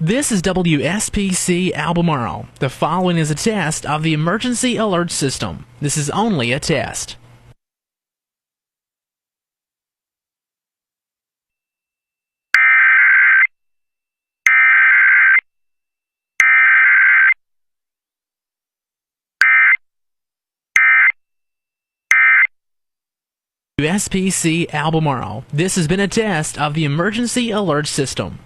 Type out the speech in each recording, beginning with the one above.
This is WSPC Albemarle. The following is a test of the emergency alert system. This is only a test. SPC Albemarle. This has been a test of the emergency alert system.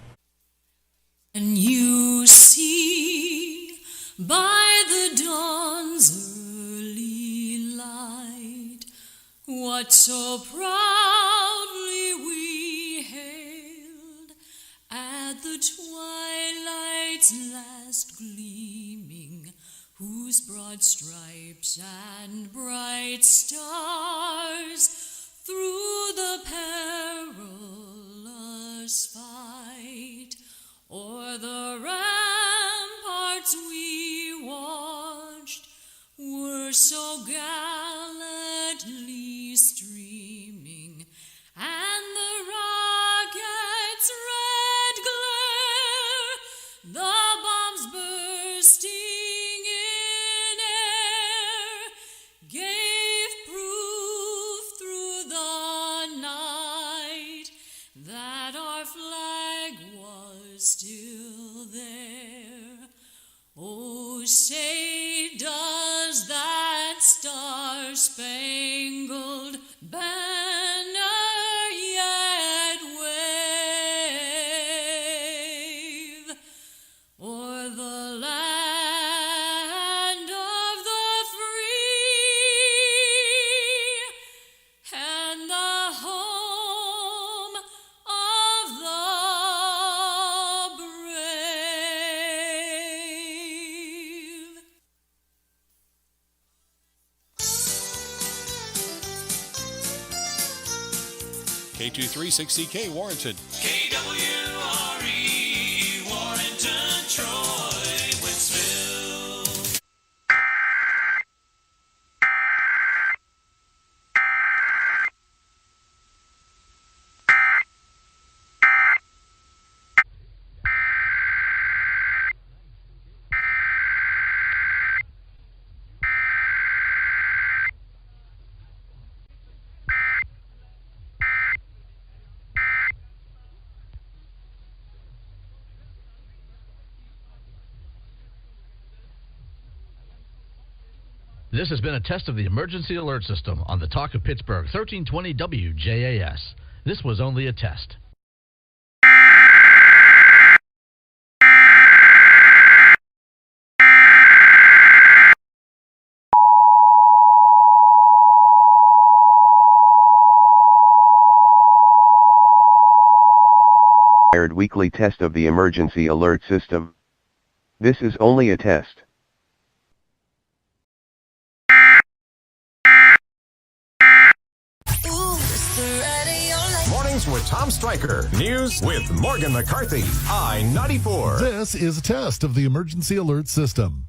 And you see by the dawn's early light what so proudly we hailed at the twilight's last gleaming, whose broad stripes and bright stars through the perilous fight o'er the ramparts we watched were so gallantly streaming, and the rocket's red glare, the bombs bursting in air, gave proof through the night that our flag was still there. Oh, say does that star-spangled banner yet wave o'er the land of the free and the home of the brave. K236CK Warrenton. KWRE Warrenton, Troy, Wentzville. This has been a test of the emergency alert system on the Talk of Pittsburgh, 1320 WJAS. This was only a test. Weekly test of the emergency alert system. This is only a test. Mornings with Tom Stryker. News with Morgan McCarthy. I-94. This is a test of the emergency alert system.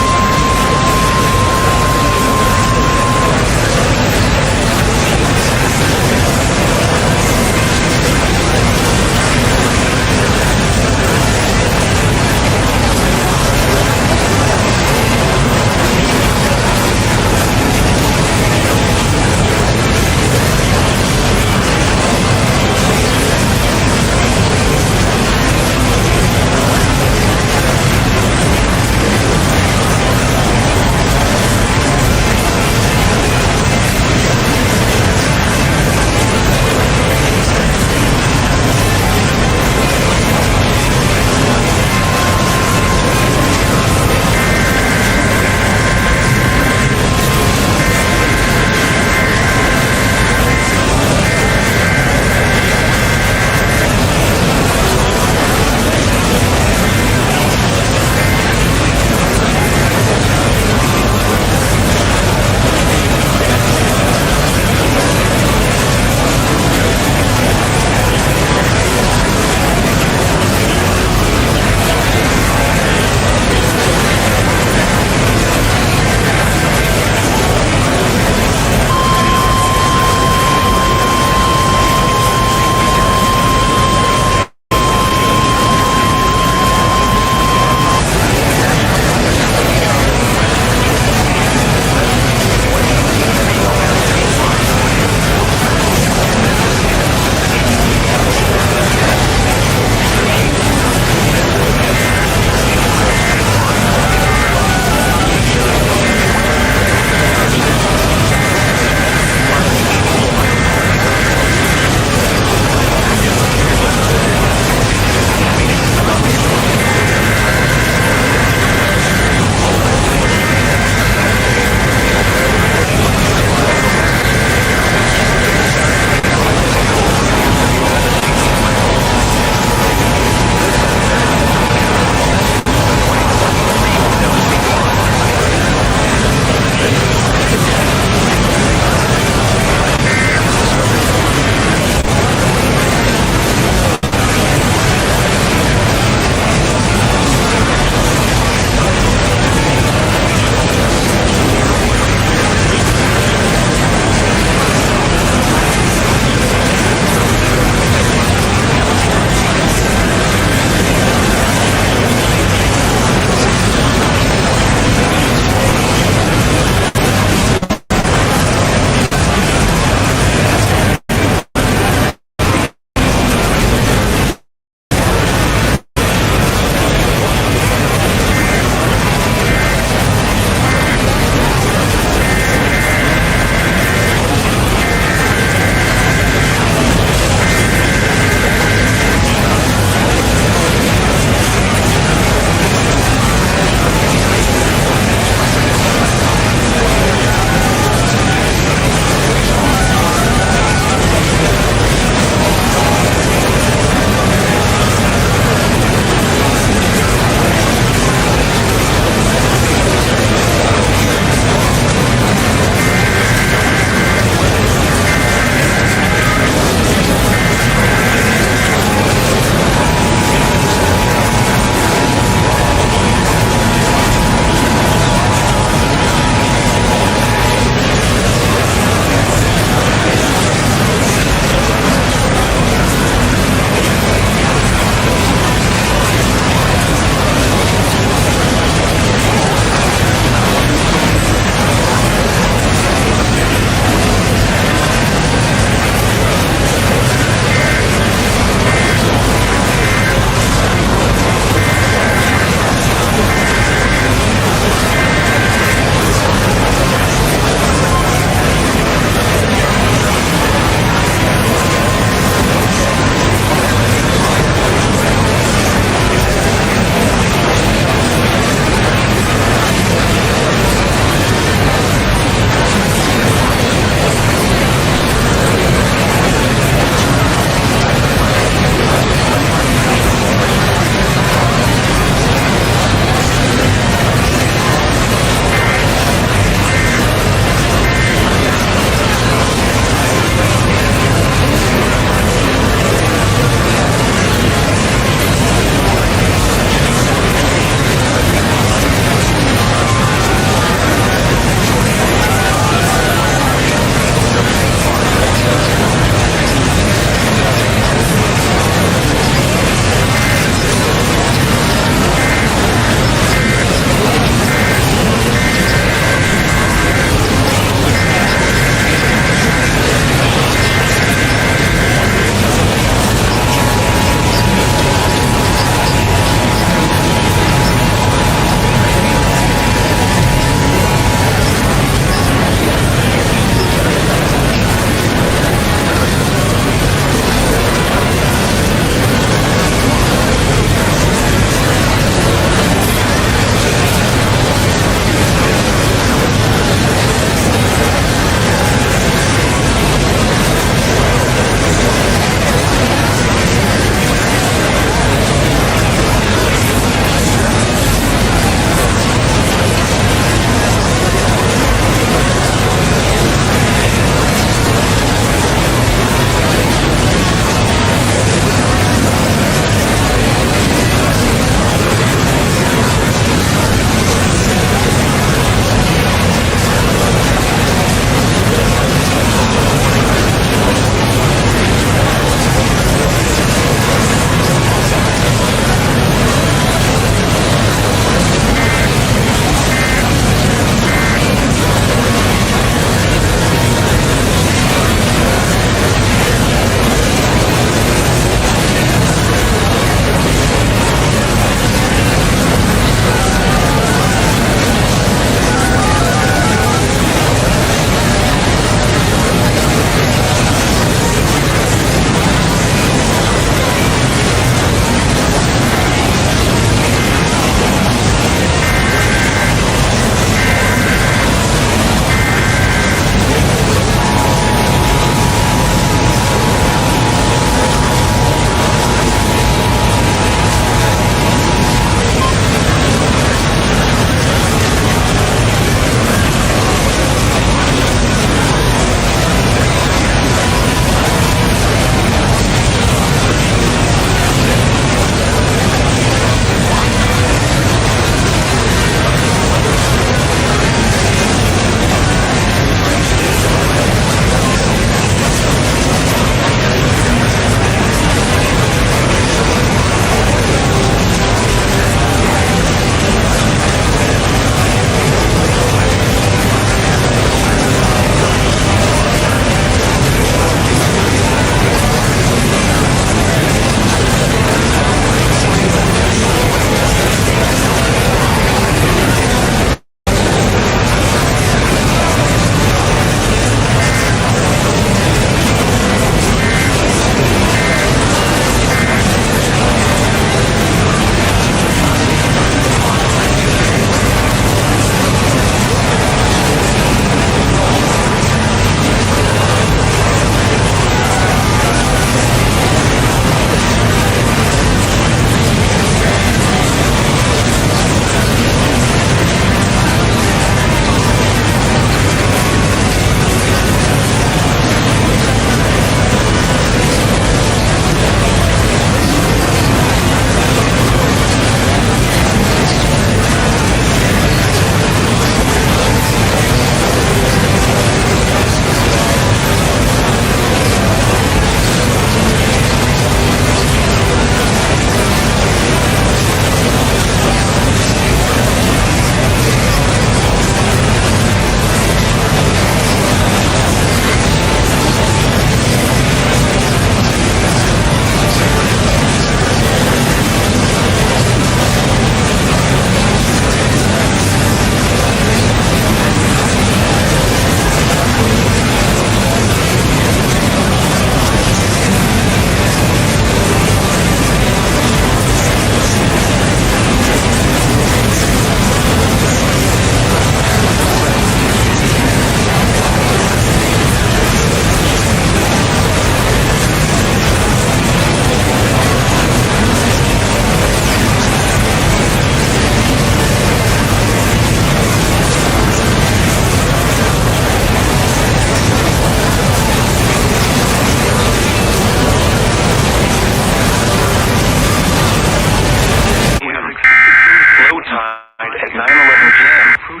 The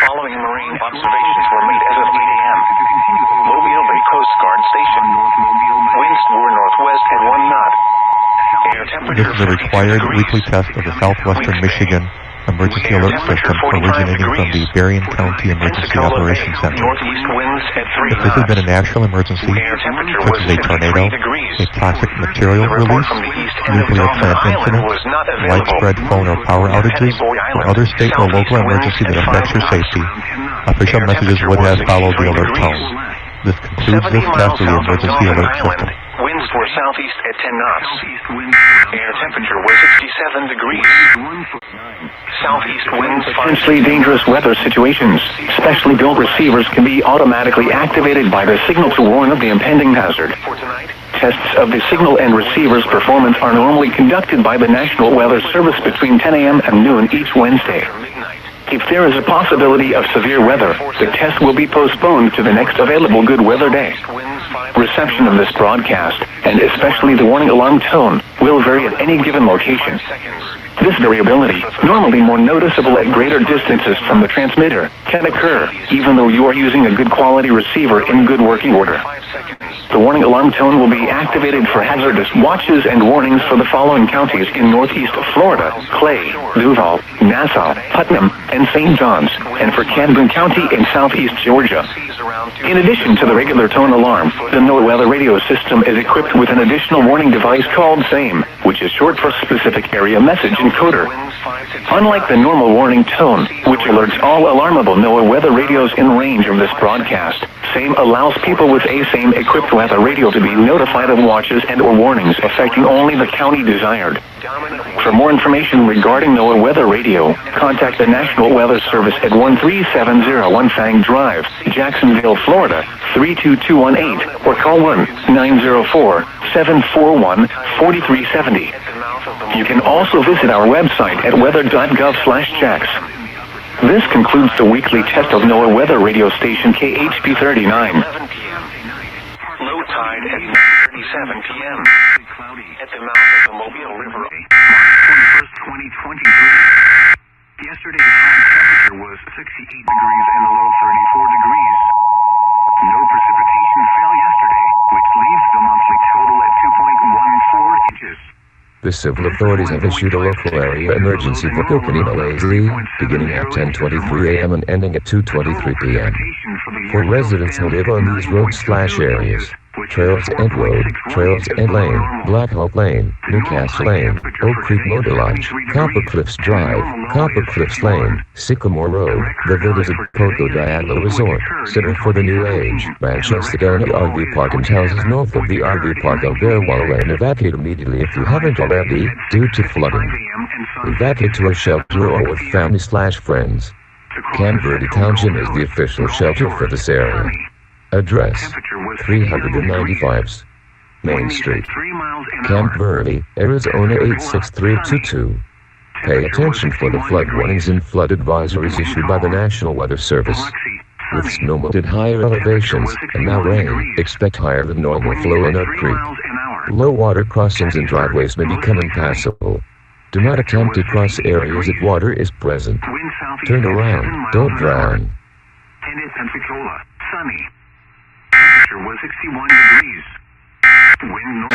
following marine observations were made as of 8 a.m. Mobile Bay Coast Guard Station. Winds were northwest at 1 knot. Air temperature This is a required weekly test of the Southwestern Michigan Emergency Alert System originating from the Berrien County Emergency Operations Center. If this has been a national emergency, such as a tornado, a toxic material release, nuclear plant incident, widespread phone or power outages, or other state or local emergency that affects your safety, official messages would have followed the alert tone. This concludes this test of the Emergency Alert System. Winds were southeast at 10 knots. Air temperature was 67 degrees. Southeast winds. Potentially dangerous weather situations. Specially built receivers can be automatically activated by the signal to warn of the impending hazard. Tests of the signal and receiver's performance are normally conducted by the National Weather Service between 10 a.m. and noon each Wednesday. If there is a possibility of severe weather, the test will be postponed to the next available good weather day. Reception of this broadcast, and especially the warning alarm tone, will vary at any given location. This variability, normally more noticeable at greater distances from the transmitter, can occur even though you are using a good quality receiver in good working order. The warning alarm tone will be activated for hazardous watches and warnings for the following counties in northeast Florida: Clay, Duval, Nassau, Putnam, and St. John's, and for Camden County in southeast Georgia. In addition to the regular tone alarm, the NOAA weather radio system is equipped with an additional warning device called SAME, which is short for Specific Area Message Encoder. Unlike the normal warning tone, which alerts all alarmable NOAA weather radios in range of this broadcast, SAME allows people with a SAME-equipped weather radio to be notified of watches and or warnings affecting only the county desired. For more information regarding NOAA weather radio, contact the National Weather Service at 13701 Fang Drive, Jacksonville, Florida, 32218, or call 1-904-741-4370. You can also visit our website at weather.gov/checks. This concludes the weekly test of NOAA weather radio station KHP 39. Low tide at 9:37 p.m. at the mouth of the Mobile River. March 21st, 2023. Yesterday's high temperature was 68 degrees and the low 34 degrees. No precipitation fell yesterday, which leaves the monthly total at 2.14 inches. The civil authorities have issued a local area emergency for Coconino AZ, beginning at 10:23 a.m. and ending at 2:23 p.m. For residents who live on these road/areas: Trails End Road, Trails End Lane, Black Hawk Lane, Newcastle Lane, Oak Creek Motor Lodge, Copper Cliffs Drive, Copper Cliffs Lane, Sycamore Road, the Village of Poco Diablo Resort, Center for the New Age, Manchester County RV Park and houses north of the RV Park on Bearwater Lane. Evacuate immediately if you haven't already, due to flooding. Evacuate to a shelter or with family/friends. Camp Verde Township is the official shelter for this area. Address: 395 Main Street, Camp Verde, Arizona 86322. Pay attention for the flood warnings and flood advisories issued by the National Weather Service. With snow melt at higher elevations, and now rain, expect higher than normal flow in Oak Creek. Low water crossings and driveways may become impassable. Do not attempt to cross areas if water is present. Turn around, don't drown. And in Pensacola, sunny. Temperature was 61 degrees. Wind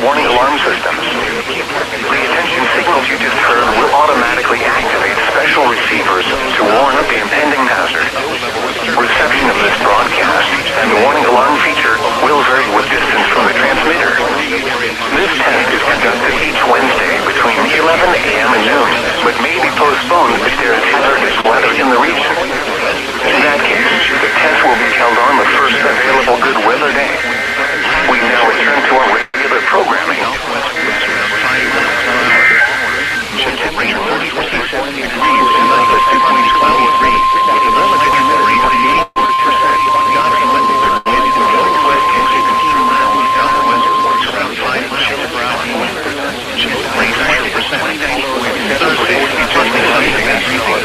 Warning alarm systems. The attention signals you just heard will automatically activate special receivers to warn of the impending hazard. Reception of this broadcast and the warning alarm feature will vary with distance from the transmitter. This test is conducted each Wednesday between 11 a.m. and noon, but may be postponed if there is hazardous weather in the region. In that case, the test will be held on the first available good weather day. We now return to our regular programming. Temperature 44.7 degrees, southwest 2.12 degrees. Northwest 16 miles, southwest around 5 miles per hour. Rain 20%. Thursday, partly sunny and breezy.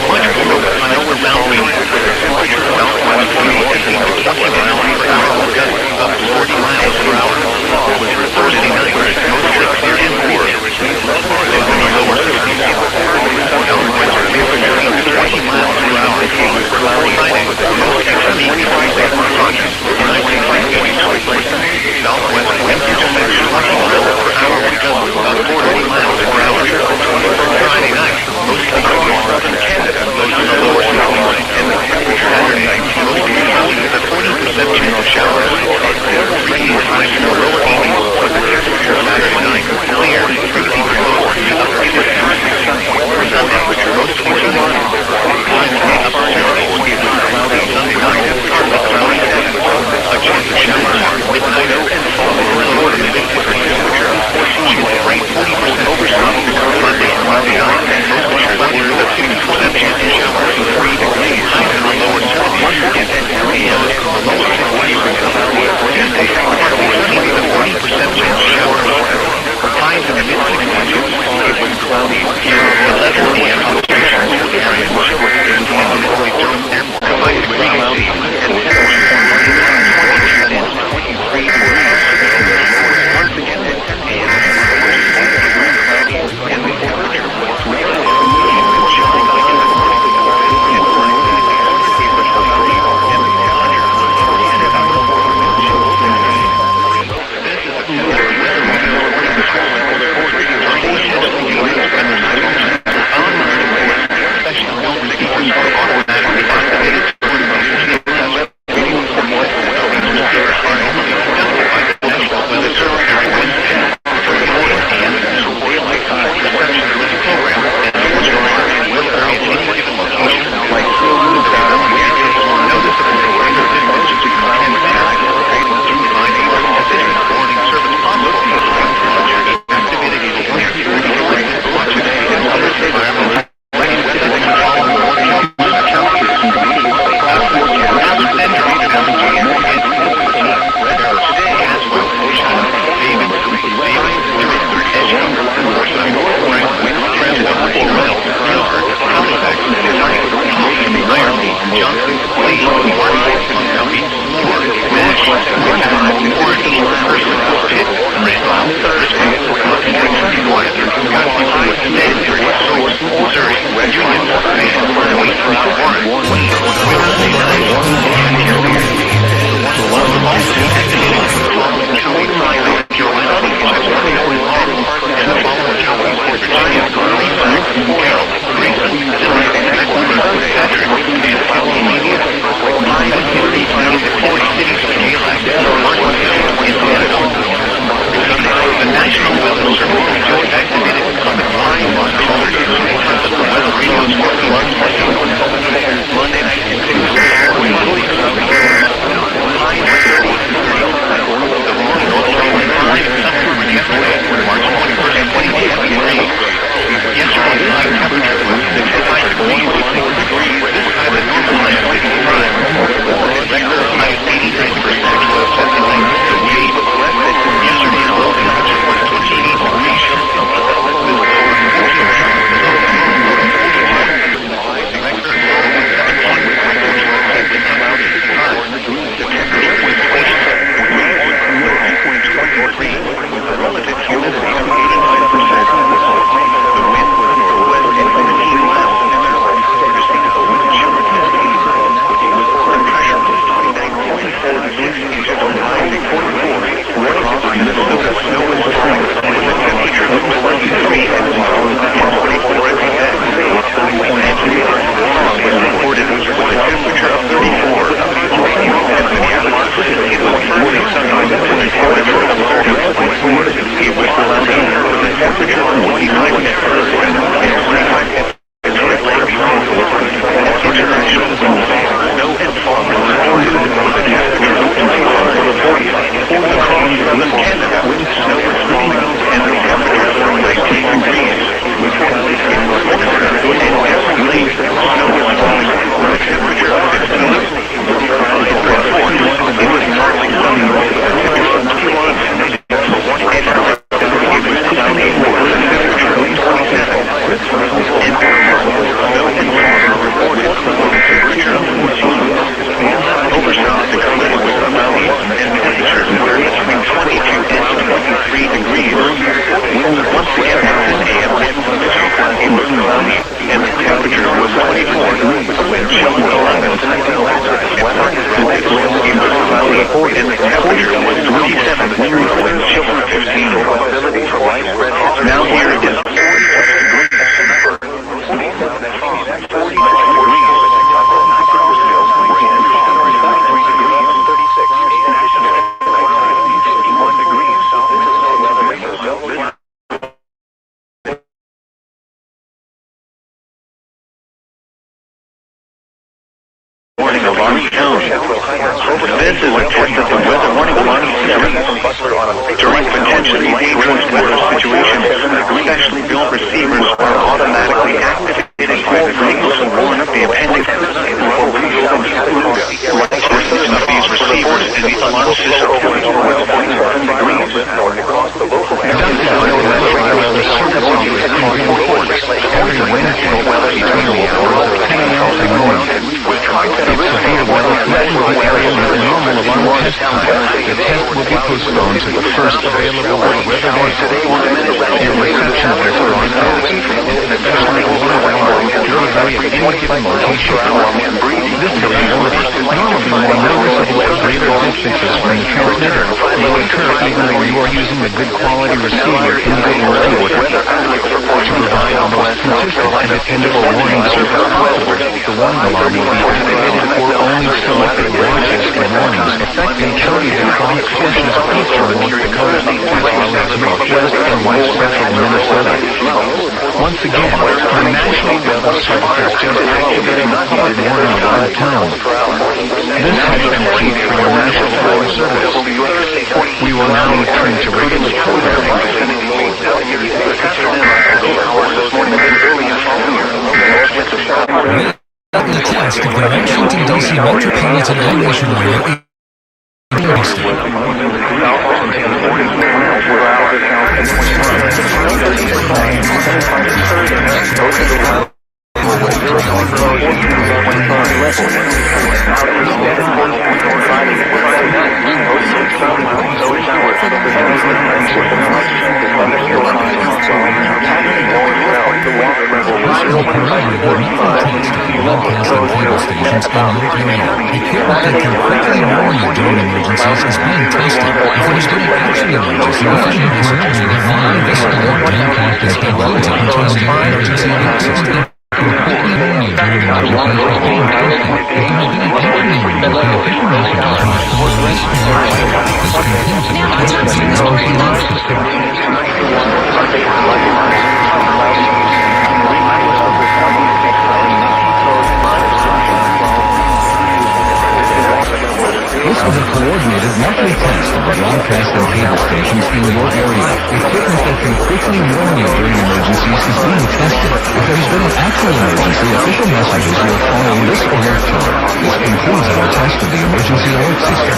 Much colder, northbound wind. Temperature southwest 20 miles per hour. Up 40 miles per hour. Thursday night, most 6 and 4. Lower 60. Southwest 20 miles per hour. Friday, most 16 degrees and 95. Southwest wind 20 miles per hour. Up 40 miles per hour. Friday night, mostly southern Canada. Lower 60. Saturday night, mostly cloudy with a 40% chance of showers. Breezy highs in the lower 80s, with the temperature Saturday night clear, breezy low, upper 50s. Sunday, mostly sunny, highs in the upper 70s. Sunday night, partly cloudy, a chance of showers, midnight and fall, lower to mid-50s temperature. Rain 40% over sunny. Monday and Monday night, mostly cloudy with a 50% chance of showers, 3 degrees, highs in the lower 70s, and 10 a.m. lower 60s. Tuesday, partly sunny with a 40% chance of showers, highs in the mid-60s. It was cloudy here at 11 a.m. Locations for the area Durham Airport, 5 degrees and temperature 23 degrees. Once again at 10 a.m. And the temperature was This is a test of the weather warning alarm Cerri. During potentially dangerous weather situations, specially built receivers are automatically activated by the signals to warn of the impending portion of these receivers in the alarm system. Every Wednesday between the hours of 10 a.m. and noon, severe weather threatens the area with normal alarm test time. The test will be postponed to the first available weather day. Your reception of this broadcast is especially alarm delivery at any given location. This availability, normally more noticeable at greater distances from the transmitter, will occur even though you are using a good quality receiver in the field. To provide the most consistent and dependable warning service possible, the warning alarm will be activated for only selected watches and warnings affecting counties across portions of eastern North Dakota, as well as northwest and west central Minnesota. Once again, the National Weather Service has just activated the public warning alarm town. This has been Chief for the National Weather Service. We will now return to regular programming. The test of the Washington, D.C. metropolitan aviation area Equipment that can quickly warn you during emergencies is being tested. If there's been an actual emergency, official messages will be following this alert broadcast has been limited until the emergency alert system. Equipment warn you during emergencies is being tested. If there has been an actual emergency, official messages will be following this alert broadcast. This continues to be tested by the emergency alert system. This was a coordinated monthly test of the broadcast and cable stations in your area. Equipment that can quickly warn you during emergencies is being tested. If there's been an actual emergency, official messages will follow this alert tone. This concludes our test of the emergency alert system.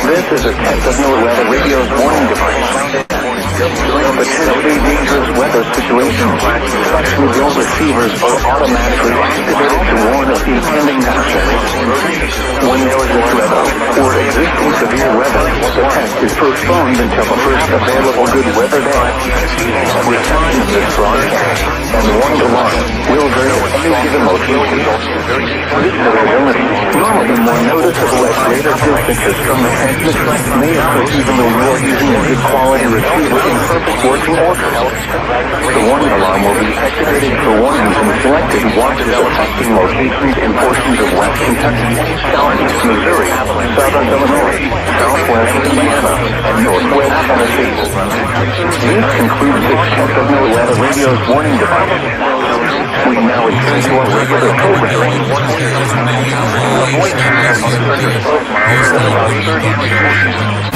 This is a test of NOAA radio's warning device. During potentially dangerous weather situations, specially built receivers are automatically activated to warn of impending action. When there is a threat or existing severe weather, the test is postponed until the first available good weather day. Reception of this broadcast and warning alarm will vary at any given location. This availability, normally more Notice of at greater distances from the transmission may occur even though you are using a good quality receiver in perfect working order. The warning alarm will be activated for warnings in selected watches affecting locations in portions of West Kentucky, Southeast Missouri, Southern Illinois, Southwest Indiana, and Northwest Tennessee. This concludes this test of NOAA radio's warning device. We now return to our regular programming. Avoid traffic on the surface profiles at about 30 degrees.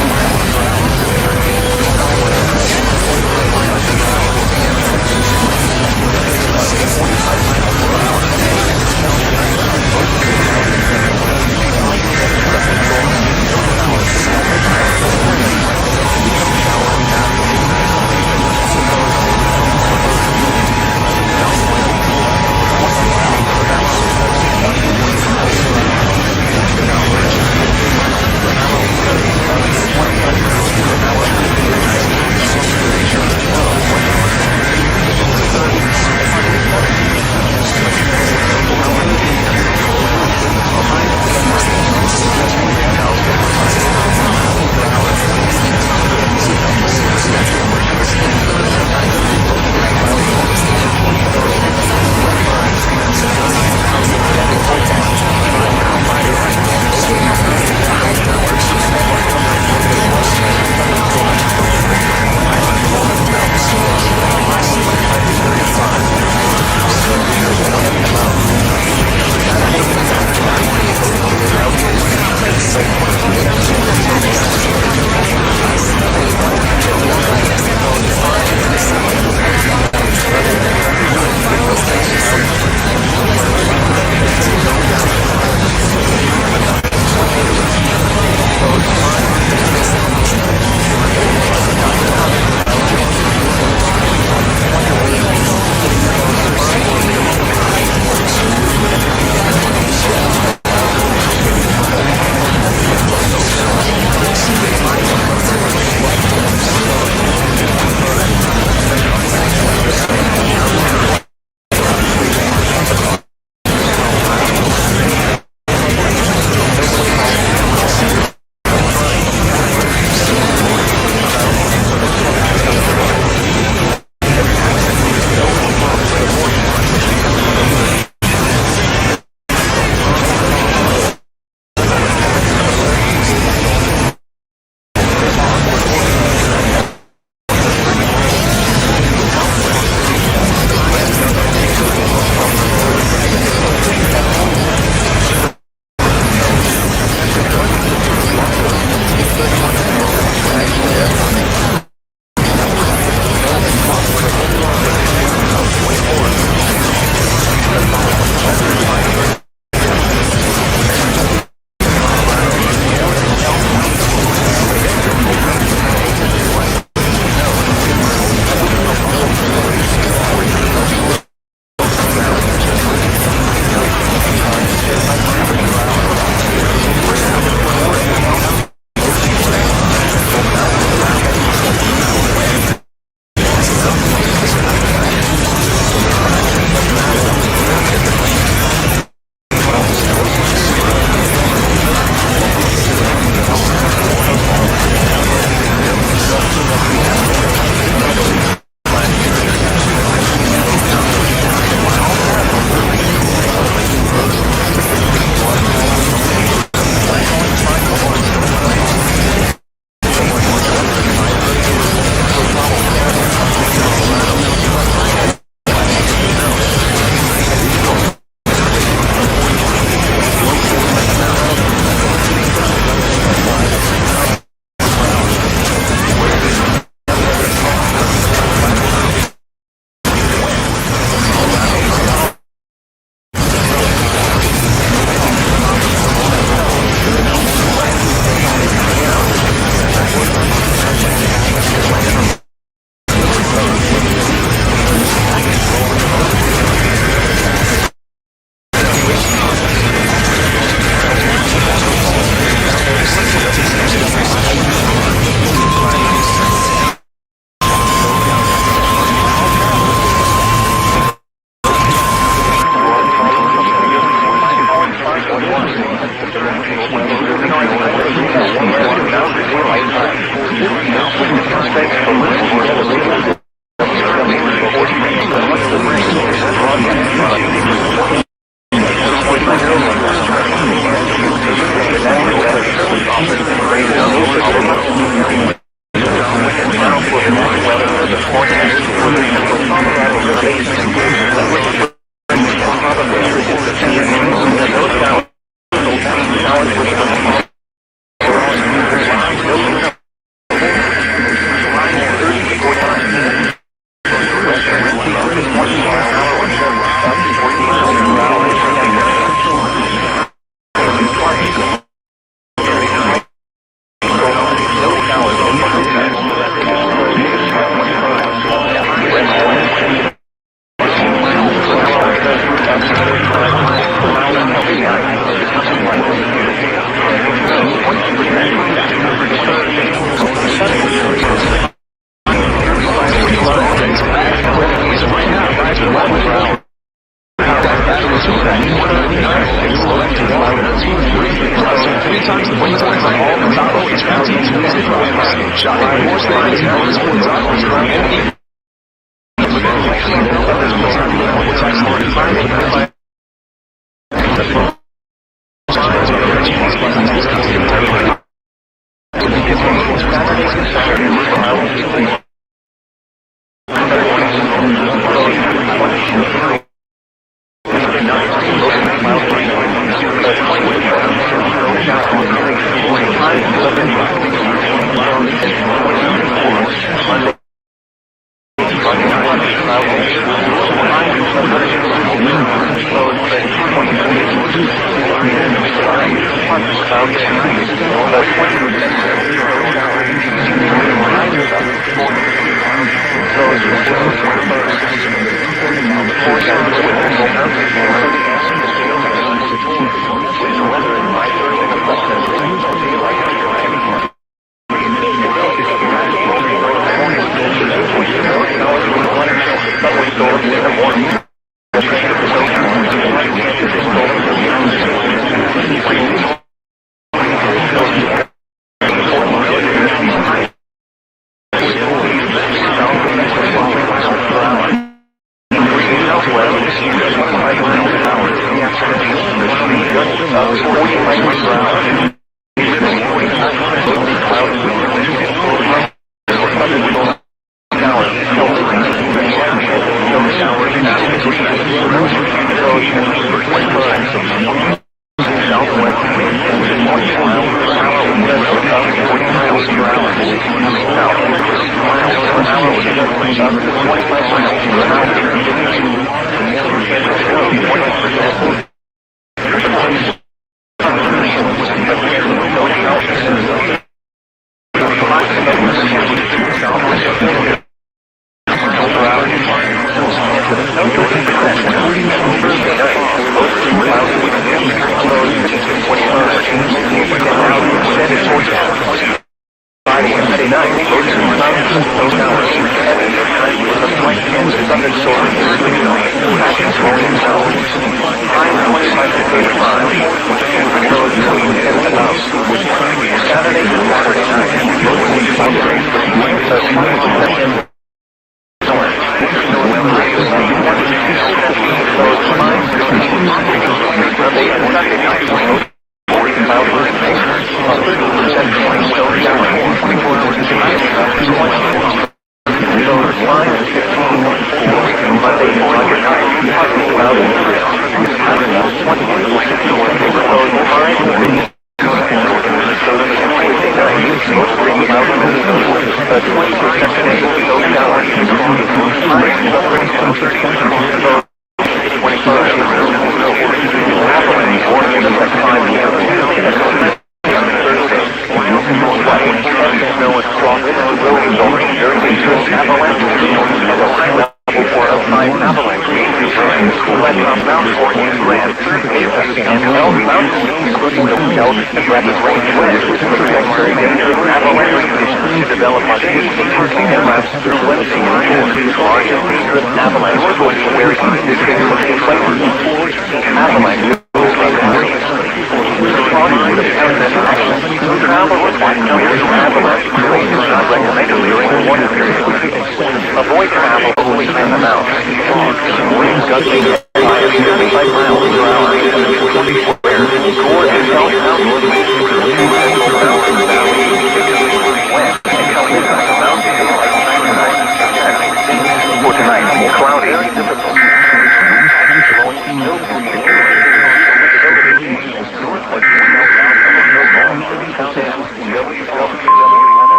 Avoid travel only in the mountains.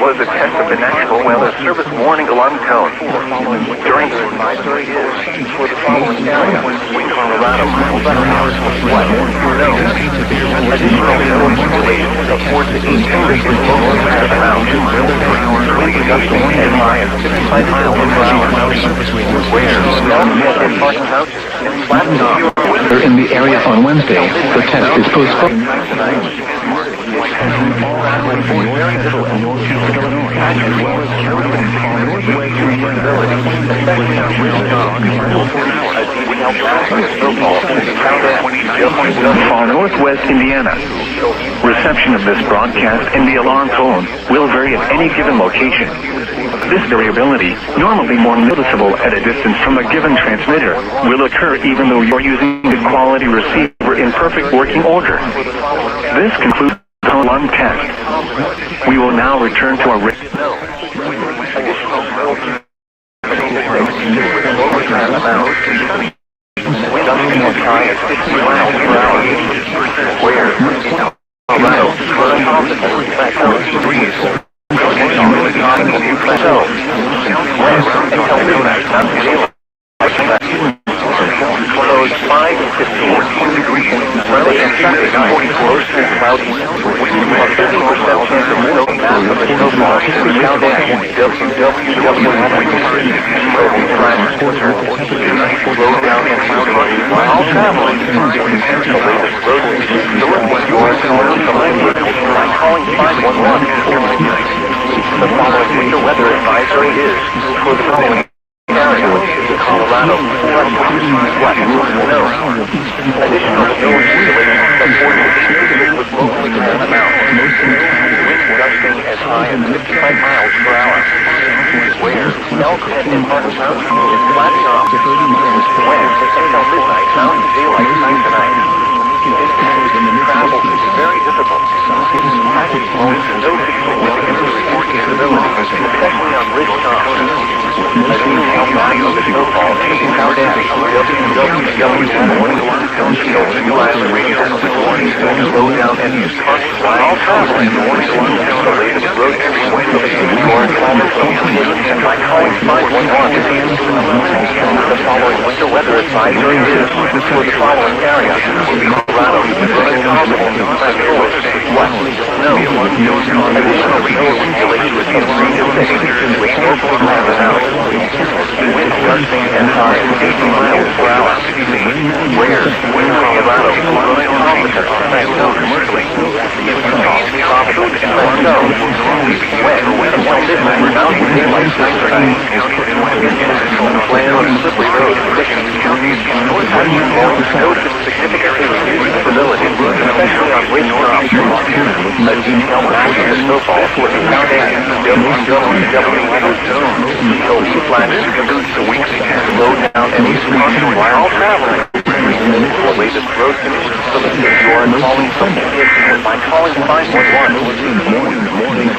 Was a test of the National Weather Service warning alarm tone. During the advisory is for the following area: Colorado, additional installations of 4 to 8 inches with local around wind gusting as high as 55 miles per hour. Where and park couches and flat top weather in the area on Wednesday. The test is postponed. Very little in North Illinois, as well as especially on far northwest Indiana. Reception of this broadcast in the alarm tone will vary at any given location. This variability, normally more noticeable at a distance from a given transmitter, will occur even though you're using a quality receiver in perfect working order. This concludes the alarm test. We will now return to our close 5 to 15 degrees. Early and Sunday, 44 cloudy. 50% chance of snow snowfall. Count down. Slow down and cloudy while traveling. The latest road conditions when you are by calling 511. The following winter weather advisory is for the following area: Colorado, wet, snow. Additional snow installations of 4 to 8 inches with locally cold amounts. Wind gusting as high as 55 miles per hour. Where Elkhead and Martin Mountain is flat top. Winds until midnight, Mountain daylight time tonight. Travel is very difficult. Package phones and no significant report visibility, especially on ridge tops. A detailed map of the snowfall can be found at slow down and use caution while traveling. The latest road trip and by calling 511. The following winter weather advisory is for the following area: Colorado, wet, snow. Additional snow accumulation with 3 to 6 inches with northwest winds out. Wind gusting as high as 80 miles per hour. Where Colorado, officer on snow commercially. Officer on snow. When until midnight, mountain daylight time tonight. Plan on slippery road conditions. Notice significantly reduced visibility, especially on ridge tops. A detailed map of the snowfall will be found at slow down and use caution while traveling. The latest road conditions you are calling from by calling 511.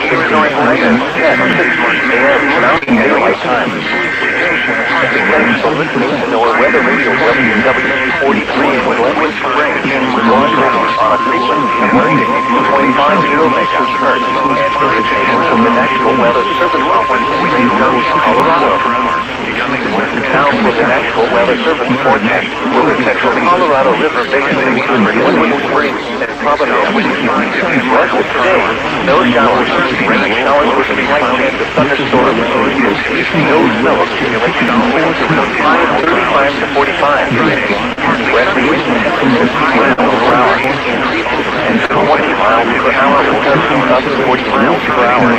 Illinois time 10:06 a.m. Mountain Daylight Time. Thanks for listening to our weather radio WW43 with Gwinnett Spring broadcast on a frequency of 25 kilometers hertz and originating from the National Weather Service Office in Colorado. Now for the National Weather Service forecast for the Central Colorado River Basin, Gwinnett Springs, and Providence. Rest of today, no showers, rain showers with a slight chance of thunderstorms. No snow accumulation. 35 to 45. West winds 50 miles per hour and 20 miles per hour up to 40 miles per hour.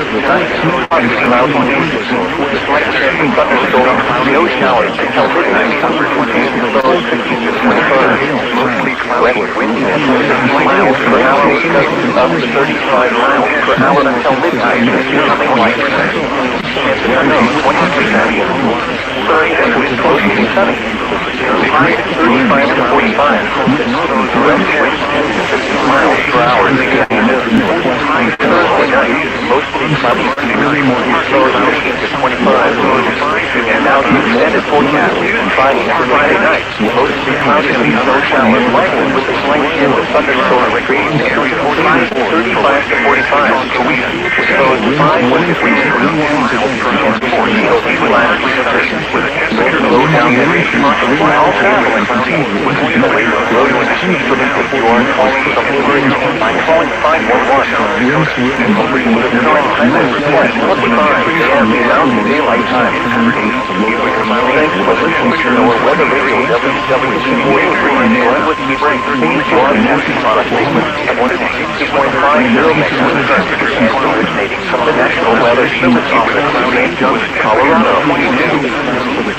Tonight, clouds on with a slight chance of thunderstorms. No showers until midnight. Lows 50 to 25. West winds 50 miles per hour up to 35 miles per hour until midnight. Becoming light. Chance of snow 20%. Cerri and wind close to 70. 35 to 45. West winds 50 miles per hour. cloudy early morning. Lows 15 to 25. And now the extended forecast. Friday and Friday night. Mostly cloudy and snow showers likely with a slight chance of thunderstorm recreation area. 35 to 45. Lows 5 with a wind and 4 yield flat with a temperature low down elevation. While traveling, the rate of low to exceed you are calling from Cerri by calling 511. And hoping with a current highway report 25 a.m. Mountain Daylight Time. Thanks for listening to our weather radio WWC43 in Glenwood, Spring. You are passing on a statement at 160.5 megahertz originating from the National Weather Service Office in Colorado.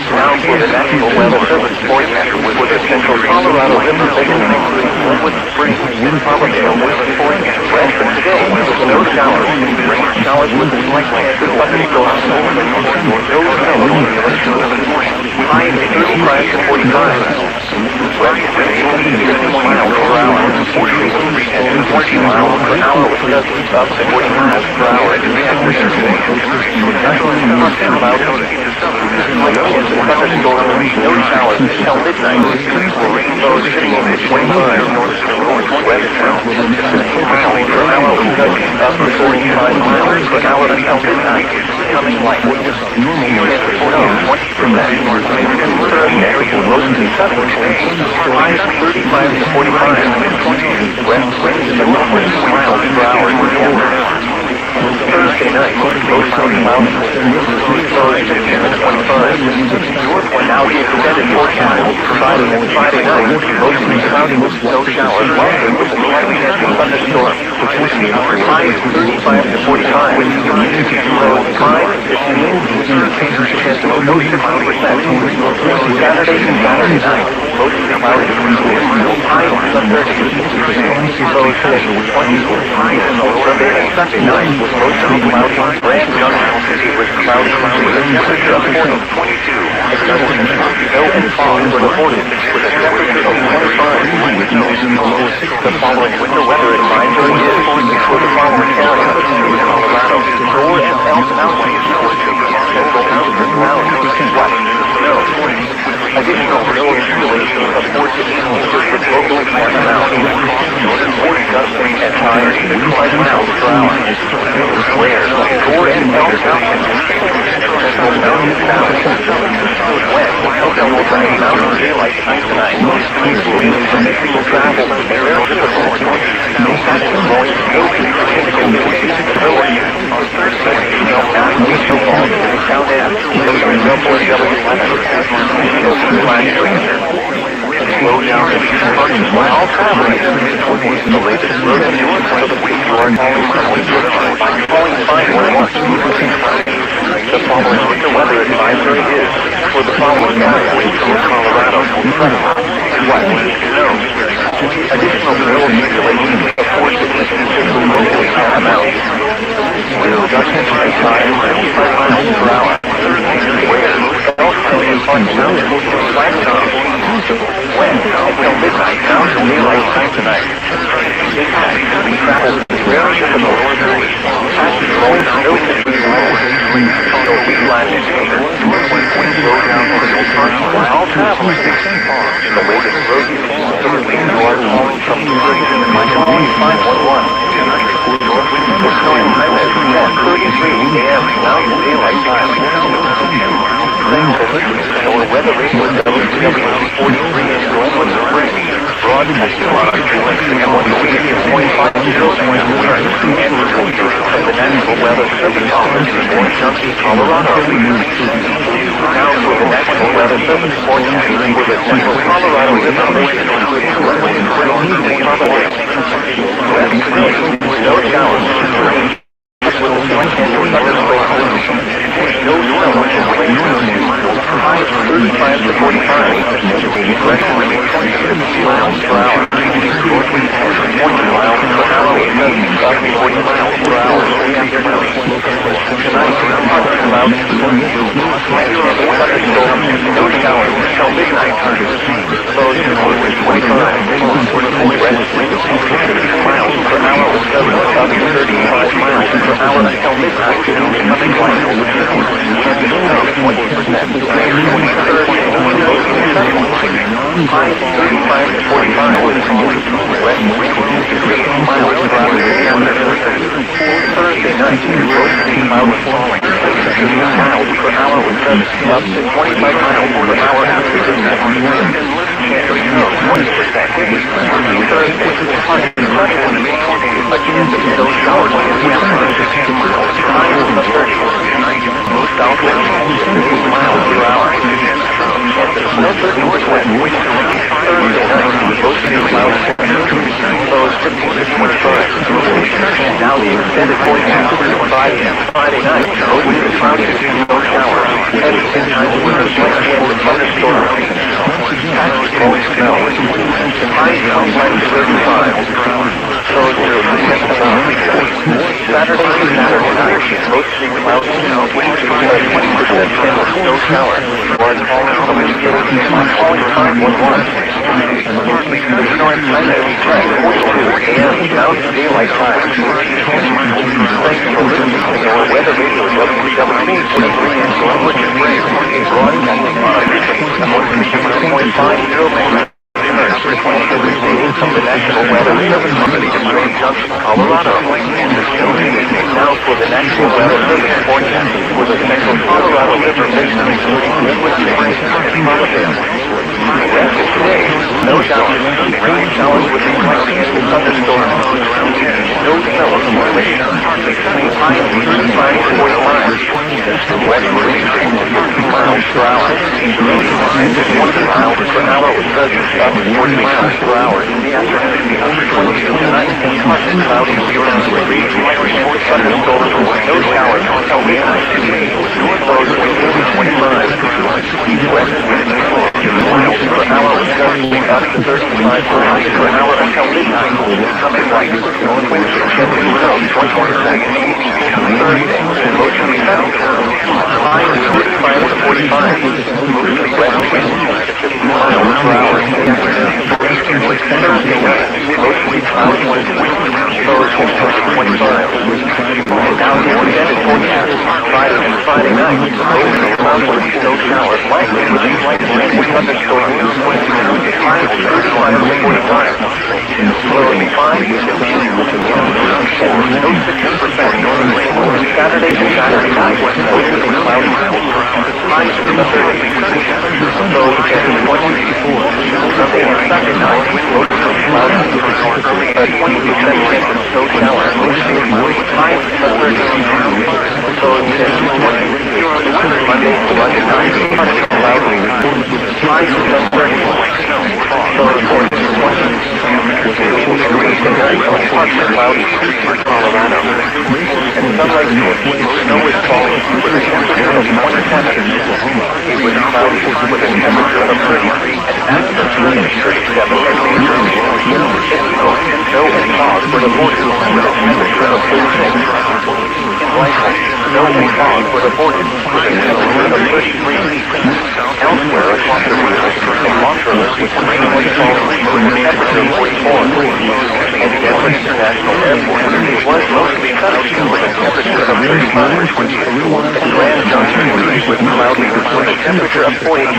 Now for the National Weather Service forecast for the Central Colorado River Basin, Glenwood, Spring, and Carbondale weather forecast. Rest for today, snow showers, rain showers with a slight chance of thunderstorms, no snow. High 35 to 45. West wind 50 miles per hour, 40 and 40 miles per hour with gusts up to 40 miles per hour. Temperature about thunderstorms, no showers until midnight. Rainbows sitting in the 25 northwest miles per hour with gusts up to 45 miles per hour until midnight. Coming light. Normal 20%. Cerri area mostly sunny. Highs 35 to 45. West winds in the northwest miles per hour. Thursday night, most cloudy mountains, lows 15 to 25. Now the extended forecast, Friday and Friday night, mostly cloudy with snow showers, likely with a slight chance of thunderstorm. Highs 35 to 45. Lows 5 to 15. Chance of no 50%. Saturday and Saturday night, mostly cloudy, highs of 30. Lows 6 to 20. Sunday and Sunday night, mostly cloudy. Grand Junction City was cloudy with a temperature of 22. Snow and fog were reported with a temperature of 25. The following winter weather advisory is for the following areas: Colorado, Gore and Elk Mountains, Central Mountains, snow. Additional snow accumulation of 4 to 8 inches with local and mountains. Northern 40 gusts at times 55 miles per hour. Where Gore and Elk Mountains, Central Mountains, when Elk Mountain daylight time tonight. Will travel very difficult. Saturday morning, no slow down while traveling. The latest road news for the week you are calling from by calling 511. The following winter weather advisory is for the following areas from Colorado, snow. Additional snow accumulation of 4 to 8 inches of locally high amounts. Winds gusting 55 miles per hour. Where Elk Mountain Mountains when until midnight, Mountain Daylight Time tonight. Impact travel very difficult. Passing low snow so we flash wind slow down while traveling. The latest road news for the week you are calling from by calling 511. Northwind is snowing highway at 33 a.m. Mountain Daylight Time. Thanks for listening to our weather radio WWC43 in Glenwood, Spring. Broadcasting on WXR 1.5 and from the National Weather Service Office in Junction, Colorado. Now for the National Weather Service forecast for the Central Colorado River Basin, including Glenwood, Spring, and Carbondale. West winds, snow showers, rain, with a slight chance of thunderstorms. No snow, rain, highs 35 to 45. West wind 20 to 50 miles per hour. North wind 20 miles per hour with gusts up to 40 miles per hour. Tonight, clouds, thunderstorms, no showers until midnight. Lows 25. West wind 50 miles per hour with gusts up to 35 miles per hour until midnight. night, mostly cloudy falling. 15 miles per hour with gusts up to 25 miles per hour after midnight. Chance of snow 20%. Thursday, partly sunny with a chance of snow showers in the afternoon. Highs in the 30s. South winds 50 miles per hour. Chance of snow 30%. Thursday night, mostly cloudy. Lows 15 to 25. Now the extended forecast for Friday night, mostly cloudy, no showers. Heavy sometimes winds, light wind and thunderstorms. Patches blowing snow. Highs 25 to 35. Lows 0 to 10 about. Saturday night, mostly cloudy, winds 20% chance of snow showers. Large falling from the calling 511. The current time is 10:42 a.m. Mountain Daylight Time. Thanks for listening to your weather radio WeatherPro EAS broadcasting on 107.50 from the National Weather Service Company in Grand Junction, Colorado. Now for the National Weather Service forecast for the central Colorado River Basin, including Gwinnett and Farmingdale. Rest of today, no showers. Rain showers with cloudy and thunderstorms. No snow in the wind. High of 35 to 45. West winds 50 miles per hour. Winds 20 miles per hour with gusts up to 40 miles per hour. In the afternoon, 22 tonight, partly cloudy, thunderstorms, no showers until midnight. Lows 25. West winds 50 miles per hour with gusts up to 35 miles per hour until midnight. Coming right, north winds 70 20%. Thursday, mostly sunny. High 35 to 45. West winds 50 miles per hour in the afternoon. Thursday night, mostly cloudy. Lows 25. And now the extended forecast. Friday night, mostly cloudy with snow showers, likely with a slight wind with thunderstorms. Highs 35 to 45. Lows 5 to 15. No 60%. Saturday night, mostly cloudy. Highs in the 30s. Lows 10 to 20. Sunday and Sunday night, mostly cloudy. 20% chance of snow showers. Highs in the 30s. Lows 10 to 20. Monday night, partly cloudy. Highs in the 30s. Lows 10 to 20. 80 degrees tonight, partly cloudy. Colorado. And sunlight source. Snow is falling with a temperature of 27. It was cloudy with a temperature of 30 and after 37. Snow and fog for the border with a temperature of 36. In Rifle, snow and fog for the border with a temperature of 33. Elsewhere across the region, in Montrose, rain was falling with a temperature of 44. And Denver International Airport, it was mostly sunny with a temperature of 35. And Grand Junction was cloudy with a temperature of 48.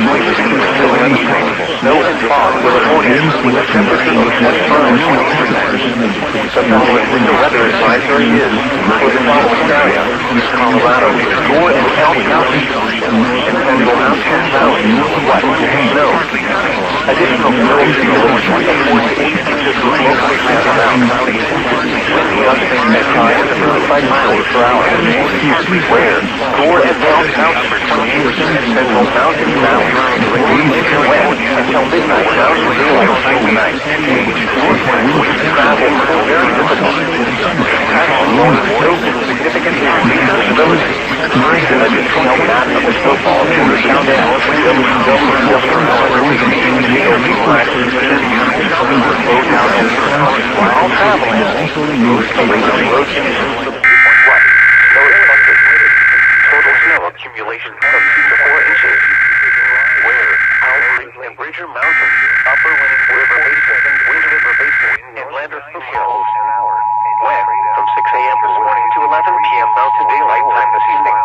Snow and fog for the border with a temperature of 25. The following winter weather advisory is for the following area: Colorado, Gore and Elk Counties, and Central Mountain Valley, what? Snow. Additional snow signals from 4 to 8 inches locally down. Windy gusts at times of 35 miles per hour. Where? Gore and Elk Counties, and Central Mountain Valley, winter west until midnight. Mountain daylight time tonight. Travel very difficult. Significant visibility. Additional map of the snowfall found at while traveling. Road conditions. Snow expected. Total snow accumulation of 2 to 4 inches. Where? Owl Creek and Bridger Mountain, Upper Wind River Basin, Wind River Basin, and Lander Hills. When? From 6 a.m. this morning to 11 p.m. Mountain Daylight Time this evening.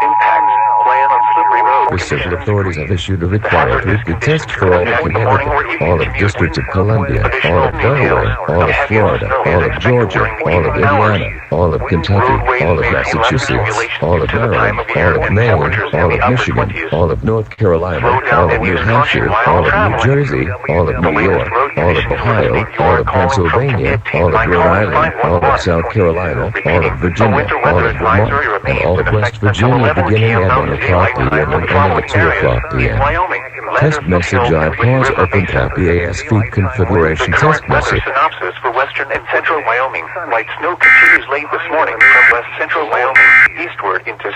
Impact. Plan on slippery roads. Civil authorities have issued a required repeat test for all of Connecticut, all of District of Columbia, all of Delaware, all of Florida, all of Georgia, all of Indiana, all of Kentucky, all of Massachusetts, all of Maryland, all of Maine, all of Michigan, all of North Carolina, all of New Hampshire, all of New Jersey, all of New York, all of Ohio, all of Pennsylvania, all of Rhode Island, all of South Carolina, all of Virginia, all of Vermont, and all of West Virginia beginning at 1 o'clock p.m. and ending at 2 o'clock p.m. Test message I pause open copy AS feed configuration test message. Synopsis for western and central Wyoming. Light snow continues late this morning from west central Wyoming eastward into...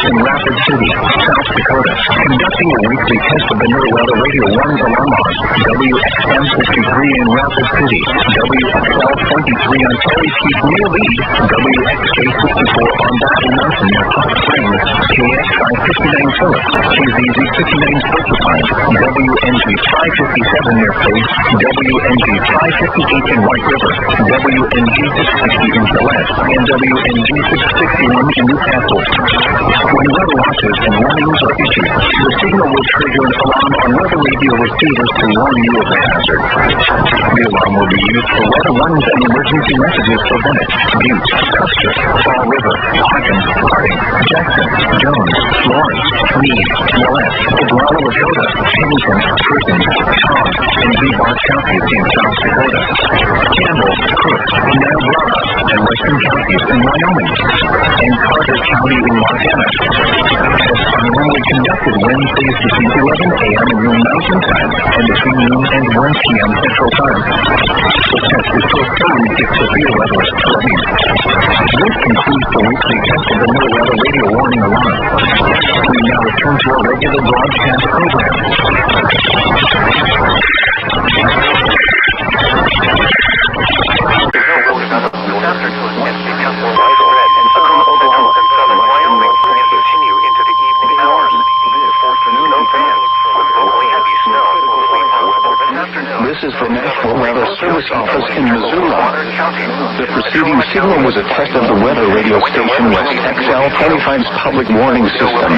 in Rapid City, South Dakota. Conducting a weekly test of the NOAA Radio Warning Alarm on WXM 63 in Rapid City, WXL 23 on Cerri Street near Lee, WXK 64 on Battle Mountain near Hot Springs, KXI 59 Phillips, KZZ 59 Porcupine, WNG 557 near Place, WNG 558 in White River, WNG 660 in Gillette, and WNG 661 in Newcastle. When weather watches and warnings are issued, the signal will trigger an alarm on weather radio receivers to warn you of the hazard. The alarm will be used for weather warnings and emergency messages for Bennett, Butte, Custer, Fall River, Hawkins, Harding, Jackson, Jones, Lawrence, Meade, Willette, Oglala, Lakota, Pennington, Perkins, Cobb, and Bebar counties in South Dakota, Campbell, Cook, Niobrara, and Western counties in Wyoming, and Carter County in Montana. Tests are normally conducted Wednesdays between 11 a.m. and noon Mountain Time and between noon and 1 p.m. Central Time. The test is postponed if severe weather is threatening. This concludes the weekly test of the NOAA Radio Warning Alarm. We now return to our regular broadcast program. This is the National Weather Service Office in Missoula. The preceding signal was a test of the weather radio station West XL 25's public warning system.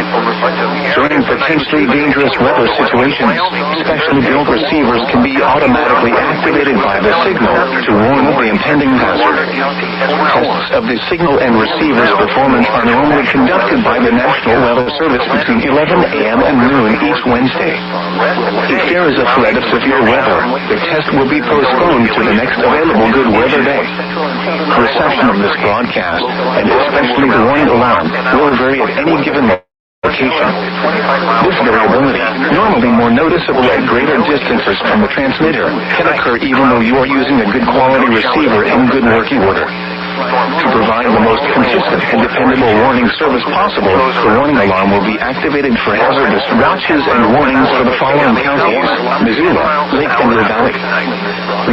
During potentially dangerous weather situations, specially built receivers can be automatically activated by the signal to warn of the impending hazard. Tests of the signal and receiver's performance are normally conducted by the National Weather Service between 11 a.m. and noon each Wednesday. If there is a threat of severe weather, the test will be postponed to the next available good weather day. Reception of this broadcast, and especially the warning alarm, will vary at any given location. This variability, normally more noticeable at greater distances from the transmitter, can occur even though you are using a good quality receiver in good working order. To provide the most consistent and dependable warning service possible, the warning alarm will be activated for hazardous watches and warnings for the following counties: Missoula, Lake and Little Valley.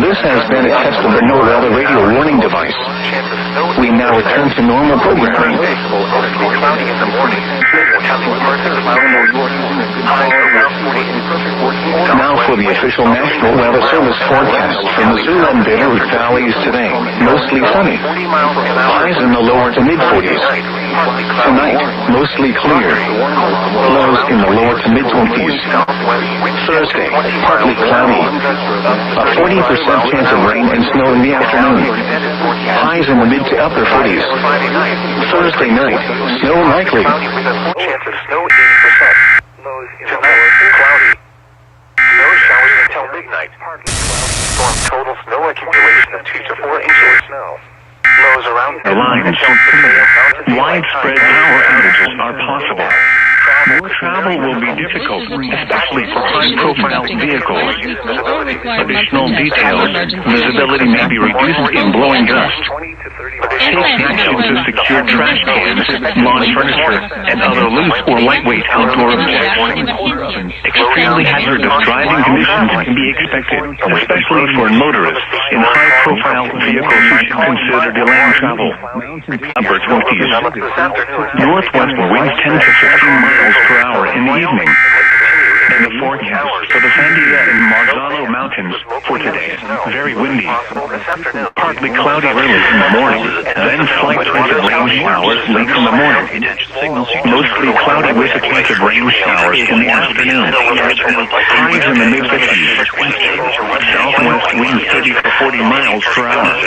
This has been a test of the NOAA radio warning device. We now return to normal programming. Now for the official National Weather Service forecast for Missoula and Beirut valleys today. Mostly sunny. Highs in the lower to mid-40s. Tonight, mostly clear. Lows in the lower to mid-20s. Thursday, partly cloudy. A 40% chance of rain and snow in the afternoon. Highs in the mid to upper 40s. Thursday night, snow likely. Chance of snow 80%. Lows in the lower cloudy. Snow showers until midnight. Storm total snow accumulation of 2 to 4 inches of snow. Lows around the lines. Widespread power outages are possible. Travel will be difficult, especially for high-profile vehicles. Additional details: visibility may be reduced in blowing dust. Take action to secure trash cans, lawn furniture, and other loose or lightweight outdoor objects. Extremely hazardous driving conditions can be expected, especially for motorists in high-profile vehicles who should consider delaying travel. Upper 20s. Northwest winds 10 to 15 miles per hour in the evening. And the forecast for the Sandia and Marzano Mountains for today: very windy. Partly cloudy early in the morning, then slight chance of rain showers late in the morning. Mostly cloudy with a chance of rain showers in the afternoon. Highs in the mid-50s. Southwest winds 30 to 40 miles per hour.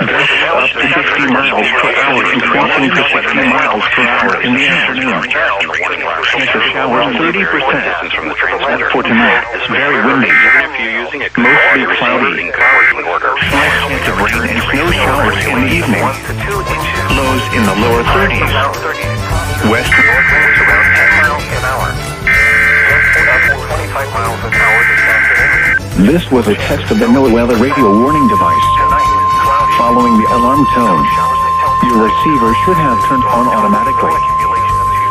Gusts up to 50 miles per hour, increasing to 60 miles per hour in the afternoon. Chance of showers 30%. For tonight, very windy. Mostly cloudy. Slight chance of rain and snow showers in the evening. Lows in the lower 30s. West winds around 10 miles an hour. Gusting up to 25 miles an hour this afternoon. This was a test of the NOAA radio warning device. Following the alarm tone, your receiver should have turned on automatically.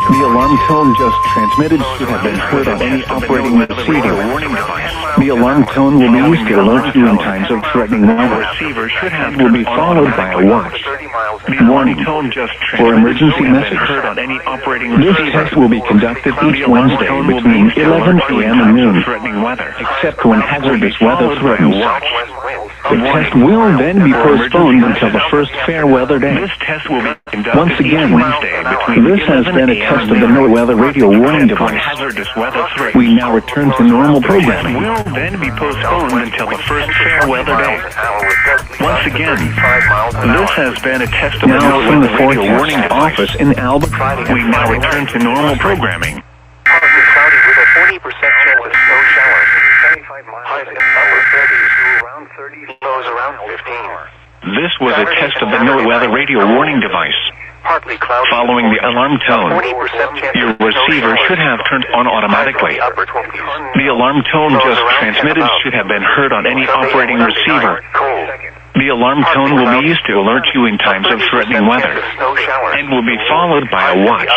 The alarm tone just transmitted should have been heard on any operating receiver. The alarm tone will be used to alert you in times of threatening weather. It will be followed by a watch. Warning for emergency message. This test will be conducted each Wednesday between 11 a.m. and noon, except when hazardous weather threatens. The test will then be postponed until the first fair weather day. Once again, this has been a test of the No Weather Radio warning device. We now return to normal programming. Will then be postponed until the first fair weather day. Once again, this has been a test of the Now No from the Weather Radio forecast warning device. office in Albuquerque. We now return to normal programming. Partly cloudy with a 40% chance of snow showers. 75 miles. Highs in upper 30s to around 30. Lows around 15. This was a test of the No Weather Radio warning device. Partly cloudy. Following the alarm tone, 40% chance your of snow receiver showers. should have turned on automatically. Upper 20s. The alarm tone just transmitted should have been heard on any operating receiver. Cold. The alarm tone will be used to alert you in times of threatening weather and will be followed by a watch.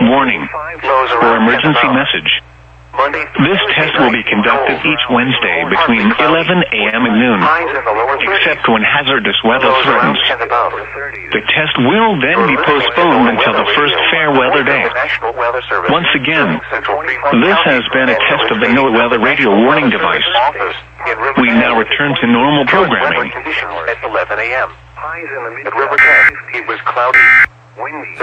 Warning for emergency message. This test will be conducted each Wednesday between 11 a.m. and noon, except when hazardous weather threatens. The test will then be postponed until the first fair weather day. Once again, this has been a test of the No Weather Radio warning device. We now return to normal programming. At 11 a.m. At Riverhead, it was cloudy, windy.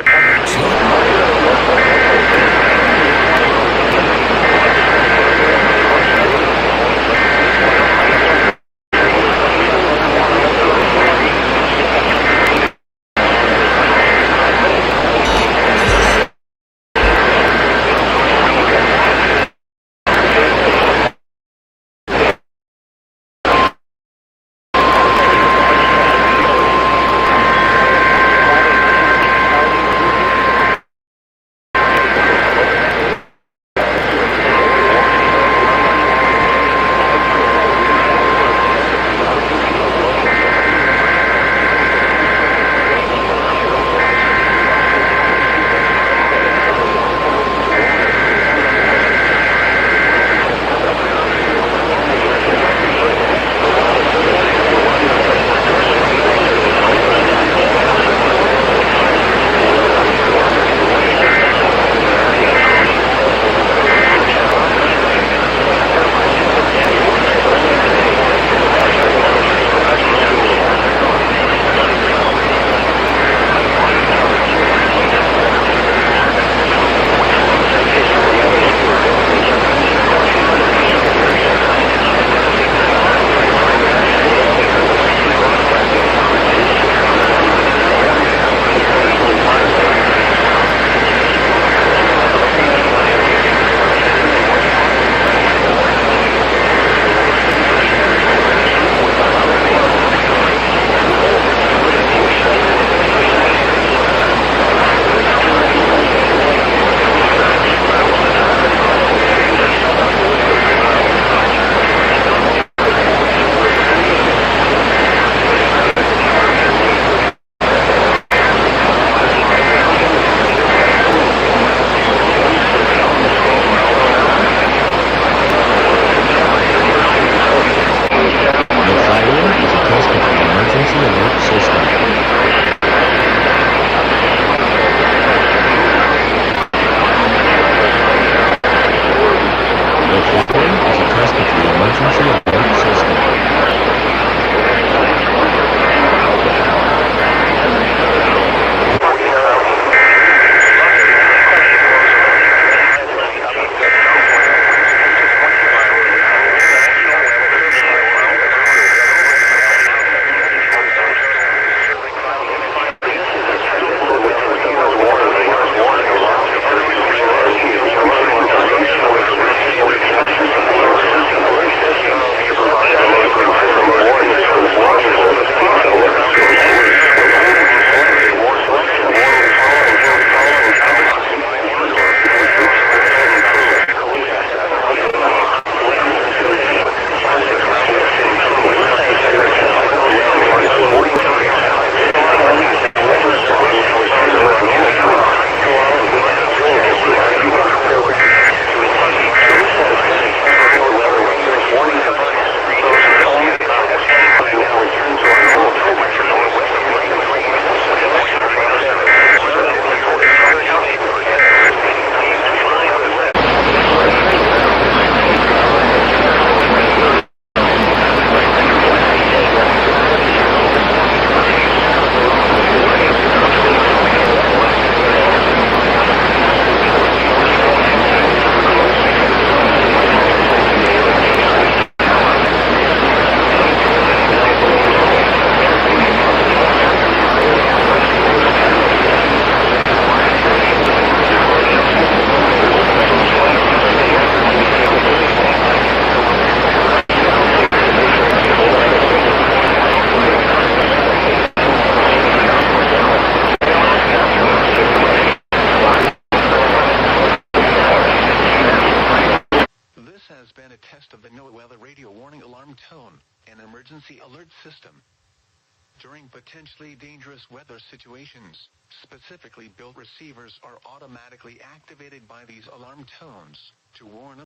during potentially dangerous weather situations. Specifically built receivers are automatically activated by these alarm tones to warn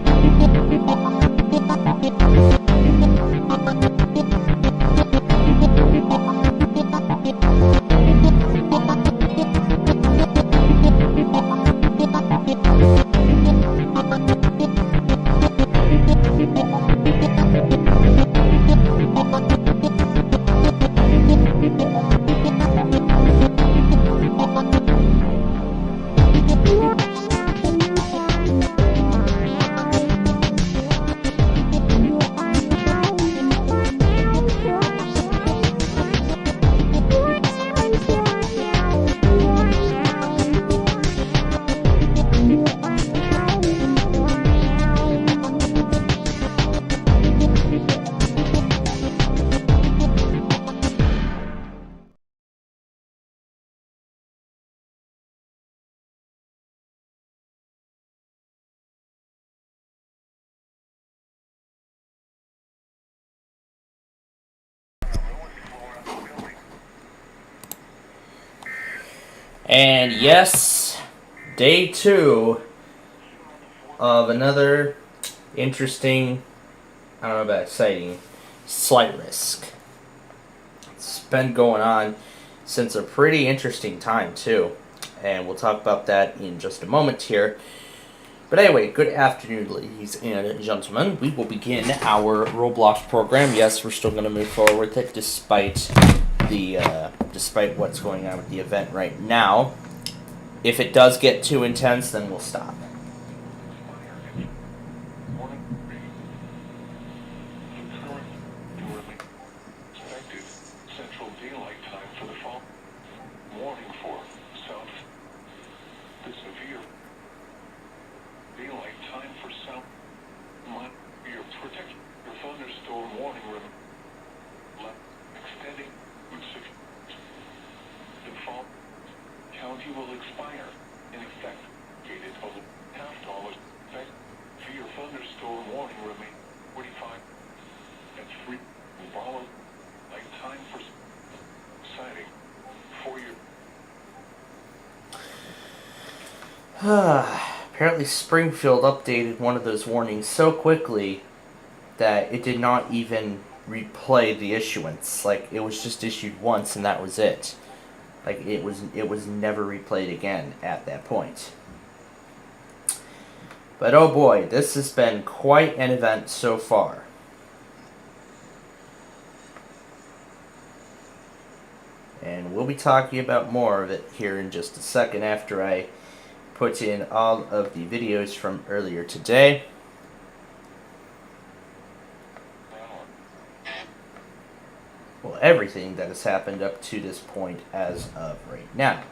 And yes, day 2 of another interesting, I don't know about exciting, slight risk. It's been going on since a pretty interesting time too, and we'll talk about that in just a moment here. But anyway, good afternoon, ladies and gentlemen. We will begin our Roblox program. Yes, we're still going to move forward with it despite what's going on with the event right now. If it does get too intense, then we'll stop. Apparently Springfield updated one of those warnings so quickly that it did not even replay the issuance. Like, it was just issued once and that was it. Like, it was never replayed again at that point. But oh boy, this has been quite an event so far. And we'll be talking about more of it here in just a second after I put in all of the videos from earlier today. Well, everything that has happened up to this point as of right now.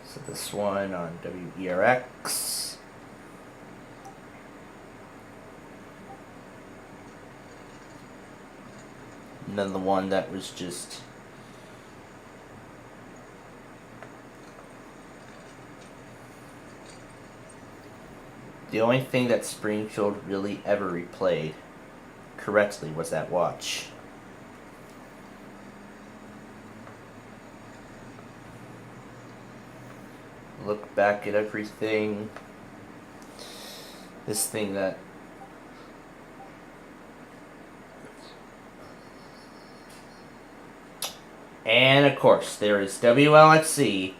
So this one on WERX. And then the one that was just the only thing that Springfield really ever replayed correctly was that watch. Look back at everything. This thing that and of course, there is WLXC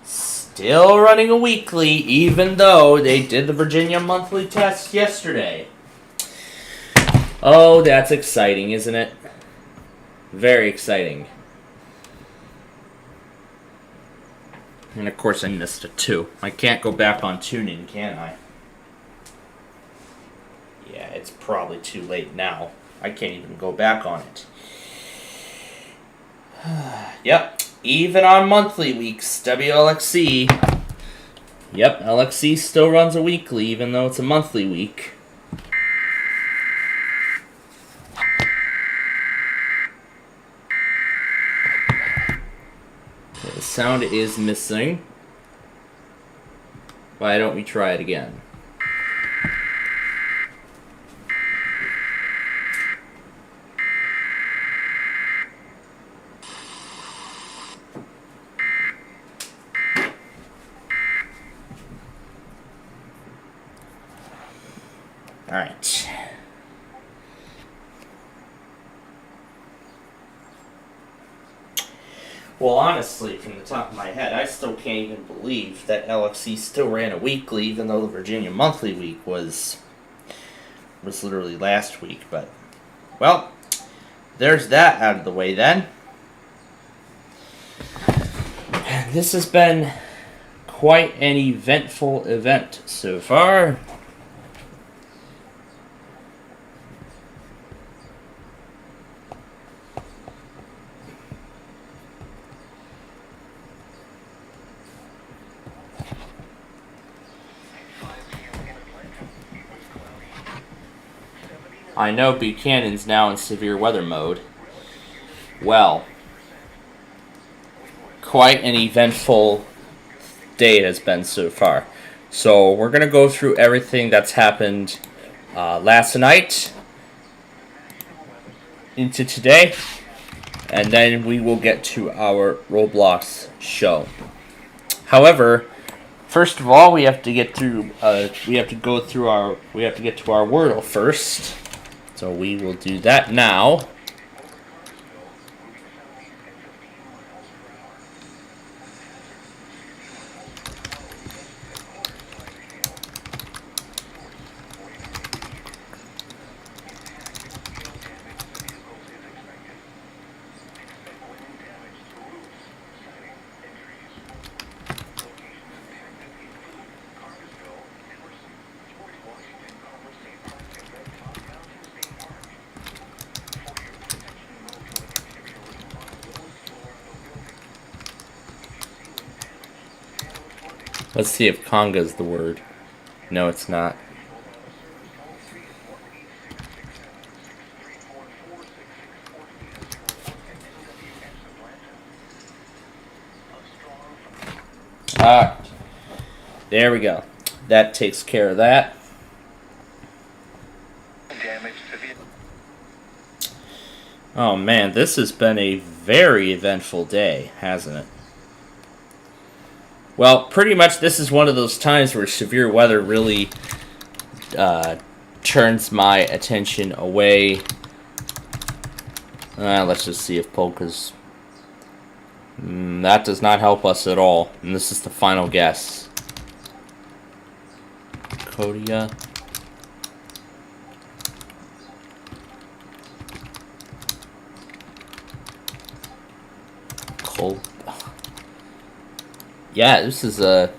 still running a weekly, even though they did the Virginia monthly test yesterday. Oh, that's exciting, isn't it? Very exciting. And of course, I missed it too. I can't go back on TuneIn, can I? Yeah, it's probably too late now. I can't even go back on it. Yep, even on monthly weeks, WLXC. Yep, LXC still runs a weekly, even though it's a monthly week. Okay, the sound is missing. Why don't we try it again? Alright. Well, honestly, from the top of my head, I still can't even believe that LXC still ran a weekly, even though the Virginia monthly week was literally last week. But, well, there's that out of the way then. And this has been quite an eventful event so far. I know Buchanan's now in severe weather mode. Well, quite an eventful day it has been so far. So we're going to go through everything that's happened last night into today, and then we will get to our Roblox show. However, first of all, we have to get to our Wordle first. So we will do that now. Let's see if conga's the word. No, it's not. Alright. There we go. That takes care of that. Oh man, this has been a very eventful day, hasn't it? Well, pretty much this is one of those times where severe weather really turns my attention away. Let's just see if polka's... that does not help us at all. And this is the final guess. Kodia. Col... Yeah, this is a...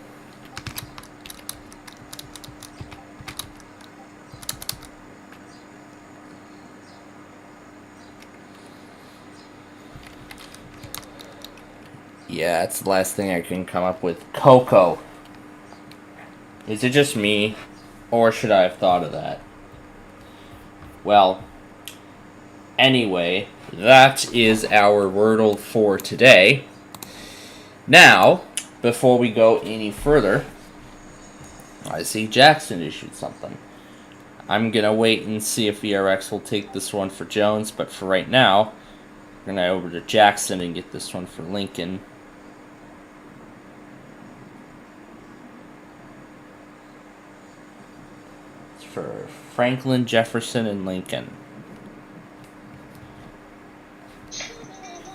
Yeah, it's the last thing I can come up with. Cocoa. Is it just me? Or should I have thought of that? Well, anyway, that is our Wordle for today. Now, before we go any further, I see Jackson issued something. I'm going to wait and see if VRX will take this one for Jones, but for right now, we're going to go over to Jackson and get this one for Lincoln. It's for Franklin, Jefferson, and Lincoln.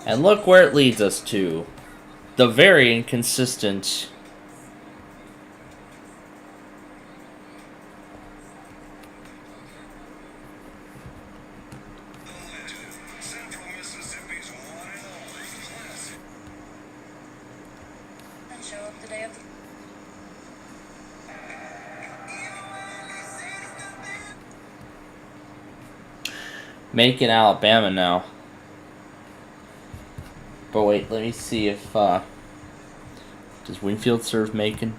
And look where it leads us to. The very inconsistent Macon, Alabama now. But wait, let me see if, does Winfield serve Macon?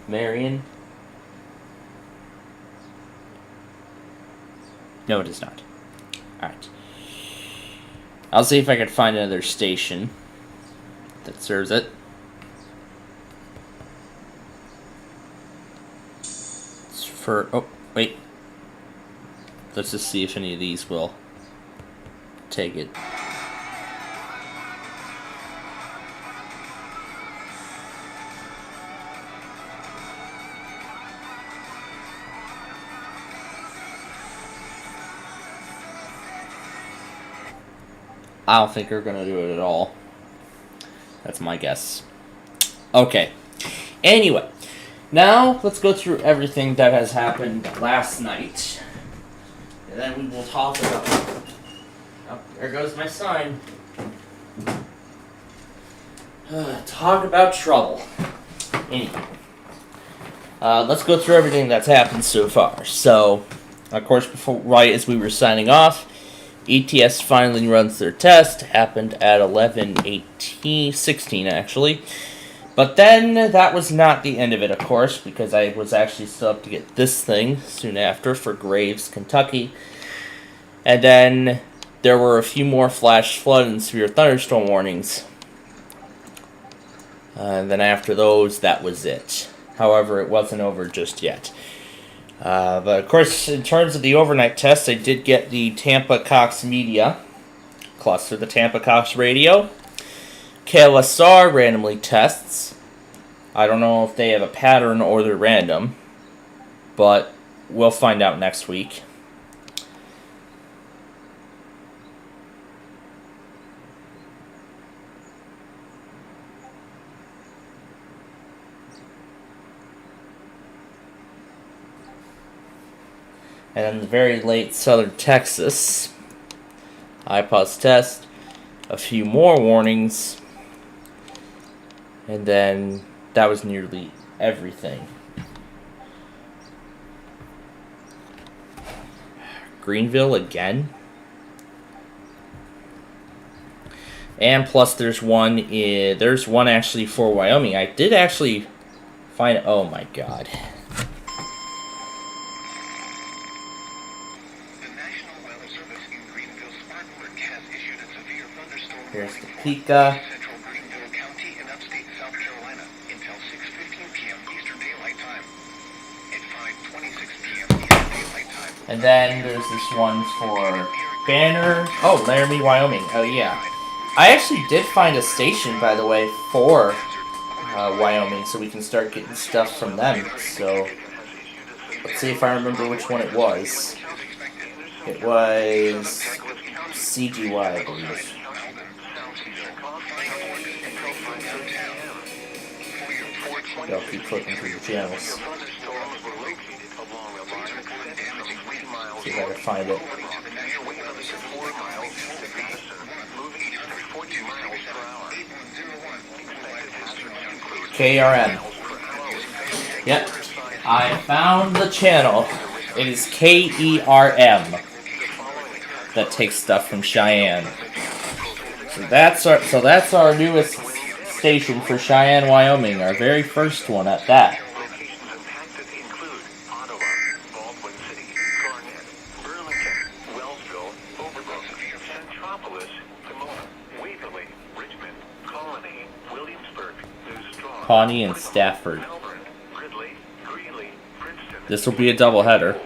Marion? No, it does not. Alright. I'll see if I can find another station that serves it. It's for, oh, wait. Let's just see if any of these will take it. I don't think they're going to do it at all. That's my guess. Okay. Anyway, now let's go through everything that has happened last night. And then we will talk about... Oh, there goes my sign. Talk about trouble. Anyway. Let's go through everything that's happened so far. So, of course, right as we were signing off, ETS finally runs their test. Happened at 11:16 actually. But then that was not the end of it, of course, because I was actually still up to get this thing soon after for Graves, Kentucky. And then there were a few more flash flood and severe thunderstorm warnings. And then after those, that was it. However, it wasn't over just yet. But of course, in terms of the overnight tests, I did get the Tampa Cox Media cluster, the Tampa Cox Radio. KLSR randomly tests. I don't know if they have a pattern or they're random, but we'll find out next week. And then the very late Southern Texas IPOS test, a few more warnings, and then that was nearly everything. Greenville again. And plus there's one actually for Wyoming. I did actually find, oh my god. Here's the Pika. And then there's this one for Banner. Oh, Laramie, Wyoming. Oh, yeah. I actually did find a station, by the way, for Wyoming, so we can start getting stuff from them. So, let's see if I remember which one it was. It was CGY, I believe. I'll keep flipping through the channels. See if I can find it. KRM. Yep. I found the channel. It is KERM that takes stuff from Cheyenne. So that's our newest station for Cheyenne, Wyoming, our very first one at that. Pawnee and Stafford. This will be a doubleheader.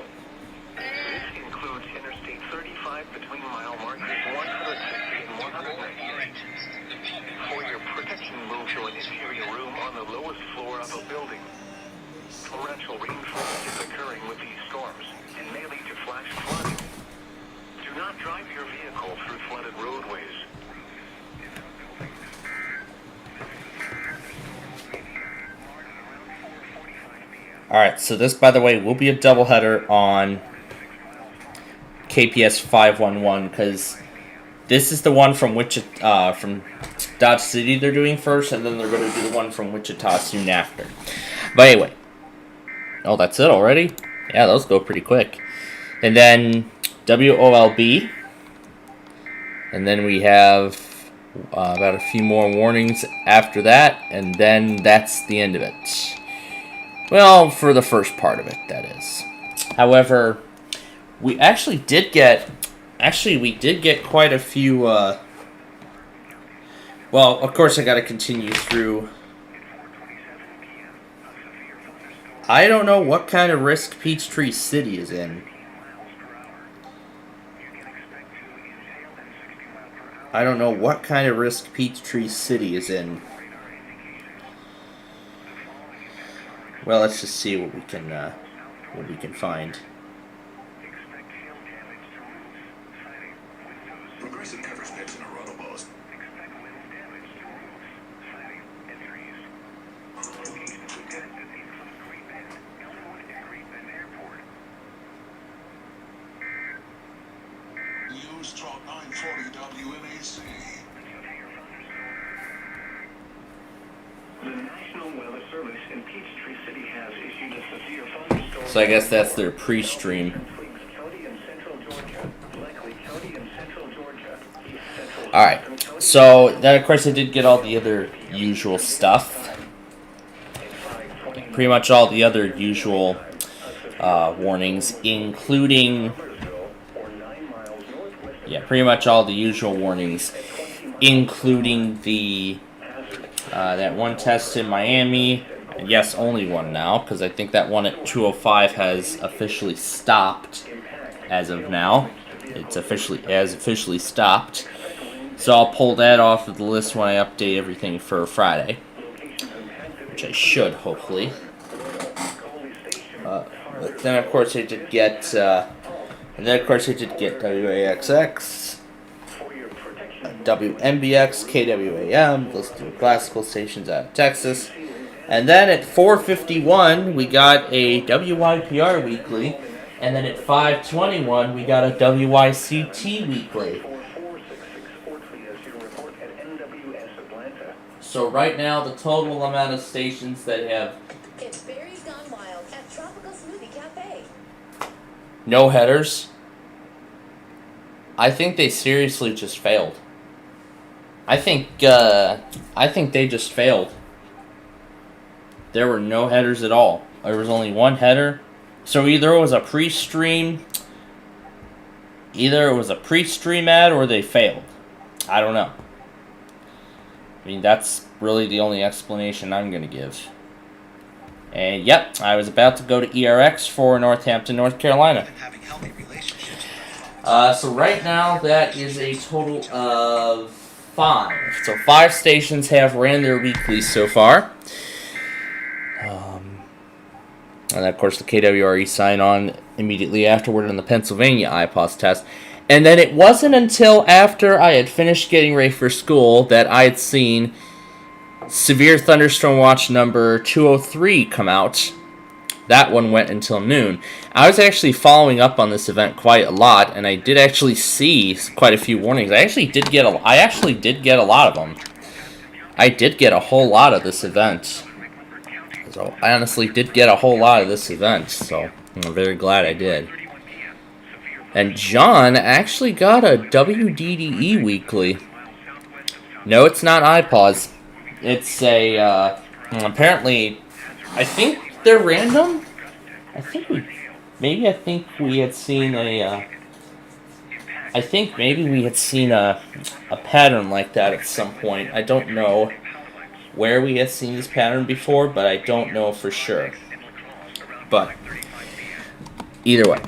Alright, so this, by the way, will be a doubleheader on KPS 511, because this is the one from Wichita, from Dodge City they're doing first, and then they're going to do the one from Wichita soon after. But anyway. Oh, that's it already? Yeah, those go pretty quick. And then WOLB. And then we have about a few more warnings after that, and then that's the end of it. Well, for the first part of it, that is. However, we actually did get quite a few, well, of course I gotta continue through. I don't know what kind of risk Peachtree City is in. I don't know what kind of risk Peachtree City is in. Well, let's just see what we can find. Progressive covers pets in a runnable So I guess that's their pre-stream. Alright, so then of course I did get all the other usual stuff. Pretty much all the other usual warnings, including... Yeah, pretty much all the usual warnings, including the that one test in Miami. And yes, only one now, because I think that one at 205 has officially stopped as of now. It's officially stopped. So I'll pull that off of the list when I update everything for Friday, which I should, hopefully. But then of course I did get WAXX, WMBX, KWAM, listed with classical stations out of Texas. And then at 4:51 we got a WYPR weekly, and then at 5:21 we got a WYCT weekly. So right now the total amount of stations that have no headers, I think they seriously just failed. I think they just failed. There were no headers at all. There was only one header. So either it was a pre-stream ad or they failed. I don't know. I mean, that's really the only explanation I'm going to give. And yep, I was about to go to ERX for Northampton, North Carolina. So right now that is a total of 5. So 5 stations have ran their weeklies so far. And of course the KWRE sign on immediately afterward on the Pennsylvania IPOS test. And then it wasn't until after I had finished getting ready for school that I had seen Severe Thunderstorm Watch number 203 come out. That one went until noon. I was actually following up on this event quite a lot, and I did actually see quite a few warnings. I actually did get a lot of them. I did get a whole lot of this event. So I honestly did get a whole lot of this event, so I'm very glad I did. And John actually got a WDDE weekly. No, it's not iPause. It's a, apparently, I think they're random. I think we had seen a pattern like that at some point. I don't know where we had seen this pattern before, but I don't know for sure. But either way,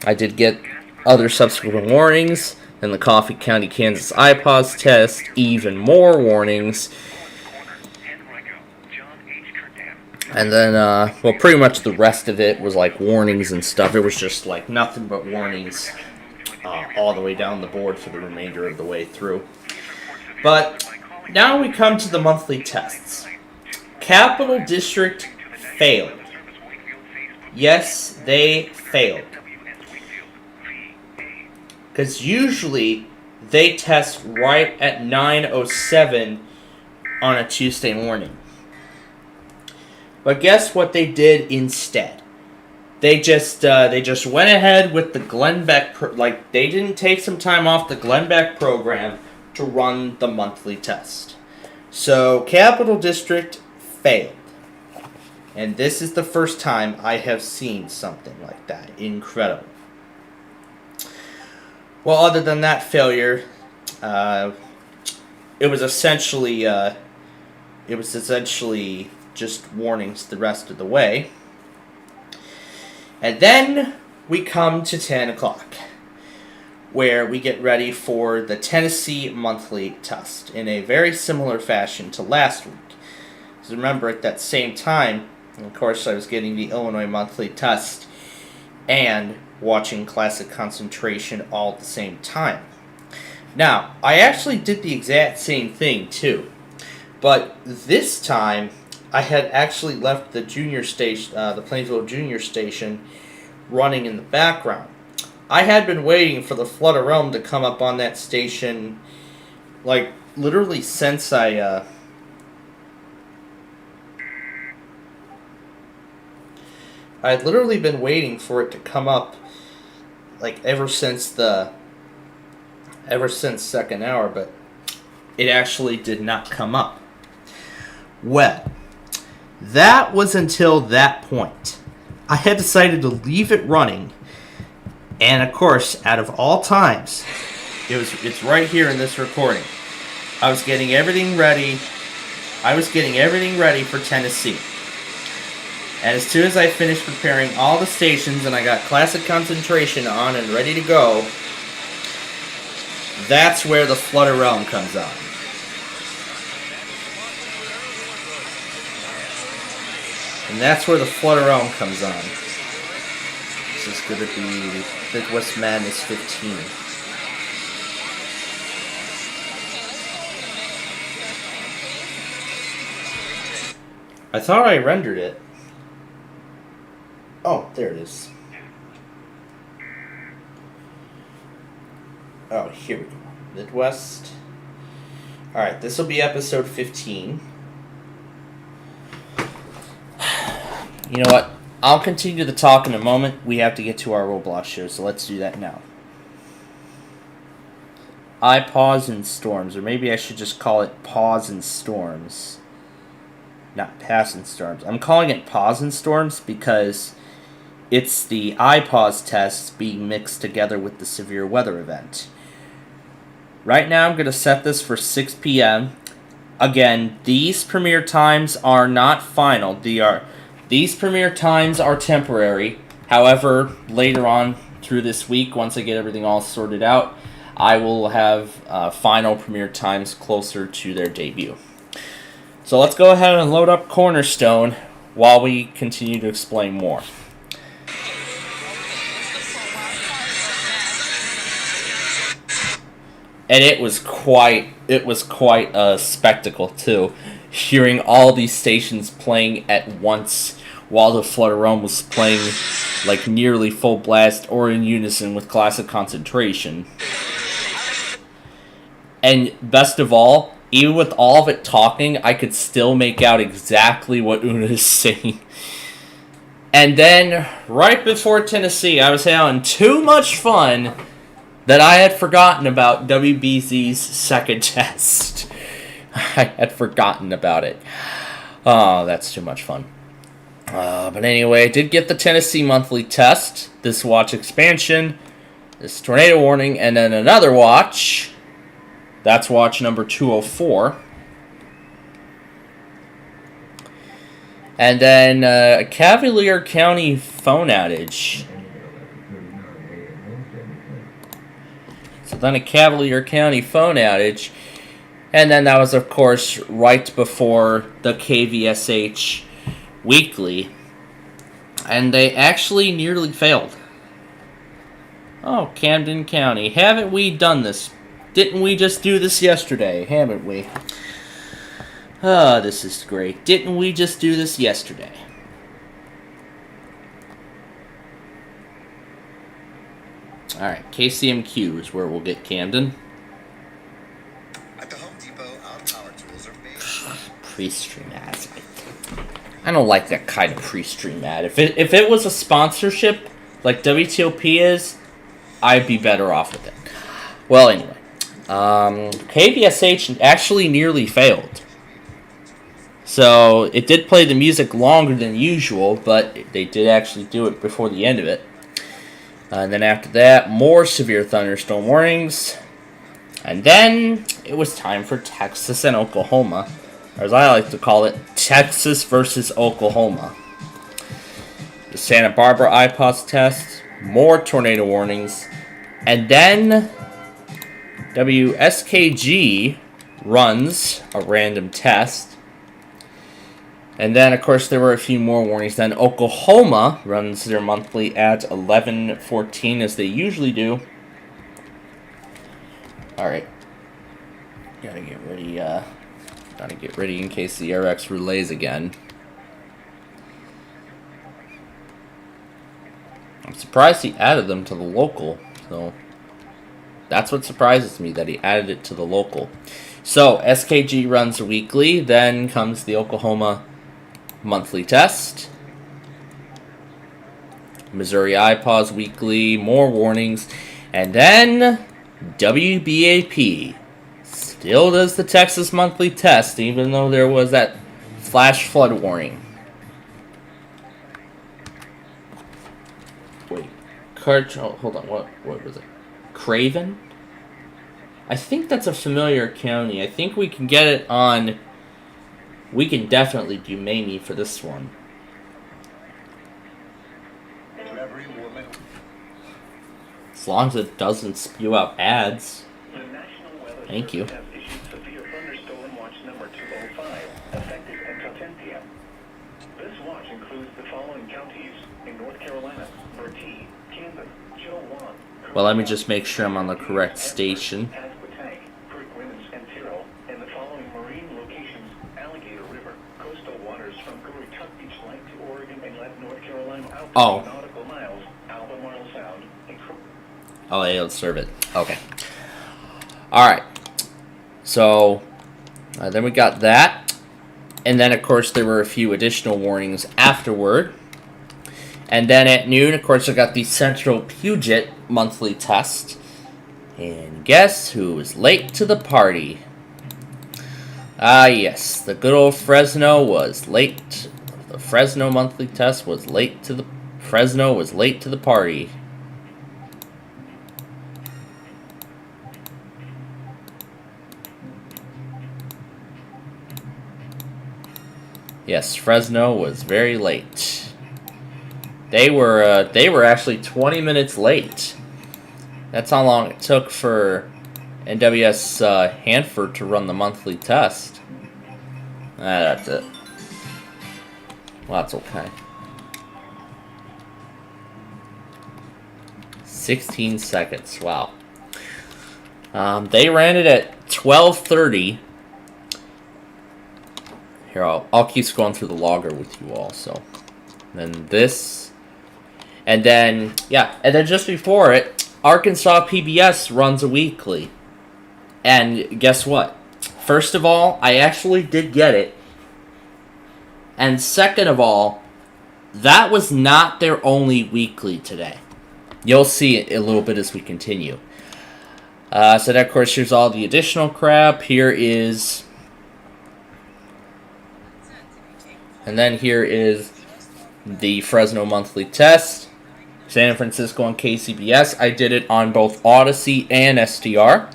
I did get other subsequent warnings. Then the Coffee County, Kansas IPOS test, even more warnings. And then, well, pretty much the rest of it was like warnings and stuff. It was just like nothing but warnings all the way down the board for the remainder of the way through. But now we come to the monthly tests. Capital District failed. Yes, they failed. Because usually they test right at 9:07 on a Tuesday morning. But guess what they did instead? They just went ahead with the Glenn Beck they didn't take some time off the Glenn Beck program to run the monthly test. So Capital District failed. And this is the first time I have seen something like that. Incredible. Well, other than that failure, it was essentially just warnings the rest of the way. And then we come to 10 o'clock, where we get ready for the Tennessee monthly test in a very similar fashion to last week. Because remember, at that same time, of course, I was getting the Illinois monthly test and watching Classic Concentration all at the same time. Now, I actually did the exact same thing too, but this time I had actually left the junior station, the Plainfield Junior Station, running in the background. I had been waiting for the flood of realm to come up on that station, like, literally since I'd literally been waiting for it to come up, like, ever since second hour, but it actually did not come up. Well, that was until that point. I had decided to leave it running, and of course, out of all times, it's right here in this recording. I was getting everything ready. I was getting everything ready for Tennessee. And as soon as I finished preparing all the stations and I got classic concentration on and ready to go, that's where the Flood of Realm comes on. And that's where the Flood of Realm comes on. This is going to be Midwest Madness 15. I thought I rendered it. Oh, there it is. Oh, here we go. Midwest. Alright, this will be episode 15. You know what? I'll continue the talk in a moment. We have to get to our Roblox show, so let's do that now. I pause in storms, or maybe I should just call it pause in storms. Not pass in storms. I'm calling it pause in storms because it's the iPause tests being mixed together with the severe weather event. Right now I'm going to set this for 6 p.m. Again, these premiere times are not final. These premiere times are temporary. However, later on through this week, once I get everything all sorted out, I will have final premiere times closer to their debut. So let's go ahead and load up Cornerstone while we continue to explain more. And it was quite a spectacle too, hearing all these stations playing at once while the Flood of Realm was playing like nearly full blast or in unison with classic concentration. And best of all, even with all of it talking, I could still make out exactly what Una is saying. And then, right before Tennessee, I was having too much fun that I had forgotten about WBZ's second test. I had forgotten about it. Oh, that's too much fun. But anyway, I did get the Tennessee monthly test, this watch expansion, this tornado warning, and then another watch. That's watch number 204. And then a Cavalier County phone outage. So then a Cavalier County phone outage. And then that was, of course, right before the KVSH weekly. And they actually nearly failed. Oh, Camden County. Haven't we done this? Didn't we just do this yesterday? Haven't we? Oh, this is great. Didn't we just do this yesterday? Alright, KCMQ is where we'll get Camden. At the Home Depot, our power tools are made. Pre-stream ads. I don't like that kind of pre-stream ad. If it was a sponsorship, like WTOP is, I'd be better off with it. Well, anyway. KVSH actually nearly failed. So, it did play the music longer than usual, but they did actually do it before the end of it. And then after that, more severe thunderstorm warnings. And then, it was time for Texas and Oklahoma. Or as I like to call it, Texas versus Oklahoma. The Santa Barbara IPOS test, more tornado warnings, and then WSKG runs a random test. And then, of course, there were a few more warnings. Then Oklahoma runs their monthly at 11:14, as they usually do. Alright. Gotta get ready in case the RX relays again. I'm surprised he added them to the local. So that's what surprises me, that he added it to the local. So SKG runs weekly, then comes the Oklahoma monthly test. Missouri IPAWS weekly, more warnings, and then WBAP still does the Texas monthly test, even though there was that flash flood warning. Wait, hold on, what was it? Craven? I think that's a familiar county. I think we can get it on. We can definitely do Mamie for this one. As long as it doesn't spew out ads. Thank you. This watch includes the following counties in North Carolina: Bertie, Camden, Chilliwack. Well, let me just make sure I'm on the correct station. And the following marine locations: Alligator River, coastal waters from Currituck Beach Lake to Oregon Inlet, North Carolina, out to nautical miles, Albemarle Sound, and Oh, it'll serve it. Okay. Alright. So, then we got that. And then, of course, there were a few additional warnings afterward. And then at noon, of course, I got the Central Puget monthly test. And guess who was late to the party? Ah, yes. The good old Fresno was late. The Fresno monthly test was late to the... Fresno was late to the party. Yes, Fresno was very late. They were actually 20 minutes late. That's how long it took for NWS Hanford to run the monthly test. That's it. Well, that's okay. 16 seconds. Wow. They ran it at 12:30. Here, I'll keep scrolling through the logger with you all. So, then this, and then and then just before it, Arkansas PBS runs a weekly. And guess what? First of all, I actually did get it. And second of all, that was not their only weekly today. You'll see it a little bit as we continue. So then, of course, here's all the additional crap. Here is... And then here is the Fresno monthly test. San Francisco and KCBS. I did it on both Odyssey and STR.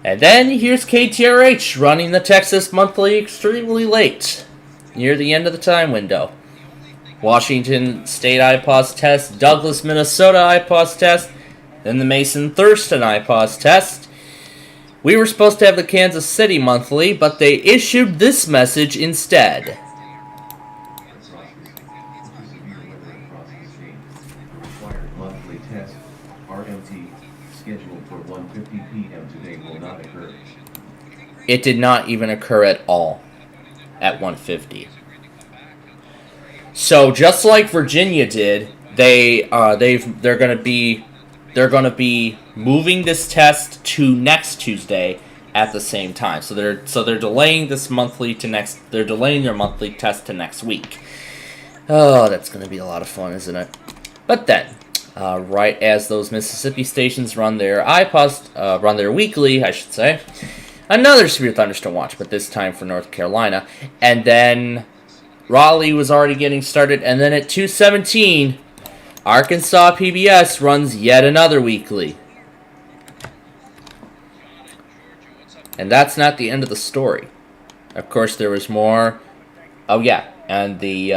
And then here's KTRH running the Texas monthly extremely late, near the end of the time window. Washington State IPAWS test, Douglas, Minnesota IPAWS test, then the Mason Thurston IPAWS test. We were supposed to have the Kansas City monthly, but they issued this message instead. Monthly test, RMT, scheduled for 1:50 p.m. today will not occur. It did not even occur at all at 1:50. So just like Virginia did, they're going to be moving this test to next Tuesday at the same time. So they're delaying this monthly to next. They're delaying their monthly test to next week. Oh, that's going to be a lot of fun, isn't it? But then, right as those Mississippi stations run their IPAWS, run their weekly, I should say, another severe thunderstorm watch, but this time for North Carolina, and then Raleigh was already getting started, and then at 2:17, Arkansas PBS runs yet another weekly. And that's not the end of the story. Of course, there was more. Oh yeah, and the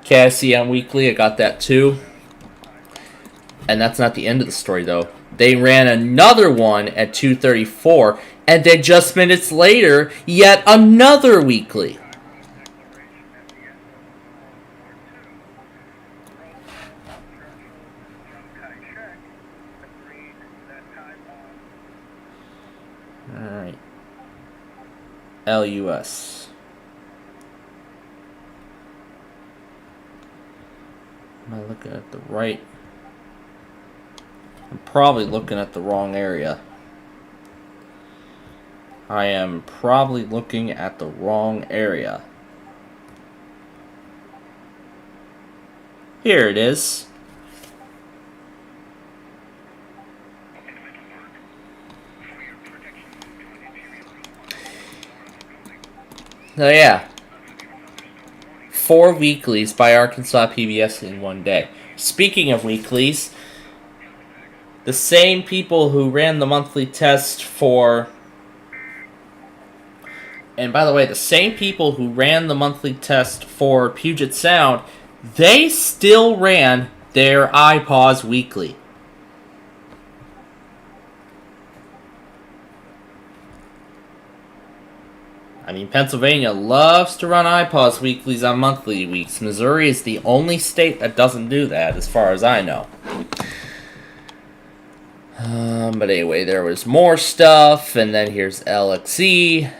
KSCM weekly, I got that too. And that's not the end of the story, though. They ran another one at 2:34, and then just minutes later, yet another weekly. Alright. LUS. Am I looking at the right? I'm probably looking at the wrong area. I am probably looking at the wrong area. Here it is. So yeah, 4 weeklies by Arkansas PBS in one day. Speaking of weeklies, the same people who ran the monthly test for... And by the way, the same people who ran the monthly test for Puget Sound, they still ran their iPause weekly. I mean, Pennsylvania loves to run iPause weeklies on monthly weeks. Missouri is the only state that doesn't do that, as far as I know. But anyway, there was more stuff, and then here's LXE.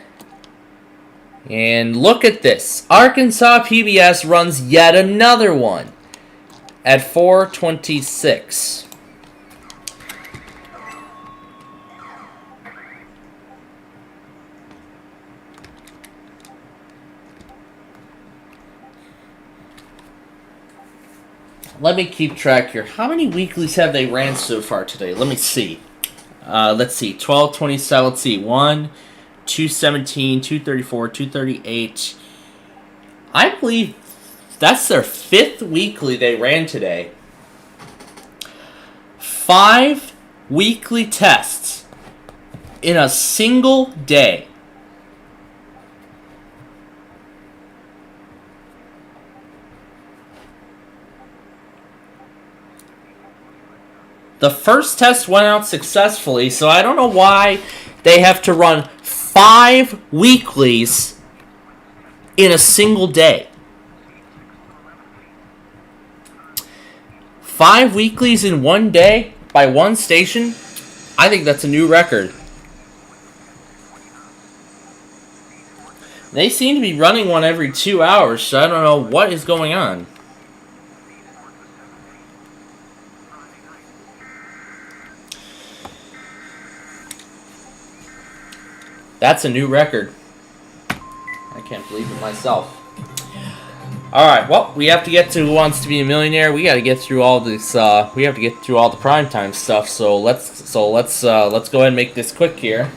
And look at this. Arkansas PBS runs yet another one at 4:26. Let me keep track here. How many weeklies have they ran so far today? Let me see. Let's see. 12:27. Let's see. 1, 217, 234, 238. I believe that's their 5th weekly they ran today. 5 weekly tests in a single day. The first test went out successfully, so I don't know why they have to run 5 weeklies in a single day. 5 weeklies in one day by one station? I think that's a new record. They seem to be running one every 2 hours, so I don't know what is going on. That's a new record. I can't believe it myself. Alright, well, we have to get to Who Wants to Be a Millionaire. We got to get through all this, we have to get through all the primetime stuff, so let's go ahead and make this quick here.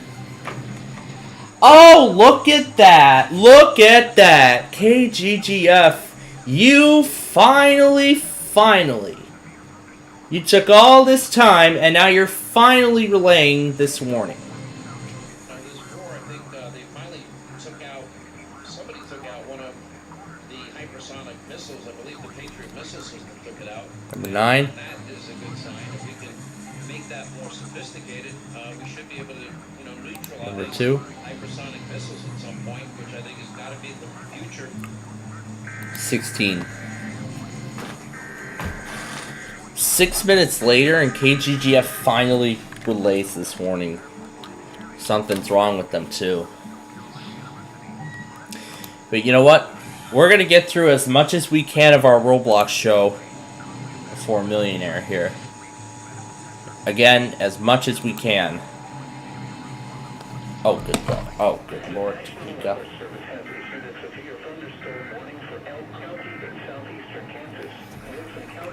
Oh, look at that! Look at that! KGGF, you finally, you took all this time, and now you're finally relaying this warning. Number 9. That is a good sign. If we can make that more sophisticated, we should be able to, neutralize Number 2. hypersonic missiles at some point, which I think has got to be the future. 16. 6 minutes later, and KGGF finally relays this warning. Something's wrong with them, too. But you know what? We're going to get through as much as we can of our Roblox show for a millionaire here. Again, as much as we can. Oh, good God. Oh, good Lord.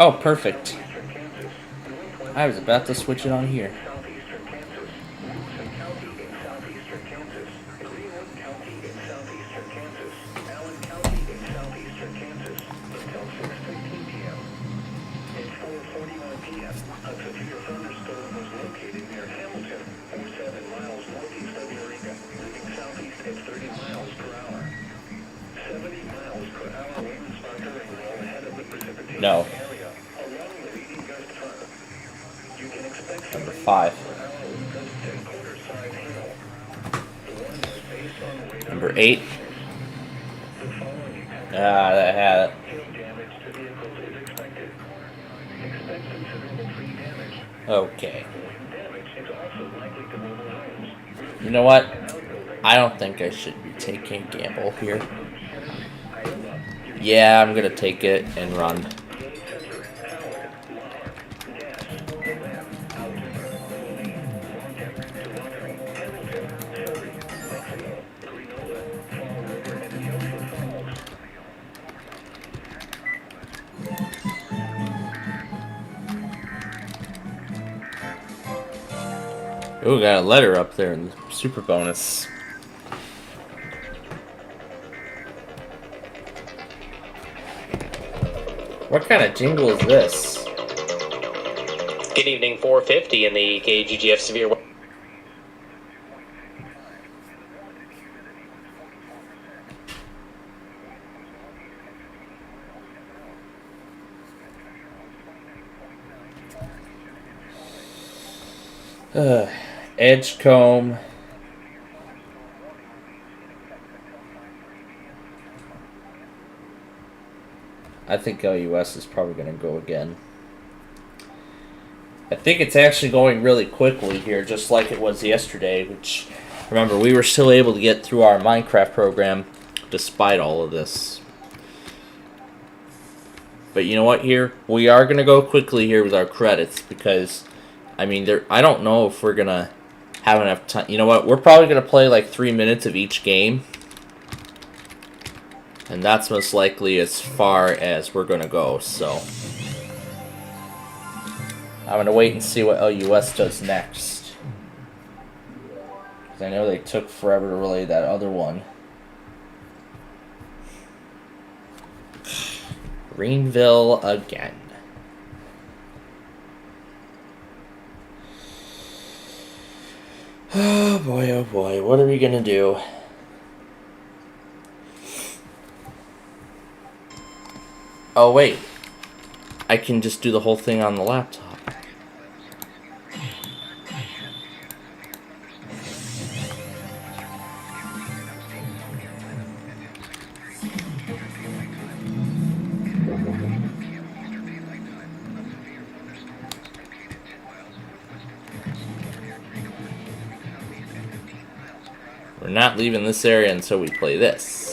Oh, perfect. I was about to switch it on here. No. Number 5. Number 8. That had it. Okay. You know what? I don't think I should be taking a gamble here. Yeah, I'm gonna take it and run. Ooh, got a letter up there in the super bonus. What kind of jingle is this? Good evening, 450 in the KGGF Severe Weather. Edgecombe. I think LUS is probably going to go again. I think it's actually going really quickly here, just like it was yesterday, which, remember, we were still able to get through our Minecraft program despite all of this. But you know what here? We are going to go quickly here with our credits because, I mean, I don't know if we're going to have enough time. You know what? We're probably going to play like 3 minutes of each game. And that's most likely as far as we're going to go, so I'm going to wait and see what LUS does next. Because I know they took forever to relay that other one. Greenville again. Oh boy, what are we going to do? Oh wait, I can just do the whole thing on the laptop. We're not leaving this area until we play this.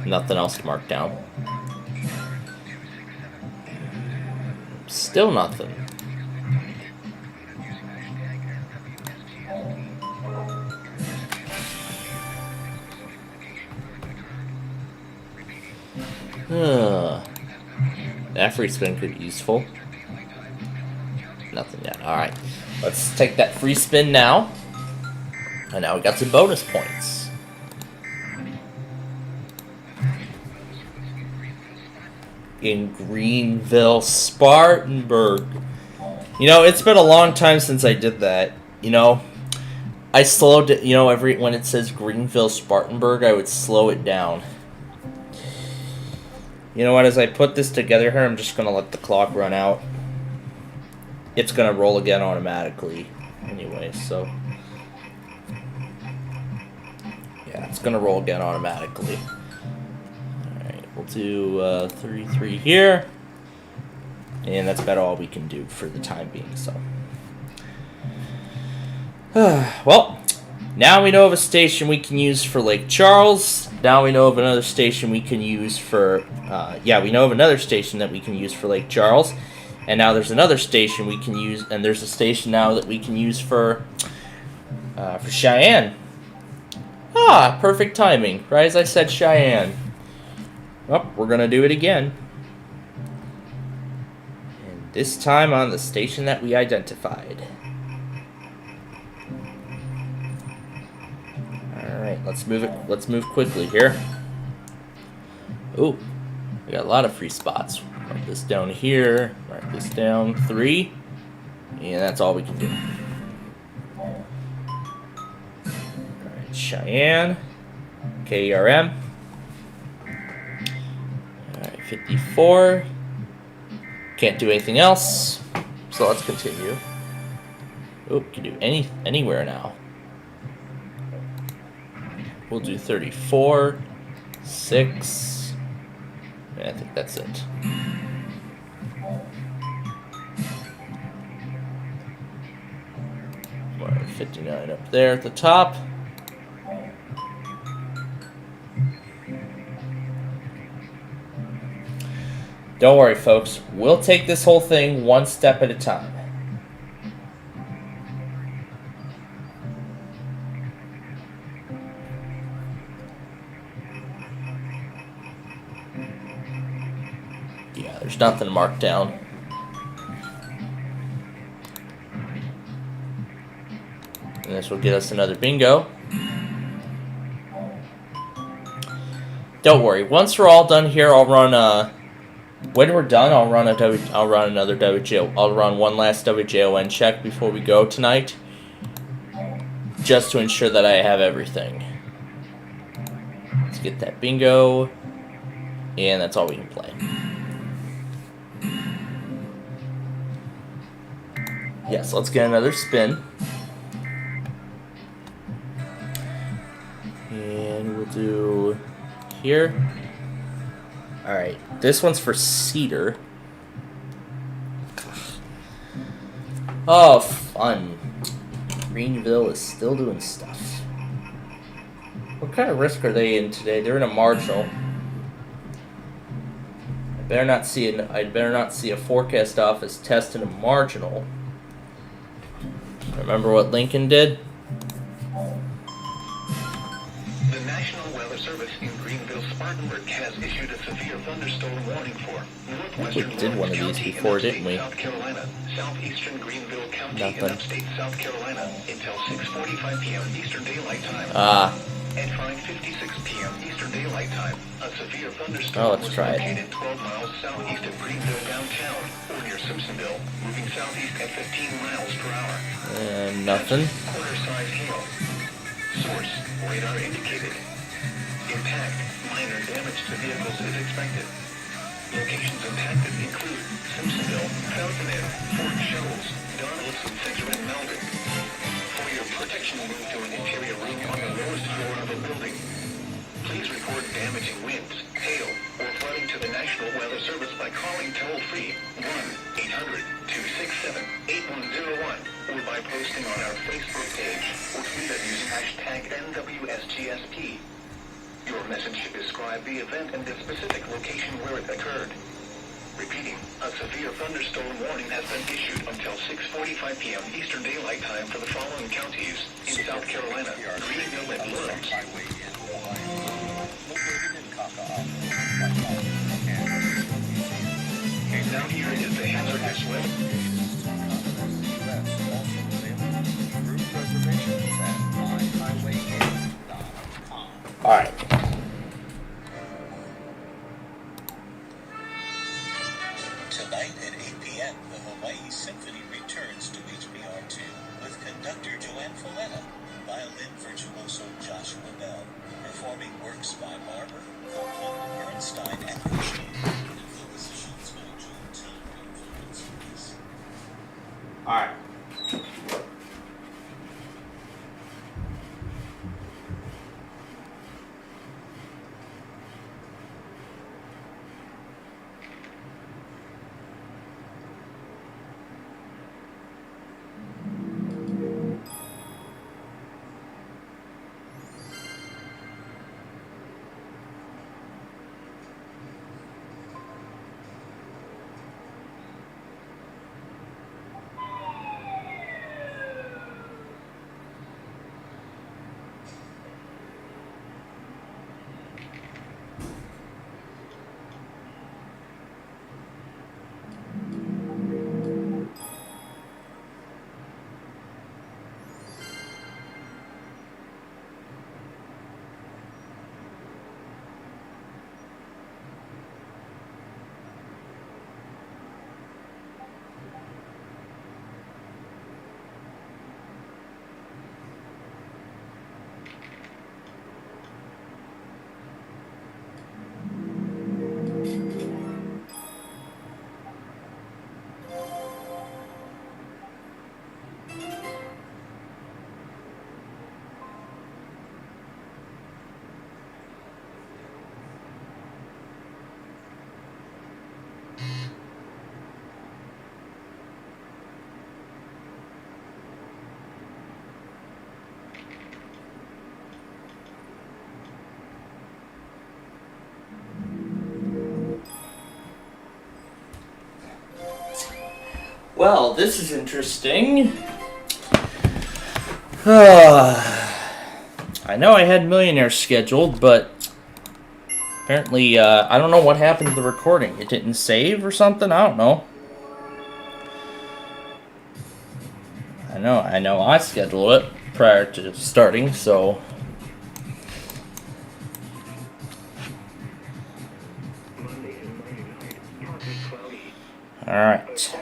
Nothing else to mark down. Still nothing. That free spin could be useful. Nothing yet. Alright. Let's take that free spin now. And now we got some bonus points. In Greenville, Spartanburg. You know, it's been a long time since I did that. You know, I slowed it, you know, when it says Greenville, Spartanburg, I would slow it down. You know what, as I put this together here, I'm just going to let the clock run out. It's going to roll again automatically anyway, so. Yeah, it's going to roll again automatically. We'll do 33 here, and that's about all we can do for the time being, so. Well, now we know of a station we can use for Lake Charles. Now we know of another station we can use for, we know of another station that we can use for Lake Charles. And now there's another station we can use, and there's a station now that we can use for Cheyenne. Ah, perfect timing, right as I said Cheyenne. Oh, we're going to do it again. And this time on the station that we identified. Alright, let's move quickly here. Ooh, we got a lot of free spots. Mark this down here, mark this down, 3. And that's all we can do. Alright, Cheyenne, KERM. 54. Can't do anything else, so let's continue. Oh, can do anywhere now. We'll do 34, 6. I think that's it. More 59 up there at the top. Don't worry, folks. We'll take this whole thing one step at a time. Yeah, there's nothing marked down. And this will get us another bingo. Don't worry. Once we're all done here, I'll run when we're done, I'll run another WJO. I'll run one last WJON check before we go tonight, just to ensure that I have everything. Let's get that bingo, and that's all we can play. Yes, let's get another spin. And we'll do here. Alright, this one's for Cedar. Oh, fun. Greenville is still doing stuff. What kind of risk are they in today? They're in a marginal. I better not see a forecast office test in a marginal. Remember what Lincoln did? The National Weather Service in Greenville-Spartanburg has issued a severe thunderstorm warning for northwestern We did one of these before, didn't we? South Carolina, southeastern Greenville County, and upstate South Carolina until 6:45 p.m. Eastern Daylight Time. At 5:56 p.m. Eastern Daylight Time, a severe thunderstorm was located 12 miles southeast of Greenville downtown, or near Simpsonville, moving southeast at 15 miles per hour. And nothing. Quarter-size hail. Source, radar indicated. Impact, minor damage to vehicles is expected. Locations impacted include Simpsonville, Fountain Inn, Fort Shoals, Donaldson Center, and Melbourne. For your protection, move to an interior room on the lowest floor of a building. Please report damaging winds, hail, or flooding to the National Weather Service by calling toll-free 1-800-267-8101 or by posting on our Facebook page or tweet us using hashtag NWSGSP. Your message should describe the event and the specific location where it occurred. Repeating, a severe thunderstorm warning has been issued until 6:45 p.m. Eastern Daylight Time for the following counties in South Carolina, Greenville, and Lawrence. Now here is the hazardous weather. All right. Tonight at 8 p.m., the Hawaii Symphony returns to HBR2 with conductor Joanne Folletta, violin virtuoso Joshua Bell, performing works by Barber, Copeland, Bernstein, and Puccini, and compositions by John Taylor influences. All right. Well, this is interesting. I know I had Millionaire scheduled, but apparently, I don't know what happened to the recording. It didn't save or something? I don't know. I know I scheduled it prior to starting, so... Alright.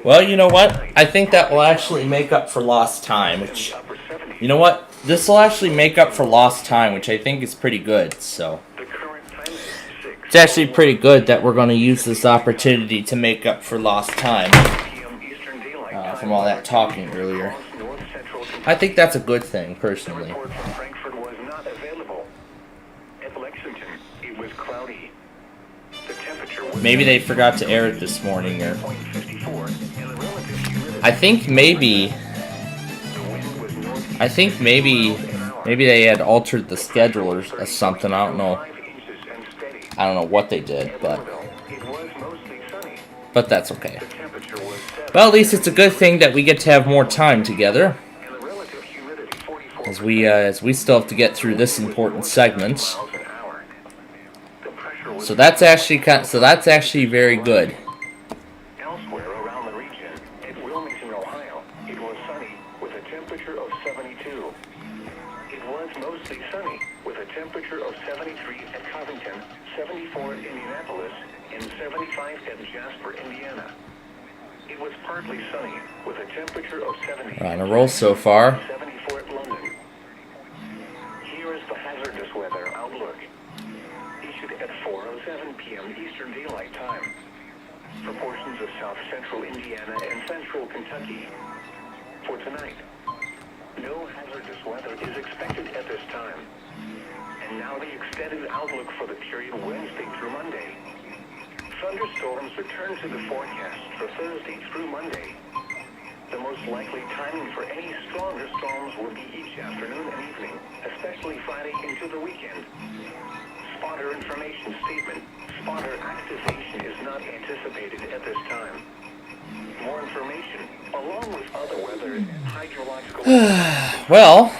Well, you know what? I think that will actually make up for lost time, which... You know what? This will actually make up for lost time, which I think is pretty good, so... It's actually pretty good that we're going to use this opportunity to make up for lost time from all that talking earlier. I think that's a good thing, personally. Maybe they forgot to air it this morning, or... I think maybe they had altered the schedule or something. I don't know what they did, but that's okay. Well, at least it's a good thing that we get to have more time together, as we still have to get through this important segment. So that's actually very good. We're on a roll so far. Here is the hazardous weather outlook, issued at 4:07 p.m. Eastern Daylight Time for portions of south central Indiana and central Kentucky. For tonight, no hazardous weather is expected at this time. And now the extended outlook for the period Wednesday through Monday. Thunderstorms return to the forecast for Thursday through Monday. The most likely timing for any stronger storms will be each afternoon and evening, especially Friday into the weekend. Spotter information statement. Spotter activation is not anticipated at this time. More information, along with other weather, hydrological... Well,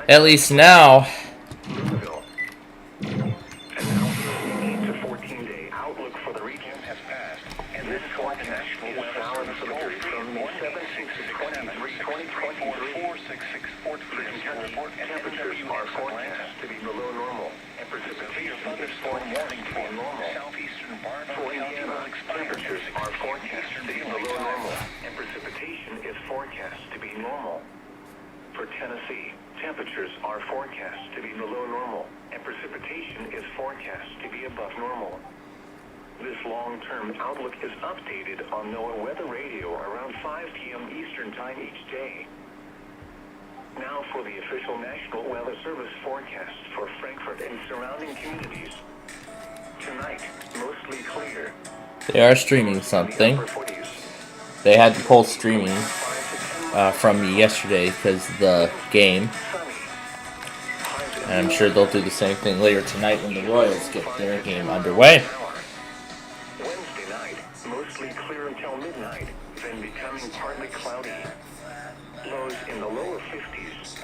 at least now... Temperatures are forecast to be below normal, and precipitation is forecast to be normal. For Indiana, temperatures are forecast to be below normal, and precipitation is forecast to be normal. For Tennessee, temperatures are forecast to be below normal, and precipitation is forecast to be above normal. This long-term outlook is updated on NOAA Weather Radio around 5 p.m. Eastern Time each day. Now for the official National Weather Service forecast for Frankfort and surrounding communities. Tonight, mostly clear. They are streaming something. They had to pull streaming from me yesterday because of the game. And I'm sure they'll do the same thing later tonight when the Royals get their game underway. Wednesday night, mostly clear until midnight, then becoming partly cloudy. Lows in the lower 50s.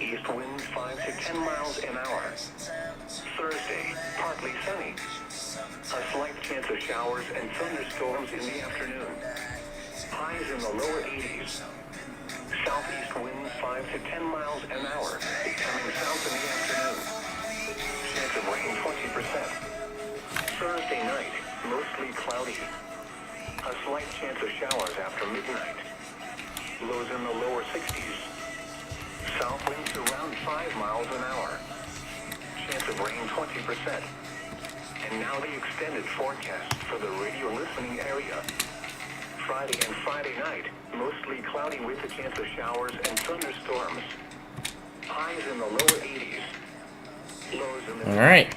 East winds 5 to 10 miles an hour. Thursday, partly sunny. A slight chance of showers and thunderstorms in the afternoon. Highs in the lower 80s. Southeast winds 5 to 10 miles an hour, becoming south in the afternoon. Chance of rain 20%. Thursday night, mostly cloudy. A slight chance of showers after midnight. Lows in the lower 60s. South winds around 5 miles an hour. Chance of rain 20%. And now the extended forecast for the radio listening area. Friday and Friday night, mostly cloudy with a chance of showers and thunderstorms. Highs in the lower 80s. Lows in the mid 60s. Alright.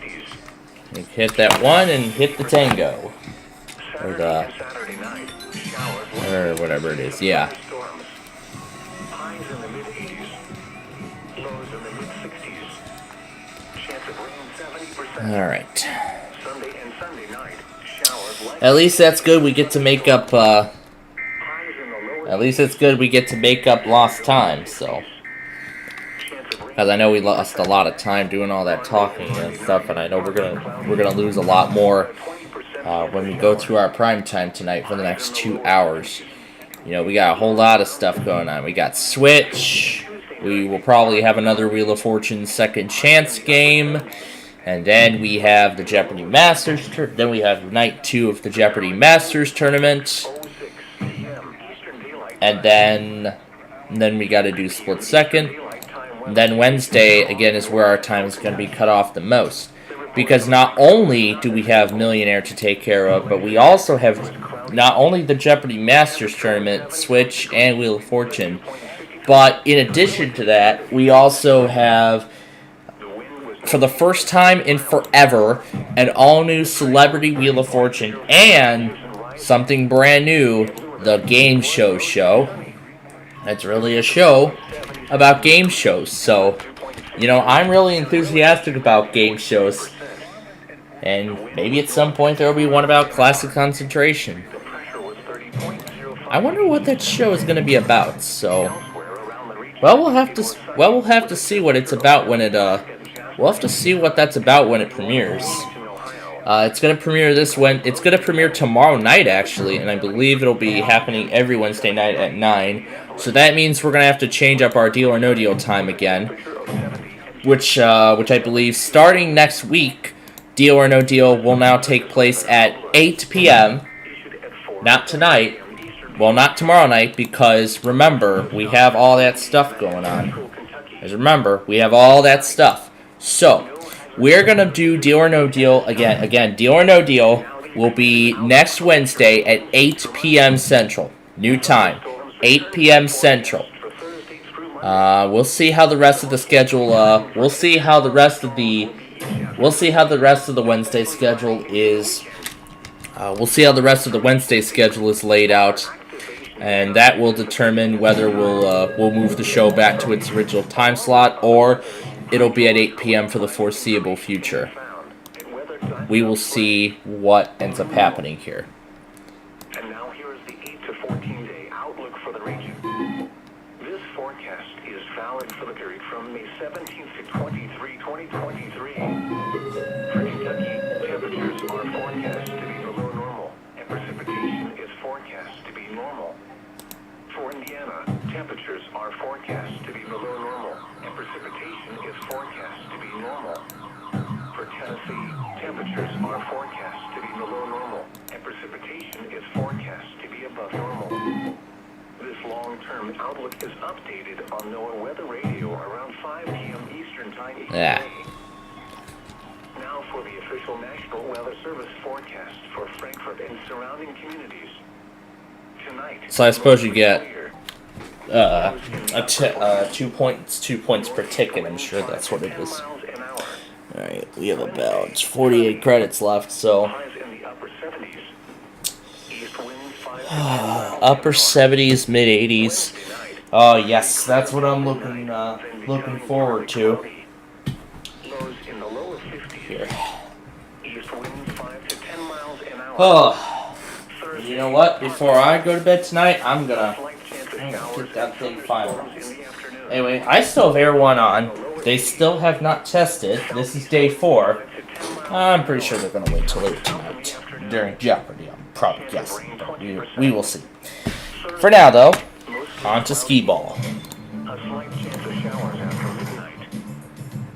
Hit that one and hit the tango. Or the... or whatever it is, yeah. Highs in the mid 80s. Lows in the mid 60s. Alright. At least that's good. We get to make up, at least it's good we get to make up lost time, so. Because I know we lost a lot of time doing all that talking and stuff, and I know we're gonna lose a lot more when we go through our prime time tonight for the next 2 hours. You know, we got a whole lot of stuff going on. We got Switch. We will probably have another Wheel of Fortune second chance game. And then we have the Jeopardy Masters. Then we have night 2 of the Jeopardy Masters tournament. And then we got to do split second. And then Wednesday, again, is where our time is going to be cut off the most. Because not only do we have Millionaire to take care of, but we also have not only the Jeopardy Masters tournament, Switch, and Wheel of Fortune, but in addition to that, we also have, for the first time in forever, an all-new Celebrity Wheel of Fortune, and something brand new, the Game Show show. It's really a show about game shows, so, you know, I'm really enthusiastic about game shows, and maybe at some point there will be one about classic concentration. I wonder what that show is going to be about, so, well, we'll have to see what it's about when it, we'll have to see what that's about when it premieres. It's going to premiere it's going to premiere tomorrow night, actually, and I believe it'll be happening every Wednesday night at 9. So that means we're going to have to change up our Deal or No Deal time again, which I believe starting next week, Deal or No Deal will now take place at 8 p.m., not tonight, well, not tomorrow night, because remember, we have all that stuff going on. As remember, we have all that stuff. So, we're going to do Deal or No Deal again. Again, Deal or No Deal will be next Wednesday at 8 p.m. Central. New time, 8 p.m. Central. We'll see how the rest of the schedule, we'll see how the rest of the Wednesday schedule is, we'll see how the rest of the Wednesday schedule is laid out. And that will determine whether we'll move the show back to its original time slot, or it'll be at 8 p.m. for the foreseeable future. We will see what ends up happening here. And now here is the 8 to 14 day outlook for the region. This forecast is valid for the period from May 17th to 23, 2023. For Kentucky, temperatures are forecast to be below normal, and precipitation is forecast to be normal. For Indiana, temperatures are forecast to be below normal, and precipitation is forecast to be normal. For Tennessee, temperatures are forecast to be below normal, and precipitation is forecast to be above normal. This long-term outlook is updated on NOAA Weather Radio around 5 p.m. Eastern Time each day. Now for the official National Weather Service forecast for Frankfort and surrounding communities. Tonight, so I suppose you get 2 points per ticket. I'm sure that's what it is. Alright, we have about 48 credits left, so upper 70s, mid 80s. Oh yes, that's what I'm looking forward to. Here. Oh. You know what? Before I go to bed tonight, I'm gonna get that thing finalized. Anyway, I still have Air 1 on. They still have not tested. This is day 4. I'm pretty sure they're gonna wait till later tonight during Jeopardy. I'm probably guessing, but we will see. For now, though, on to skee ball. A slight chance of showers after midnight.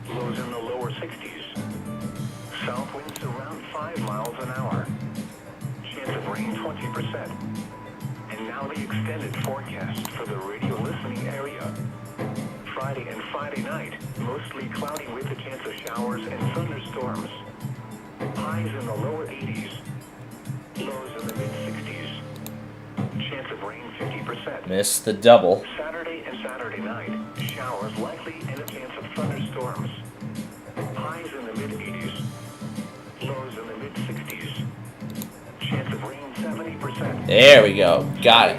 Lows in the lower 60s. South winds around 5 miles an hour. Chance of rain 20%. And now the extended forecast for the radio listening area. Friday and Friday night, mostly cloudy with a chance of showers and thunderstorms. Highs in the lower 80s. Lows in the mid-60s. Chance of rain 50%. Missed the double. Saturday and Saturday night, showers likely and a chance of thunderstorms. Highs in the mid-80s. Lows in the mid-60s. Chance of rain 70%. There we go. Got it.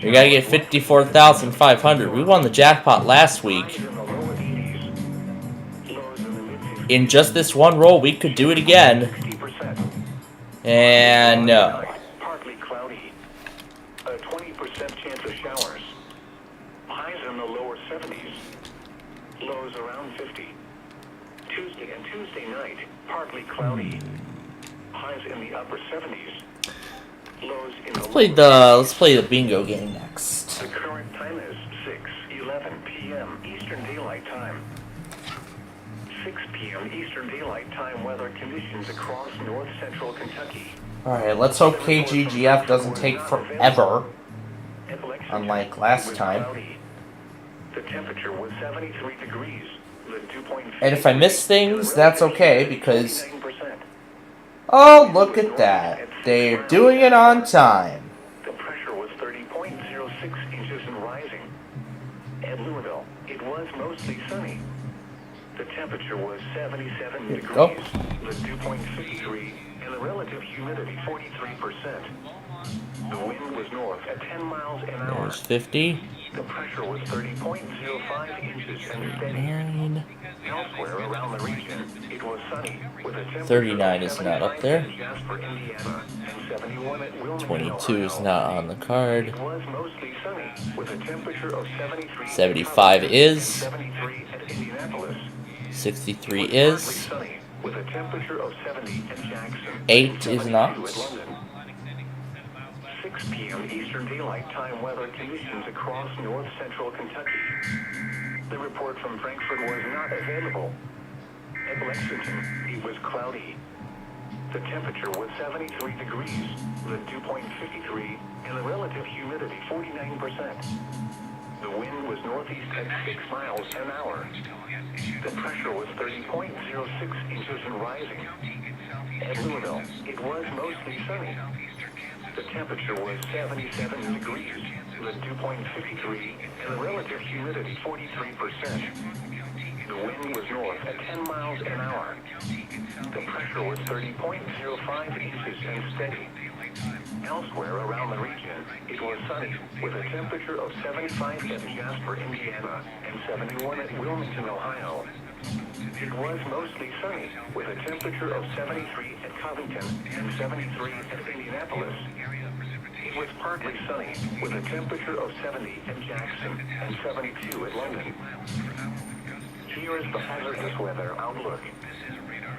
We gotta get 54,500. We won the jackpot last week. in just this one roll, we could do it again. And no. Partly cloudy. A 20% chance of showers. Highs in the lower 70s. Lows around 50. Tuesday and Tuesday night, partly cloudy. Highs in the upper 70s. Lows in the Let's play the bingo game next. The current time is 6:11 p.m. Eastern Daylight Time. 6 p.m. Eastern Daylight Time weather conditions across north central Kentucky. Alright, let's hope KGGF doesn't take forever. Unlike last time. The temperature was 73 degrees. The dew point. And if I miss things, that's okay because... Oh, look at that. They're doing it on time. The pressure was 30.06 inches and rising. At Louisville, it was mostly sunny. The temperature was 77 degrees. The dew point 53, and the relative humidity 43%. The wind was north at 10 miles an hour. There's 50. The pressure was 30.05 inches and steady. Elsewhere around the region, it was sunny with a temperature 39 is not up there. Jasper, Indiana, and 71 at Wilmington, 22 is not on the card. It was mostly sunny with a temperature of 73. 75 is. 73 at Indianapolis. 63 is. Sunny with a temperature of 70 at Jackson. 8 is not. 6 p.m. Eastern Daylight Time weather conditions across north central Kentucky. The report from Frankfort was not available. At Lexington, it was cloudy. The temperature was 73 degrees, the dew point 53, and the relative humidity 49%. The wind was northeast at 6 miles an hour. The pressure was 30.06 inches and rising. At Louisville, it was mostly sunny. The temperature was 77 degrees, the dew point 53, and the relative humidity 43%. The wind was north at 10 miles an hour. The pressure was 30.05 inches and steady. Elsewhere around the region, it was sunny with a temperature of 75 at Jasper, Indiana, and 71 at Wilmington, Ohio. It was mostly sunny with a temperature of 73 at Covington and 73 at Indianapolis. It was partly sunny with a temperature of 70 at Jackson and 72 at London. Here is the hazardous weather outlook.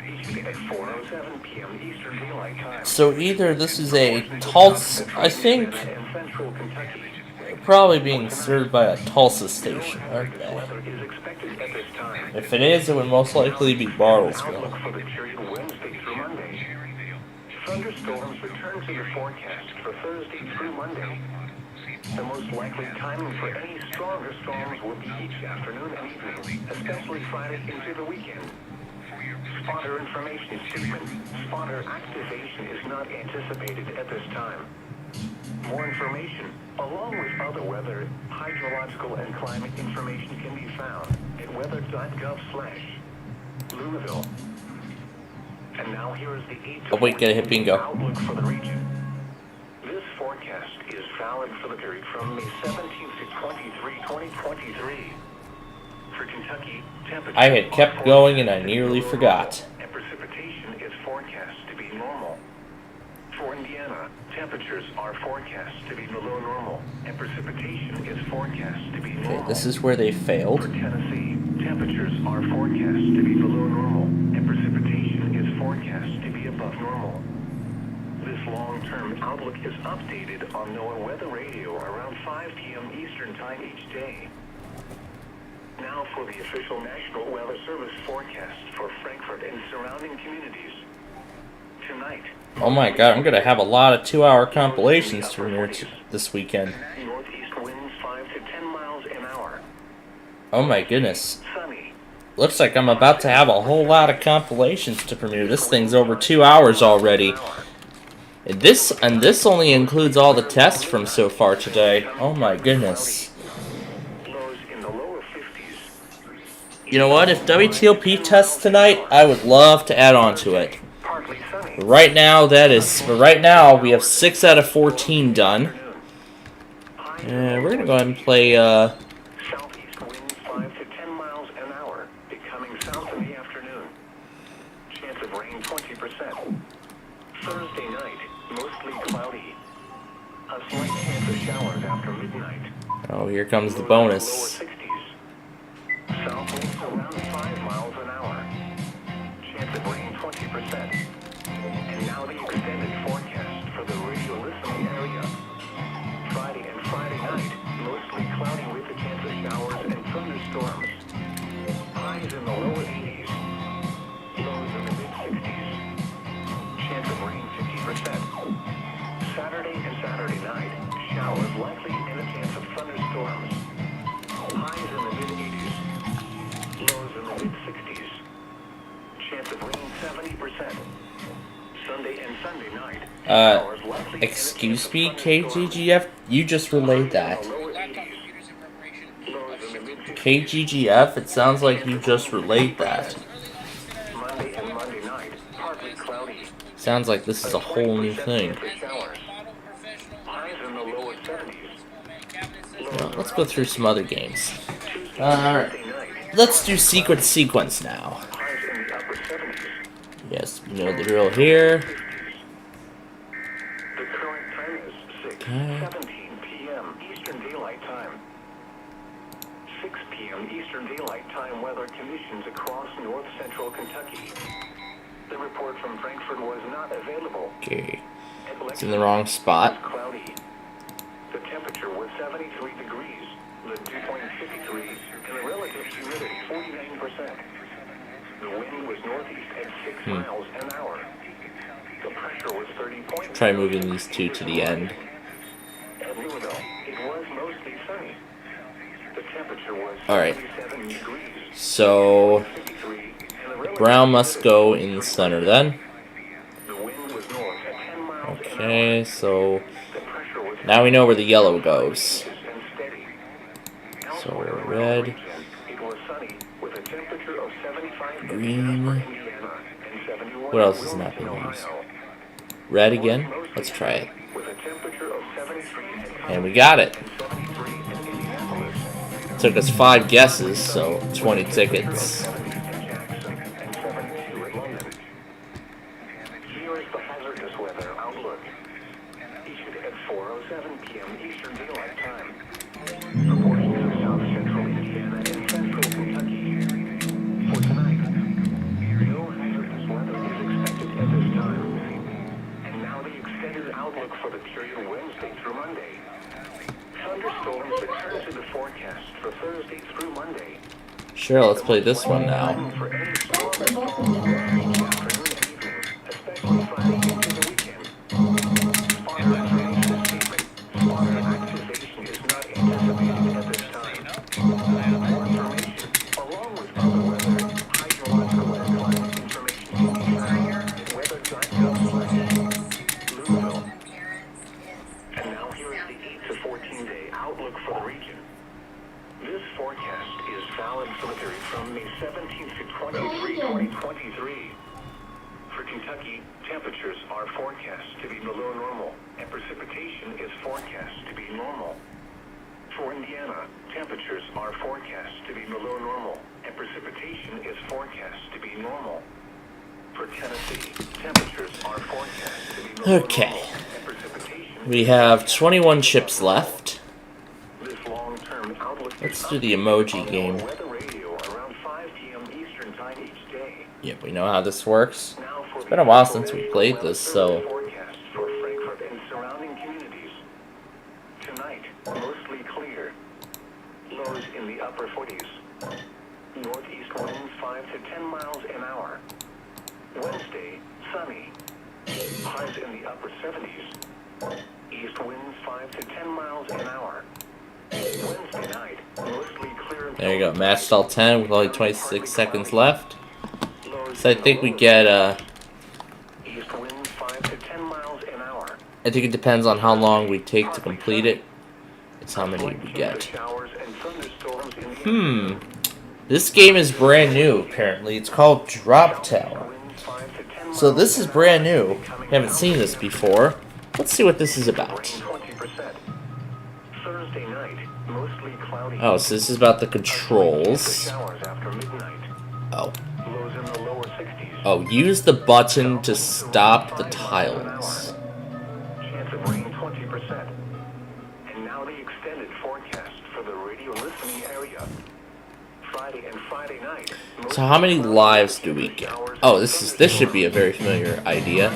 East at 4:07 p.m. Eastern Daylight Time. So either this is a Tulsa, I think, probably being served by a Tulsa station, aren't they? If it is, it would most likely be Bartlesville. Thunderstorms return to the forecast for Thursday through Monday. The most likely timing for any stronger storms will be each afternoon and evening, especially Friday into the weekend. Spotter information statement. Spotter activation is not anticipated at this time. More information, along with other weather, hydrological, and climate information can be found at weather.gov/Louisville. And now here is the 8 Oh wait, gotta hit bingo. outlook for the region. This forecast is valid for the period from May 17th to 2023. For Kentucky, temperature I had kept going and I nearly forgot. and precipitation is forecast to be normal. For Indiana, temperatures are forecast to be below normal, and precipitation is forecast to be normal. Okay, this is where they failed. For Tennessee, temperatures are forecast to be below normal, and precipitation is forecast to be above normal. This long-term outlook is updated on NOAA Weather Radio around 5 p.m. Eastern Time each day. Now for the official National Weather Service forecast for Frankfort and surrounding communities. Tonight, Oh my god, I'm gonna have a lot of 2-hour compilations to premiere this weekend. northeast winds 5 to 10 miles an hour. Oh my goodness. Looks like I'm about to have a whole lot of compilations to premiere. This thing's over 2 hours already. And this only includes all the tests from so far today. Oh my goodness. You know what? If WTOP tests tonight, I would love to add on to it. But right now, we have 6 out of 14 done. And we're gonna go ahead and play Southeast winds 5 to 10 miles an hour, becoming south in the afternoon. Slight chance of showers after midnight. Oh, here comes the bonus. South winds around 5 miles an hour. Chance of rain 20%. And now the extended forecast for the radio listening area. Friday and Friday night, mostly cloudy with a chance of showers and thunderstorms. Highs in the lower 80s. Lows in the mid-60s. Chance of rain 50%. Saturday and Saturday night, showers likely and a chance of thunderstorms. Highs in the mid-80s. Lows in the mid-60s. Chance of rain 70%. Sunday and Sunday night. Excuse me, KGGF? You just relayed that. KGGF? It sounds like you just relayed that. Monday and Monday night, partly cloudy. Sounds like this is a whole new thing. Highs in the lower 70s. Well, let's go through some other games. Alright. Let's do Secret Sequence now. Yes, you know the drill here. The current time is 6:17 p.m. Eastern Daylight Time. 6 p.m. Eastern Daylight Time weather conditions across north central Kentucky. The report from Frankfurt was not available. Okay. It's in the wrong spot. Cloudy. The temperature was 73 degrees, the dew point 53, and the relative humidity 49%. The wind was northeast at 6 miles an hour. The pressure was 30.0. Try moving these two to the end. At Louisville, it was mostly sunny. The temperature was 77 degrees. So brown must go in the center then. The wind was north at 10 miles an hour. Okay, so now we know where the yellow goes. So red, green. What else is not being used? Red again? Let's try it. And we got it. Took us 5 guesses, so 20 tickets. Here is the hazardous weather outlook. Issued at 4:07 p.m. Eastern Daylight Time. For portions of south central Indiana and central Kentucky. For tonight, no hazardous weather is expected at this time. And now the extended outlook for the period Wednesday through Monday. Thunderstorms return to the forecast for Thursday through Monday. Sure, let's play this one now. And now here is the 8 to 14-day outlook for the region. This forecast is valid for the period from May 17th to 23, 2023. For Kentucky, temperatures are forecast to be below normal, and precipitation is forecast to be normal. For Indiana, temperatures are forecast to be below normal, and precipitation is forecast to be normal. For Tennessee, temperatures are forecast to be below normal, and precipitation. We have 21 chips left. This long-term outlook. Let's do the emoji game. Weather radio around 5 p.m. Eastern time each day. Yep, we know how this works. It's been a while since we played this, so... Forecast for Frankfurt and surrounding communities. Tonight, mostly clear. Lows in the upper 40s. Northeast winds 5 to 10 miles an hour. Wednesday, sunny. Highs in the upper 70s. East winds 5 to 10 miles an hour. Wednesday night, mostly clear. There you go, matched all 10 with only 26 seconds left. So I think we get, East winds 5 to 10 miles an hour. I think it depends on how long we take to complete it. It's how many we get. This game is brand new, apparently. It's called Drop Tower. So this is brand new. We haven't seen this before. Let's see what this is about. Oh, so this is about the controls. Oh. Oh, use the button to stop the tiles. Chance of rain 20%. now the extended forecast for the radio listening area. Friday and Friday night. So how many lives do we get? Oh, this should be a very familiar idea.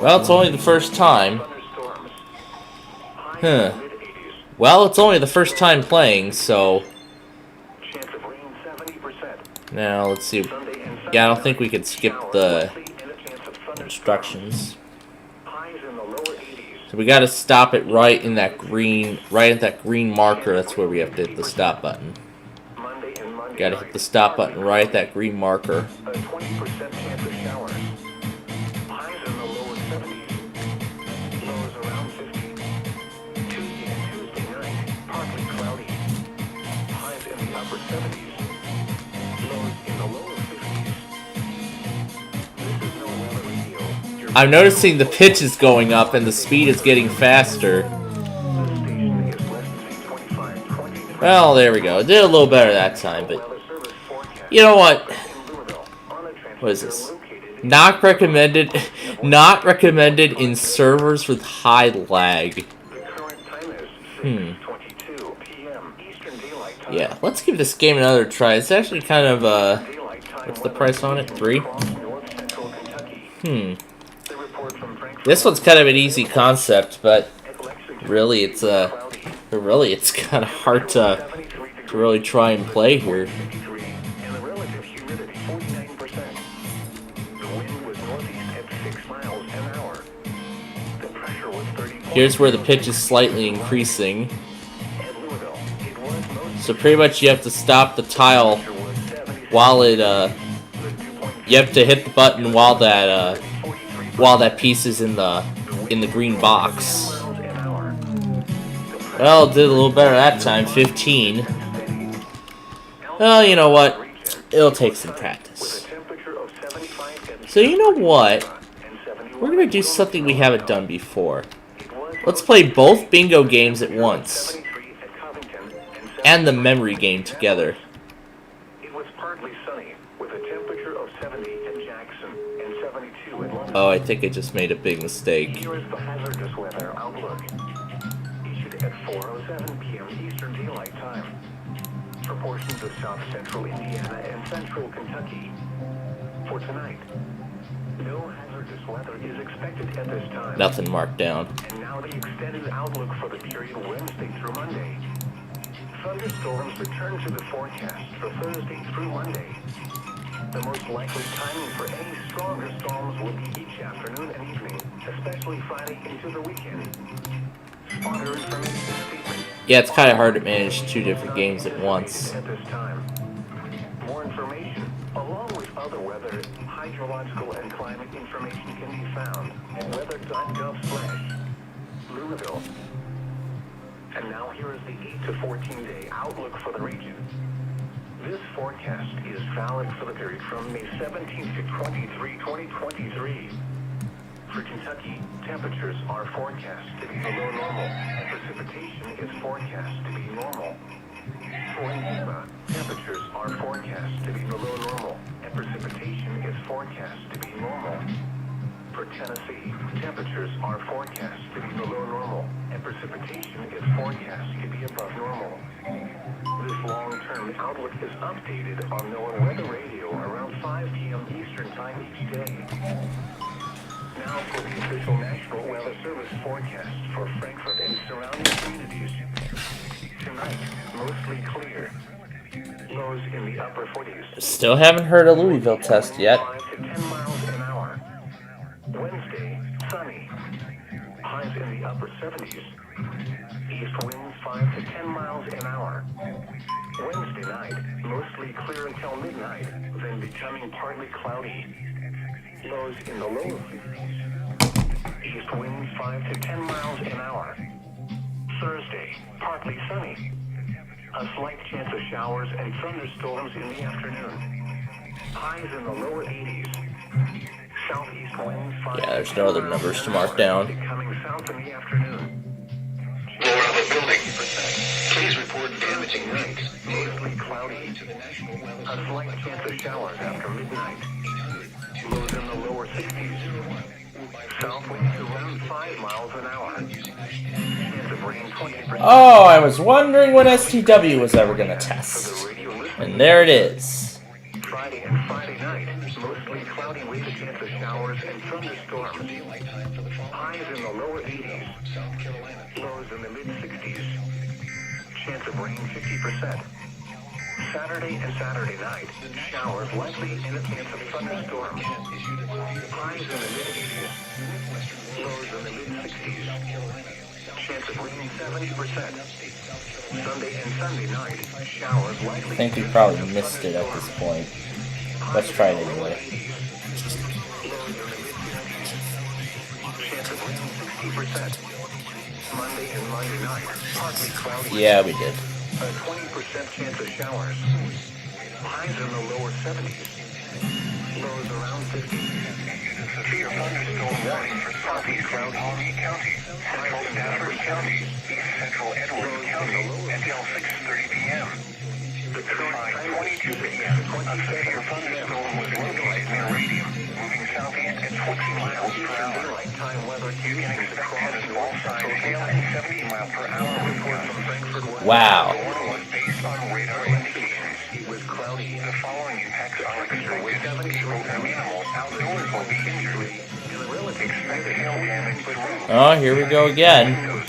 Well, it's only the first time. Huh. Well, it's only the first time playing, so... Now, let's see. Yeah, I don't think we could skip the instructions. So we gotta stop it right in that green, right at that green marker. That's where we have to hit the stop button. Gotta hit the stop button right at that green marker. I'm noticing the pitch is going up and the speed is getting faster. Well, there we go. It did a little better that time, but you know what? What is this? Not recommended. Not recommended in servers with high lag. Yeah, let's give this game another try. It's actually kind of what's the price on it? 3? This one's kind of an easy concept, but really it's kind of hard to really try and play here. Here's where the pitch is slightly increasing. So pretty much you have to stop the tile while it you have to hit the button while that piece is in the green box. Well, it did a little better that time, 15. Well, you know what? It'll take some practice. So you know what? We're gonna do something we haven't done before. Let's play both bingo games at once. And the memory game together. Oh, I think I just made a big mistake. Here is the hazardous weather outlook. Issued at 4:07 p.m. Eastern Daylight Time. For portions of south-central Indiana and central Kentucky. For tonight, no hazardous weather is expected at this time. Nothing marked down. And now the extended outlook for the period Wednesday through Monday. Thunderstorms return to the forecast for Thursday through Monday. The most likely timing for any stronger storms will be each afternoon and evening, especially Friday into the weekend. Spotter information statement. Yeah, it's kind of hard to manage 2 different games at once. At this time. More information, along with other weather, hydrological, and climate information can be found at weather.gov/Louisville. And now here is the 8 to 14 day outlook for the region. This forecast is valid for the period from May 17th to 23, 2023. For Kentucky, temperatures are forecast to be below normal, and precipitation is forecast to be normal. For Indiana, temperatures are forecast to be below normal, and precipitation is forecast to be normal. For Tennessee, temperatures are forecast to be below normal, and precipitation is forecast to be above normal. This long-term outlook is updated on NOAA Weather Radio around 5 p.m. Eastern Time each day. Now for the official National Weather Service forecast for Frankfort and surrounding communities. Tonight, mostly clear. Lows in the upper 40s. Still haven't heard a Louisville test yet. 5 to 10 miles an hour. Wednesday, sunny. Highs in the upper 70s. East winds 5 to 10 miles an hour. Wednesday night, mostly clear until midnight, then becoming partly cloudy. Lows in the lower 50s. East winds 5 to 10 miles an hour. Thursday, partly sunny. A slight chance of showers and thunderstorms in the afternoon. Highs in the lower 80s. Southeast winds 5 Yeah, there's no other numbers to mark down. Becoming south in the afternoon. your building. Please report damaging night. Mostly cloudy. A slight chance of showers after midnight. Lows in the lower 60s. South winds around 5 miles an hour. Chance of rain 20%. Oh, I was wondering when STW was ever going to test. And there it is. Friday and Friday night, mostly cloudy with a chance of showers and thunderstorms. Highs in the lower 80s. Lows in the mid-60s. Chance of rain 50%. Saturday and Saturday night, showers likely and a chance of thunderstorms. Highs in the mid-80s. Lows in the mid-60s. Chance of rain 70%. Sunday and Sunday night, showers likely. I think we probably missed it at this point. Let's try it anyway. Chance of rain 60%. Monday and Monday night, partly cloudy. Yeah, we did. A 20% chance of showers. Highs in the lower 70s. Lows around 50. Severe thunderstorm warning for southeast County, central Stafford County, east central Edwards County until 6:30 p.m. At 5:22 p.m., a severe thunderstorm was localized near Radium, moving southeast at 20 miles per hour. You can expect cannonball-sized hail and 70 miles per hour winds. Wow. The warning was based on radar indications. It was cloudy. The following impacts are expected. People and animals outdoors will be injured. Expect hail damage through. Oh, here we go again. Expect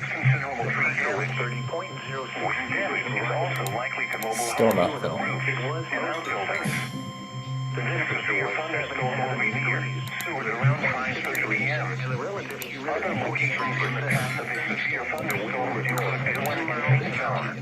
considerable pressure with 30.06. Wind damage is also likely to mobile Still homes, nothing. roofs, and outbuildings. The next severe thunderstorm will be near Seward around 5:30 p.m. Other locations in the path of this severe thunderstorm include Edwin and Tower.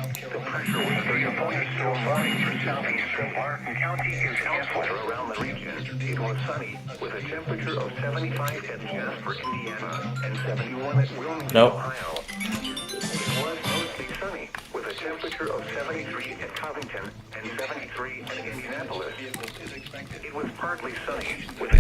The pressure with severe thunderstorm warning for southeastern Barton County is elsewhere around the region. It was sunny with a temperature of 75 at Jasper, Indiana, and 71 at Wilmington, Ohio. It was mostly sunny with a temperature of 73 at Covington and 73 at Indianapolis. It was partly sunny with a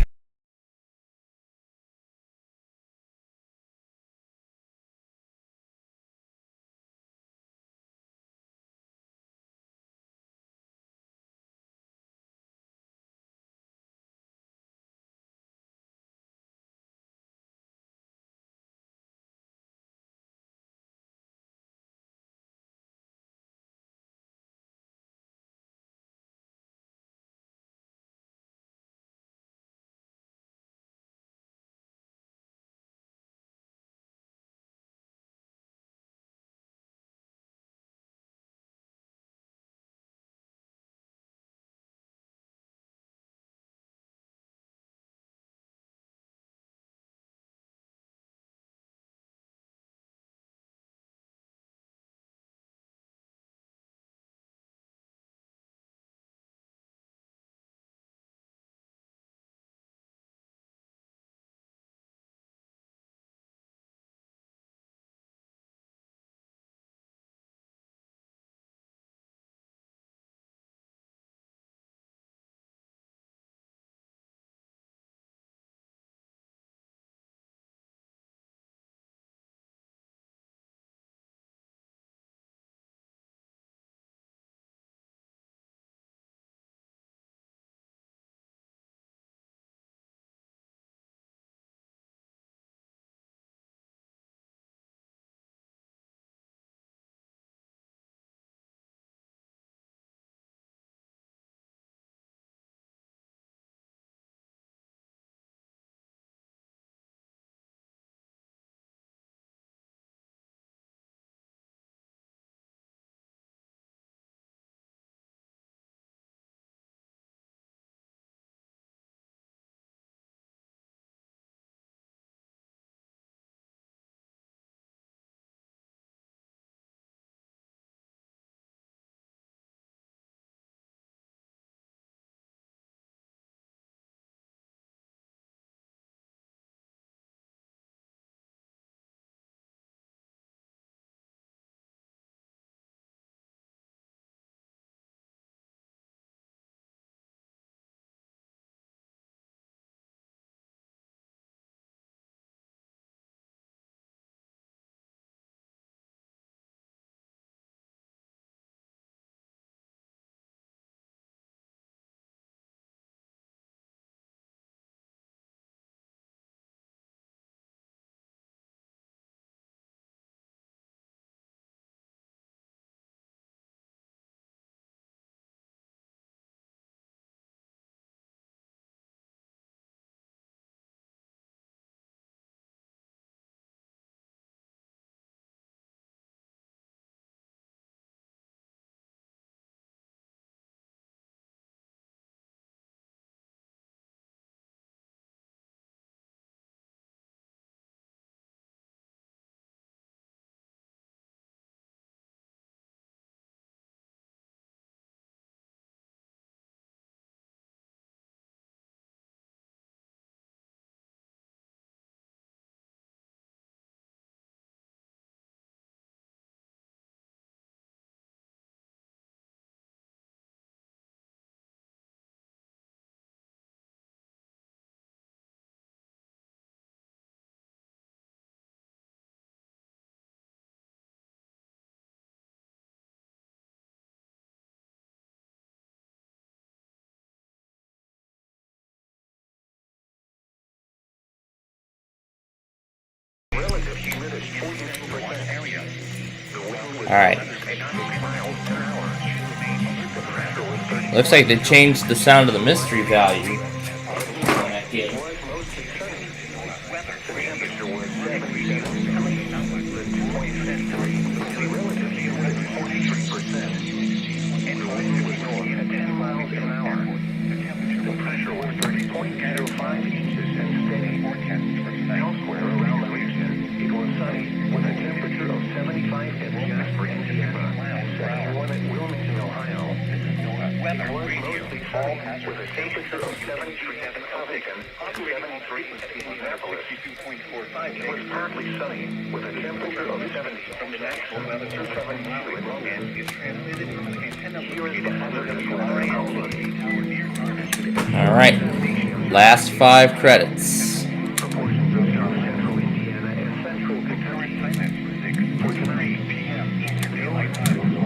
Alright. Looks like they changed the sound of the mystery value. Alright, last 5 credits.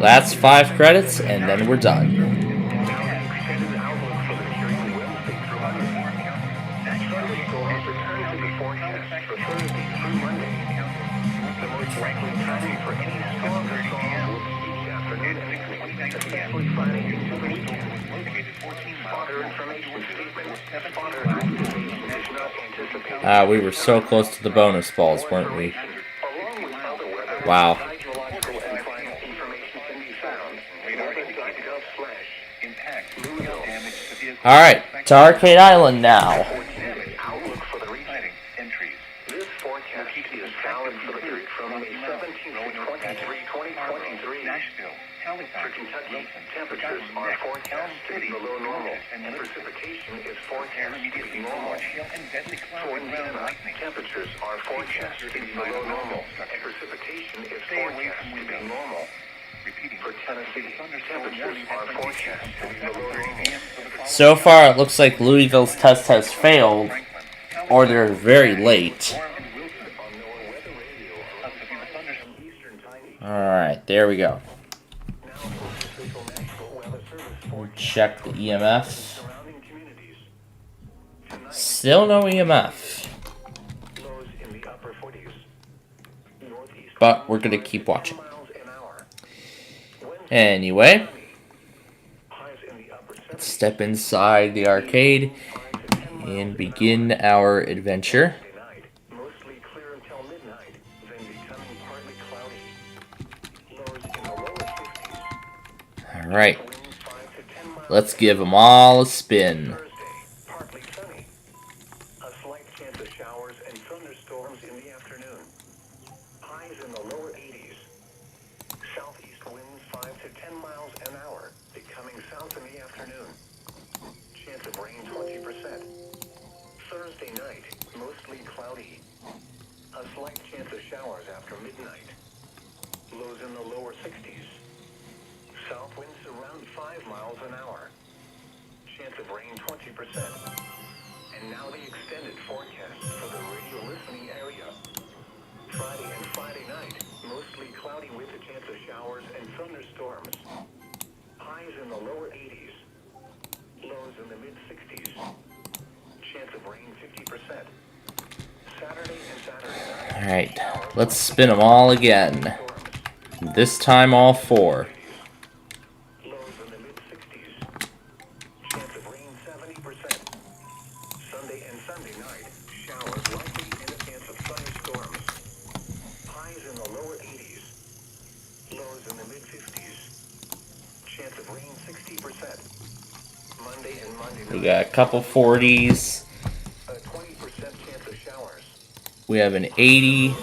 Last 5 credits, and then we're done. We were so close to the bonus balls, weren't we? Wow. Alright, to Arcade Island now. This forecast is valid for the period from May 17th to 2023. For Kentucky, temperatures are forecast to be below normal, and precipitation is forecast to be normal. For Indiana, temperatures are forecast to be below normal, and precipitation is forecast to be normal. For Tennessee, temperatures are forecast to be below normal. So far, it looks like Louisville's test has failed, or they're very late. Alright, there we go. We'll check the EMF. Still no EMF. But we're going to keep watching. Anyway, let's step inside the arcade and begin our adventure. Alright, let's give them all a spin. Alright, let's spin them all again. This time all 4. We got a couple 40s. We have an 80.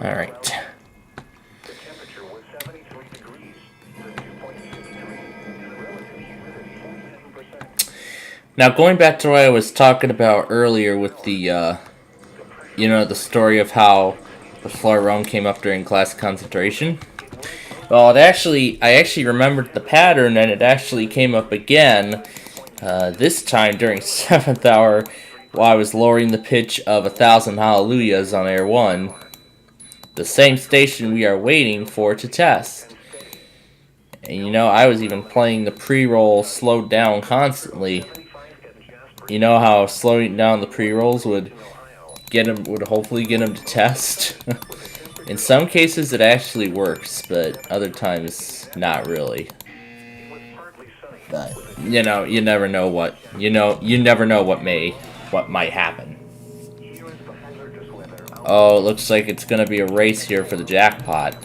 Alright. Now going back to what I was talking about earlier with the, the story of how the Florida Rome came up during class concentration. Well, I actually remembered the pattern, and it actually came up again. This time during 7th hour, while I was lowering the pitch of 1,000 Hallelujahs on Air 1. The same station we are waiting for to test. And you know, I was even playing the pre-roll slowed down constantly. You know how slowing down the pre-rolls would hopefully get him to test? In some cases it actually works, but other times not really. But you know, you never know what might happen. Oh, it looks like it's gonna be a race here for the jackpot.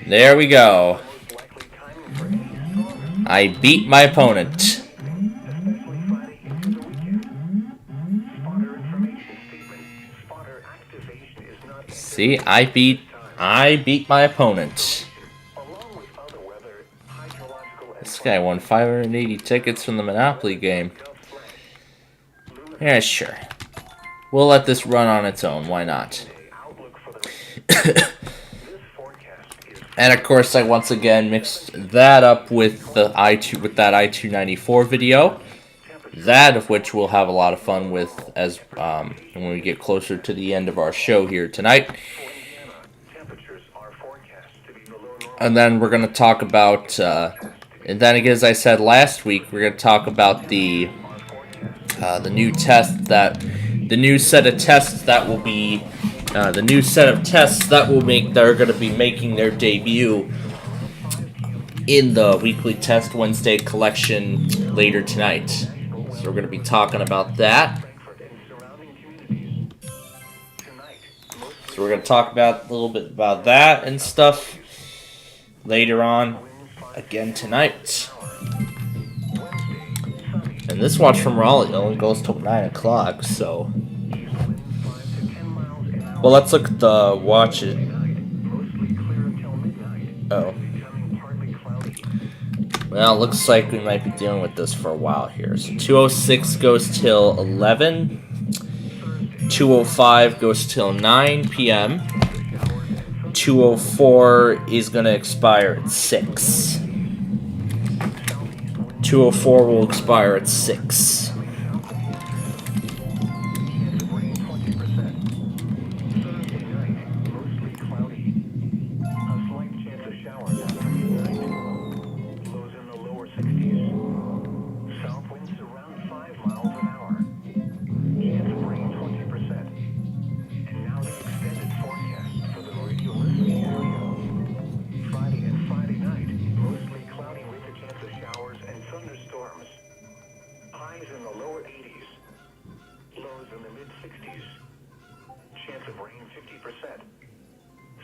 There we go. I beat my opponent. See, I beat my opponent. This guy won 580 tickets from the Monopoly game. Yeah, sure. We'll let this run on its own. Why not? And of course, I once again mixed that up with that I-294 video. That of which we'll have a lot of fun with as when we get closer to the end of our show here tonight. And then we're going to talk about, and then again, as I said last week, we're going to talk about the new test that, the new set of tests that will be. The new set of tests that are going to be making their debut in the weekly test Wednesday collection later tonight. So we're going to be talking about that. So we're going to talk about a little bit about that and stuff later on again tonight. And this watch from Raleigh only goes till 9 o'clock, so. Well, let's look at the watch it. Oh. Well, it looks like we might be dealing with this for a while here. So 2:06 goes till 11. 2:05 goes till 9 p.m. 2:04 is going to expire at 6. 2:04 will expire at 6.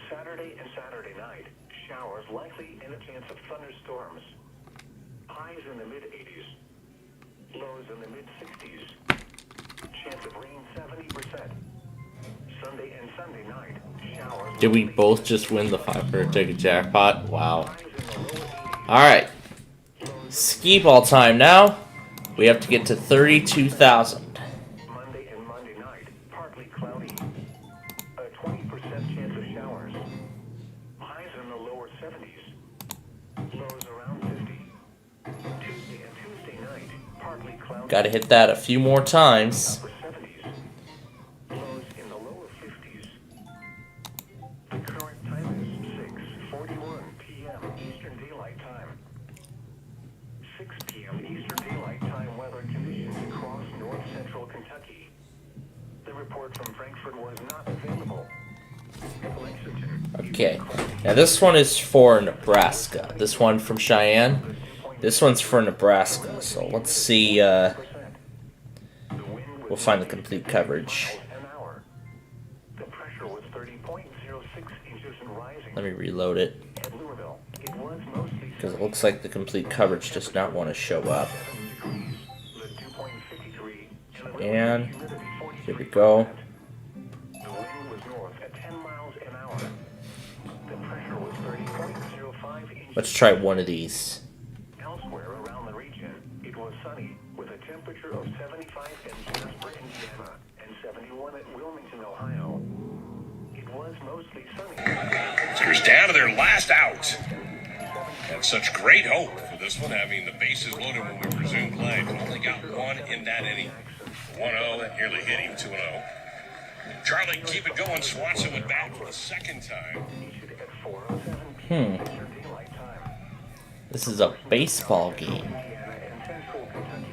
Saturday and Saturday night, showers likely and a chance of thunderstorms. Highs in the mid-80s, lows in the mid-60s. Chance of rain 70%. Sunday and Sunday night, showers. Did we both just win the 500 ticket jackpot? Wow. Alright. Ski ball time now. We have to get to 32,000. Monday and Monday night, partly cloudy. A 20% chance of showers. Highs in the lower 70s. Lows around 50. Tuesday and Tuesday night, partly cloudy. Gotta hit that a few more times. Lows in the lower 50s. The current time is 6:41 p.m. Eastern Daylight Time. 6 p.m. Eastern Daylight Time weather conditions across north central Kentucky. The report from Frankfurt was not available. Lexington. Okay. Now this one is for Nebraska. This one from Cheyenne. This one's for Nebraska. So let's see. We'll find the complete coverage. The pressure was 30.06 inches and rising. Let me reload it. At Louisville, it was mostly Because it looks like the complete coverage does not want to show up. And here we go. the wind was north at 10 miles Let's try one of these. Elsewhere around the region, it was sunny with a temperature of 75 in Jasper, Indiana, and 71 at Wilmington, Ohio. It was mostly sunny. Huskers down to their last out. Had such great hope for this one, having the bases loaded when we resumed play. But only got one in that inning. 1-0, that nearly hit him. 2-0. Charlie, keep it going. Swanson would bat for the second time. This is a baseball game.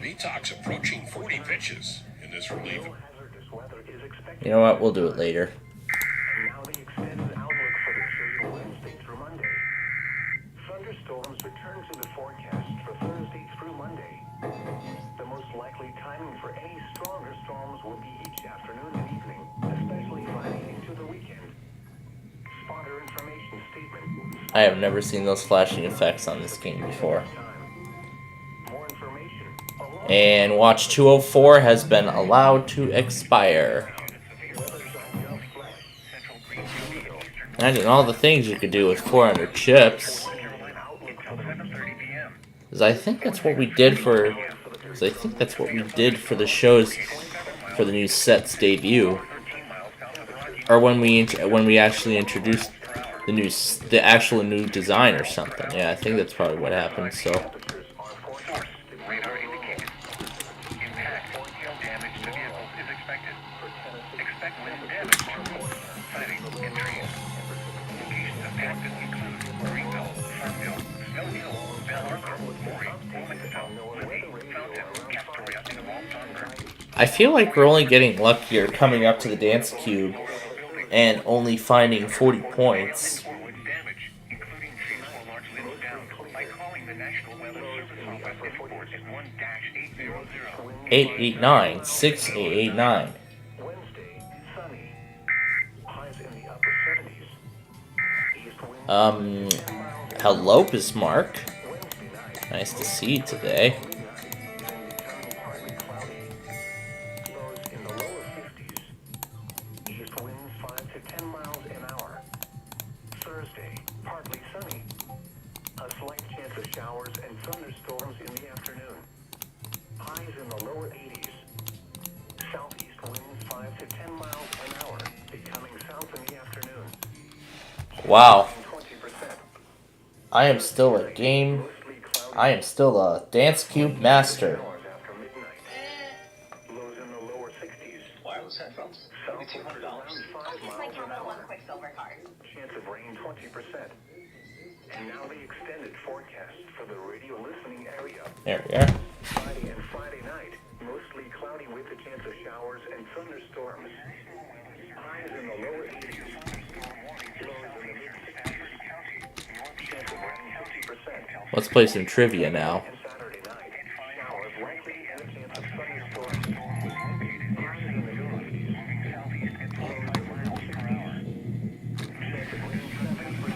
Vitox approaching 40 pitches in this relief. You know what? We'll do it later. Thunderstorms return to the forecast for Thursday through Monday. The most likely timing for any stronger storms will be each afternoon and evening, especially Friday into the weekend. Spotter information statement. I have never seen those flashing effects on this game before. And watch 204 has been allowed to expire. Imagine all the things you could do with 400 chips. Because I think that's what we did for. The shows for the new set's debut, or when we actually introduced the actual new design or something. Yeah, I think that's probably what happened. So. I feel like we're only getting luckier coming up to the dance cube and only finding 40 points. 889 6889. Hello, Bismarck. Nice to see you today. Wow. I am still a dance cube master. Wireless headphones, $2,200. Chance of rain 20%. And now the extended forecast for the radio listening area. There we are. Friday and Friday night, mostly cloudy with a chance of showers and thunderstorms. Highs in the lower 80s. Let's play some trivia now.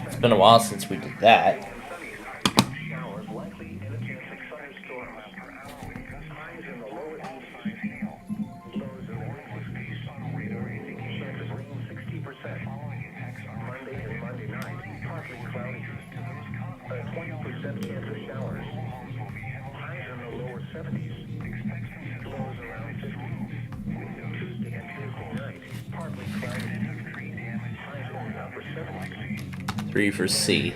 It's been a while since we did that. Three for C.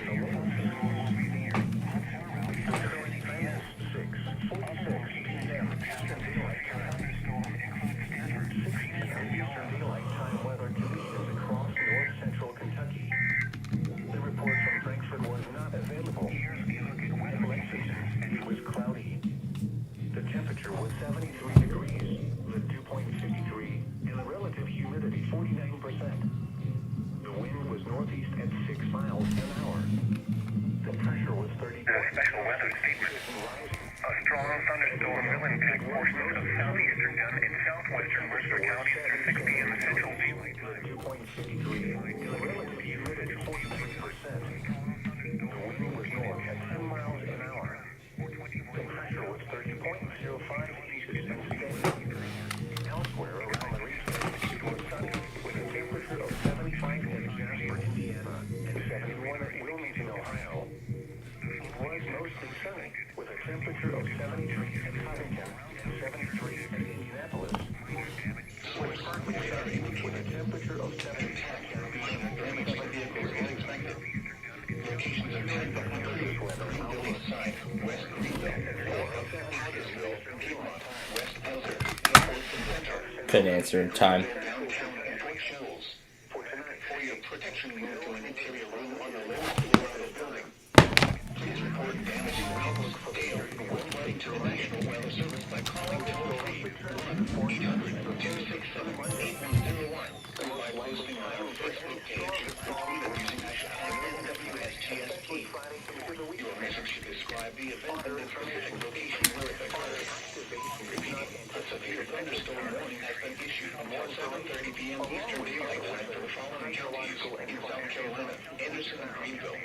temperature of 73 at Cottington and 73 at Indianapolis. Source, radar indicated temperature of 70 at damage to vehicles is expected. Locations impacted by this weather. Building site, West Greenville, Hagersville, Piedmont, West Elder, Airport Center. Couldn't answer in time. For tonight, for your protection, move to an interior room on the lower floor of the building. Please report damage to vehicles daily when running to the National Weather Service by calling toll-free 1-800-267-8101 or by posting on our Facebook page or tweet it using hashtag NWSTSP. Your message should describe the event and the specific location where it occurred. Repeating, a severe thunderstorm warning has been issued until 7:30 p.m. Eastern Daylight Time for the following counties in South Carolina: Anderson and Greenville.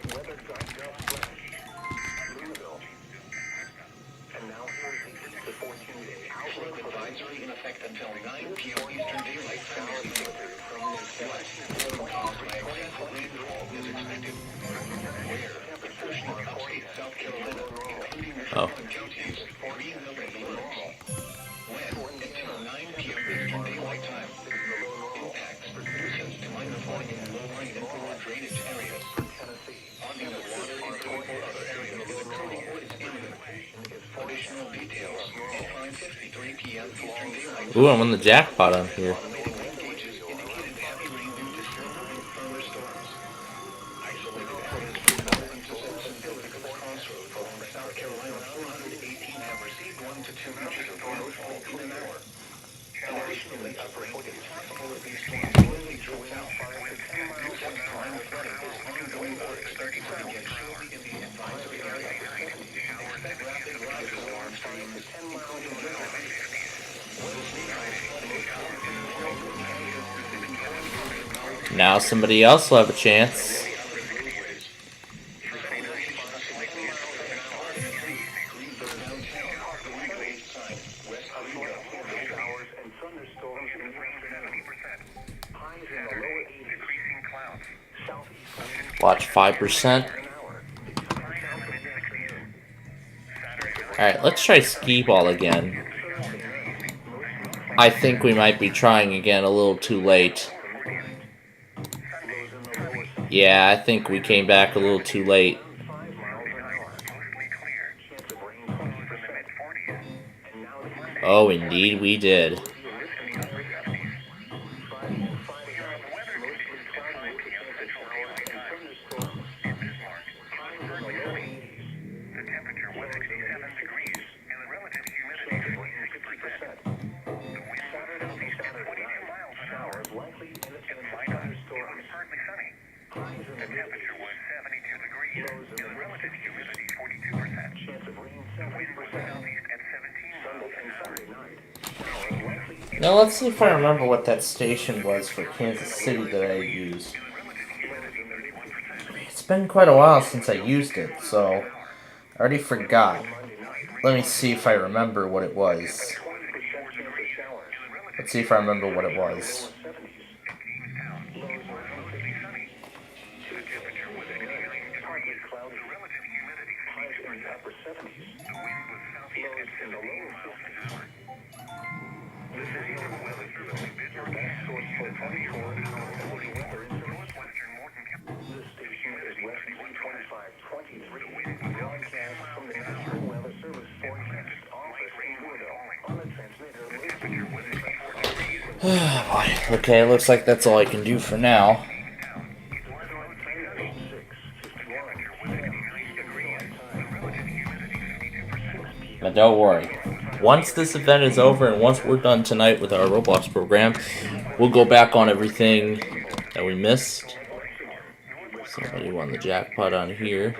And now here's the 14-day flood advisory in effect until 9 p.m. Eastern Daylight Time this evening. From this west, flood caused by excessive rainfall is expected. Where the portion of upstate South Carolina, including the following counties, Greenville and Lawrence. When until 9 p.m. Eastern Daylight Time. Impacts nuisance to minor flooding in low-lying and poor drainage areas. Bonding of water in court or other areas is occurring or is imminent. Additional details at 5:53 p.m. Eastern Daylight Time. Ooh, I'm on the jackpot on here. Wind gauges indicated heavy rain due to severe thunderstorms. Isolated areas from Melbourne to Simpsonville to the crossroads along South Carolina 418 have received 1 to 2 inches of rainfall in an hour. Additionally, a break is possible if these storms slowly drift out 5 to 10 miles an hour and flooding is ongoing or expected to begin shortly in the advisory area. Expect rapid rise of storm streams 10 miles an hour. Now somebody else will have a chance. Watch 5%. Alright, let's try skee ball again. I think we might be trying again a little too late. Yeah, I think we came back a little too late. Oh, indeed we did. Now let's see if I remember what that station was for Kansas City that I used. It's been quite a while since I used it, so I already forgot. Let me see if I remember what it was. Let's see if I remember what it was. Okay, looks like that's all I can do for now. But don't worry. Once this event is over and once we're done tonight with our Roblox program, we'll go back on everything that we missed. Somebody won the jackpot on here.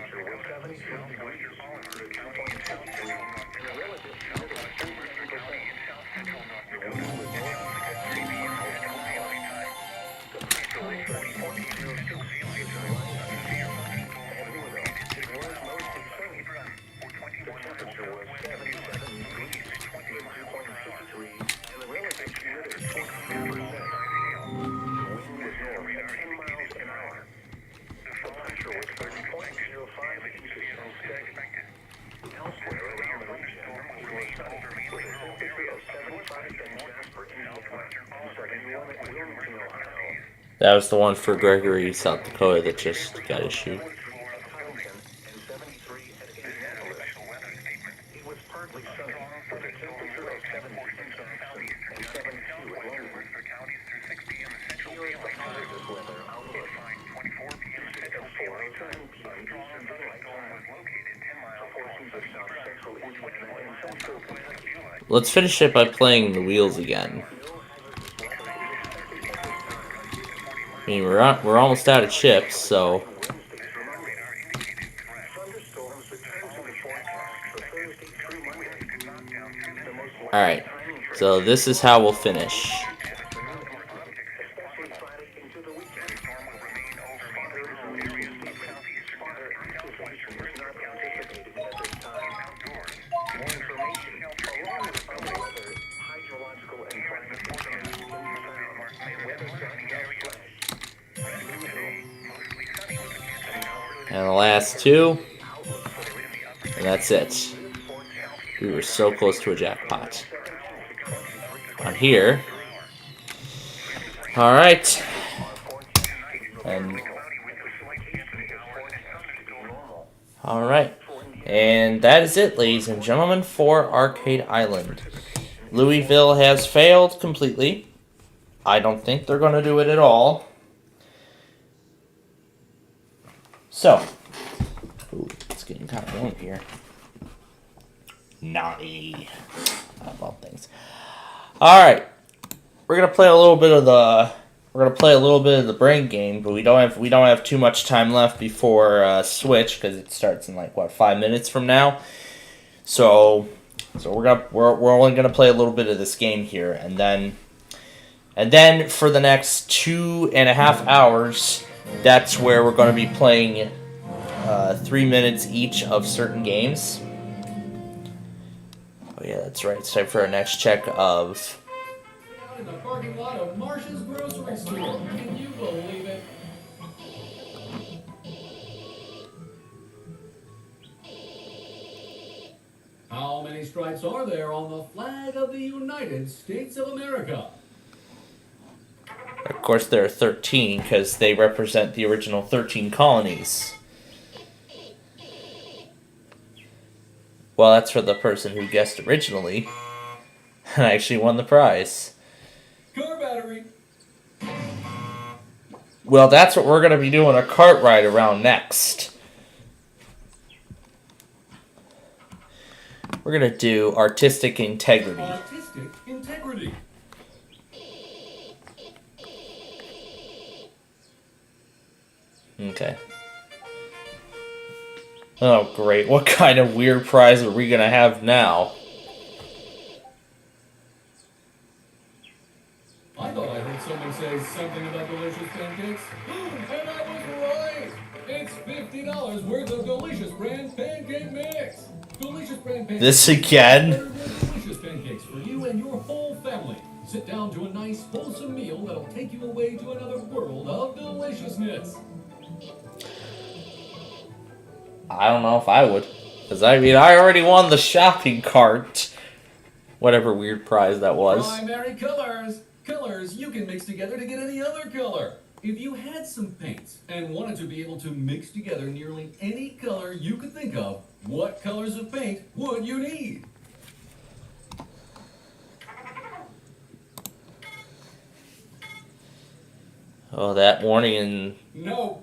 Elsewhere around That was the one for Gregory, South Dakota that just got issued. Let's finish it by playing the wheels again. I mean, we're almost out of chips, so. Alright, so this is how we'll finish. And the last two, and that's it. We were so close to a jackpot. On here. Alright. And alright. And that is it, ladies and gentlemen, for Arcade Island. Louisville has failed completely. I don't think they're going to do it at all. So, ooh, it's getting kind of warm here. Naughty. I love things. All right, we're gonna play a little bit of the brain game, but we don't have too much time left before switch because it starts in like what 5 minutes from now. So we're only gonna play a little bit of this game here, and then for the next 2.5 hours. That's where we're going to be playing 3 minutes each of certain games. Oh yeah, that's right. It's time for our next check of. In the parking lot of Marsh's grocery store. Can you believe it? How many stripes are there on the flag of the United States of America? Of course, there are 13 because they represent the original 13 colonies. Well, that's for the person who guessed originally and actually won the prize. Car battery. Well, that's what we're going to be doing a cart ride around next. We're going to do artistic integrity. Artistic integrity. Okay. Oh, great. What kind of weird prize are we going to have now? I thought I heard someone say something about delicious pancakes. And I was right! It's $50 worth of Delicious Brand Pancake Mix! Delicious Brand Pancakes. This again? Delicious pancakes for you and your whole family. Sit down to a nice, wholesome meal that'll take you away to another world of deliciousness. I don't know if I would. Because, I mean, I already won the shopping cart. Whatever weird prize that was. Primary colors. Colors you can mix together to get any other color. If you had some paints and wanted to be able to mix together nearly any color you could think of, what colors of paint would you need? Oh, that warning in... No.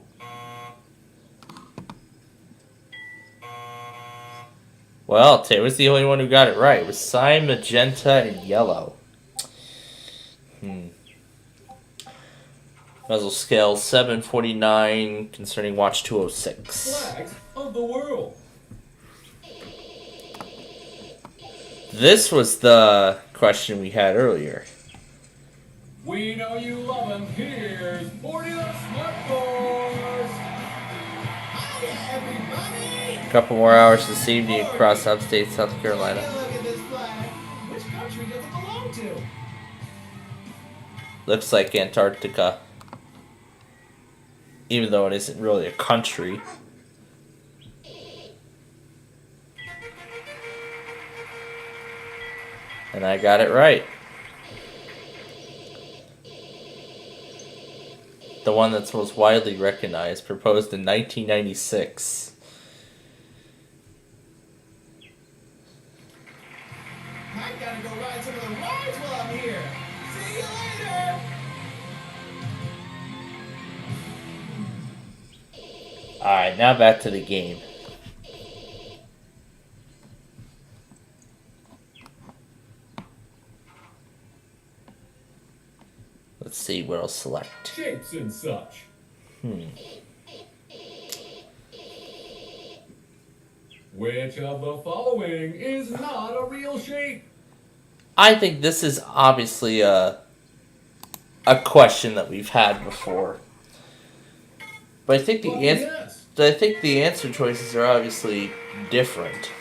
Well, Tay was the only one who got it right. It was cyan, magenta, and yellow. Muzzle scale 749 concerning watch 206. Flags of the world. This was the question we had earlier. We know you love them. Here's 40 Smartboards. Hi, everybody. A couple more hours this evening across upstate South Carolina. Look at this flag. Which country does it belong to? Looks like Antarctica. Even though it isn't really a country. And I got it right. the one that's most widely recognized, proposed in 1996. I gotta go ride some of the rides while I'm here. See you later. Alright, now back to the game. Let's see what I'll select. Shapes and such. Which of the following is not a real shape? I think this is obviously a question that we've had before. But I think the answer choices are obviously different.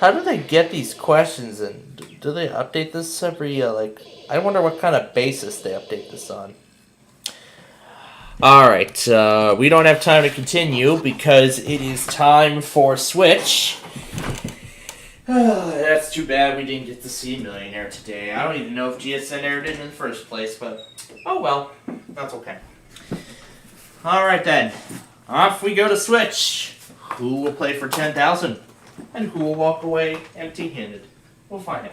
How do they get these questions, and do they update this every I wonder what kind of basis they update this on. Alright, we don't have time to continue because it is time for Switch. That's too bad we didn't get to see Millionaire today. I don't even know if GSN aired it in the first place, but oh well, that's okay. Alright then, off we go to Switch. Who will play for 10,000? And who will walk away empty-handed? We'll find out.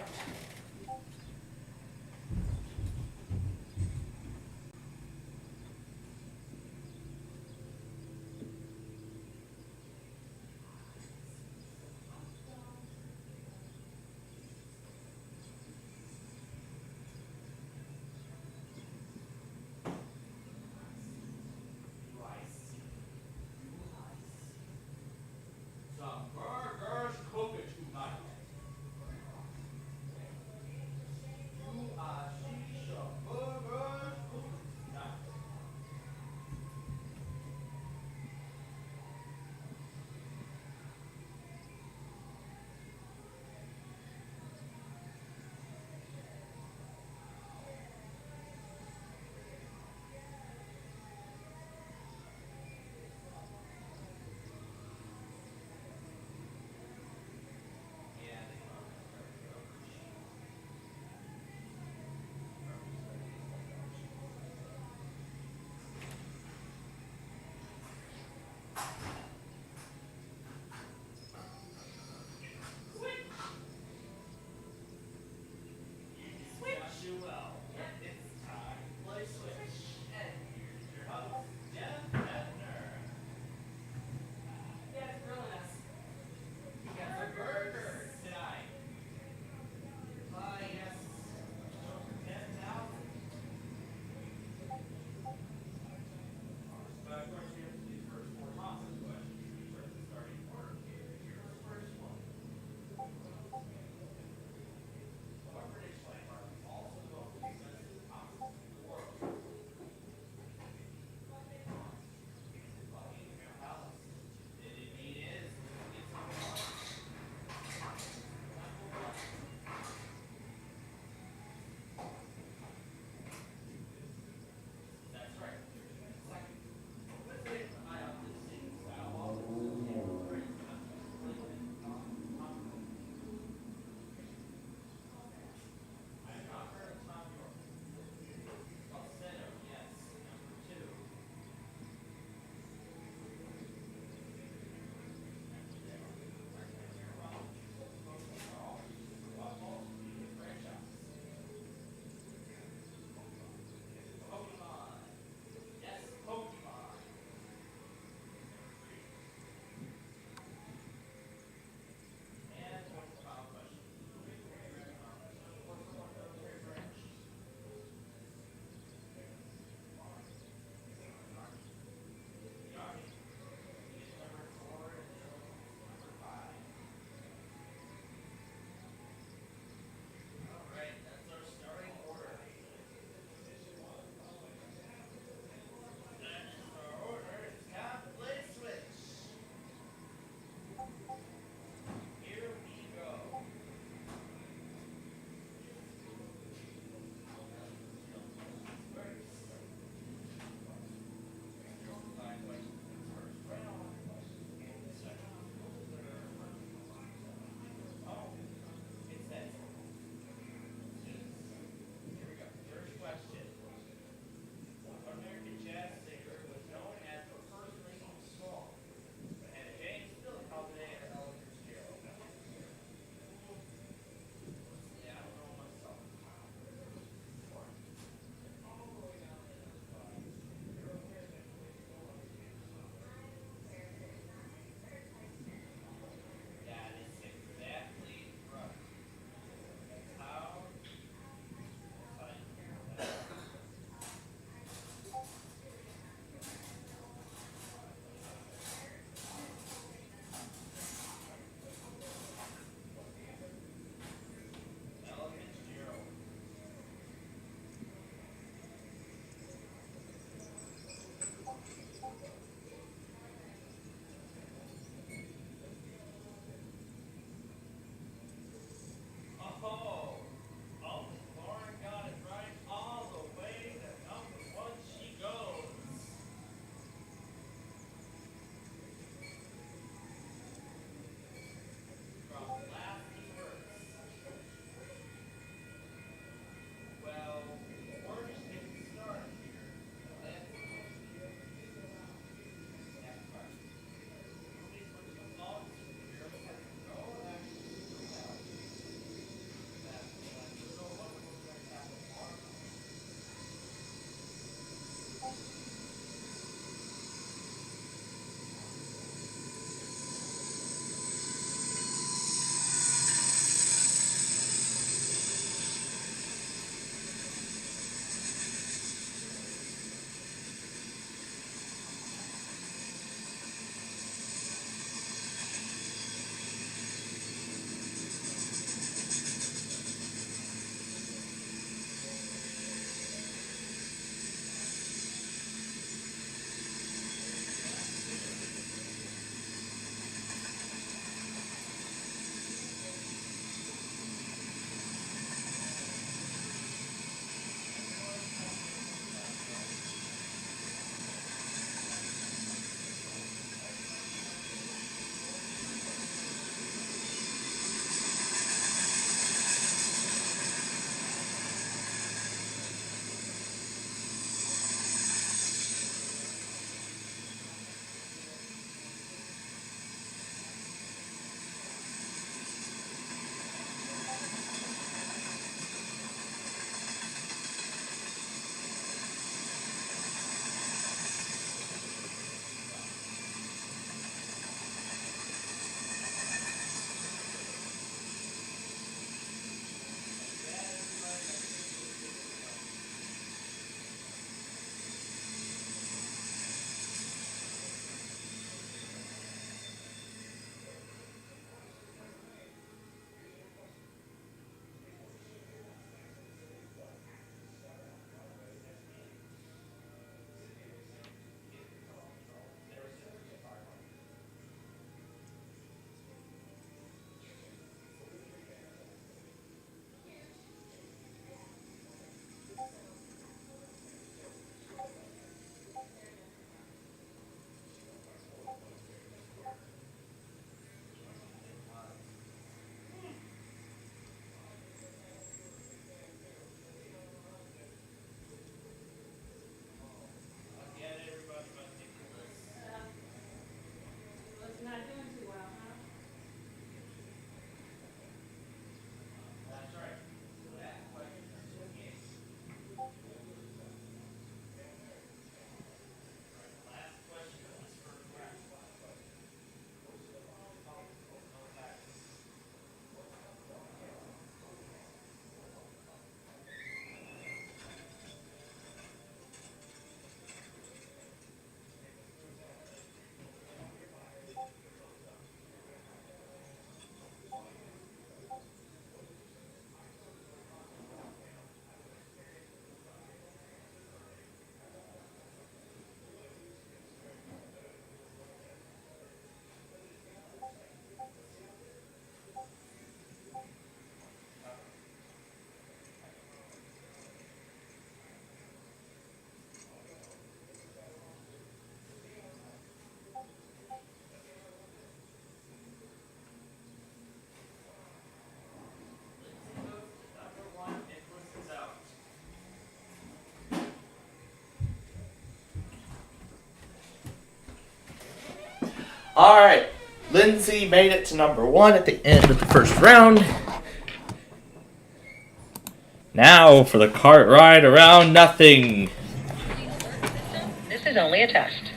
Alright, Lindsay made it to number 1 at the end of the first round. Now for the cart ride around nothing. This is only a test.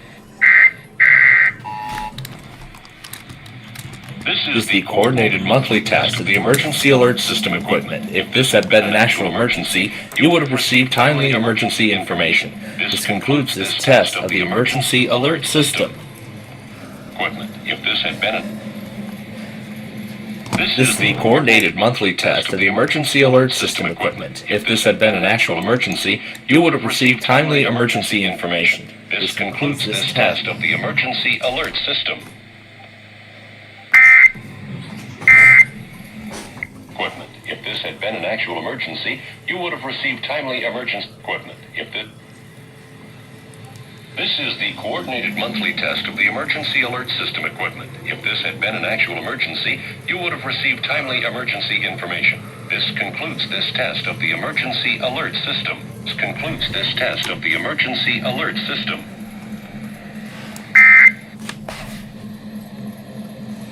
This is the coordinated monthly test of the emergency alert system equipment. If this had been an actual emergency, you would have received timely emergency information. This concludes this test of the emergency alert system. Equipment. If this had been This is the coordinated monthly test of the emergency alert system equipment. If this had been an actual emergency, you would have received timely emergency information. This concludes this test of the emergency alert system. Equipment. If this this had been an actual emergency, you would have received timely emergency equipment. This is the coordinated monthly test of the emergency alert system equipment. If this had been an actual emergency, you would have received timely emergency information. This concludes this test of the emergency alert system. This concludes this test of the emergency alert system.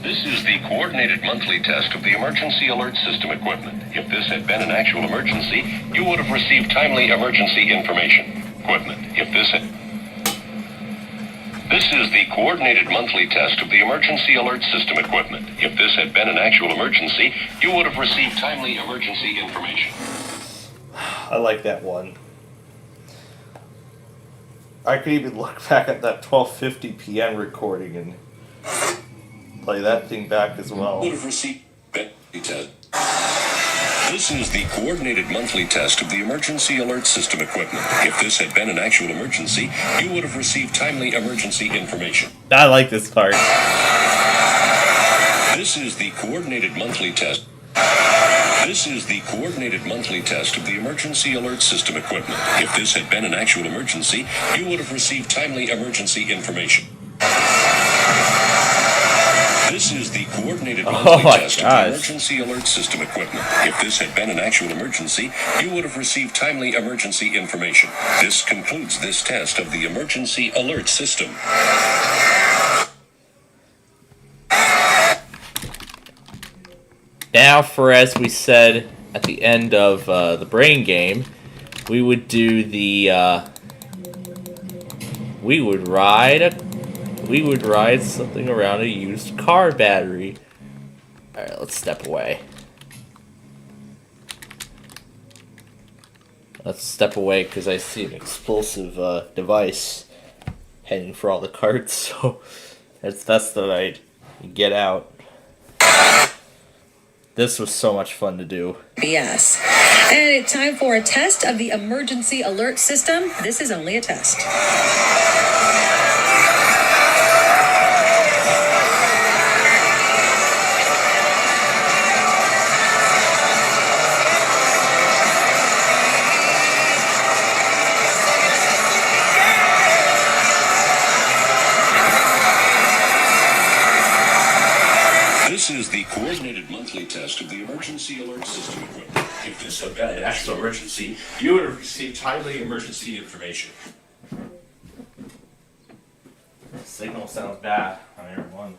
This is the coordinated monthly test of the emergency alert system equipment. If this had been an actual emergency, you would have received timely emergency information. This is the coordinated monthly test of the emergency alert system equipment. If this had been an actual emergency, you would have received timely emergency information. I like that one. I could even look back at that 12:50 p.m. recording and play that thing back as well. Would have received test. This is the coordinated monthly test of the emergency alert system equipment. If this had been an actual emergency, you would have received timely emergency information. I like this part. This is the coordinated monthly test. This is the coordinated monthly test of the emergency alert system equipment. If this had been an actual emergency, you would have received timely emergency information. This is the coordinated monthly test of the emergency alert system equipment. If this had been an actual emergency, you would have received timely emergency information. This concludes this test of the emergency alert system. Now, for as we said at the end of the brain game, we would do the we would ride something around a used car battery. All right, let's step away. Let's step away because I see an explosive device heading for all the carts. So that's the right. Get out. This was so much fun to do. EAS. And it's time for a test of the emergency alert system. This is only a test. This is the coordinated monthly test of the emergency alert system equipment. If this had been an actual emergency, you would have received timely emergency information. Signal sounds bad on everyone.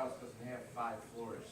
house doesn't have 5 floors.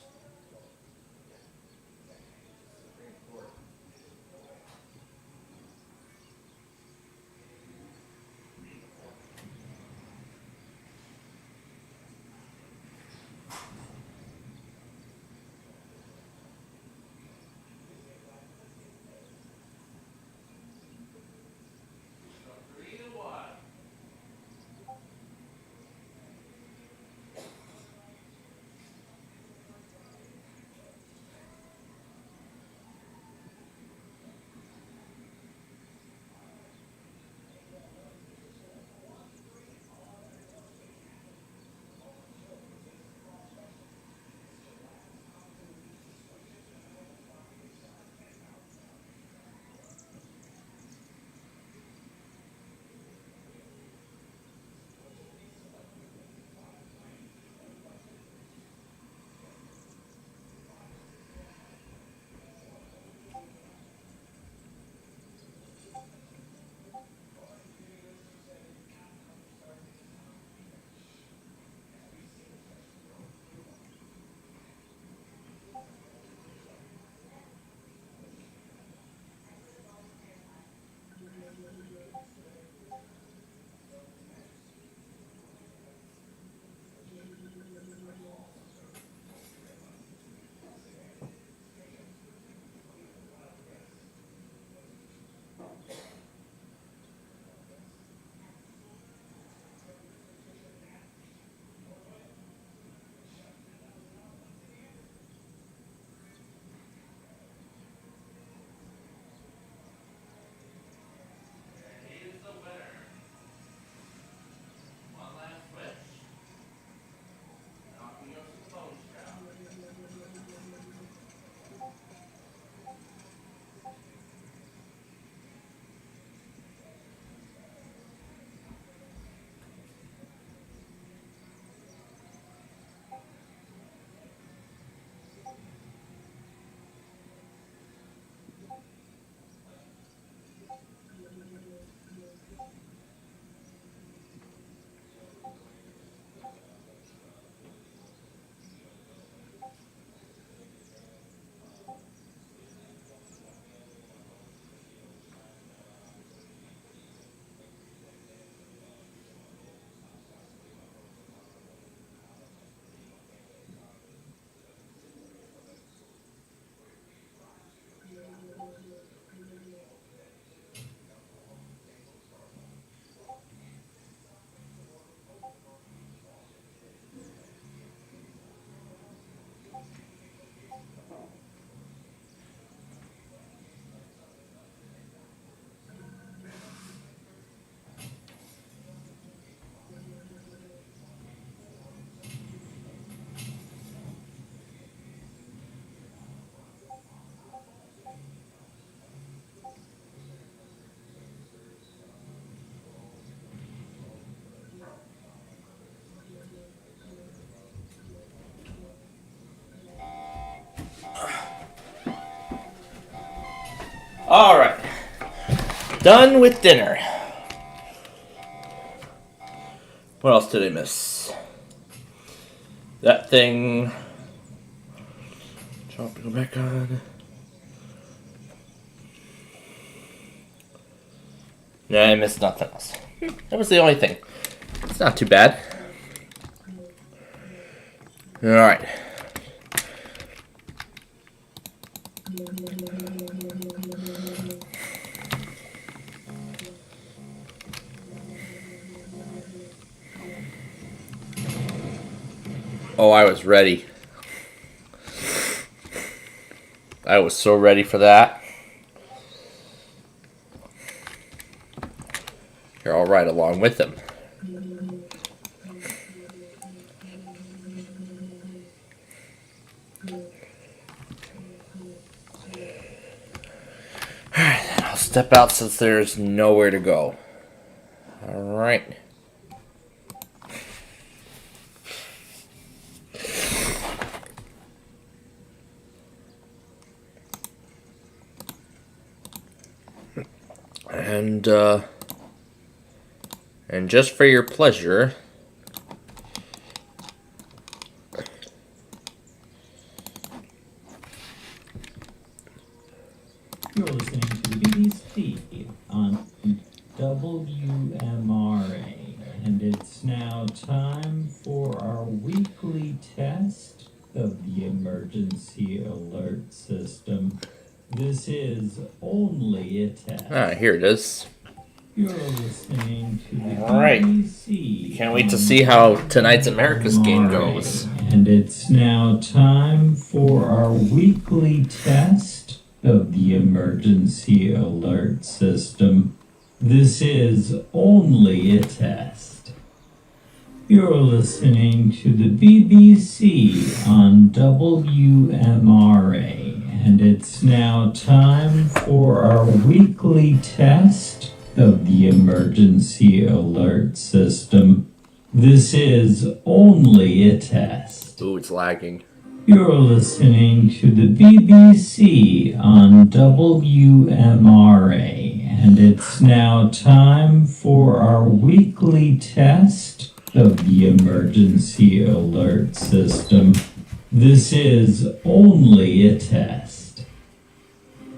Alright. Done with dinner. What else did I miss? That thing. Go back on. Yeah, I missed nothing else. That was the only thing. It's not too bad. Alright. Oh, I was ready. I was so ready for that. Here, I'll ride along with him. Alright, then I'll step out since there's nowhere to go. Alright. And just for your pleasure, You're listening to the BBC on WMRA, and it's now time for our weekly test of the emergency alert system. This is only a test. Ah, here it is. You're listening to the All right. BBC. Can't wait to see how tonight's America's game goes. And it's now time for our weekly test of the emergency alert system. This is only a test. You're listening to the BBC on WMRA, and it's now time for our weekly test of the emergency alert system. This is only a test. Ooh, it's lagging. You're listening to the BBC on WMRA, and it's now time for our weekly test of the emergency alert system. This is only a test.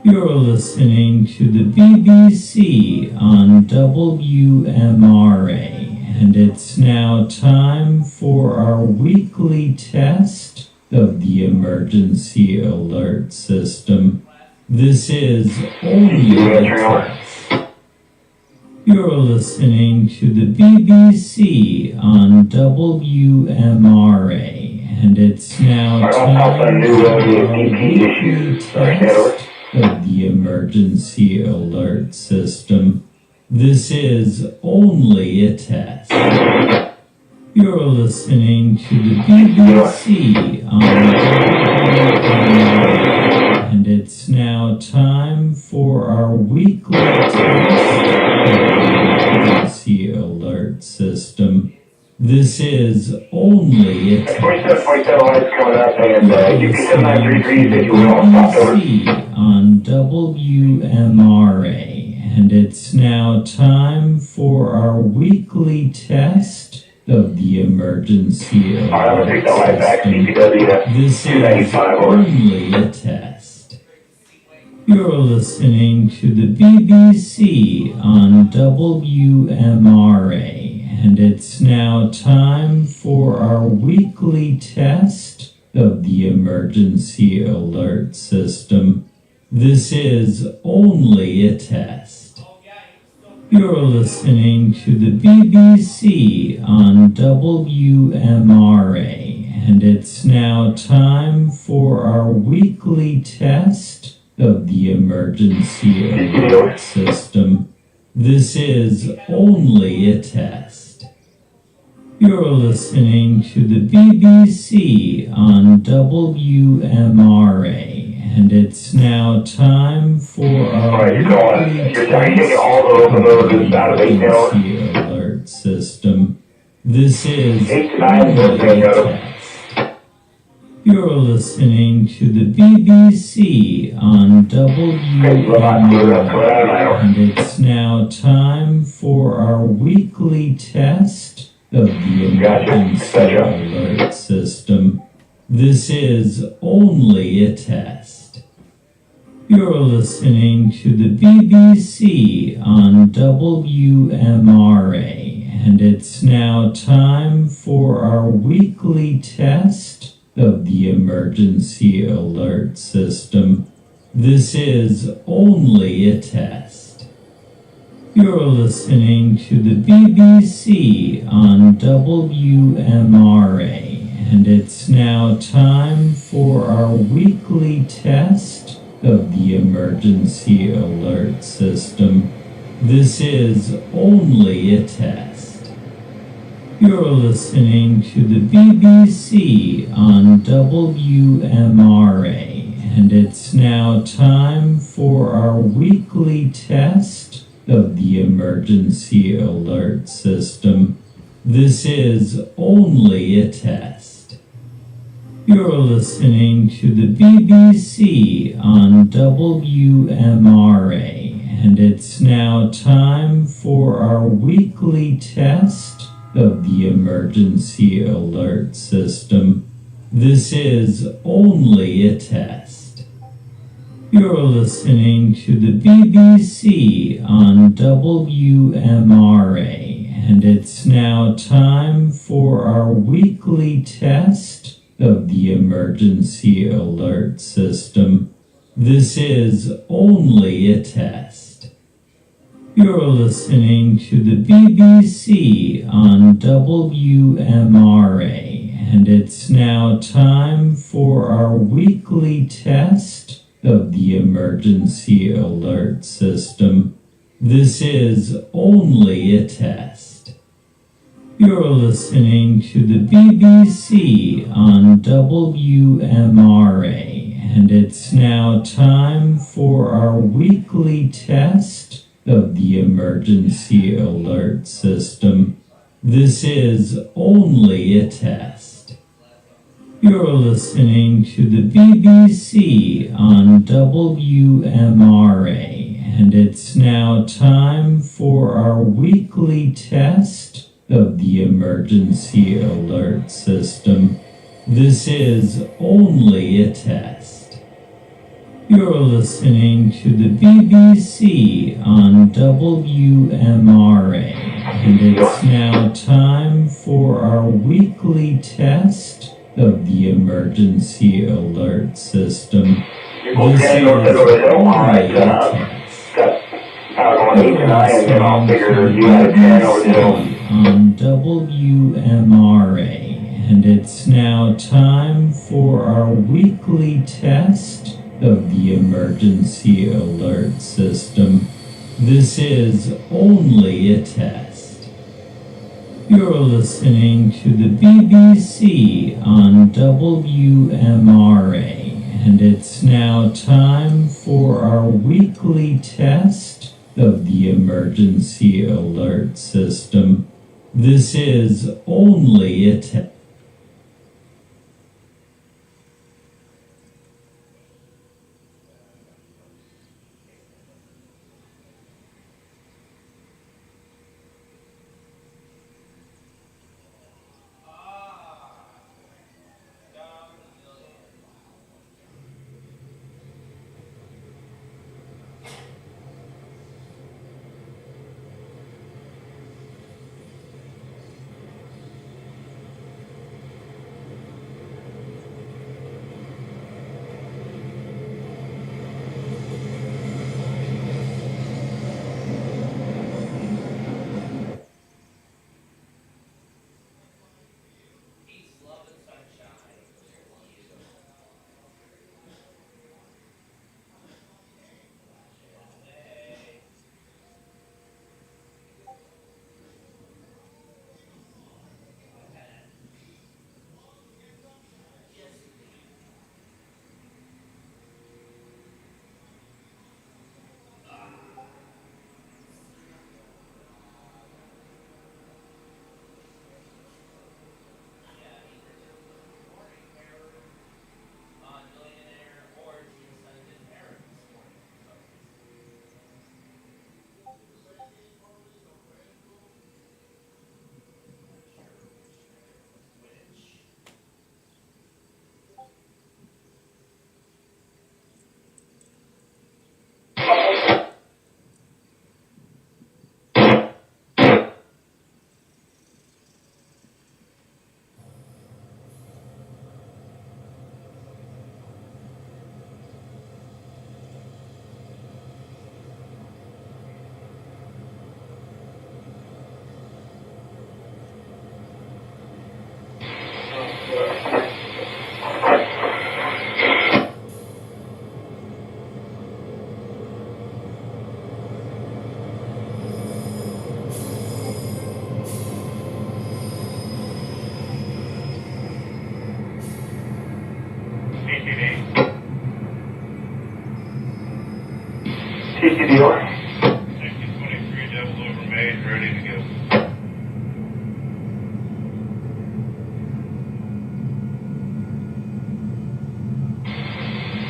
You're listening to the BBC on WMRA, and it's now time for our weekly test of the emergency alert system. This is only a test. You're listening to the BBC on WMRA, and it's now time for our weekly test of the emergency alert system. This is only a test. You're listening to the BBC on WMRA, and it's now time for our weekly test of the emergency alert system. This is only a test. 27 lights coming up, and you can send 933 if you will. BBC on WMRA, and it's now time for our weekly test of the emergency alert system. This is only a test. You're listening to the BBC on WMRA, and it's now time for our weekly test of the emergency alert system. This is only a test. You're listening to the BBC on WMRA, and it's now time for our weekly test of the emergency alert system. This is only a test. You're listening to the BBC on WMRA, and it's now time for our weekly test of the emergency alert system. This is only a test. You're listening to the BBC on WMRA, and it's now time for our weekly test of the emergency alert system. This is only a test. You're listening to the BBC on WMRA, and it's now time for our weekly test of the emergency alert system. This is only a test. You're listening to the BBC on WMRA, and it's now time for our weekly test of the emergency alert system. This is only a test. You're listening to the BBC on WMRA, and it's now time for our weekly test of the emergency alert system. This is only a test. You're listening to the BBC on WMRA, and it's now time for our weekly test of the emergency alert system. This is only a test. You're listening to the BBC on WMRA, and it's now time for our weekly test of the emergency alert system. This is only a test. You're listening to the BBC on WMRA, and it's now time for our weekly test of the emergency alert system. This is only a test. You're listening to the BBC on WMRA, and it's now time for our weekly test of the emergency alert system. This is only a test. You're listening to the BBC on WMRA, and it's now time for our weekly test of the emergency alert system. This is only a test. You're listening to the BBC on WMRA, and it's now time for our weekly test of the emergency alert system. This is only a test. You're listening to the BBC on WMRA, and it's now time for our weekly test of the emergency alert system. This is only a test. You're listening to the BBC on WMRA, and it's now time for our weekly test of the emergency alert system. This is only a test. CCDR. 6023 double over made, ready to go.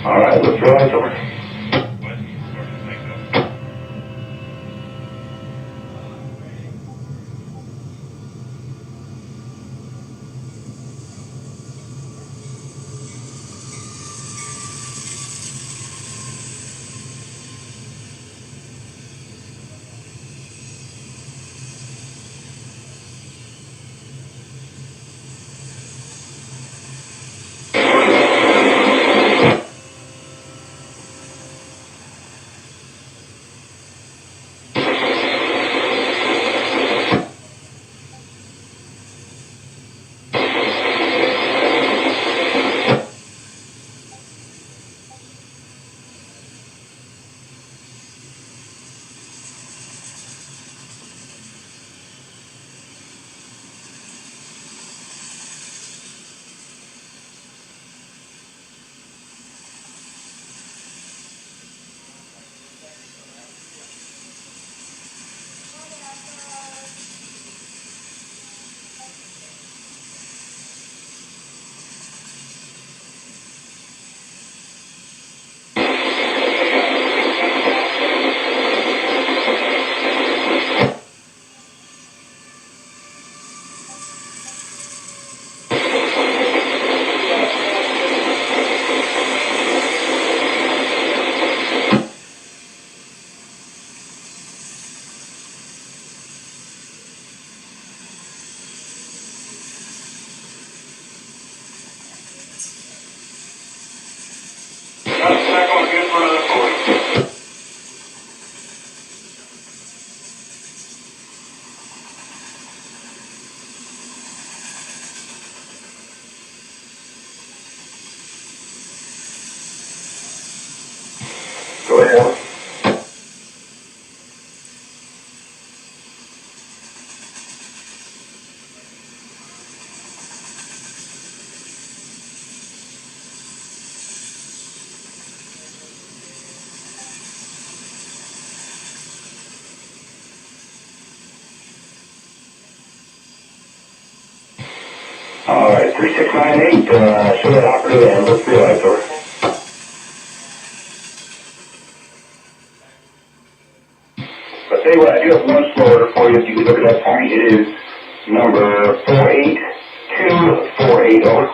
All right, let's go ahead, over. Go ahead. All right, 3698, show that operative and look for your lights over. I'll tell you what, I do have one slow order for you if you can look at that for me. It is number 482480.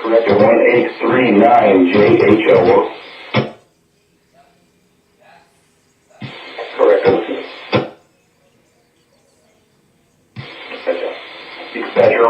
Correct, 1839JHO. Correct. Dispatcher.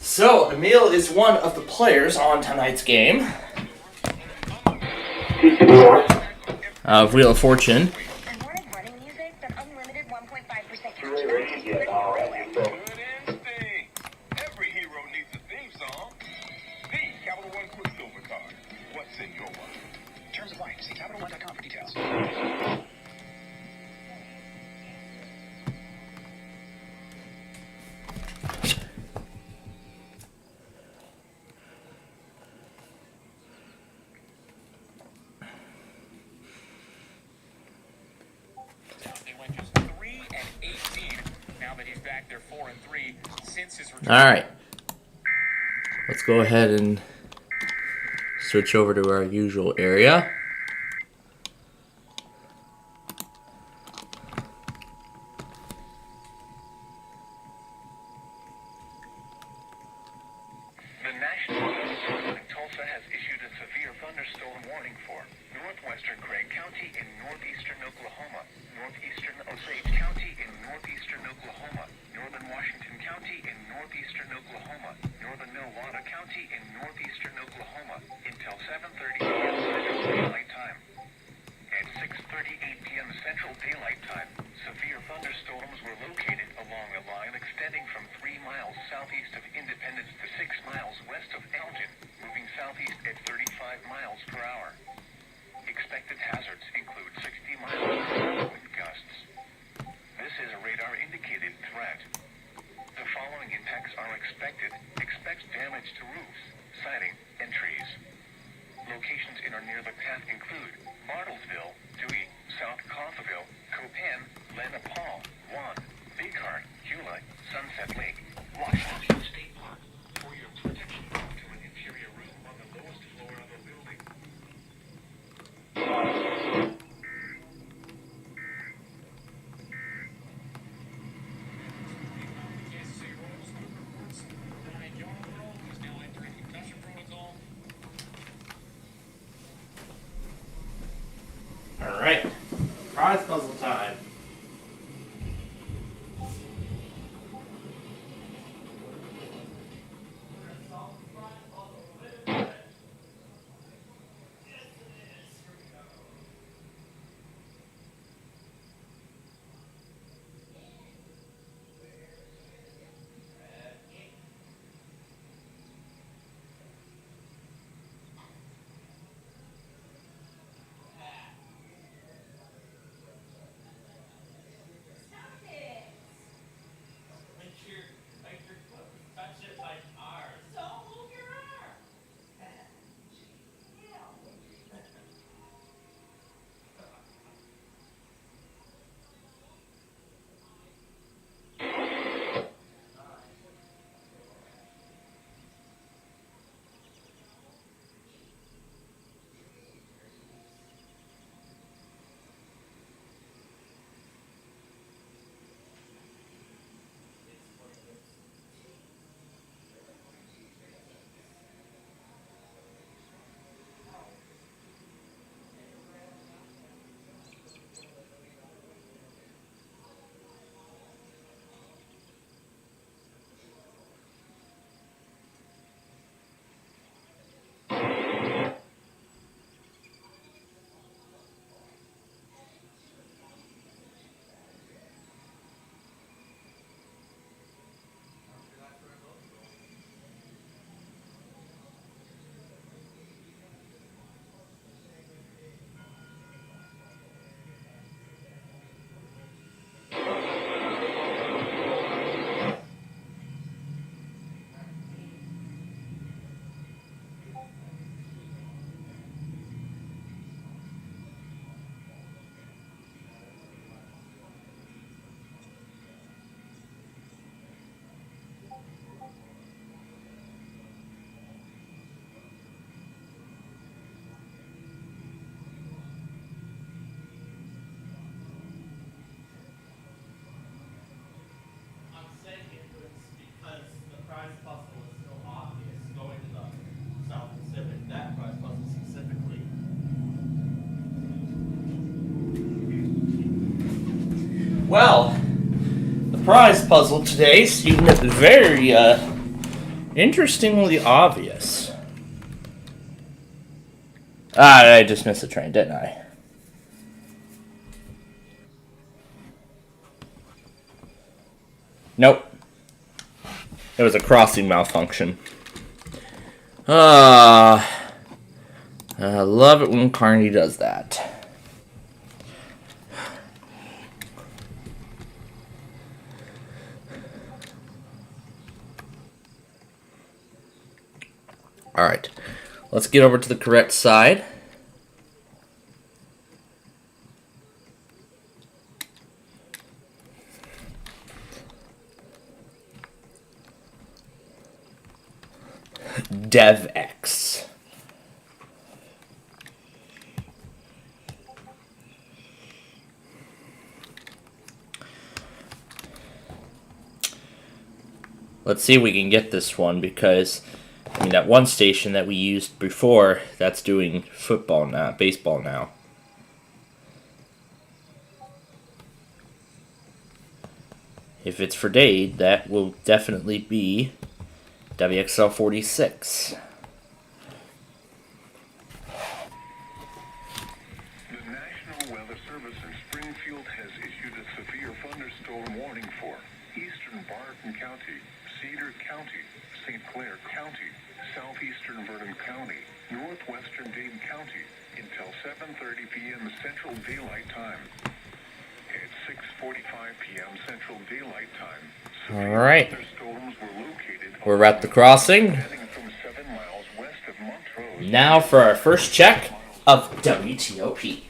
So, Emil is one of the players on tonight's game of Wheel of Fortune. Every hero needs a theme song. The Capital One Quicksilver card. What's in your wallet? Terms apply. See CapitalOne.com for details. Alright. Let's go ahead and switch over to our usual area. The National Weather Service in Tulsa has issued a severe thunderstorm warning for northwestern Craig County in northeastern Oklahoma, northeastern Osage County in northeastern Oklahoma, northern Washington County in northeastern Oklahoma, northern Nowata County in northeastern Oklahoma until 7:30 p.m. Central Daylight Time. At 6:38 p.m. Central Daylight Time, severe thunderstorms were located along a line extending from 3 miles southeast of Independence to 6 miles west of Elgin, moving southeast at 35 miles per hour. Expected hazards include 60 miles per hour wind gusts. This is a radar-indicated threat. The following impacts are expected. Expect damage to roofs, siding, and trees. Locations in or near the path include Bartlesville, Dewey, South Coffeyville, Copan, Lenapal, Juan, Big Heart, Hewlett, Sunset Lake, Washington State Park. For your protection, to an interior room on the lowest floor of a building. Alright. Prize puzzle time. Well, the prize puzzle today seemed very interestingly obvious. I just missed the train, didn't I? Nope. It was a crossing malfunction. I love it when Carney does that. Alright, let's get over to the correct side. DevX. Let's see if we can get this one, because I mean that one station that we used before, that's doing football now, baseball now. If it's for Dade, that will definitely be WXL 46. The National Weather Service in Springfield has issued a severe thunderstorm warning for eastern Barton County, Cedar County, St. Clair County, southeastern Vernon County, northwestern Dade County until 7:30 p.m. Central Daylight Time. At 6:45 p.m. Central Daylight Time, All right. thunderstorms were located. We're at the crossing. Now for our first check of WTOP.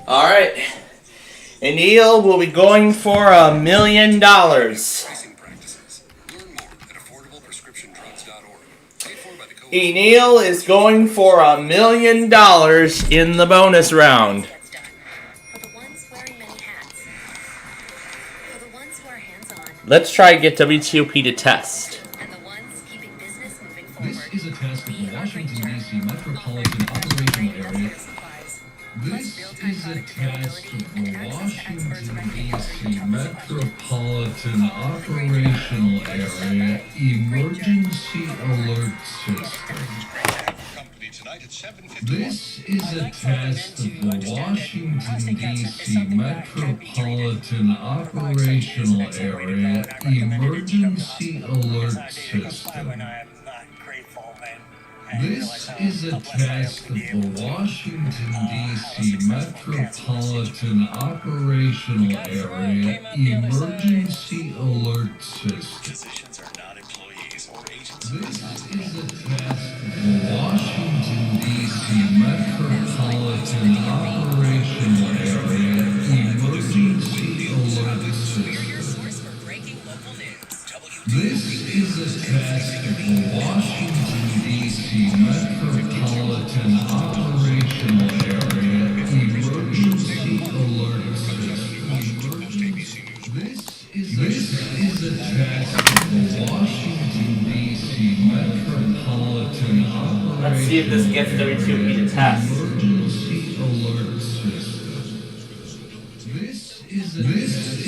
Alright. And Neil will be going for $1 million. Neil is going for $1 million in the bonus round. Let's try to get WTOP to test. This is a test of the Washington, D.C. metropolitan operational area. This is a test of the Washington, D.C. metropolitan operational area emergency alert system. This is a test of the Washington, D.C. metropolitan operational area emergency alert system. This is a test of the Washington, D.C. metropolitan operational area emergency alert system. This is a test of the Washington, D.C. metropolitan operational area emergency alert system. This is a test of the Washington, D.C. metropolitan operational area emergency alert system. This is a test of the Washington, D.C. metropolitan operational. Let's see if this gets WTOP to test. Emergency alert system. This is a test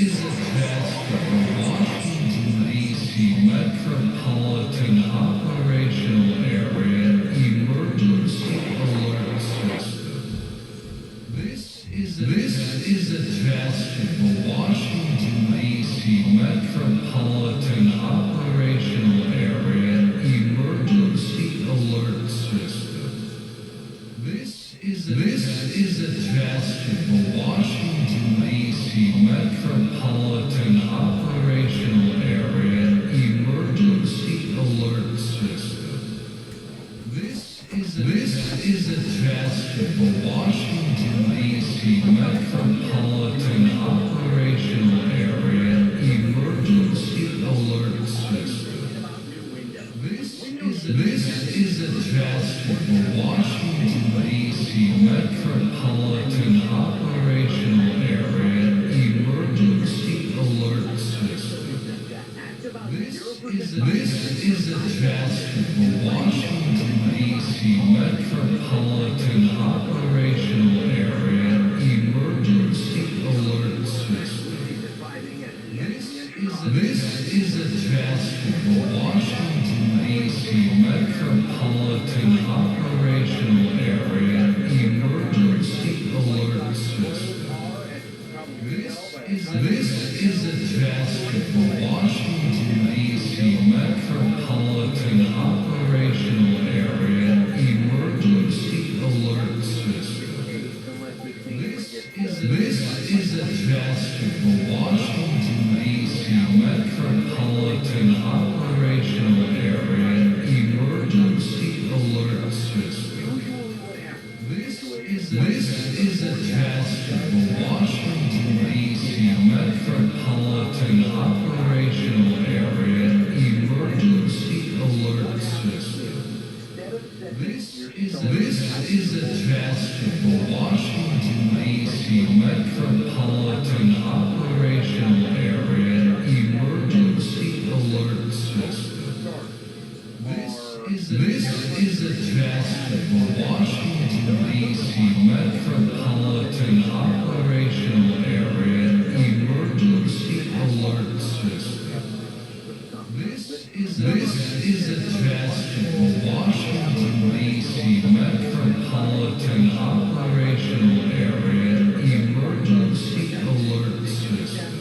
of the Washington, D.C. metropolitan operational area emergency alert system. This is a test of the Washington, D.C. metropolitan operational area emergency alert system. This is a test of the Washington, D.C. metropolitan operational area emergency alert system. This is a test of the Washington, D.C. metropolitan operational area emergency alert system. This is a test of the Washington, D.C. metropolitan operational area emergency alert system. This is a test of the Washington, D.C. metropolitan operational area emergency alert system. This is a test of the Washington, D.C. metropolitan operational area emergency alert system. This is a test of the Washington, D.C. metropolitan operational area emergency alert system. This is a test of the Washington, D.C. metropolitan operational area emergency alert system. This is a test of the Washington, D.C. metropolitan operational area emergency alert system. This is a test of the Washington, D.C. metropolitan operational area emergency alert system. This is a test of the Washington, D.C. metropolitan operational area emergency alert system. This is a test of the Washington, D.C. metropolitan operational area emergency alert system.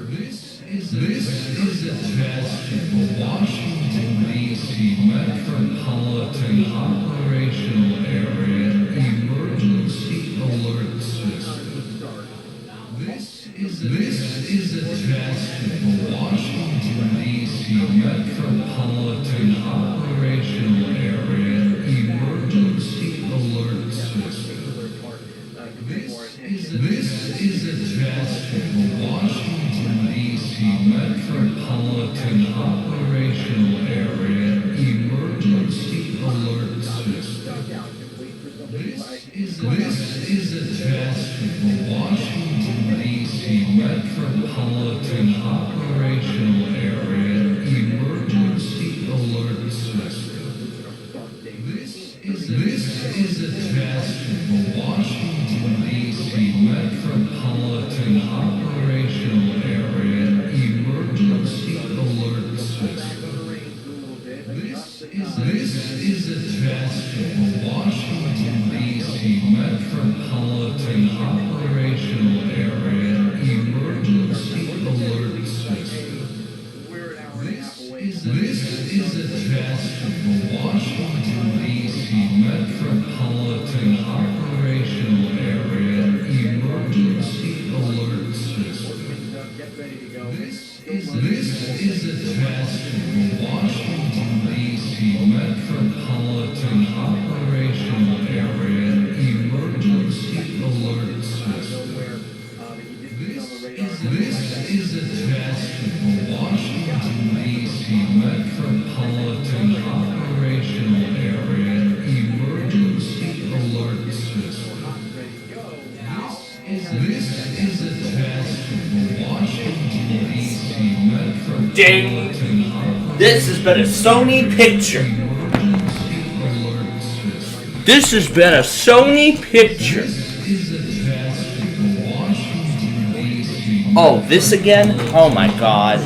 This is a test of the Washington, D.C. metropolitan operational area emergency alert system. This is a test of the Washington, D.C. metropolitan operational area emergency alert system. This Metropolitan Operational Area Emergency Alert System. This is a test of the Washington, D.C. Metropolitan Operational Area Emergency Alert System. This is a test of the Washington, D.C. Metropolitan Operational Area Emergency Alert System. This is a test of the Washington, D.C. Metropolitan Operational Area Emergency Alert System. This is a test of the Washington, D.C. Metropolitan Operational Area Emergency Alert System. This is a test of the Washington, D.C. Metropolitan Operational Area Emergency Alert System. This is a test of the Washington, D.C. Metropolitan Ding! This has been a Sony picture. This has been a Sony picture. Oh, this again? Oh my god.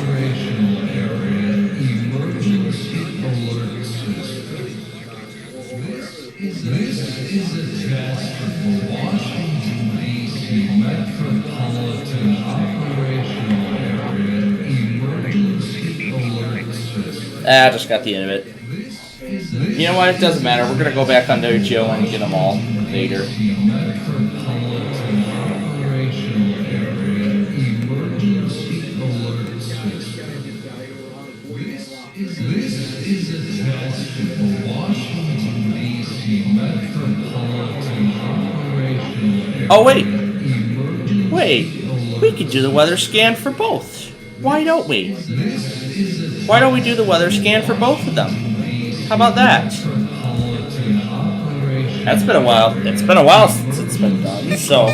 I just got the end of it. You know what? It doesn't matter. We're gonna go back on Dojo and get them all later. Oh wait. We could do the weather scan for both. Why don't we? Why don't we do the weather scan for both of them? How about that? That's been a while. It's been a while since it's been done, so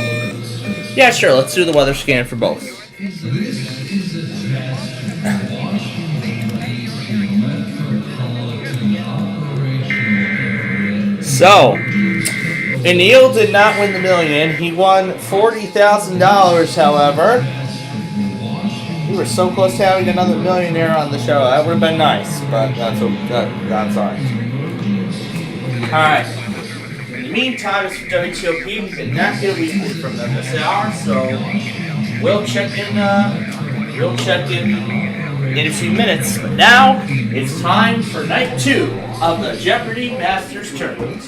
yeah, sure, let's do the weather scan for both. So, and Neil did not win the million. He won $40,000, however. We were so close to having another millionaire on the show. That would have been nice, but that's alright. Alright. In the meantime, as for WTOP, we did not get a report from them this hour, so we'll check in in a few minutes. But now, it's time for night 2 of the Jeopardy Masters Tournament.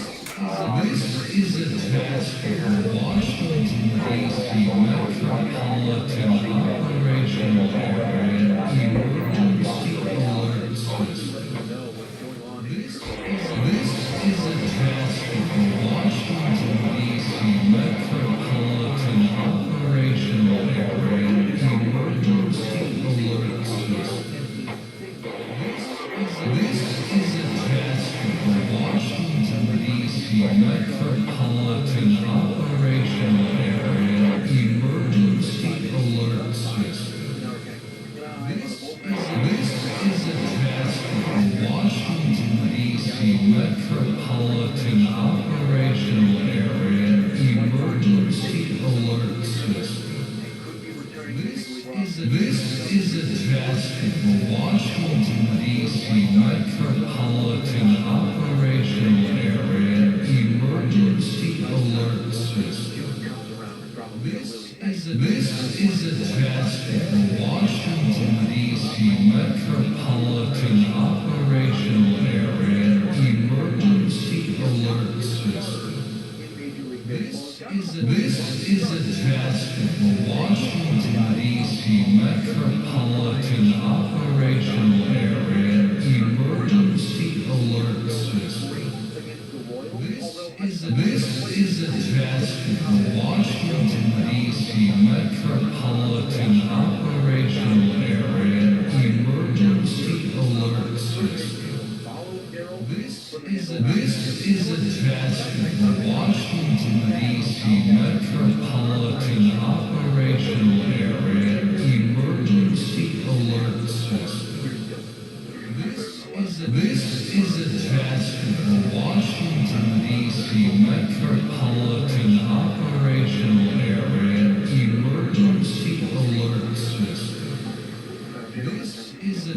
is a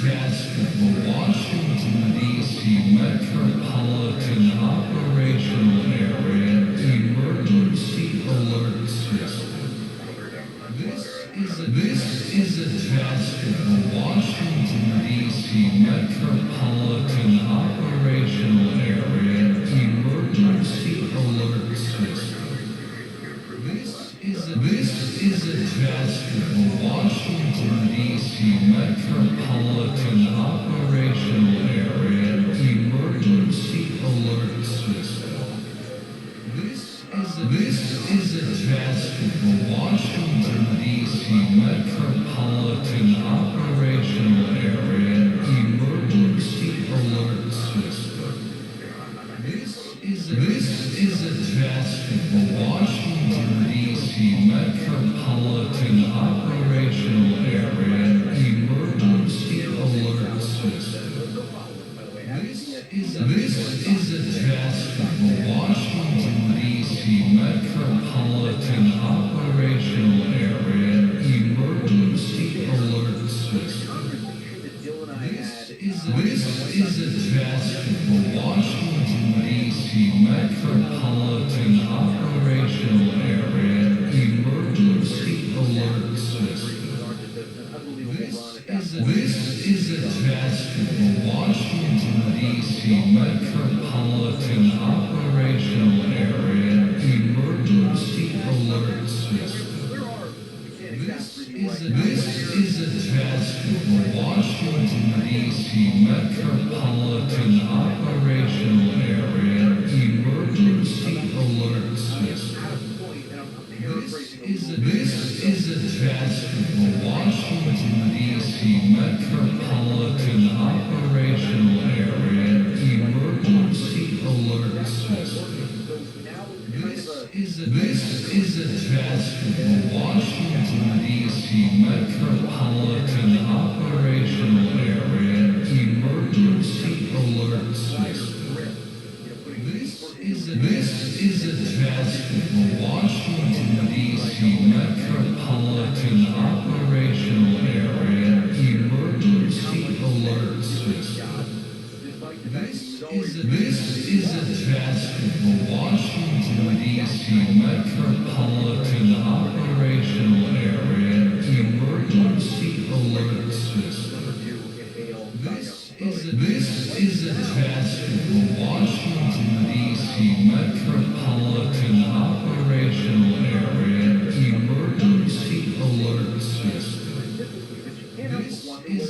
test of the Washington, D.C. Metropolitan Operational Area Emergency Alert System. This is a test of the Washington, D.C. Metropolitan Operational Area Emergency Alert System. This is a test of the Washington, D.C. Metropolitan Operational Area Emergency Alert System. This is a test of the Washington, D.C. Metropolitan Operational Area Emergency Alert System. This is a test of the Washington, D.C. Metropolitan Operational Area Emergency Alert System. This is a test of the Washington, D.C. Metropolitan Operational Area Emergency Alert System. This is a test of the Washington, D.C. Metropolitan Operational Area Emergency Alert System. This is a test of the Washington, D.C. Metropolitan Operational Area Emergency Alert System. This is a test of the Washington, D.C. Metropolitan Operational Area Emergency Alert System. This is a test of the Washington, D.C. Metropolitan Operational Area Emergency Alert System. This is a test of the Washington, D.C. Metropolitan Operational Area Emergency Alert System. This is a test of the Washington, D.C. Metropolitan Operational Area Emergency Alert System. This is a test of the Washington, D.C. Metropolitan Operational Area Emergency Alert System. This is a test of the Washington, D.C. Metropolitan Operational Area Emergency Alert System.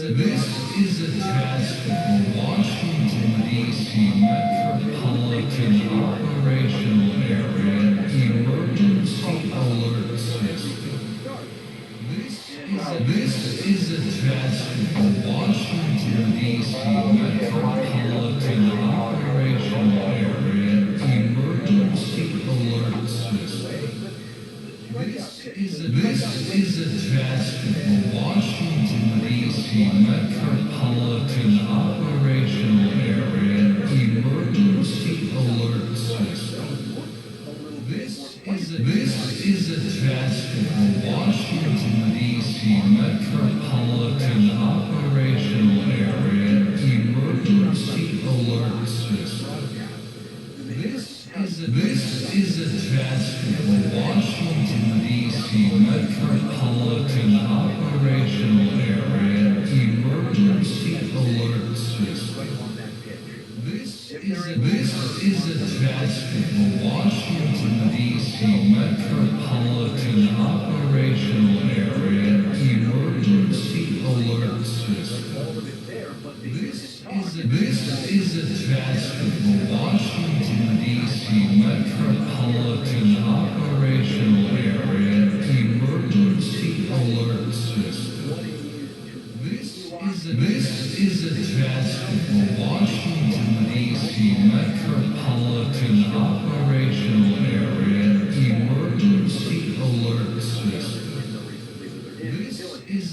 This is a test of the Washington, D.C. Metropolitan Operational Area Emergency Alert System. This is a test of the Washington, D.C. Metropolitan Operational Area Emergency Alert System. This is a test of the Washington, D.C. Metropolitan Operational Area Emergency Alert System. This is a test of the Washington, D.C. Metropolitan Operational Area Emergency Alert System. This is a test of the Washington, D.C. Metropolitan Operational Area Emergency Alert System. This is a test of the Washington, D.C. Metropolitan Operational Area Emergency Alert System. This is a test of the Washington, D.C. Metropolitan Operational Area Emergency Alert System. This is a test of the Washington, D.C. Metropolitan Operational Area Emergency Alert System.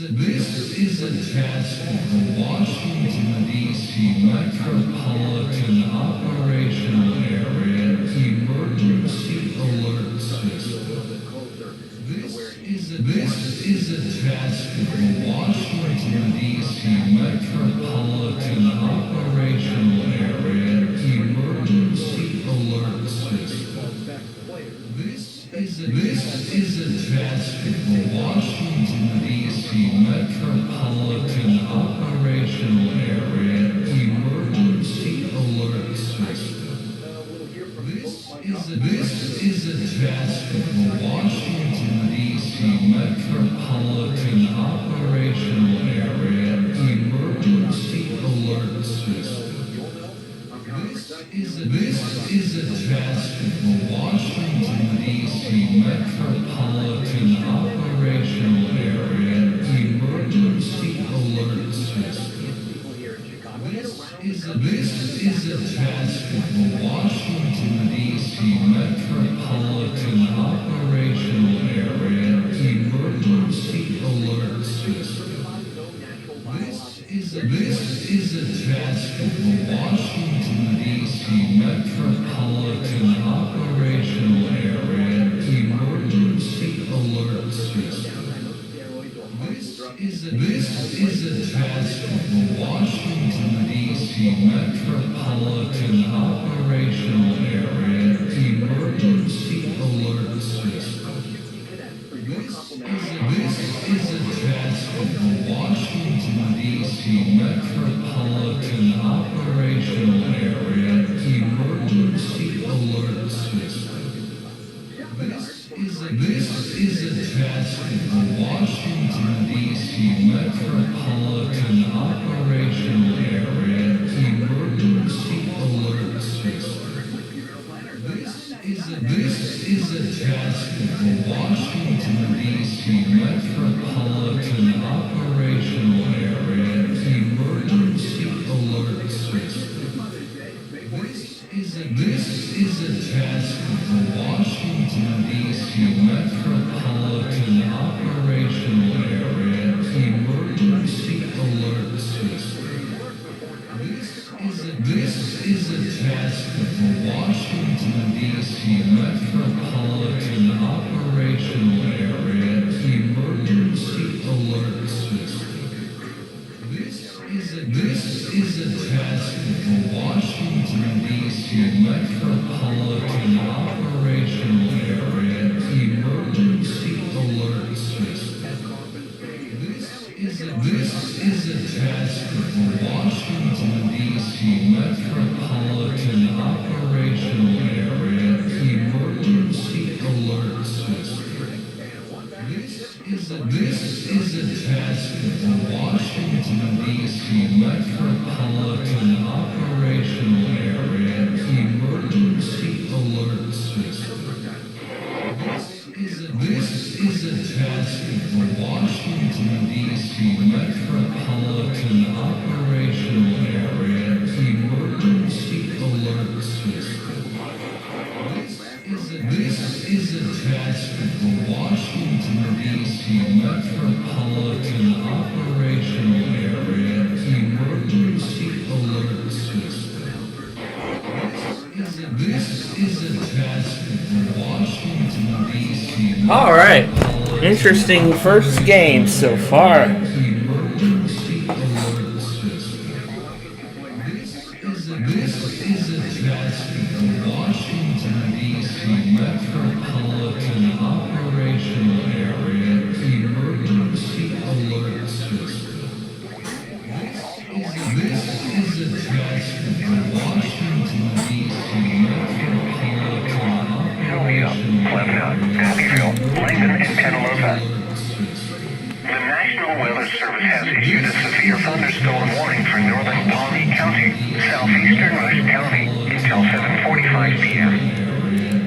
This is a test of the Washington, D.C. Metropolitan Operational Area Emergency Alert System. This is This is a test of the Washington, D.C. Metropolitan Operational Area Emergency Alert System. This is a test of the Washington, D.C. Metropolitan Operational Area Emergency Alert System. This is a test of the Washington, D.C. Metropolitan Operational Area Emergency Alert System. This is a test of the Washington, D.C. Metropolitan Operational Area Emergency Alert System. This is a test of the Washington, D.C. Metropolitan Operational Area Emergency Alert System. This is a test of the Washington, D.C. Metropolitan Operational Area Emergency Alert System. This is a test of the Washington, D.C. Metropolitan Operational Area Emergency Alert System. This is a test of the Washington, D.C. Metropolitan Operational Area Emergency Alert System. This is a test of the Washington, D.C. Metropolitan Operational Area Emergency Alert System. This is a test of the Washington, D.C. Metropolitan Operational Area Emergency Alert System. This is a test of the Washington, D.C. Metropolitan Operational Area Emergency Alert System. This is a test of the Washington, D.C. Metropolitan Operational Area Emergency Alert System. This is a test of the Washington, D.C. Metropolitan Operational Area Emergency Alert System. This is a test of the Washington, D.C. Metropolitan Operational Area Emergency Alert System. This is a test of the Washington, D.C. Metropolitan Operational Area Emergency Alert System. This is a test of the Washington, D.C. Metropolitan Operational Area Emergency Alert System. This is a test of the Washington, D.C. Metropolitan Operational Area Emergency Alert System. This is a test of the Washington, D.C. All right, interesting first game so far. Emergency Alert System. This is a test of the Washington, D.C. Metropolitan Operational Area Emergency Alert System. This is a test of the Washington, D.C. Metropolitan Operational Area The National Weather Service has issued a severe thunderstorm warning for northern Pawnee County, southeastern Rush County, until 7:45 p.m.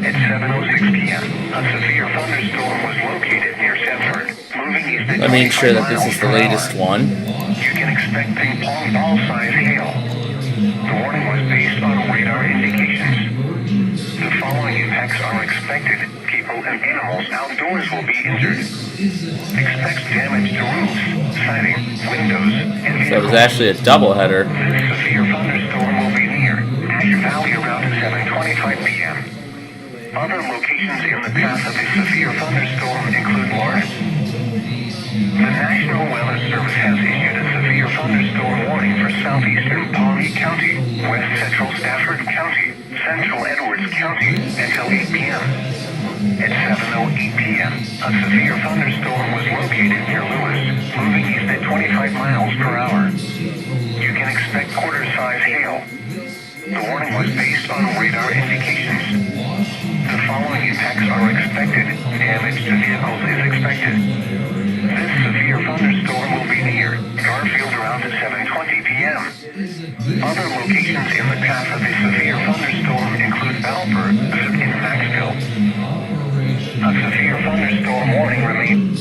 At 7:06 p.m., a severe thunderstorm was located near Sanford, moving east at Let me ensure that this is the latest one. You can expect ping-pong ball-sized hail. The warning was based on radar indications. The following impacts are expected. People and animals outdoors will be injured. Expect damage to roofs, siding, windows, and vehicles. So it was actually a doubleheader. This severe thunderstorm will be near Ash Valley around 7:25 p.m. Other locations in the path of the severe thunderstorm include Lawrence, The National Weather Service has issued a severe thunderstorm warning for southeastern Pawnee County, west central Stafford County, central Edwards County until 8 p.m. At 7:08 p.m., a severe thunderstorm was located near Lewis, moving east at 25 miles per hour. You can expect quarter-size hail. The warning was based on radar indications. The following impacts are expected. Damage to vehicles is expected. This severe thunderstorm will be near Garfield around 7:20 p.m. Other locations in the path of this severe thunderstorm include Balfour in Maxville. A severe thunderstorm warning remains.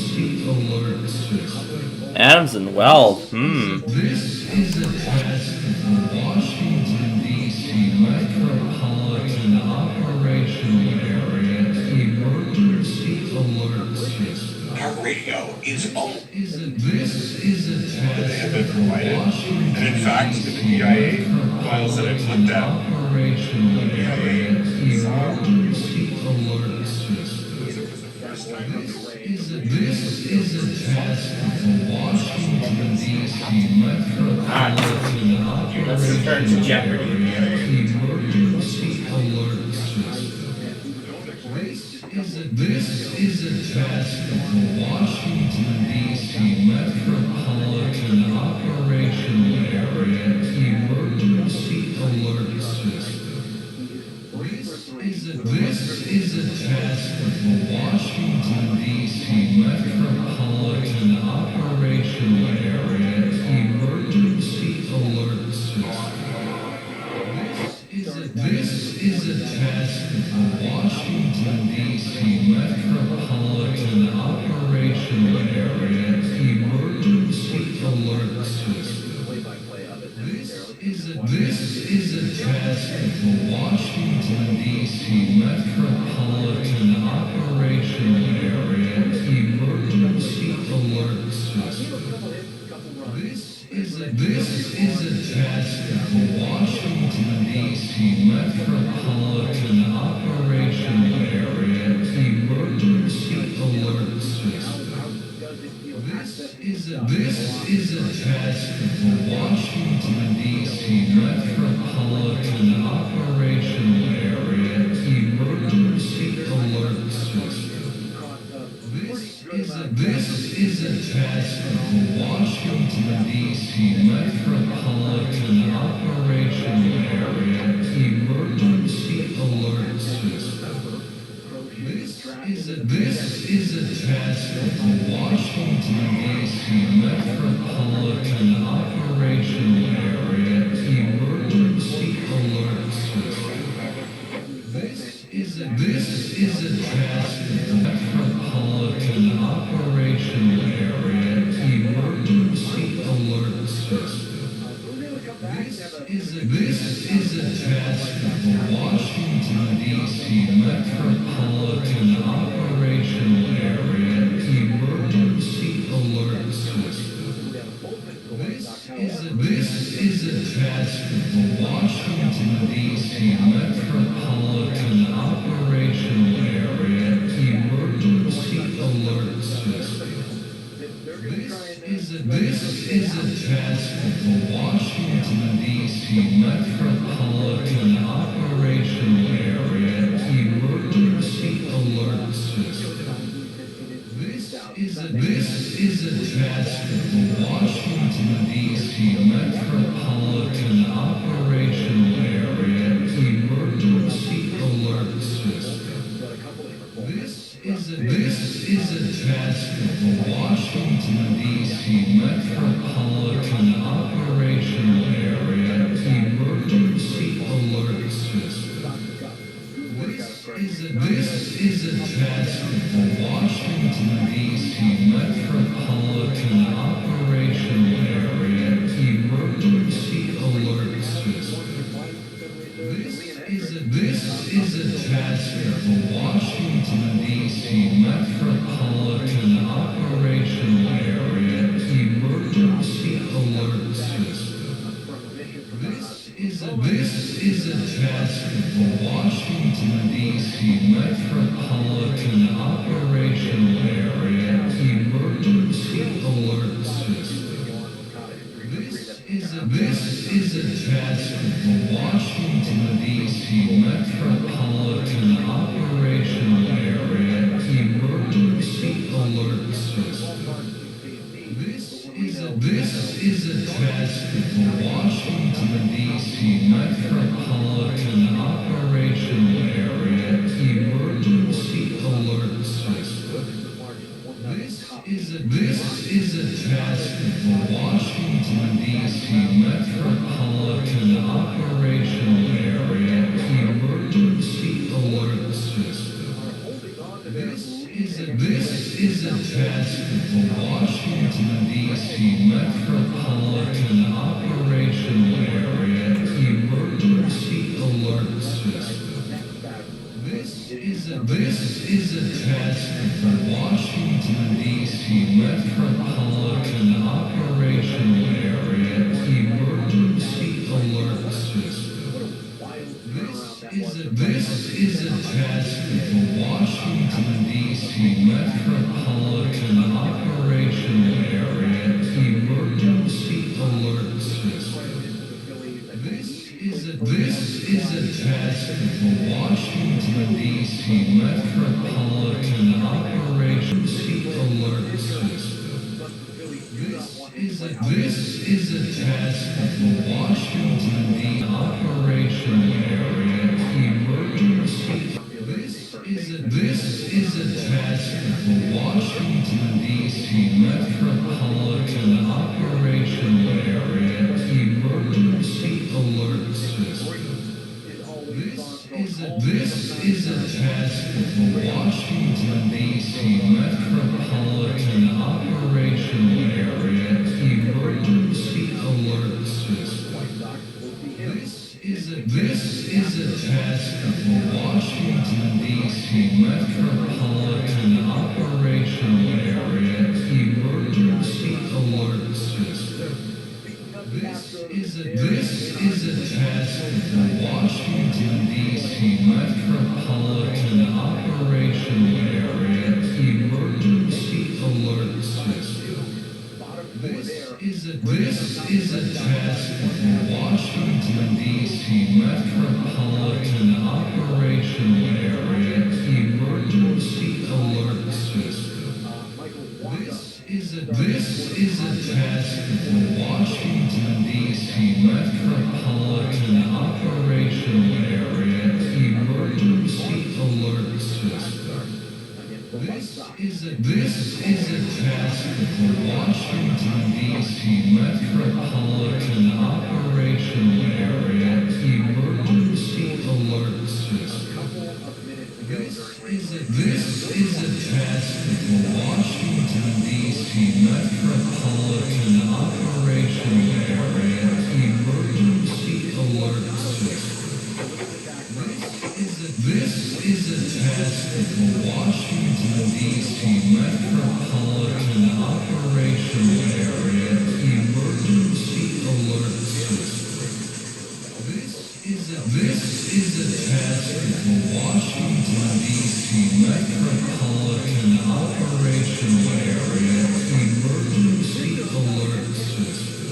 Adams and Wells. This is a test of the Washington, D.C. Metropolitan Operational Area Emergency Alert System. Our radio is on. This is a test They have been provided. And in fact, in the EIA files that I've looked at, Operational Area Emergency Alert System. This is a test of the Washington, D.C. Metropolitan Operational Area Emergency Alert System. This is a test of the Washington, D.C. Metropolitan Operational Area Emergency Alert System. This is a test of the Washington, D.C. Metropolitan Operational Area Emergency Alert System. This is a test of the Washington, D.C. Metropolitan Operational Area Emergency Alert System. This is a test of the Washington, D.C. Metropolitan Operational Area Emergency Alert System. This is a test of the Washington, D.C. Metropolitan Operational Area Emergency Alert System. This is a test of the Washington, D.C. Metropolitan Operational Area Emergency Alert System. This is a test of the Washington, D.C. Metropolitan Operational Area Emergency Alert System. This is a test of the Washington, D.C. Metropolitan Operational Area Emergency Alert System. This is a test of the Metropolitan Operational Area Emergency Alert System. This is a test of the Washington, D.C. Metropolitan Operational Area Emergency Alert System. This is a test of the Washington, D.C. Metropolitan Operational Area Emergency Alert System. This is a test of the Washington, D.C. Metropolitan Operational Area Emergency Alert System. This is a test of the Washington, D.C. Metropolitan Operational Area Emergency Alert System. This is a test of the Washington, D.C. Metropolitan Operational Area Emergency Alert System. This is a test of the Washington, D.C. Metropolitan Operational Area Emergency Alert System. This is a test of the Washington, D.C. Metropolitan Operational Area Emergency Alert System. This is a test of the Washington, D.C. Metropolitan Operational Area Emergency Alert This is a test of the Washington, D.C. Metropolitan Operational Area Emergency Alert System. This is a test of the Washington, D.C. Metropolitan Operational Area Emergency Alert System. This is a test of the Washington, D.C. Metropolitan Operational Area Emergency Alert System. This is a test of the Washington, D.C. Metropolitan Operational Area Emergency Alert System. This is a test of the Washington, D.C. Metropolitan Operational Area Emergency Alert System. This is a test of the Washington, D.C. Metropolitan Operational Area Emergency Alert System. This is a test of the Washington, D.C. Metropolitan Operations Alert System. This is a test of the Washington, D.C. Operational Area Emergency. This is a test of the Washington, D.C. Metropolitan Operational Area Emergency Alert System. This is a test of the Washington, D.C. Metropolitan Operational Area Emergency Alert System. This is a test of the Washington, D.C. Metropolitan Operational Area Emergency Alert System. This is a test of the Washington, D.C. Metropolitan Operational Area Emergency Alert System. This is a test of the Washington, D.C. Metropolitan Operational Area Emergency Alert System. This is a test of the Washington, D.C. Metropolitan Operational Area Emergency Alert System. This is a test of the Washington, D.C. Metropolitan Operational Area Emergency Alert System. This is a test of the Washington, D.C. Metropolitan Operational Area Emergency Alert System. This is a test of the Washington, D.C. Metropolitan Operational Area Emergency Alert System. This is a test of the Washington, D.C. Metropolitan Operational Area Emergency Alert System. This is a test of the Washington, D.C. Metropolitan Operational Area Emergency Alert System.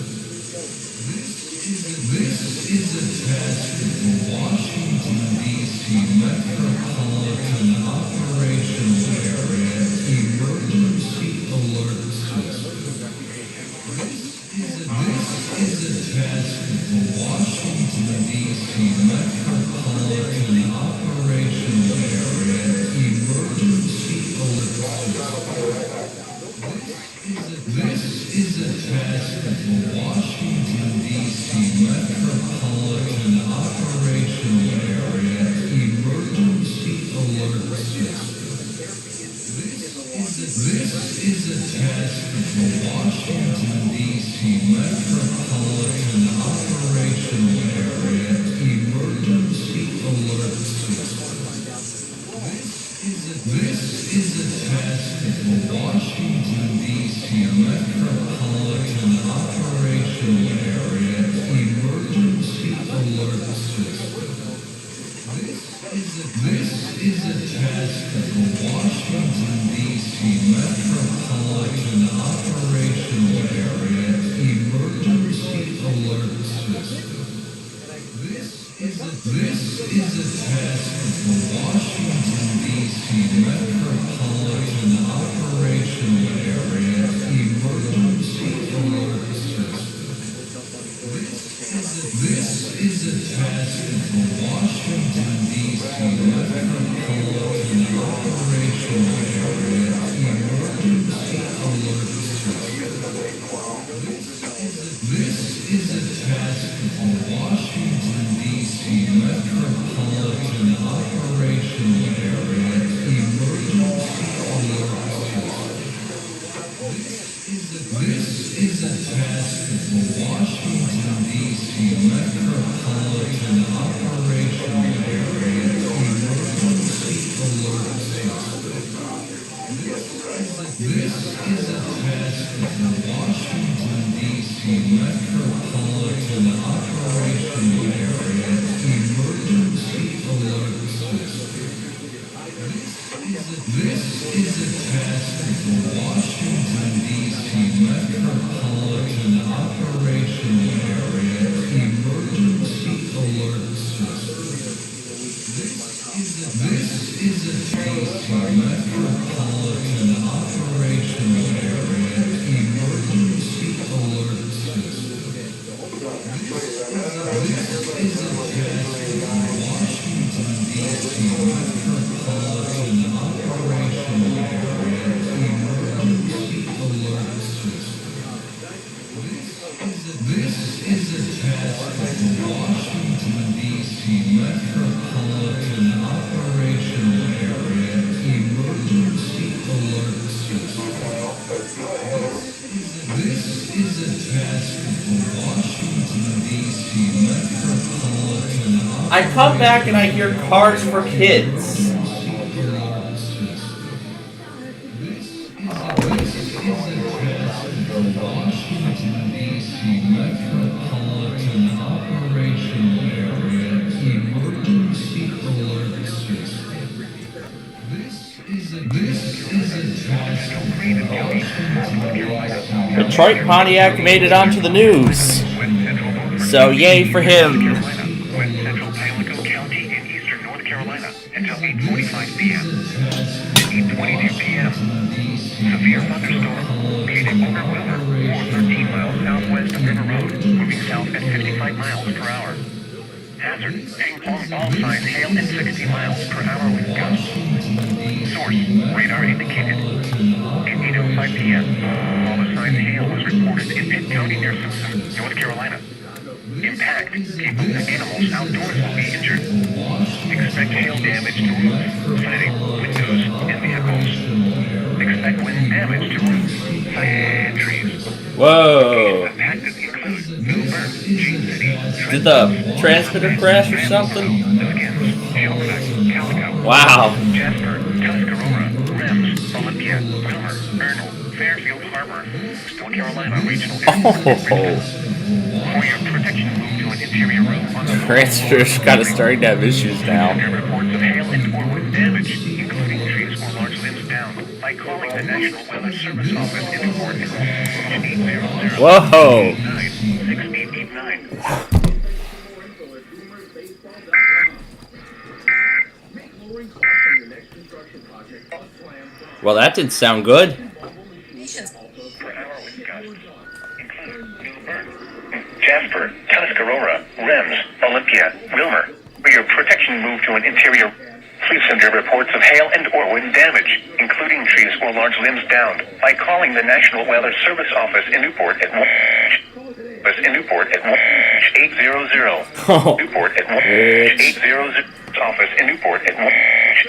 This is a test of the Washington, D.C. Metropolitan Operational Area Emergency Alert System. This is a test of the Washington, D.C. Metropolitan Operational Area Emergency Alert System. This is a test of the Washington, D.C. Metropolitan Operational Area Emergency Alert System. This is a test of the Washington, D.C. Metropolitan Operational Area Emergency Alert System. This is a test of the Washington, D.C. Metropolitan Operational Area Emergency Alert This is a test of the Washington, D.C. Metropolitan Operational Area Emergency Alert System. This is a test of the Washington, D.C. Metropolitan Operational Area Emergency Alert System. This is a test of the Washington, D.C. Metropolitan Operational Area Emergency Alert System. This is a D.C. Metropolitan Operational Area Emergency Alert System. This is a test of the Washington, D.C. Metropolitan Operational Area Emergency Alert System. This is a test of the Washington, D.C. Metropolitan Operational Area Emergency Alert System. This is a test of the Washington, D.C. Metropolitan I come back and I hear Cars for Kids. Washington, D.C. Metropolitan Operational Area Emergency Alert System. This is a test of Washington. Detroit Pontiac made it onto the news. So yay for him. Central Pamlico County in eastern North Carolina until 8:45 p.m. 8:22 p.m. Severe thunderstorm, creating over weather, or 13 miles southwest of River Road, moving south at 55 miles per hour. Hazard, ping-pong ball-sized hail at 60 miles per hour with gusts. Source, radar indicated. At 8:05 p.m., ball-sized hail was reported in Pitt County near Simpson, North Carolina. Impact, people and animals outdoors will be injured. Expect hail damage to roofs, siding, windows, and vehicles. Expect wind damage to roofs, siding, and trees. Whoa. Impacted include Milburn, Gene City, Did the transmitter crash or something? Wow. Jasper, Tuscarora, Rems, Olympia, Wilmer, Ernle, Fairfield Harbor, North Carolina Regional. For your protection, move to an interior room on the Transmitter's kind of starting to have issues now. reports of hail and or wind damage, including trees or large limbs down, by calling the National Weather Service Office in Newport at 800 Whoa. 6889. Well, that didn't sound good. Jasper, Tuscarora, Rems, Olympia, Wilmer. For your protection, move to an interior. Please send your reports of hail and or wind damage, including trees or large limbs down, by calling the National Weather Service Office in Newport at 800. Newport at 800. Office in Newport at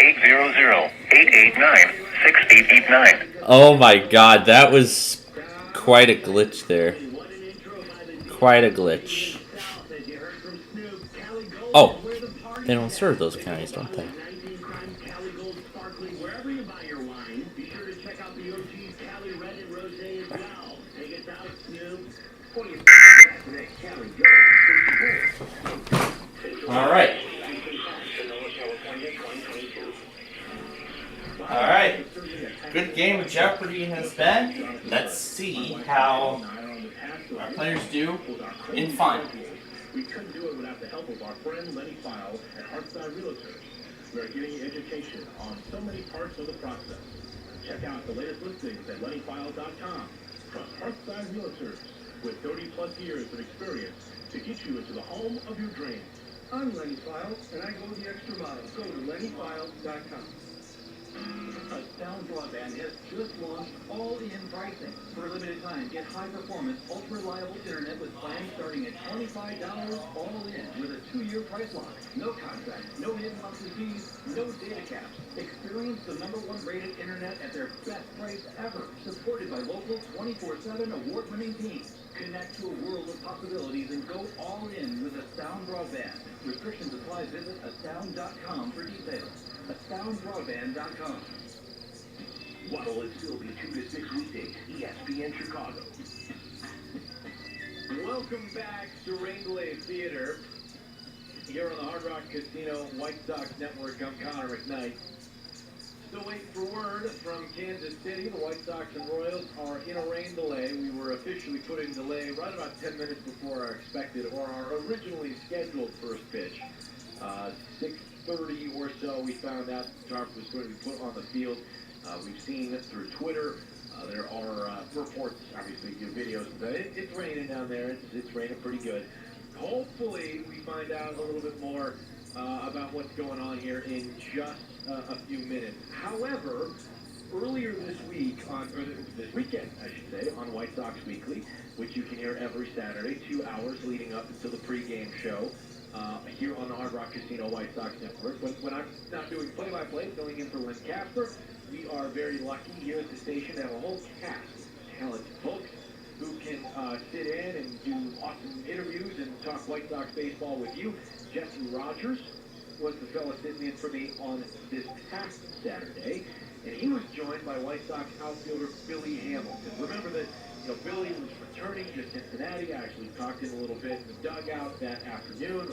800-889-6889. Oh my god, that was quite a glitch there. Quite a glitch. Oh, they don't serve those counties, don't they? Alright. Alright. Good game of Jeopardy has been. Let's see how our players do in finals. We couldn't do it without the help of our friend Lenny File at Hearthside Realtors. We're giving you education on so many parts of the process. Check out the latest listings at lennyfile.com. Trust Hearthside Realtors with 30-plus years of experience to get you into the home of your dreams. I'm Lenny File, and I go the extra mile. Go to lennyfile.com. Astound Broadband has just launched all-in pricing. For a limited time, get high-performance, ultra-reliable internet with plans starting at $25 all-in with a 2-year price lock. No contract, no hidden monthly fees, no data caps. Experience the #1 rated internet at their best price ever, supported by local 24/7 award-winning teams. Connect to a world of possibilities and go all in with Astound Broadband. Restrictions apply. Visit astound.com for details. astoundbroadband.com. Waddle and Sylvia 2 to 6 weekdays, ESPN Chicago. Welcome back to Raingley Theater. Here on the Hard Rock Casino White Sox Network, I'm Connor McKnight. Still waiting for word from Kansas City. The White Sox and Royals are in a rain delay. We were officially put in delay right about 10 minutes before our expected or our originally scheduled first pitch. 6:30 or so, we found out the tarp was going to be put on the field. We've seen it through Twitter. There are reports, obviously, videos. But it's raining down there. It's raining pretty good. Hopefully, we find out a little bit more about what's going on here in just a few minutes. However, earlier this week, this weekend, I should say, on White Sox Weekly, which you can hear every Saturday, 2 hours leading up until the pregame show, here on the Hard Rock Casino White Sox Network. When I'm not doing play-by-play, filling in for Lynn Casper, we are very lucky here at the station to have a whole cast of talented folks who can sit in and do awesome interviews and talk White Sox baseball with you. Jesse Rogers was the fella sitting in for me on this past Saturday, and he was joined by White Sox outfielder Billy Hamilton. Remember that Billy was returning to Cincinnati. I actually talked to him a little bit in the dugout that afternoon,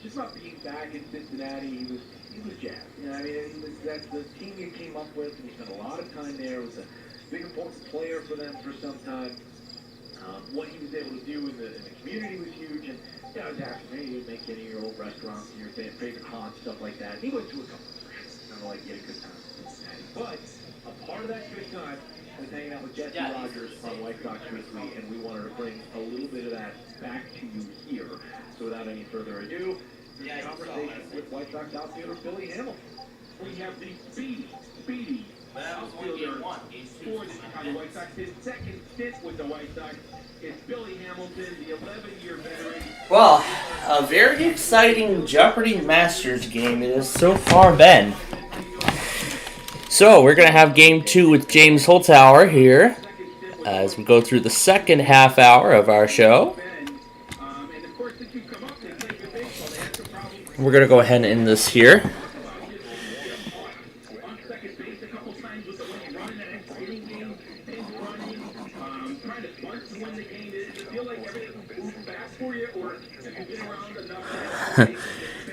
just about being back in Cincinnati. He was jazzed. That's the team he came up with, and he spent a lot of time there. Was a big important player for them for some time. What he was able to do in the community was huge, and I was asking, hey, you make any of your old restaurants and your favorite haunts, stuff like that. He went to a couple of them. Kind of like get a good time in Cincinnati. But a part of that good time was hanging out with Jesse Rogers on White Sox Weekly, and we wanted to bring a little bit of that back to you here. So without any further ado, this conversation with White Sox outfielder Billy Hamilton. We have the speedy outfielder for the Chicago White Sox. His second stint with the White Sox is Billy Hamilton, the 11-year veteran. Well, a very exciting Jeopardy Masters game it has so far been. So, we're going to have Game 2 with James Holzhauer here as we go through the second half hour of our show. We're going to go ahead and end this here.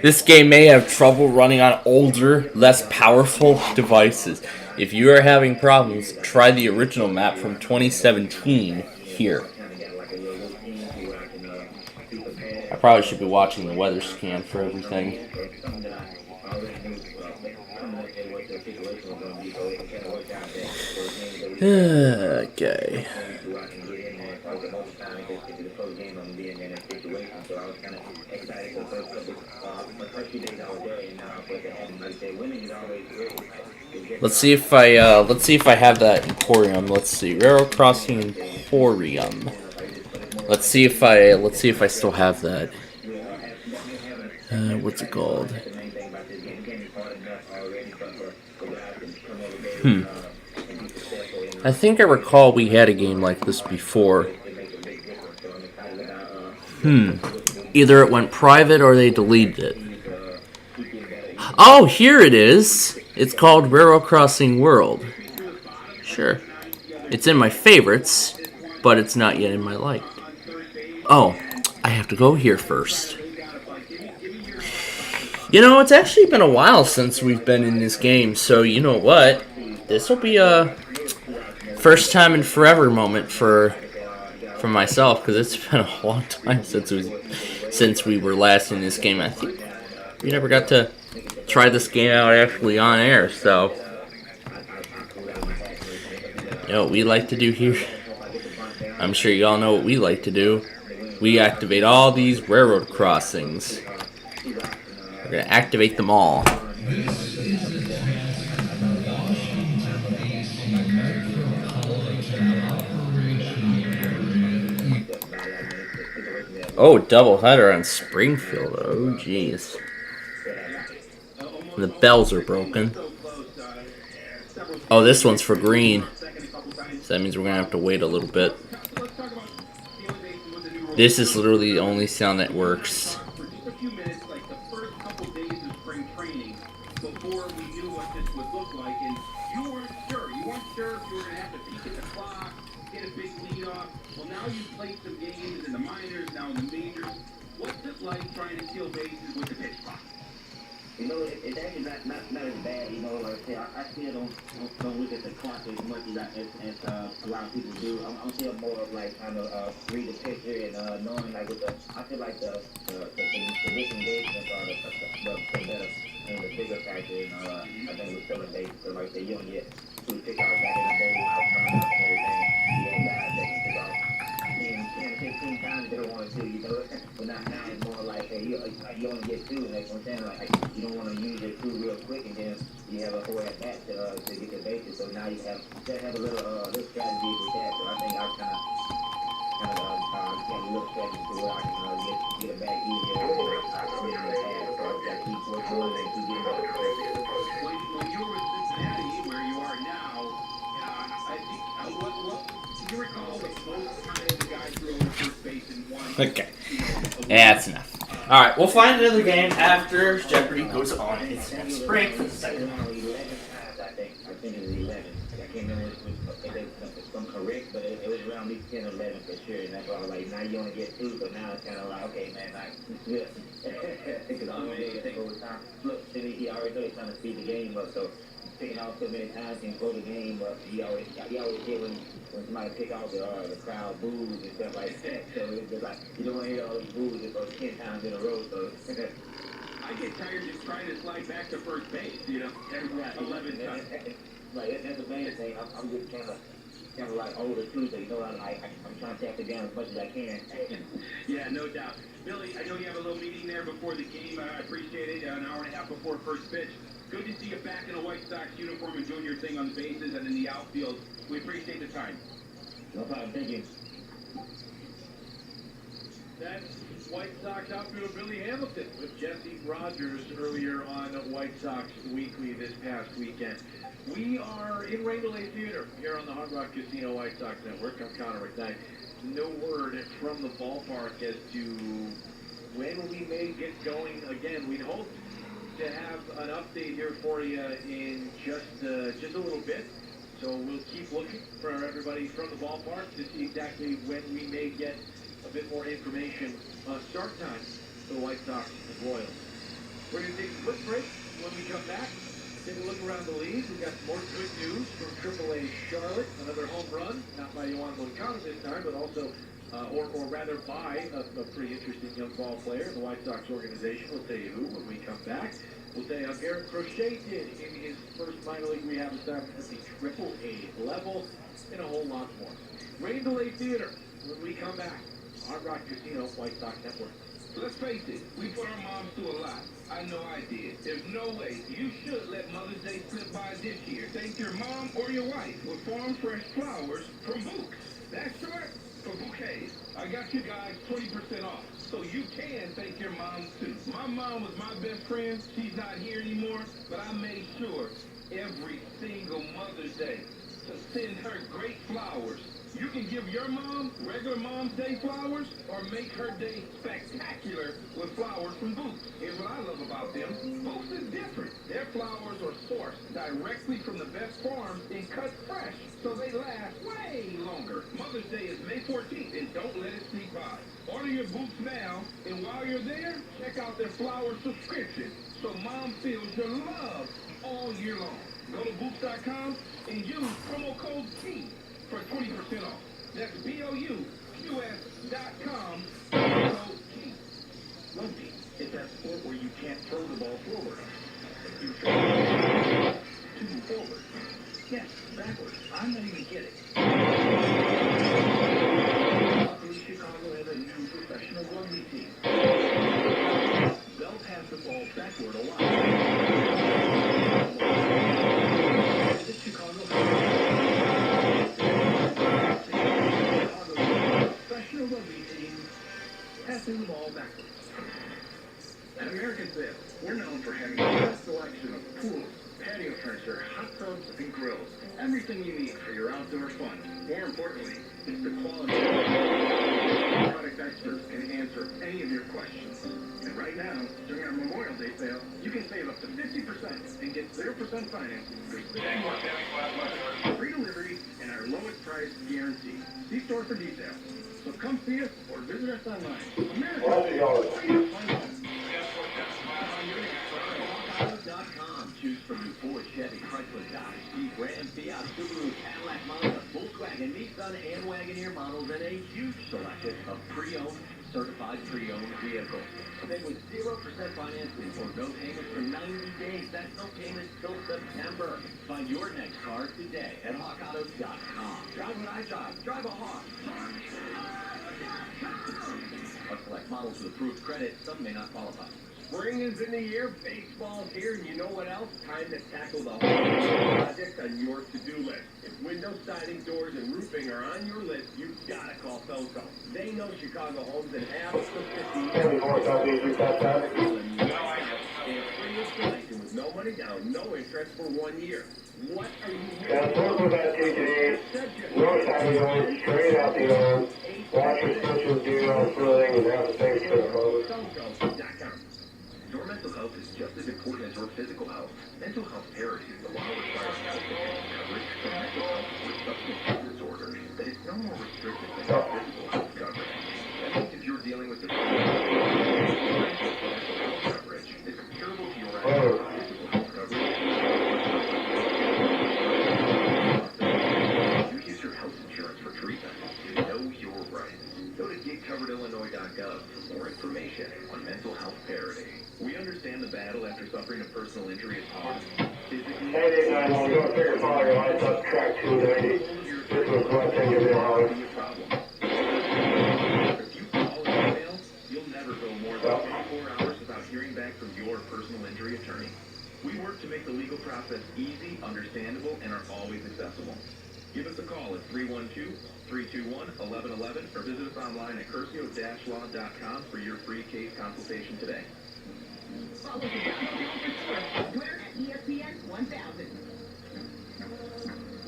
This game may have trouble running on older, less powerful devices. If you are having problems, try the original map from 2017 here. I probably should be watching the weather scan for everything. Okay. Let's see if I have that Emporium. Let's see, Railroad Crossing Emporium. Let's see if I still have that. What's it called? I think I recall we had a game like this before. Either it went private or they deleted it. Oh, here it is. It's called Railroad Crossing World. Sure. It's in my favorites, but it's not yet in my liked. Oh, I have to go here first. It's actually been a while since we've been in this game, so you know what? This will be a first time in forever moment for myself, because it's been a long time since we were last in this game. I think we never got to try this game out actually on air, so what we like to do here, I'm sure you all know what we like to do. We activate all these railroad crossings. We're going to activate them all. This is Oh, doubleheader on Springfield. Oh, jeez. The bells are broken. Oh, this one's for green. So that means we're going to have to wait a little bit. This is literally the only sound that works. Before we knew what this would look like, and you weren't sure. You weren't sure if you were going to have to peek at the clock, get a big lead off. Well, now you've played some games in the minors, now in the majors. What's it like trying to steal bases with the pitch clock? You know, it's actually not as bad. You know, like I say, I still don't look at the clock as much as a lot of people do. I'm still more of like kind of read the picture and knowing like with the. I feel like the disengagement are the better. And the bigger factor in, I think with stealing bases, so like say you don't get 2 pick outs back in the day when I was coming up and everything. You had guys that can pick out 10, 15 times they don't want to do, you know. But now it's more like, hey, you only get 2, and that's what I'm saying. Like you don't want to use your 2 real quick, and then you have a whole at bat to get the bases. So now you have a little strategy with that. So I think I kind of have a little strategy to where I can get it back easier than I did in the past. So I got to keep working on it and keep getting better. When you were in Cincinnati, where you are now, I think, what do you recall the most time the guy threw over first base in one? Okay. That's enough. Alright, we'll find another game after Jeopardy goes on its next break for the second one. 11 times, I think it was 11. I can't remember if I'm correct, but it was around at least 10 or 11 for sure. And that's why I was like, now you only get 2, so now it's kind of like, okay, man, like, good. Because I'm going to take over time. Look, he already knows he's trying to speed the game up, so picking out so many times can slow the game up. He always get when somebody pick out the crowd boos and stuff like that. So it's just like, you don't want to hear all those boos about 10 times in a row, so. I get tired just trying to slide back to first base, you know, every 11 times. Like, that's the main thing. I'm just kind of like older too, so you know, I'm trying to tap it down as much as I can. Yeah, no doubt. Billy, I know you have a little meeting there before the game. I appreciate it. An hour and a half before first pitch. Good to see you back in a White Sox uniform and doing your thing on the bases and in the outfield. We appreciate the time. No problem. Thank you. That's White Sox outfielder Billy Hamilton with Jesse Rogers earlier on White Sox Weekly this past weekend. We are in Rainbow Lake Theater here on the Hard Rock Casino White Sox Network. I'm Connor McKnight. No word from the ballpark as to when we may get going again. We'd hope to have an update here for you in just a little bit. So we'll keep looking for everybody from the ballpark to see exactly when we may get a bit more information on start time for the White Sox and Royals. We're going to take a quick break. When we come back, take a look around the league. We've got more good news from AAA Charlotte. Another home run, not by Yohan Moncada this time, but also, or rather by a pretty interesting young ball player in the White Sox organization. We'll tell you who when we come back. We'll tell you how Garrett Crochet did in his first minor league rehab assignment at the AAA level, and a whole lot more. Rainbow Lake Theater when we come back. Hard Rock Casino White Sox Network. Let's face it, we put our moms through a lot. I know I did. There's no way you should let Mother's Day slip by this year. Thank your mom or your wife with farm fresh flowers from Books. That's short for bouquets. I got you guys 20% off, so you can thank your mom too. My mom was my best friend. She's not here anymore, but I made sure every single Mother's Day to send her great flowers. You can give your mom regular Mom's Day flowers or make her day spectacular with flowers from Boots. Here's what I love about them. Boots is different. Their flowers are sourced directly from the best farms and cut fresh, so they last way longer. Mother's Day is May 14th, and don't let it sneak by. Order your Boots now, and while you're there, check out their flower subscription, so Mom feels your love all year long. Go to Boots.com and use promo code T for 20% off. That's BOUQS.com. Code T. Rugby is that sport where you can't throw the ball forward. You throw it to forward. Yes, backwards. I'm not even kidding. Luckily, Chicago has a new professional rugby team. They'll pass the ball backward a lot. The Chicago professional rugby team passing the importantly, it's the quality. Product experts can answer any of your questions. And right now, during our Memorial Day sale, you can save up to 50% and get 0% financing for 6 months. Free delivery and our lowest price guarantee. See store for details. So come see us or visit us online. MontCoEAS.com. Choose from new Ford, Chevy, Chrysler, Dodge, Jeep, Ram, Fiat, Subaru, Cadillac, Mazda, Volkswagen, Nissan, and Wagoneer models, and a huge selection of pre-owned, certified pre-owned vehicles. Then with 0% financing or no payments for 90 days. That's no payments till September. Find your next car today at HawkAutos.com. Drive what I drive. Drive a Hawk. A select models with approved credit. Some may not qualify. Spring is in the air, baseball's here, and you know what else? Time to tackle the whole project on your to-do list. If windows, siding, doors, and roofing are on your list, you've got to call Felco. They know Chicago homes and have for 50 years. They have free installation with no money down, no interest for 1 year. What are you waiting for? No siding on, straight out the arm, washers, switches, gear, footing, and have the things for the hose. Your mental health is just as important as your physical health. Mental health parity is the law requiring health insurance coverage for mental health with substance use disorders that is no more restricted than your physical health coverage. That means if you're dealing with depression, mental health coverage is comparable to your actual physical health coverage. You use your health insurance for treatment. You know your rights. Go to getcoveredillinois.gov for more information on mental health parity. We understand the battle after suffering a personal injury is hard. Physically, 889, we're going to figure fire lights up track 290. This was what thing you're problem. If you call and email, you'll never go more than 24 hours without hearing back from your personal injury attorney. We work to make the legal process easy, understandable, and are always accessible. Give us a call at 312-321-1111 or visit us online at curcio-law.com for your free case consultation today. Follow the Twitter at ESPN 1000.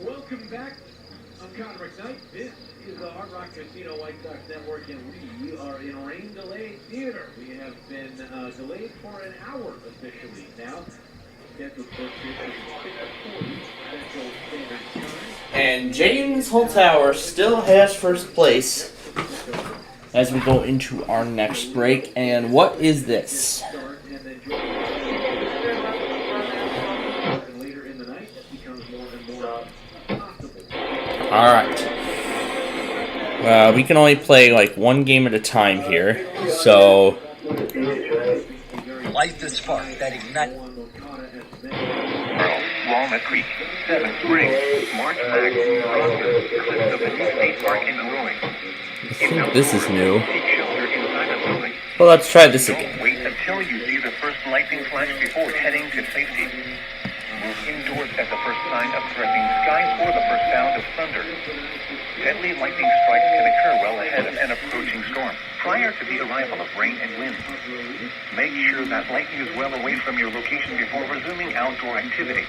Welcome back. I'm Connor McKnight. This is the Hard Rock Casino White Sox Network, and we are in rain-delayed theater. We have been delayed for an hour officially now. Scheduled for 6:40 Central Standard Time. And James Holtower still has first place as we go into our next break. And what is this? Alright. We can only play like one game at a time here, so... Light the spark that ignites. Walnut Creek, Seven Springs, March Mac, Bronson, cliffs of the new state park in growing. This is new. Well, let's try this again. Wait until you see the first lightning flash before heading to safety. Move indoors at the first sign of threatening skies or the first sound of thunder. Deadly lightning strikes can occur well ahead of an approaching storm, prior to the arrival of rain and wind. Make sure that lightning is well away from your location before resuming outdoor activity.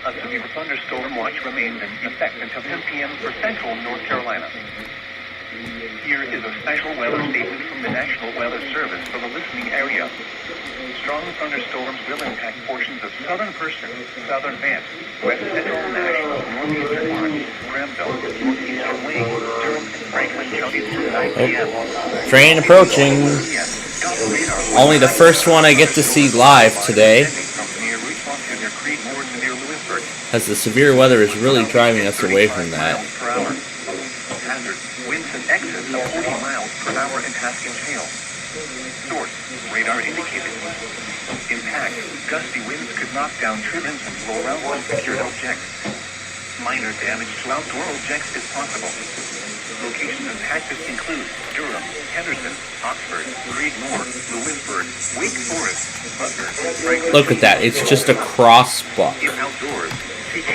A severe thunderstorm watch remains in effect until 10 p.m. for central North Carolina. Here is a special weather statement from the National Weather Service for the listening area. Strong thunderstorms will impact portions of southern Person, southern Vance, west central Nashville, northeastern Orange, Grambel, northeastern Wayne, Durham, and Franklin counties through 9 p.m. Train approaching. Only the first one I get to see live today, as the severe weather is really driving us away from that. Winds in excess of 40 miles per hour and half-inch hail. Source, radar indicated. Impact, gusty winds could knock down trillions and blow around unsecured objects. Minor damage to outdoor objects is possible. Locations impacted include Durham, Henderson, Oxford, Creedmoor, Lewisburg, Wake Forest, Butler, Franklin. Look at that, it's just a crossbuck. If outdoors,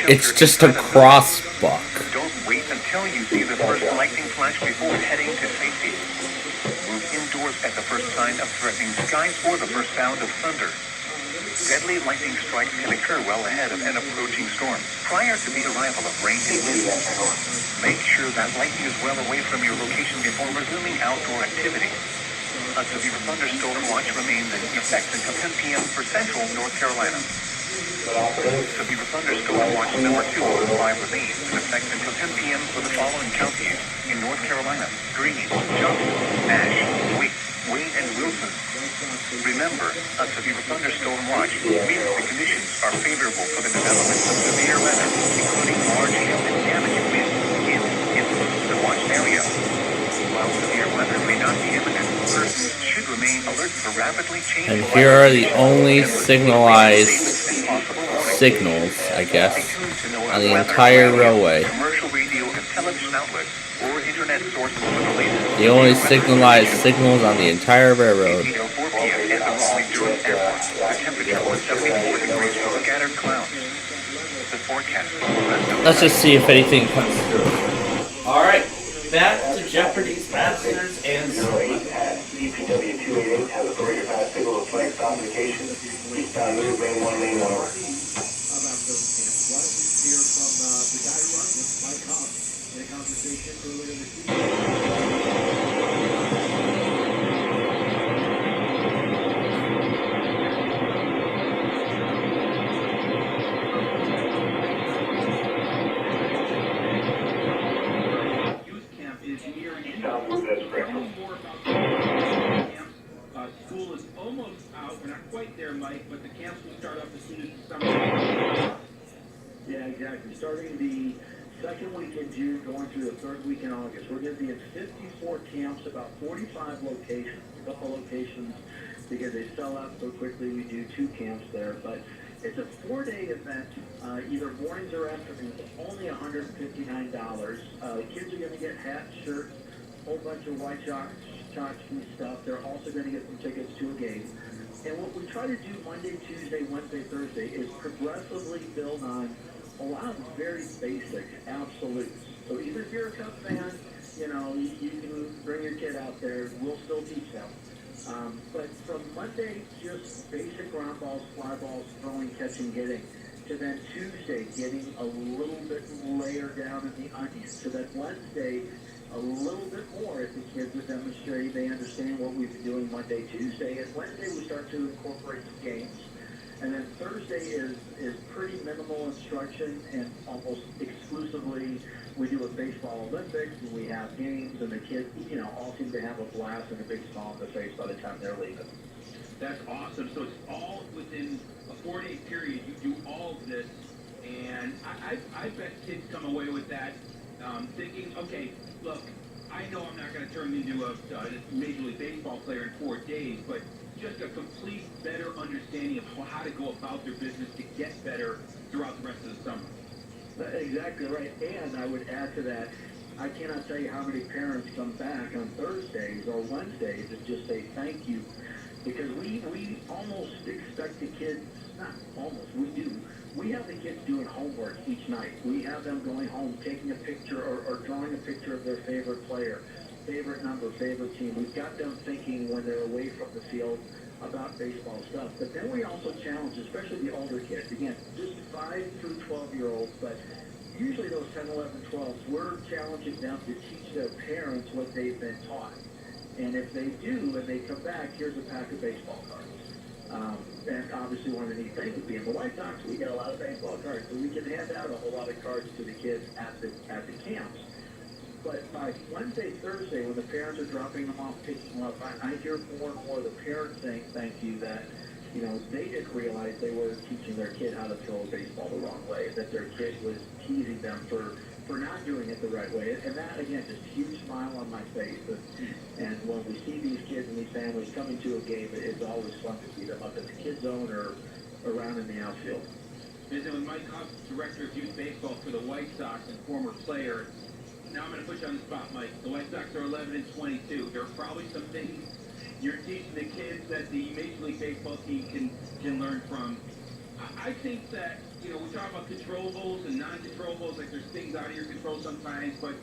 it's just a crossbuck. Don't wait until you see the first lightning flash before heading to safety. Move indoors at the first sign of threatening skies or the first sound of thunder. deadly lightning strikes can occur well ahead of an approaching storm, prior to the arrival of rain and wind. Make sure that lightning is well away from your location before resuming outdoor activity. A severe thunderstorm watch remains in effect until 10 p.m. for central North Carolina. Severe thunderstorm watch number 2 or 5 remains in effect until 10 p.m. for the following counties in North Carolina: Greene, Johnson, Nash, Wayne, and Wilson. Remember, a severe thunderstorm watch means the conditions are favorable for the development of severe weather, including large hail and damaging winds in the watched area. While severe weather may not be imminent, persons should remain alert for rapidly changing And here are the only signalized signals, I guess, on the entire railway. Commercial radio and television outlets or internet sources for the latest. The only signalized signals on the entire railroad. 4 p.m. at the Raleigh-Durham Airport. The temperature was 74 degrees with scattered clouds. The forecast for the rest of Let's just see if anything comes through. Alright, back to Jeopardy's Masters and CPW288 has a greater fast signal of flight stop indication. Eastbound move lane 1 lane 1 over. School is almost out. We're not quite there, Mike, but the camps will start up as soon as the summer. Yeah, exactly. Starting the second week in June, going through the third week in August. We're going to be in 54 camps, about 45 locations. A couple locations, because they sell out so quickly, we do 2 camps there. But it's a 4-day event, either mornings or afternoons. It's only $159. The kids are going to get hats, shirts, a whole bunch of white tchotchke stuff. They're also going to get some tickets to a game. And what we try to do Monday, Tuesday, Wednesday, Thursday is progressively build on a lot of very basic absolutes. So even if you're a Cubs fan, you know, you can bring your kid out there. We'll still teach them. But from Monday, just basic ground balls, fly balls, throwing, catching, hitting, to then Tuesday, getting a little bit layer down in the onions, to then Wednesday, a little bit more if the kids are demonstrating they understand what we've been doing Monday, Tuesday. And Wednesday, we start to incorporate some games. And then Thursday is pretty minimal instruction, and almost exclusively we do a baseball Olympics, and we have games, and the kids, you know, all seem to have a blast and a big smile on their face by the time they're leaving. That's awesome. So it's all within a 4-day period. You do all of this, and I bet kids come away with that thinking, okay, look, I know I'm not going to turn into a Major League Baseball player in 4 days, but just a complete better understanding of how to go about their business to get better throughout the rest of the summer. Exactly right. And I would add to that, I cannot tell you how many parents come back on Thursdays or Wednesdays and just say thank you, because we almost expect the kids, not almost, we do. We have the kids doing homework each night. We have them going home, taking a picture or drawing a picture of their favorite player, favorite number, favorite team. We've got them thinking when they're away from the field about baseball stuff. But then we also challenge, especially the older kids. Again, just 5 through 12-year-olds, but usually those 10, 11, 12s, we're challenging them to teach their parents what they've been taught. And if they do, and they come back, here's a pack of baseball cards. And obviously one of the neat things would be in the White Sox, we get a lot of baseball cards, so we can hand out a whole lot of cards to the kids at the camps. But by Wednesday, Thursday, when the parents are dropping them off, picking them up, I hear more and more the parents saying thank you, that, you know, they didn't realize they were teaching their kid how to throw a baseball the wrong way, that their kid was teasing them for not doing it the right way. And that, again, just huge smile on my face. And when we see these kids and these families coming to a game, it's always fun to see them up in the kid zone or around in the outfield. Visiting with Mike Huff, Director of Youth Baseball for the White Sox and former player. Now I'm going to put you on the spot, Mike. The White Sox are 11-22. There are probably some things you're teaching the kids that the Major League Baseball team can learn from. I think that, you know, we talk about controllables and non-controllables, like there's things out of your control sometimes, but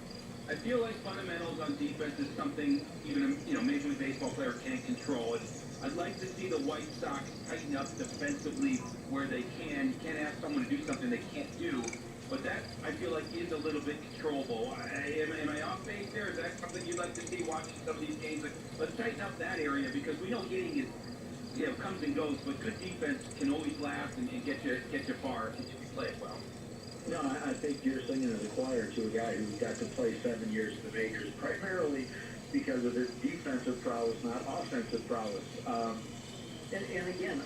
I feel like fundamentals on defense is something even a Major League Baseball player can't control. I'd like to see the White Sox tighten up defensively where they can. You can't ask someone to do something they can't do. But that, I feel like, is a little bit controllable. Am I off base there? Is that something you'd like to see watching some of these games? Let's tighten up that area because we know hitting is, comes and goes, but good defense can always last and get you far if you play it well. No, I think you're singing to the choir to a guy who got to play 7 years in the majors, primarily because of his defensive prowess, not offensive prowess. And again,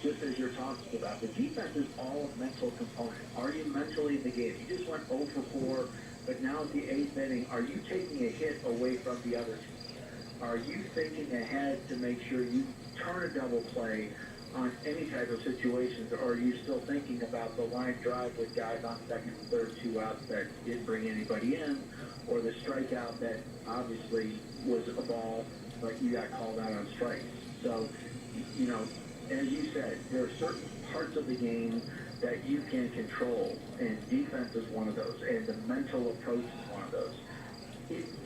just as you're talking about, the defense is all a mental component. Are you mentally in the game? You just went 0 for 4, but now at the 8th inning, are you taking a hit away from the other team? Are you thinking ahead to make sure you turn a double play on any type of situations, or are you still thinking about the line drive with guys on second and third, 2 outs that didn't bring anybody in, or the strikeout that obviously was a ball, but you got called out on strikes? So, as you said, there are certain parts of the game that you can control, and defense is one of those, and the mental approach is one of those.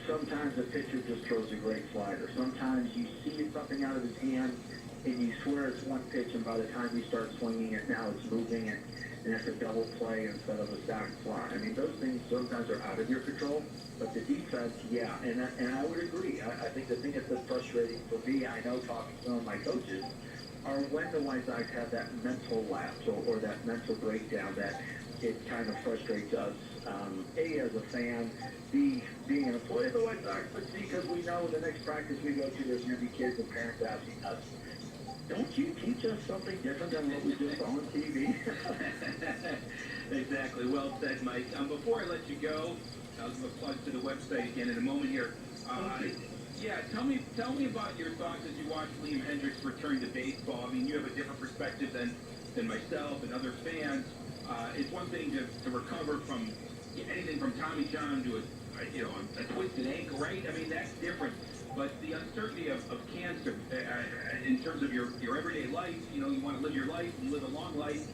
Sometimes a pitcher just throws a great slider. Sometimes you see something out of his hand, and you swear it's one pitch, and by the time you start swinging it, now it's moving, and it's a double play instead of a stacked fly. I mean, those things sometimes are out of your control, but the defense, yeah, and I would agree. I think the thing that's been frustrating for me, I know talking to some of my coaches, are when the White Sox have that mental lapse or that mental breakdown that it kind of frustrates us, A, as a fan, B, being an employee of the White Sox, but C, because we know the next practice we go to, there's going to be kids and parents asking us, don't you teach us something different than what we just saw on TV? Exactly. Well said, Mike. Before I let you go, I'll give a plug to the website again in a moment here. Yeah, tell me about your thoughts as you watch Liam Hendriks return to baseball. I mean, you have a different perspective than myself and other fans. It's one thing to recover from anything from Tommy John to a twisted ankle, right? I mean, that's different. But the uncertainty of cancer in terms of your everyday life, you want to live your life and live a long life.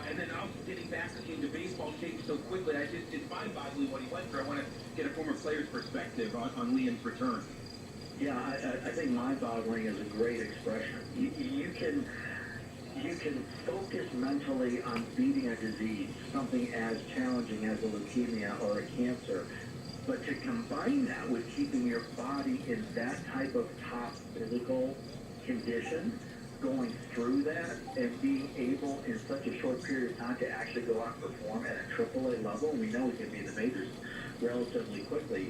And then also getting back into baseball shape so quickly. It's mind-boggling what he went through. I want to get a former player's perspective on Liam's return. Yeah, I think mind-boggling is a great expression. You can focus mentally on beating a disease, something as challenging as a leukemia or a cancer, but to combine that with keeping your body in that type of top physical condition, going through that and being able in such a short period of time to actually go out and perform at a AAA level, and we know he can be in the majors relatively quickly.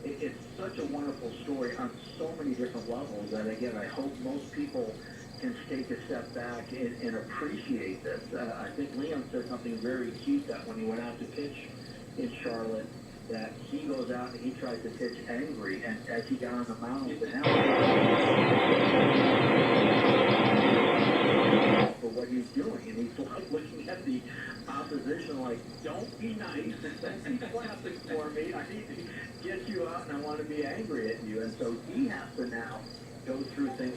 It's such a wonderful story on so many different levels that, again, I hope most people can take a step back and appreciate this. I think Liam said something very cute that when he went out to pitch in Charlotte, that he goes out and he tries to pitch angry, and as he got on the mound with the for what he's doing, and he's like looking at the opposition like, don't be nice, don't be clapping for me, I need to get you out and I want to be angry at you. And so he has to now go through things.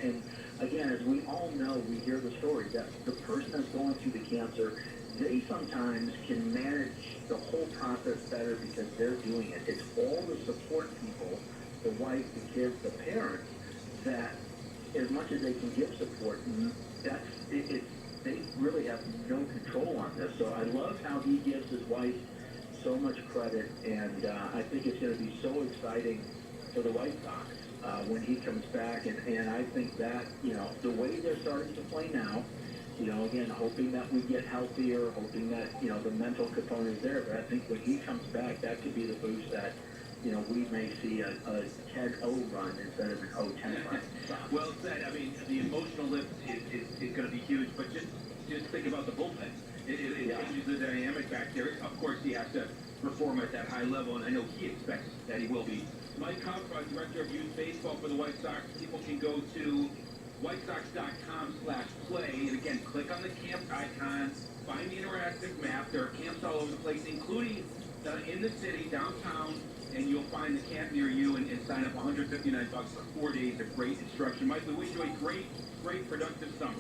And again, as we all know, we hear the story that the person that's going through the cancer, they sometimes can manage the whole process better because they're doing it. It's all the support people, the wife, the kids, the parents, that as much as they can give support, they really have no control on this. So I love how he gives his wife so much credit, and I think it's going to be so exciting for the White Sox when he comes back. And I think that, the way they're starting to play now, again, hoping that we get healthier, hoping that, the mental component is there. But I think when he comes back, that could be the boost that, we may see a 10-0 run instead of an 0-10 run. Well said. I mean, the emotional lift is going to be huge, but just think about the bullpen. It changes the dynamic back there. Of course, he has to perform at that high level, and I know he expects that he will be. Mike Huff, Director of Youth Baseball for the White Sox. People can go to whitesox.com/play, and again, click on the camp icon, find the interactive map. There are camps all over the place, including in the city, downtown, and you'll find the camp near you and sign up. $159 for 4 days of great instruction. Mike, we wish you a great, productive summer.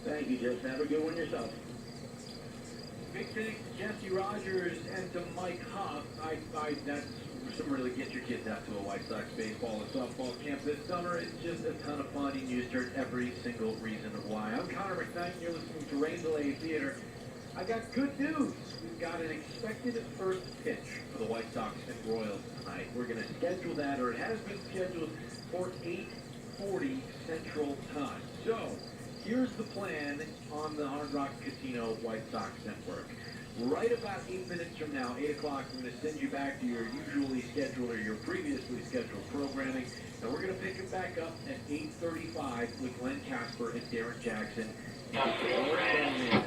Thank you, Jeff. Have a good one yourself. Phoenix, Jesse Rogers, and to Mike Huff. That's some really get your kids out to a White Sox baseball and softball camp this summer. It's just a ton of fun, and you just heard every single reason why. I'm Connor McKnight, and you're listening to Rain Delay Theater. I got good news. We've got an expected first pitch for the White Sox and Royals tonight. We're going to schedule that, or it has been scheduled for 8:40 Central Time. So, here's the plan on the Hard Rock Casino White Sox Network. Right about 8 minutes from now, 8 o'clock, we're going to send you back to your usually scheduled or your previously scheduled programming. And we're going to pick it back up at 8:35 with Glenn Casper and Darren Jackson. And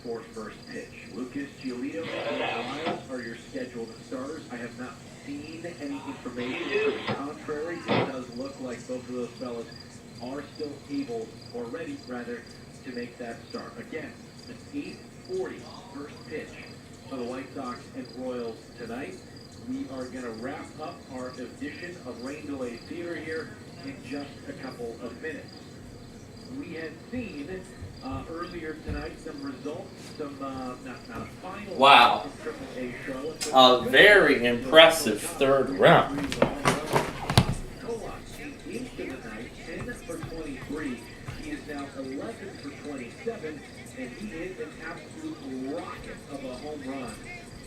for first pitch. Lucas Giolito and Elias are your scheduled stars. I have not seen any information to the contrary. It does look like both of those fellas are still able, or ready rather, to make that start. Again, it's 8:40 first pitch for the White Sox and Royals tonight. We are going to wrap up our edition of Rain Delay Theater here in just a couple of minutes. We had seen earlier tonight some results, some not a final. Wow. AAA show. A very impressive third round. Into the night, 10 for 23. He is now 11 for 27, and he hit an absolute rocket of a home run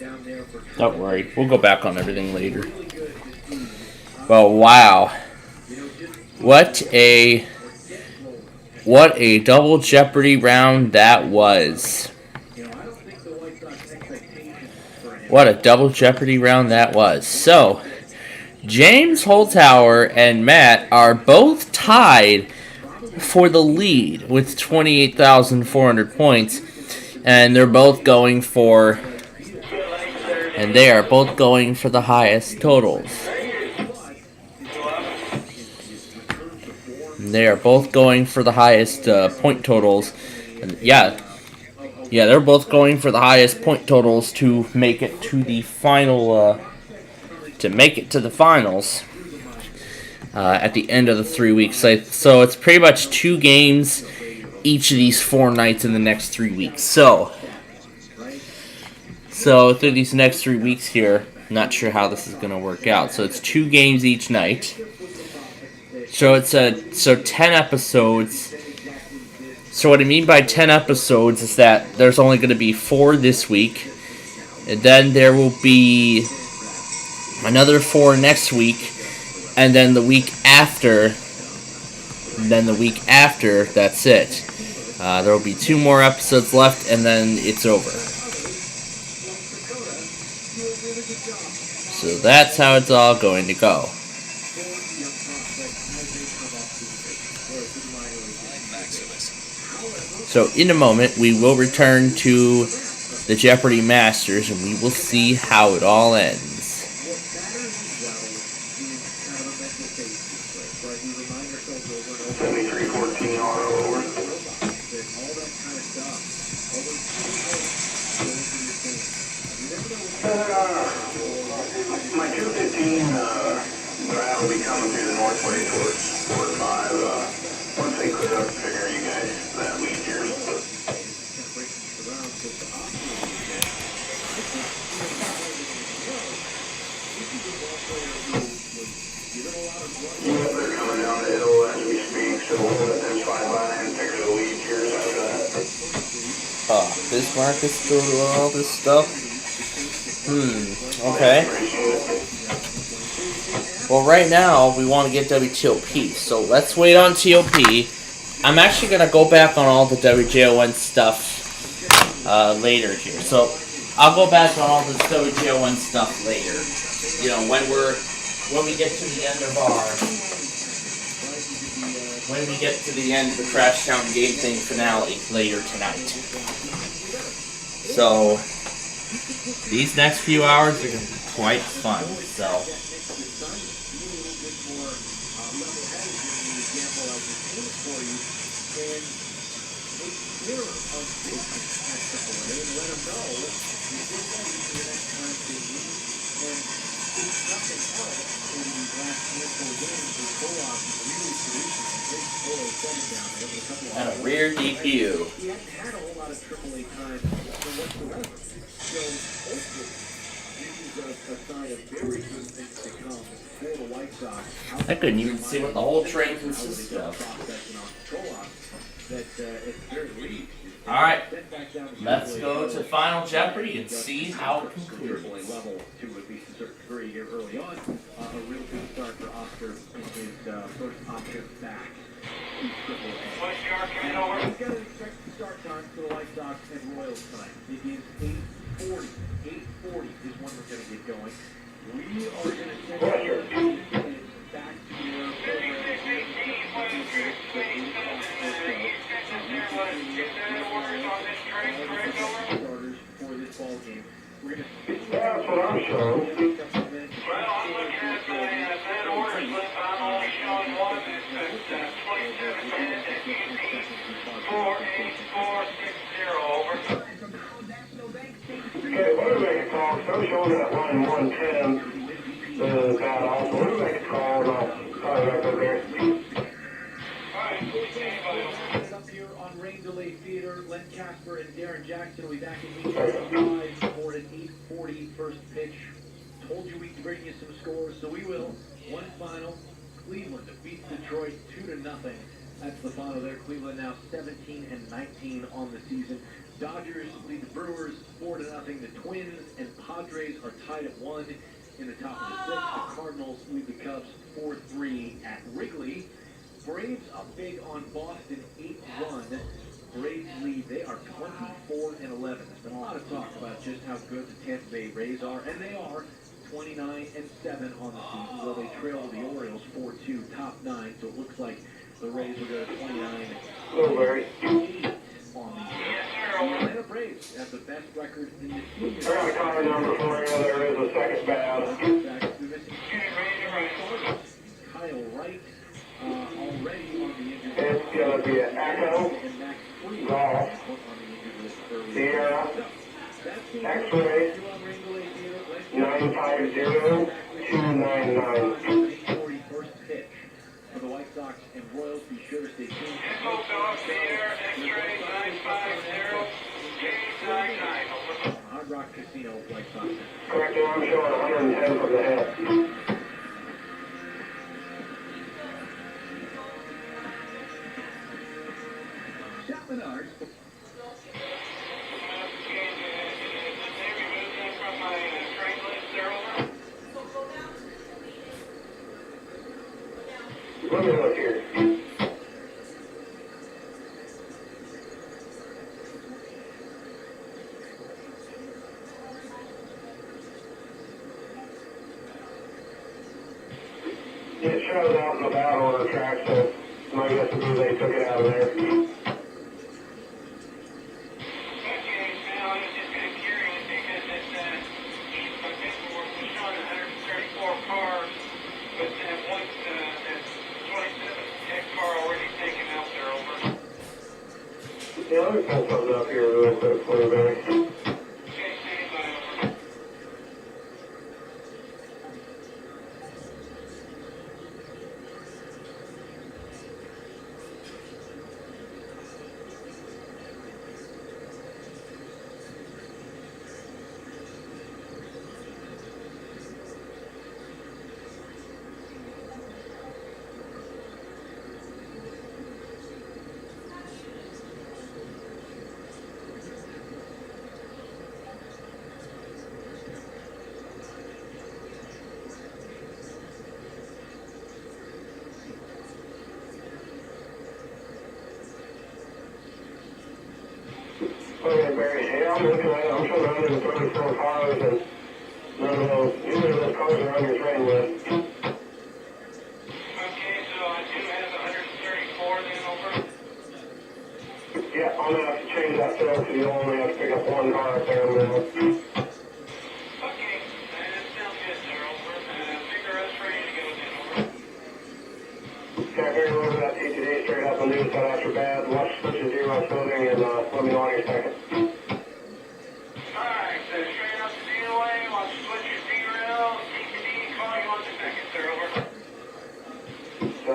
down there for. Don't worry, we'll go back on everything later. But wow, what a double jeopardy round that was. What a double jeopardy round that was. So, James Holzhauer and Matt are both tied for the lead with 28,400 points, and they're both going for, and they are both going for the highest totals. They are both going for the highest point totals. And yeah, they're both going for the highest point totals to make it to the final. To make it to the finals at the end of the 3 weeks. So it's pretty much 2 games each of these 4 nights in the next 3 weeks. So through these next 3 weeks here, not sure how this is going to work out. So it's 2 games each night. So it's 10 episodes. So what I mean by 10 episodes is that there's only going to be 4 this week, and then there will be another 4 next week, and then the week after, that's it. There will be 2 more episodes left, and then it's over. So that's how it's all going to go. So in a moment, we will return to the Jeopardy Masters, and we will see how it all ends. My 215 drive will be coming through the northway towards 4 or 5. Once they clear up, figure you guys that lead here. Yep, they're coming down the hill as we speak, so we'll let them slide by and figure the lead here after that. Bismarck is still doing all this stuff? Okay. Well, right now, we want to get WTOP, so let's wait on TOP. I'm actually going to go back on all the WJON stuff later here. So, I'll go back on all the WJON stuff later. You know, when we get to the end of the Crashtown Game Thing finale later tonight. So, these next few hours are going to be quite fun, so. And a rear DPU. He hadn't had a whole lot of AAA time. whatsoever. So hopefully this is a sign of very good things to come for the White Sox. I couldn't even see what the whole train consisted of. That at the very least, Alright, let's go to Final Jeopardy and see how it concludes. level to at least a certain degree here early on. A real good start for Oscar in his first option back to AAA. He's got an expected start time for the White Sox and Royals tonight. It is 8:40. 8:40 is when we're going to get going. We are going to send you back to your starters for this ball game. We're going to That's what I'm showing. Well, I'm looking at that orders list. I'm only showing one that's 27 minutes and 48460 over. Okay, WeatherMen call. So I'm showing that line 110. That also. WeatherMen call. Sorry, right over there. Up here on Rain Delay Theater, Len Casper and Darren Jackson will be back in 8:45 for an 8:40 first pitch. Told you we'd bring you some scores, so we will. One final. Cleveland beats Detroit 2-0. That's the final there. Cleveland now 17-19 on the season. Dodgers lead the Brewers 4-0. The Twins and Padres are tied at 1 in the top of the sixth. The Cardinals lead the Cubs 4-3 at Wrigley. Braves up big on Boston 8-1. Braves lead. They are 24-11. There's been a lot of talk about just how good the Tampa Bay Rays are, and they are 29-7 on the season, though they trail the Orioles 4-2, top 9. So it looks like the Rays will go to 29-8 on the year. The Atlanta Braves have the best record in the team. I got a card number for you. There is a second bat. Kyle Wright already on the injured list. It's going to be an Echo, Golf, Sierra, X-Ray, 950-299. First pitch for the White Sox and Royals. Be sure to stay tuned. Echo, Golf, Sierra, X-Ray, 950-299. Hard Rock Casino, White Sox. Correct, I'm showing 110 from the head. Shop Menards. Let me look here. It shows out in the battle order track, so my guess would be they took it out of there. Yeah, let me pull something up here real quick for you, Barry. Okay, Barry, yeah, I'm looking at it. I'm showing 134 cars, and none of those, neither of those cars are on your train list. Okay, so I do have 134 then over. Yeah, I'm going to have to change that still, because you only have to pick up one car up there in the middle. Okay, that sounds good, sir. Over. Figure us ready to go then, over. Okay, Barry, over that TTD straight up on the other side after bad. Watch switches zero building, and let me know in a second. Alright, so straight up to zero way, watch switch your zero, TPD, call you on the second, sir, over. So.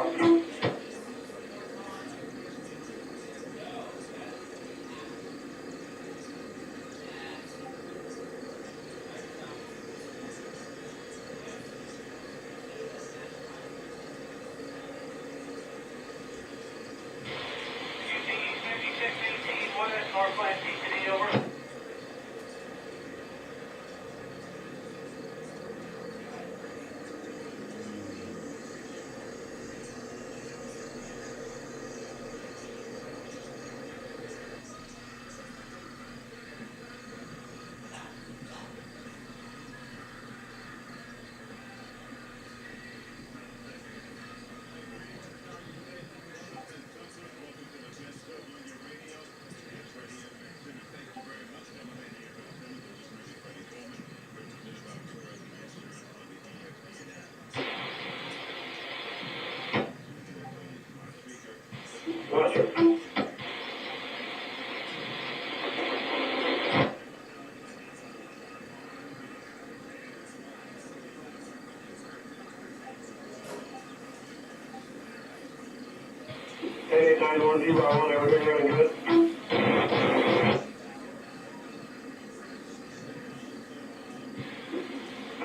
910, everything running good?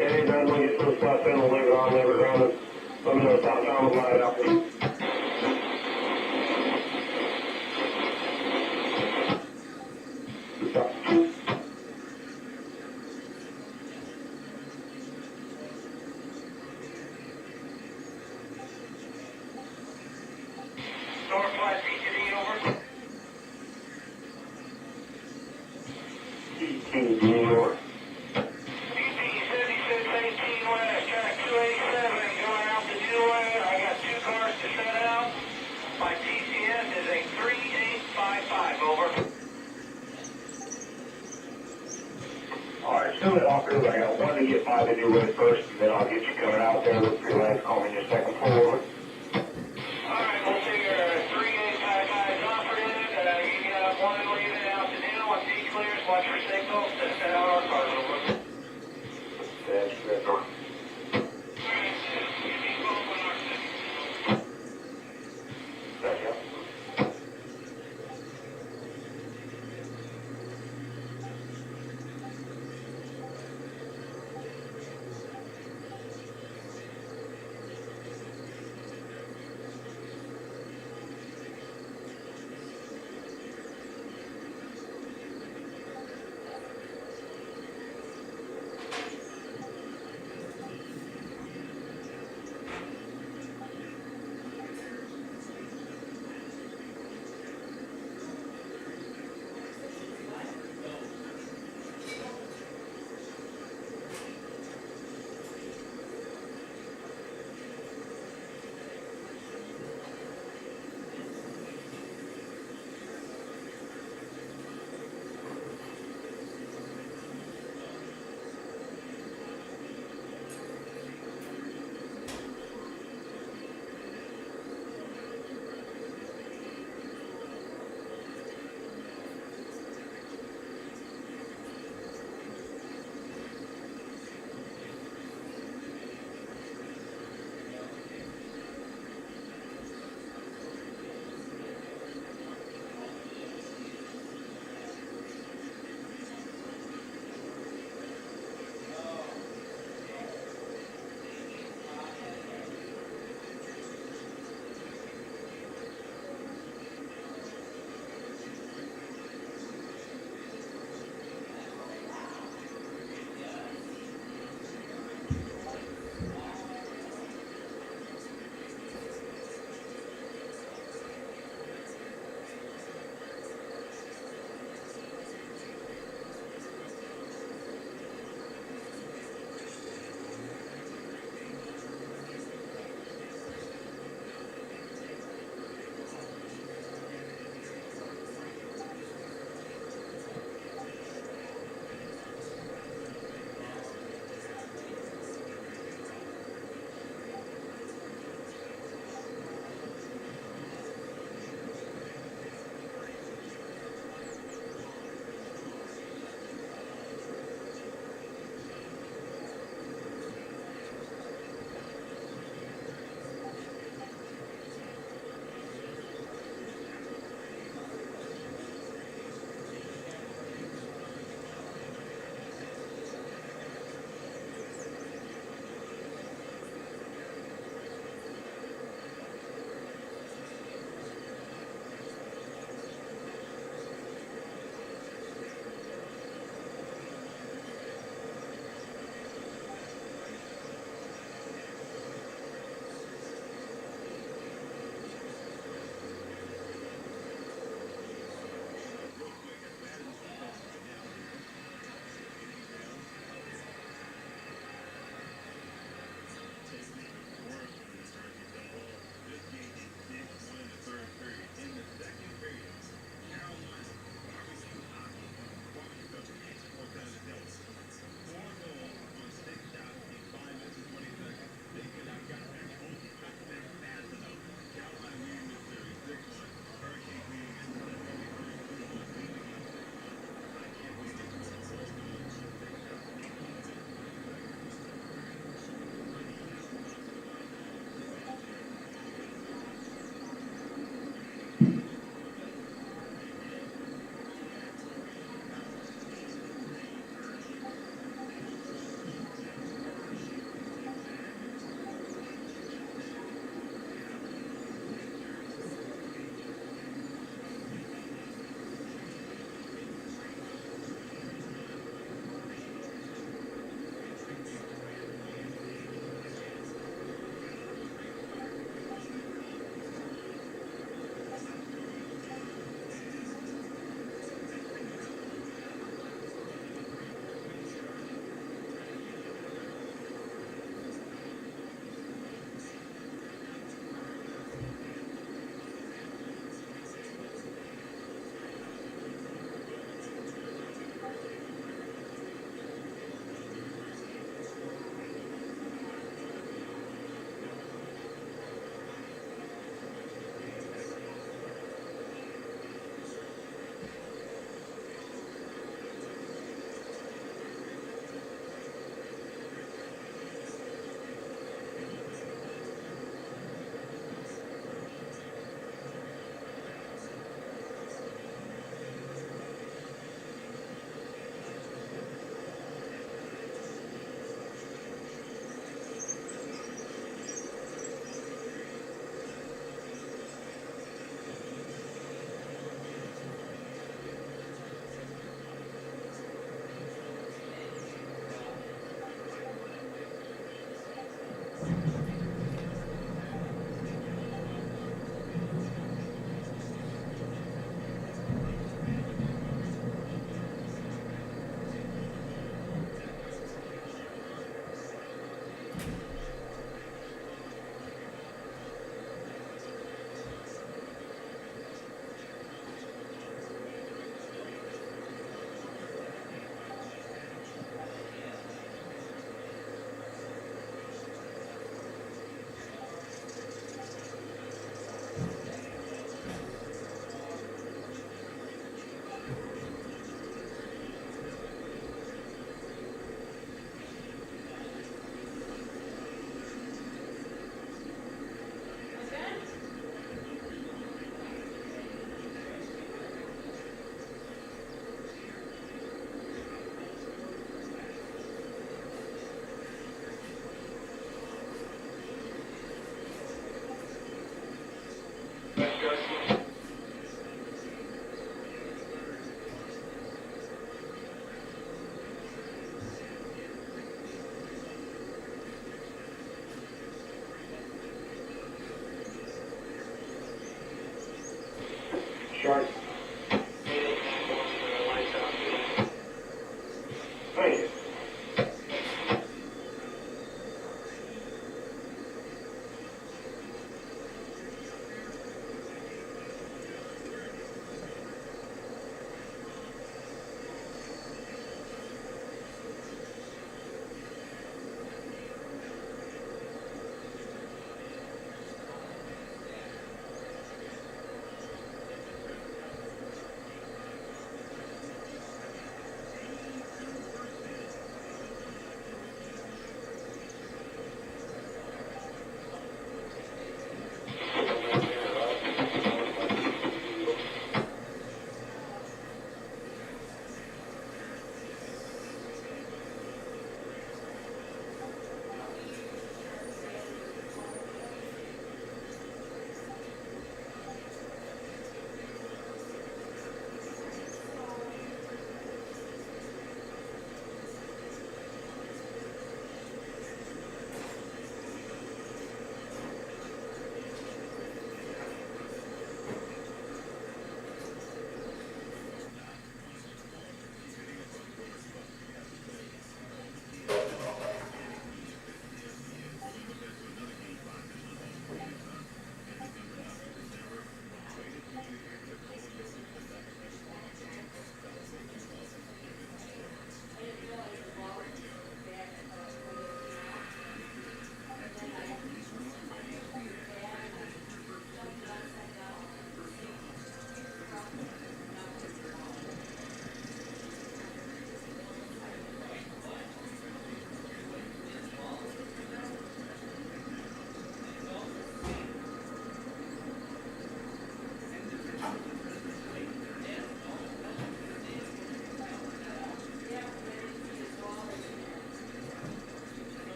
Anytime we get some stuff in, we'll leave it on, leave it running. Let me know if that time will light out. Northwest ETD, over. ETD, over. Still at Hawkers, I got one to get 5 in your way first, and then I'll get you coming out there with your last call me in your second floor. Alright, we'll figure 3855 offered in it. You got one leaving out to do. Once he clears, watch for signals to set out our cars over. That's good, North.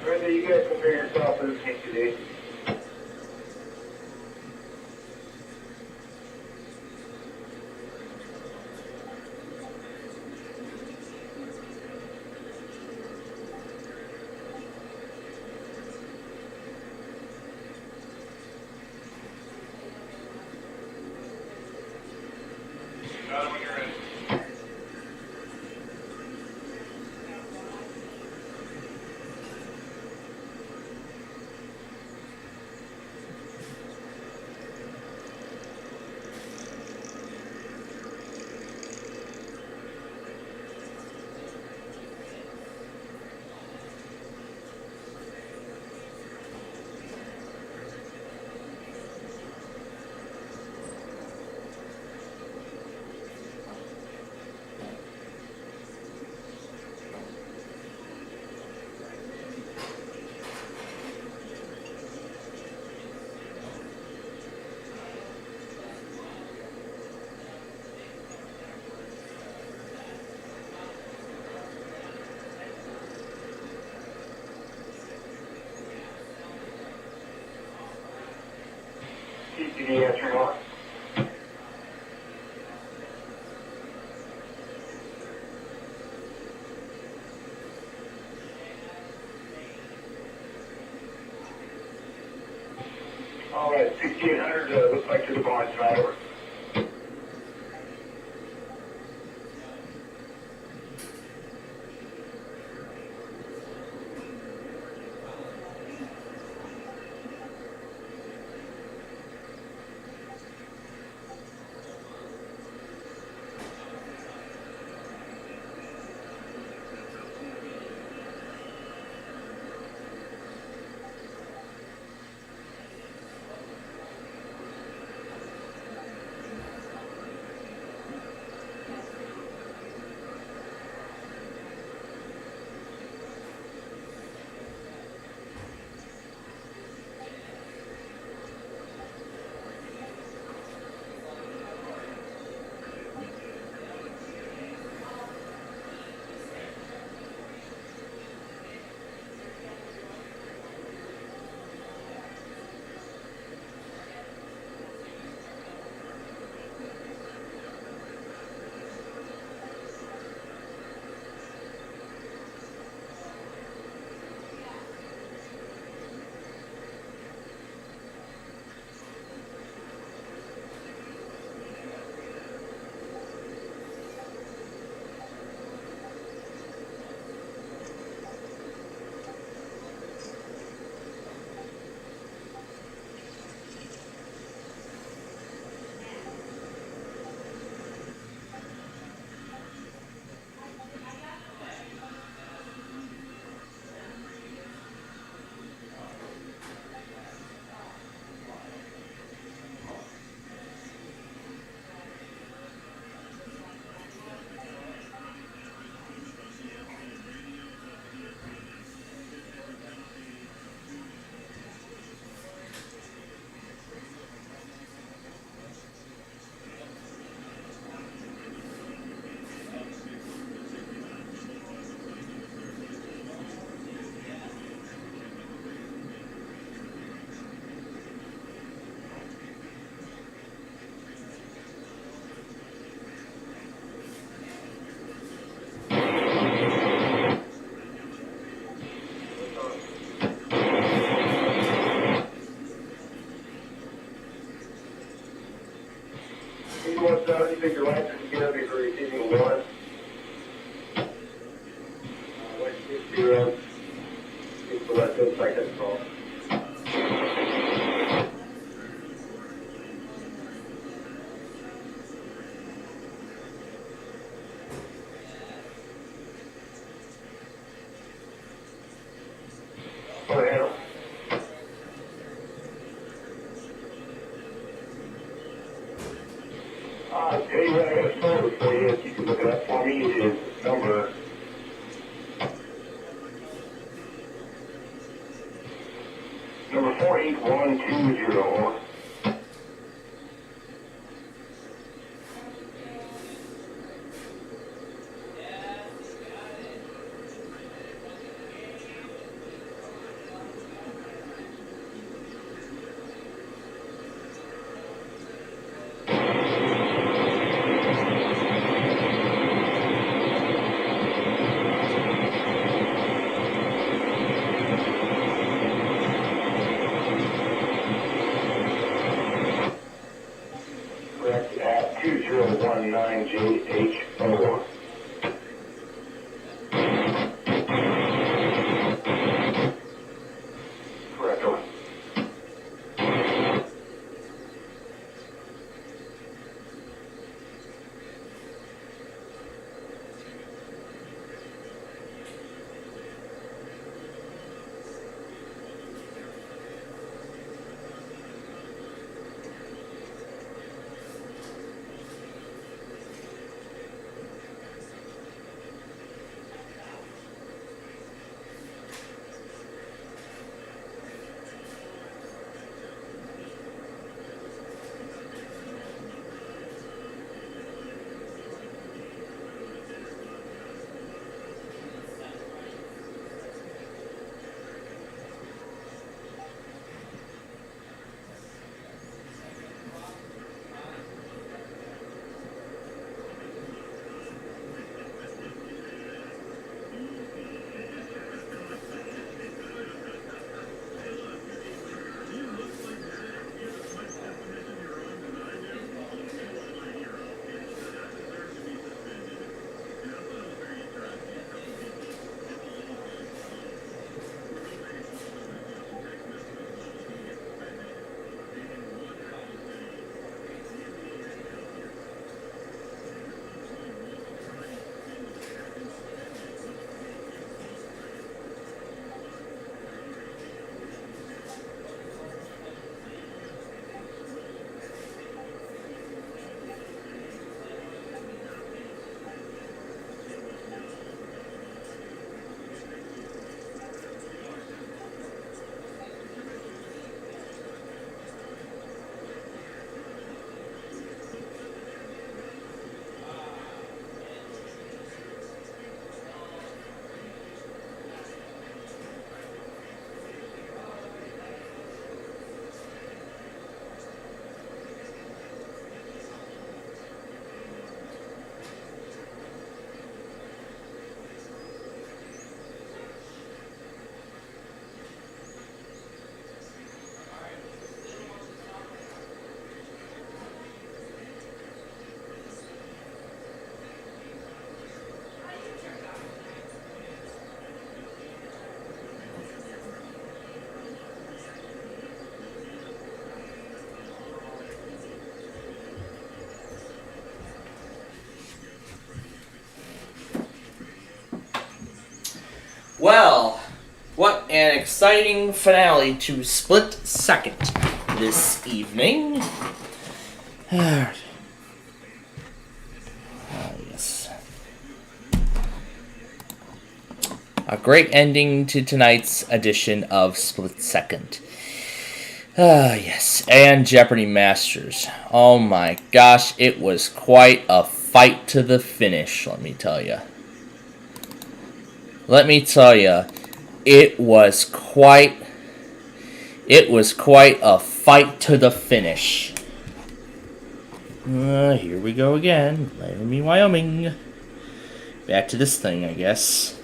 Brenda, you guys prepare yourself for this game today. Got it when you're ready. SPCPlainfield turn on. All right, 1600 looks like to the barn side. Over. You think your license is going to be for receiving a warrant? What is your looks like that's all. Oh, yeah. Tell you what, I got a phone for you. If you can look it up for me, it is number 48120. Well, what an exciting finale to Split Second this evening. Yes. A great ending to tonight's edition of Split Second. Yes, and Jeopardy Masters. Oh my gosh, it was quite a fight to the finish, let me tell you. It was quite a fight to the finish. Here we go again. Miami, Wyoming. Back to this thing, I guess.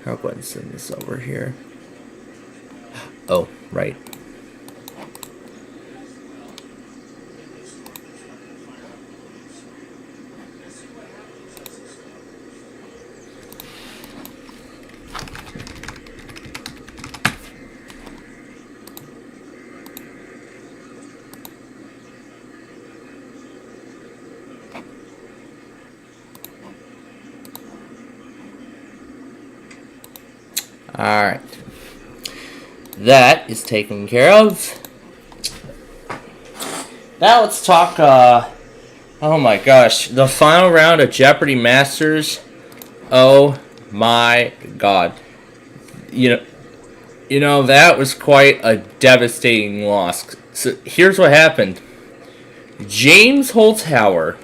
I'll go ahead and send this over here. Oh, right. Alright. That is taken care of. Now let's talk, oh my gosh, the final round of Jeopardy Masters. Oh my god. You know, that was quite a devastating loss. So here's what happened. James Holzhauer.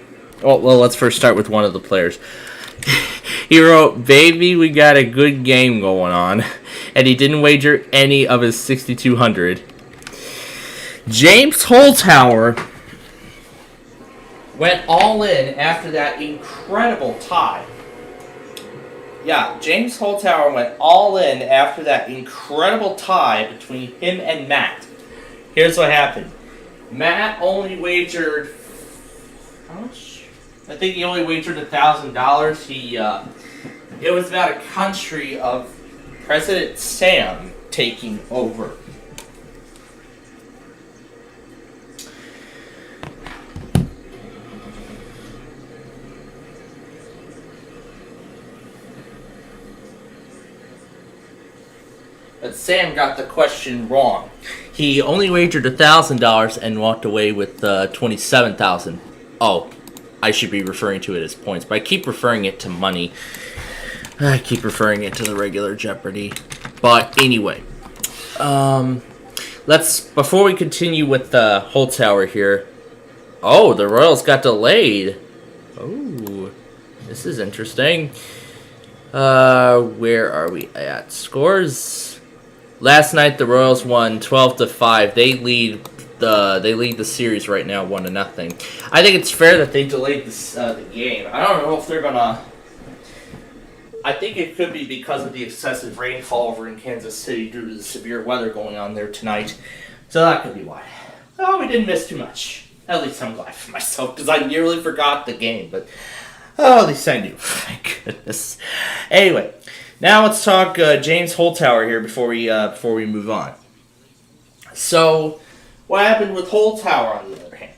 Oh, well, let's first start with one of the players. He wrote, "Baby, we got a good game going on," and he didn't wager any of his 6,200. James Holzhauer went all in after that incredible tie. Yeah, James Holzhauer went all in after that incredible tie between him and Matt. Here's what happened. Matt only wagered, how much? I think he only wagered $1,000. It was about a country of President Sam taking over. But Sam got the question wrong. He only wagered $1,000 and walked away with $27,000. Oh, I should be referring to it as points, but I keep referring it to money. I keep referring it to the regular Jeopardy. But anyway, before we continue with Holzhauer here. Oh, the Royals got delayed. Oh, this is interesting. Where are we at? Scores. Last night the Royals won 12-5. They lead the series right now 1-0. I think it's fair that they delayed the game. I don't know if they're gonna. I think it could be because of the excessive rainfall over in Kansas City due to the severe weather going on there tonight. So that could be why. Oh, we didn't miss too much. At least I'm glad for myself because I nearly forgot the game. But at least I knew. Thank goodness. Anyway, now let's talk James Holzhauer here before we move on. So, what happened with Holzhauer on the other hand?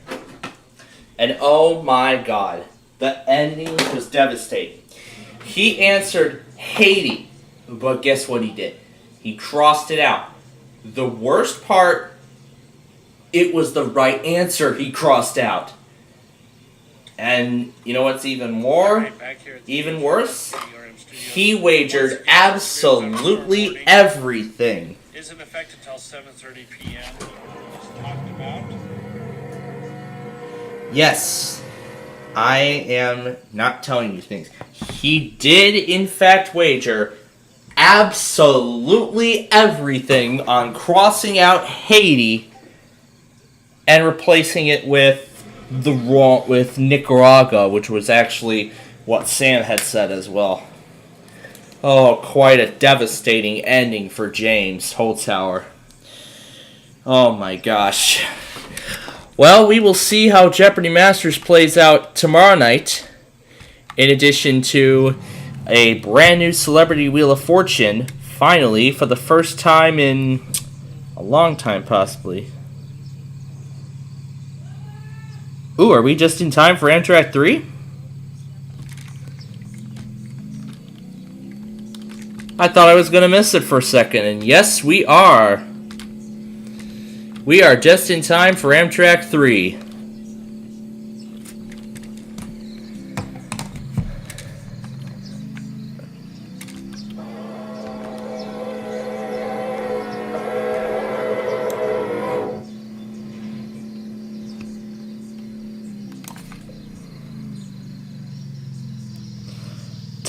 And oh my god, the ending was devastating. He answered Haiti, but guess what he did? He crossed it out. The worst part, it was the right answer he crossed out. And you know what's even worse? He wagered absolutely everything. Is in effect until 7:30 p.m. As talked about. Yes, I am not telling you things. He did, in fact, wager absolutely everything on crossing out Haiti and replacing it with Nicaragua, which was actually what Sam had said as well. Oh, quite a devastating ending for James Holzhauer. Oh my gosh. Well, we will see how Jeopardy Masters plays out tomorrow night. In addition to a brand new Celebrity Wheel of Fortune, finally, for the first time in a long time, possibly. Ooh, are we just in time for Amtrak 3? I thought I was going to miss it for a second, and yes, we are. We are just in time for Amtrak 3.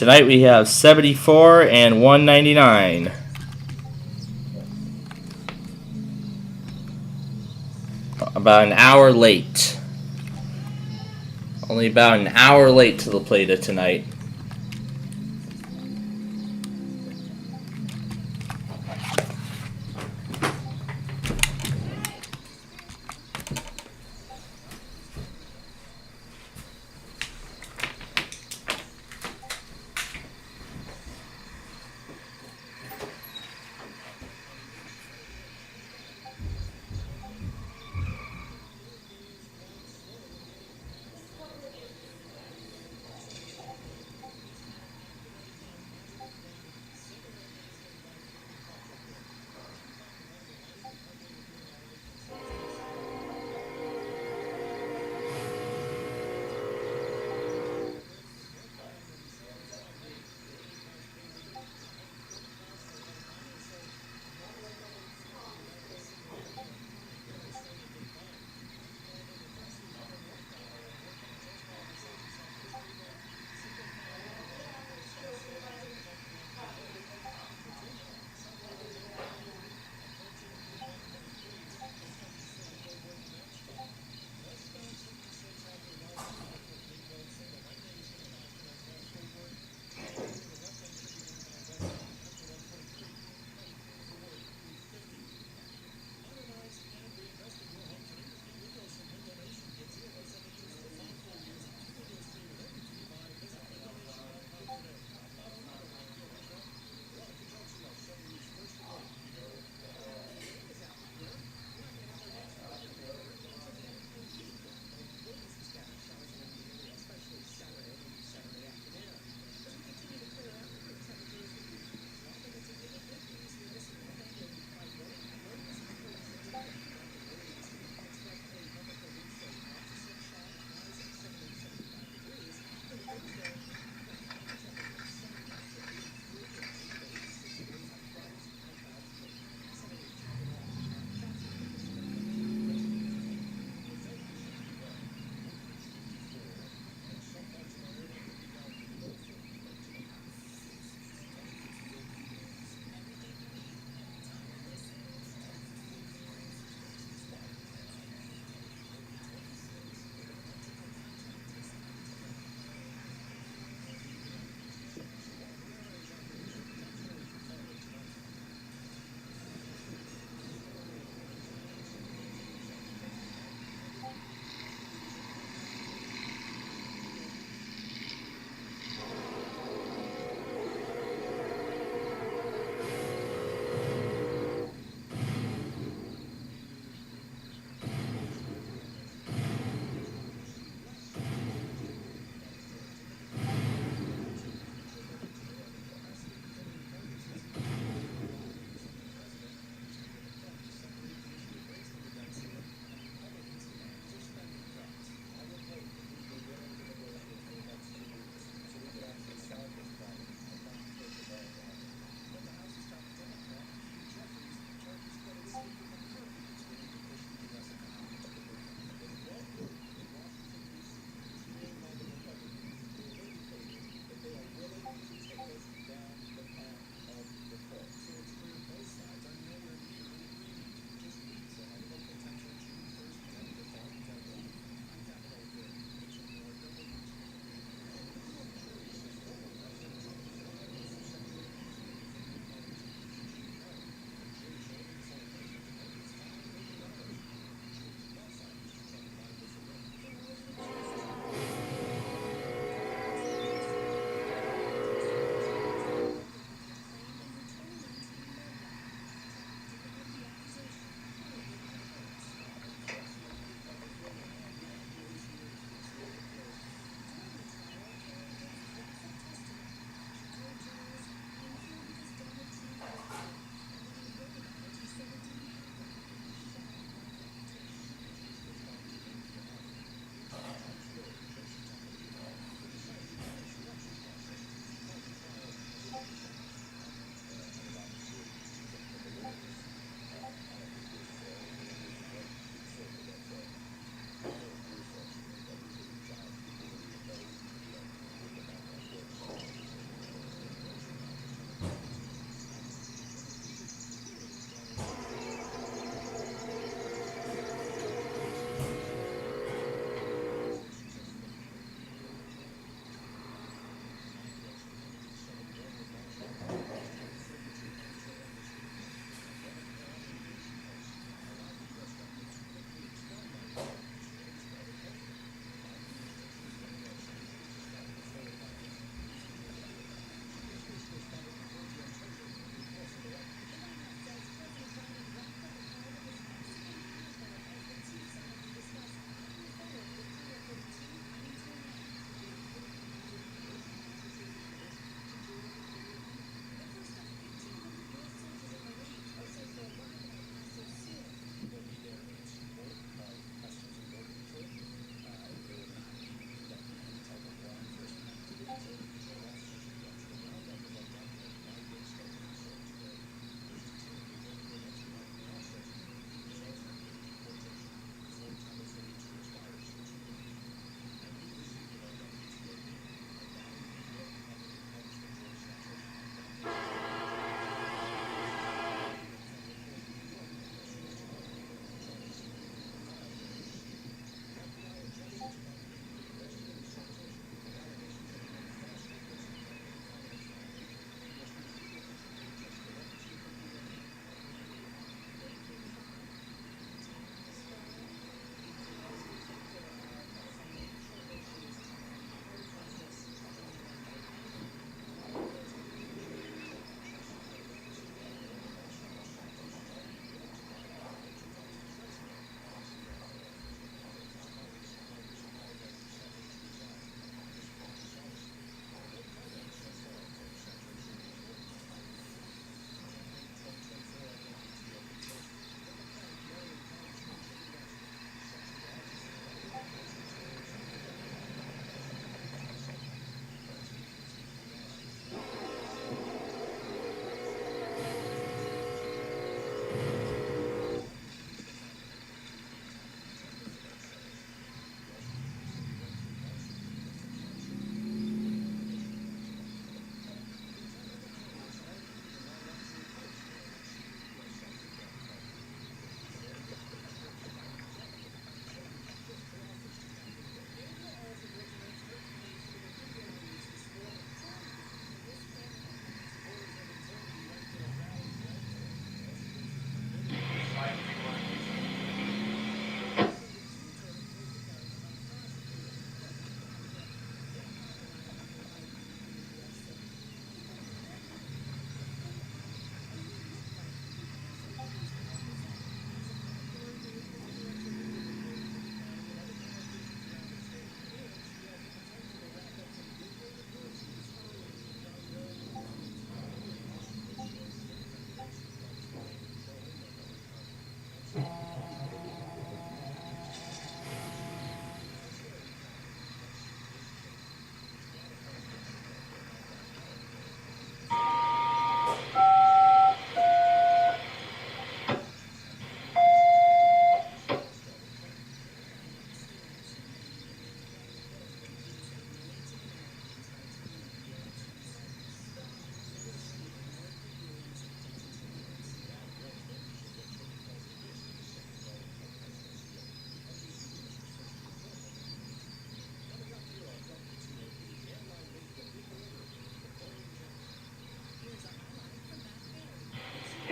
Tonight we have 74 and 199. About an hour late. Only about an hour late to the Plata tonight.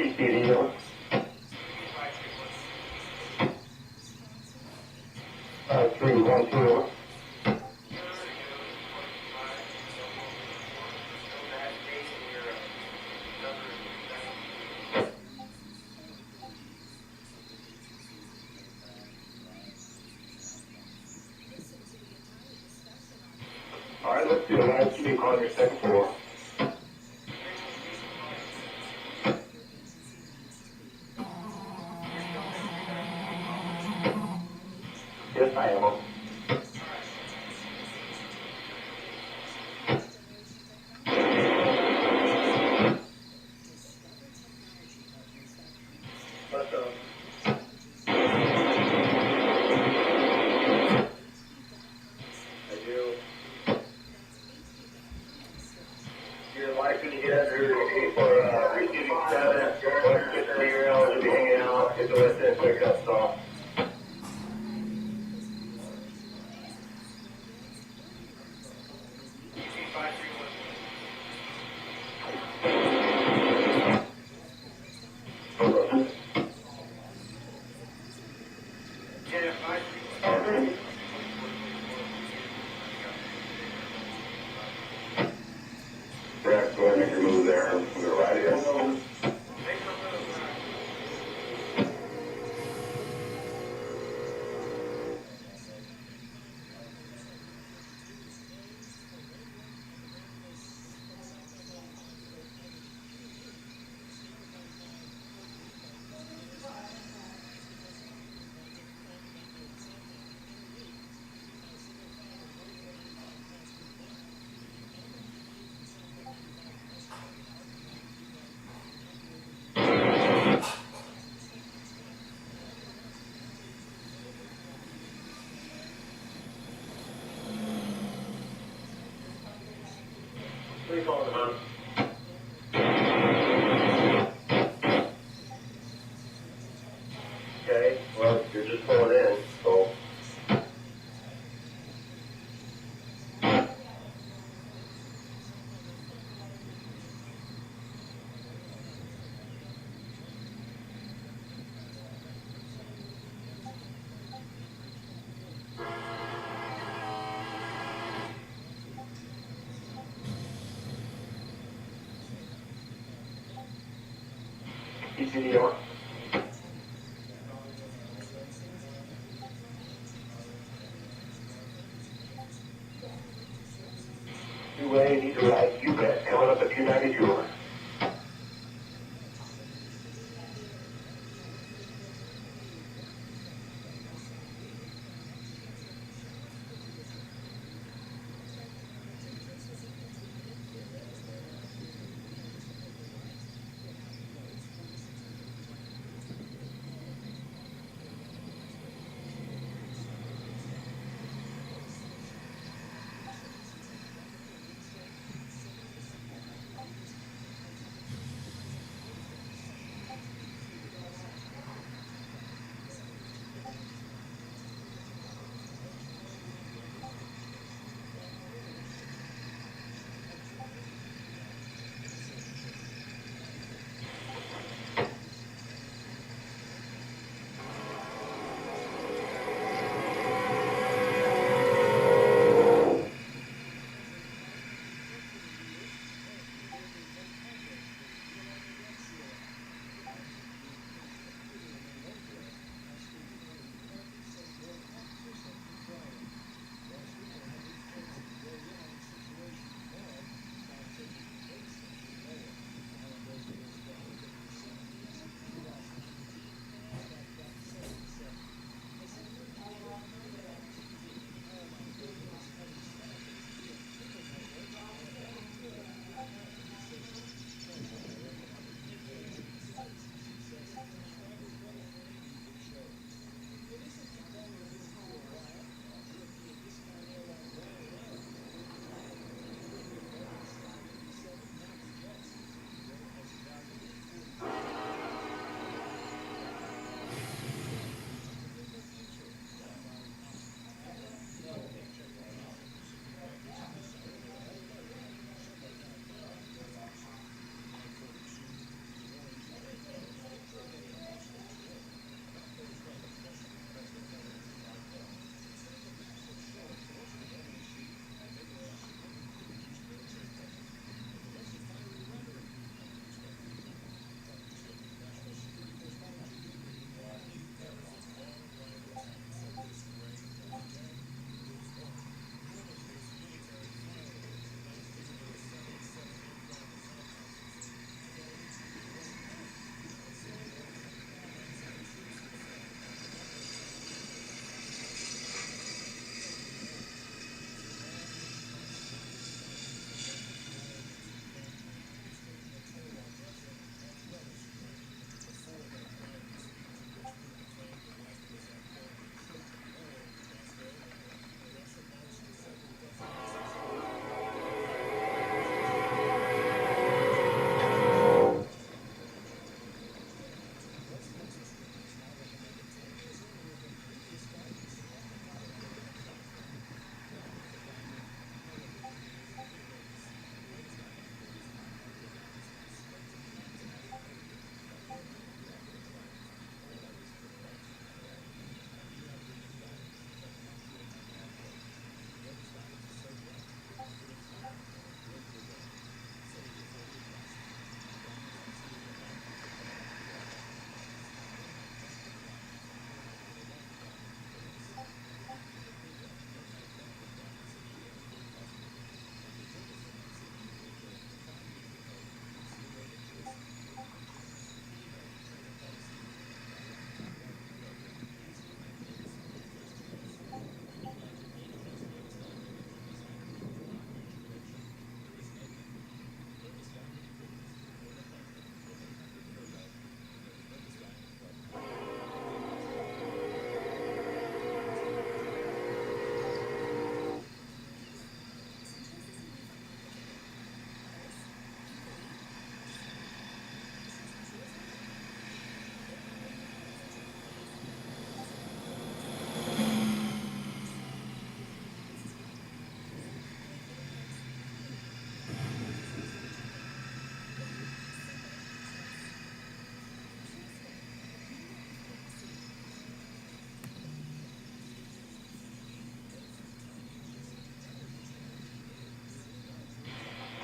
SPCSuperMarioEAS. 5312. All right, let's do a live shooting call on your second floor. Yes, I am. Let's go. I do. Your life when you get under for receiving 7, get the rear hours will be hanging out, get the rest in quick up stop. Rex, go ahead and make your move there. We're right here. Please hold them on. Okay, well, you're just pulling in, so. ECDR. Two-way, need to ride QBet, coming up at 292.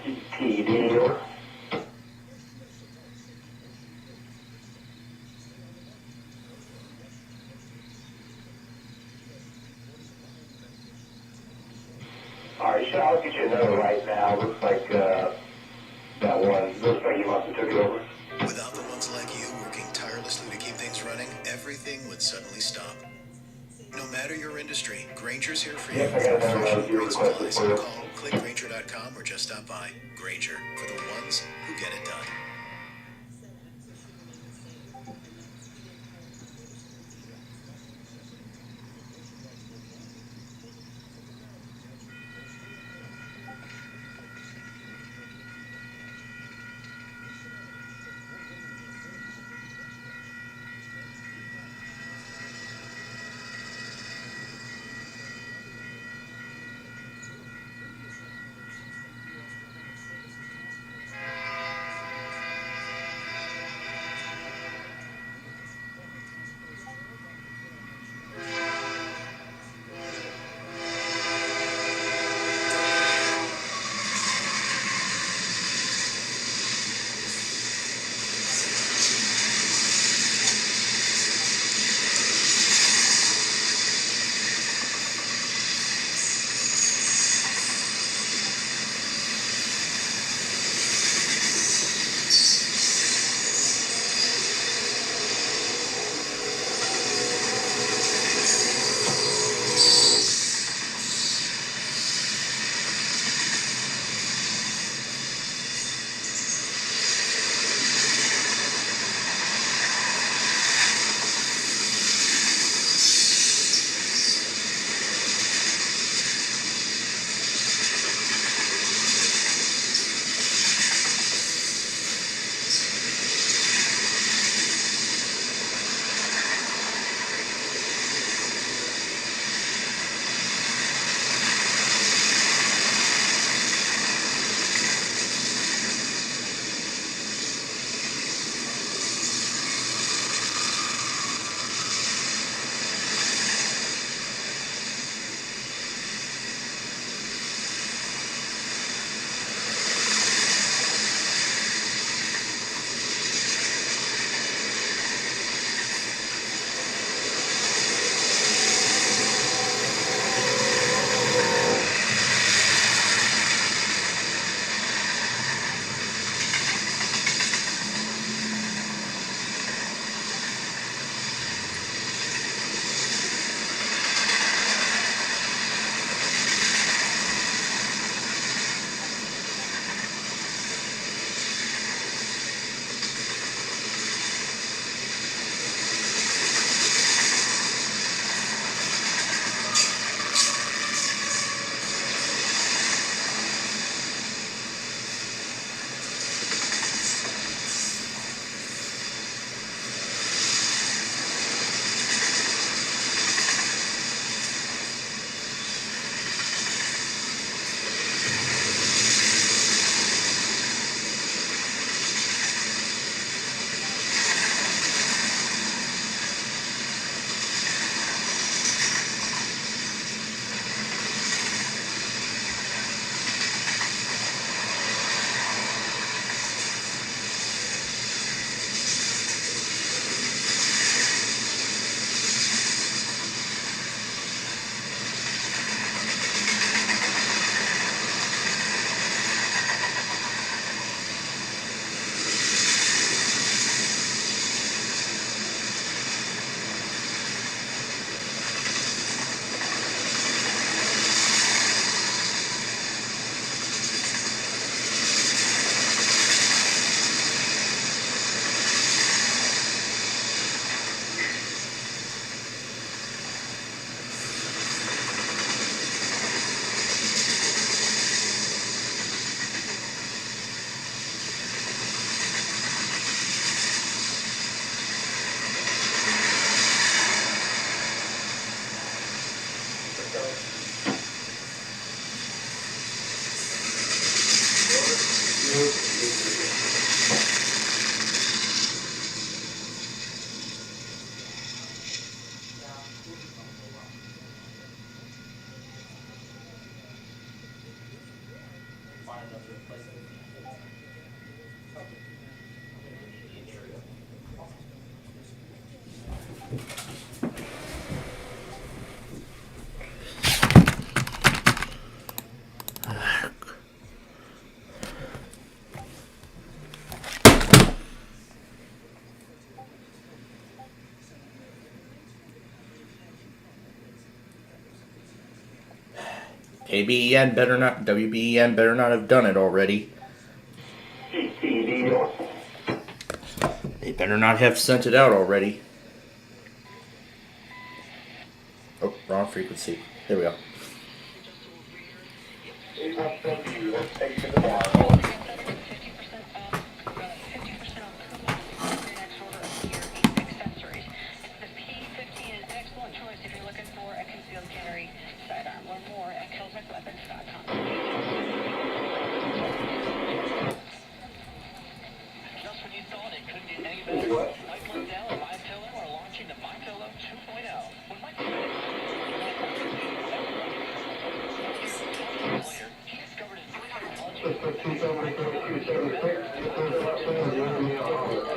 CT, need over. Alright, I'll get you another right now. Looks like that one, looks like you must have took it over. Without the ones like you working tirelessly to keep things running, everything would suddenly stop. No matter your industry, Grainger's here for you. Yes, I got another Professional one. You grade requested supplies. for you. Call, click Grainger.com or just stop by. Grainger, for the ones who get it done. WBEN better not have done it already. They better not have sent it out already. Oh, wrong frequency. There we go.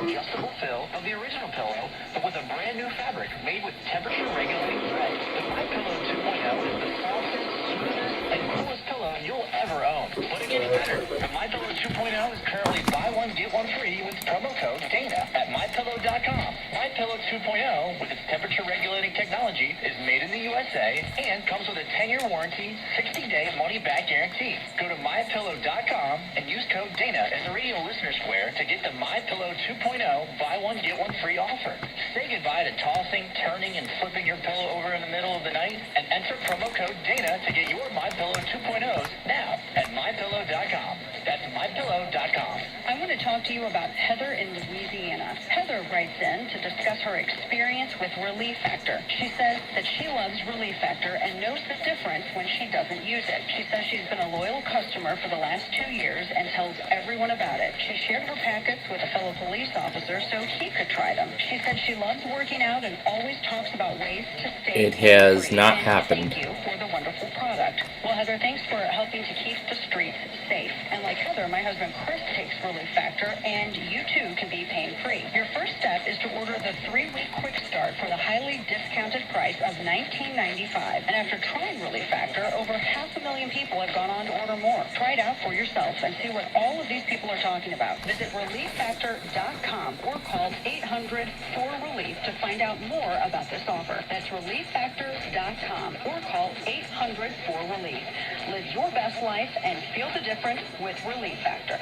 Adjustable fill of the original pillow, but with a brand new fabric made with temperature regulating thread. The My Pillow 2.0 is the softest, smoothest, and coolest pillow you'll ever own. But it gets better. The My Pillow 2.0 is currently buy one get one free with promo code Dana at mypillow.com. My Pillow 2.0, with its temperature regulating technology, is made in the USA and comes with a 10-year warranty, 60-day money-back guarantee. Go to mypillow.com and use code Dana in the radio listener square to get the My Pillow 2.0 buy one get one free offer. Say goodbye to tossing, turning, and flipping your pillow over in the middle of the night and enter promo code Dana to get your My Pillow 2.0s now at mypillow.com. That's mypillow.com. I want to talk to you about Heather in Louisiana. Heather writes in to discuss her experience with Relief Factor. She says that she loves Relief Factor and knows the difference when she doesn't use it. She says she's been a loyal customer for the last 2 years and tells everyone about it. She shared her packets with a fellow police officer so he could try them. She said she loves working out and always talks about ways to stay. It has not happened. Thank you for the wonderful product. Well, Heather, thanks for helping to keep the streets safe. And like Heather, my husband Chris takes Relief Factor, and you too can be pain-free. Your first step is to order the 3-week quick start for the highly discounted price of $19.95. And after trying Relief Factor, over 500,000 people have gone on to order more. Try it out for yourself and see what all of these people are talking about. Visit ReliefFactor.com or call 800-4RELIEF to find out more about this offer. That's ReliefFactor.com or call 800-4RELIEF. Live your best life and feel the difference with Relief Factor.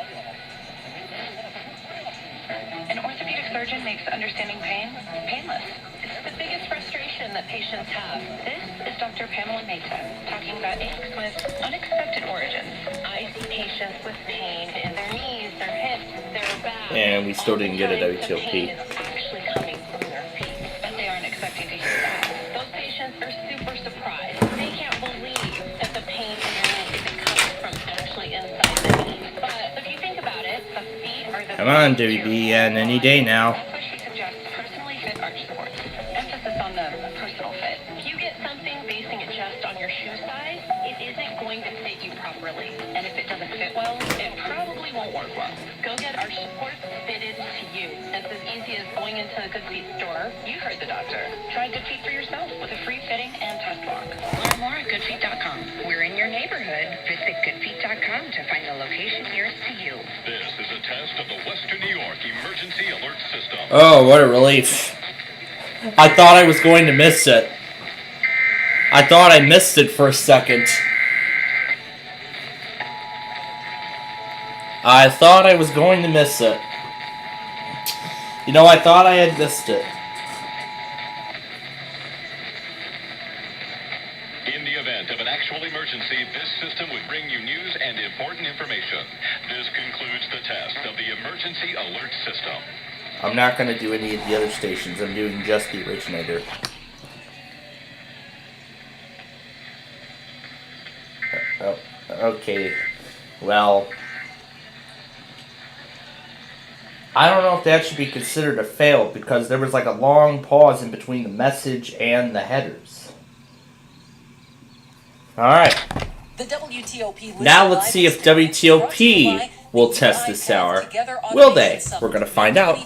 An orthopedic surgeon makes understanding pain painless. It's the biggest frustration that patients have. This is Dr. Pamela Mehta talking about aches with unexpected origins. I see patients with pain in their knees, their hips, their back. And we still didn't get a The WTOP. pain is actually coming from their feet, but they aren't expecting to hear that. Those patients are super surprised. They can't believe that the pain in their knee isn't coming from actually inside the knee. But if you think about it, the feet are the Come on, WBEN, any day now. That's why she suggests personally fit arch supports. Emphasis on the personal fit. If you get something basing it just on your shoe size, it isn't going to fit you properly. And if it doesn't fit well, it probably won't work well. Go get arch supports fitted to you. It's as easy as going into a Good Feet store. You heard the doctor. Try Good Feet for yourself with a free fitting and test walk. Learn more at goodfeet.com. We're in your neighborhood. Visit goodfeet.com to find the location nearest to you. This is a test of the Western New York Emergency Alert System. Oh, what a relief. I thought I was going to miss it. I thought I missed it for a second. I thought I was going to miss it. You know, I thought I had missed it. In the event of an actual emergency, this system would bring you news and important information. This concludes the test of the Emergency Alert System. I'm not going to do any of the other stations. I'm doing just the originator. Oh, okay. Well, I don't know if that should be considered a fail because there was like a long pause in between the message and the headers. Alright. The WTOP Now let's see if WTOP will test this hour. Will they? We're going to find out.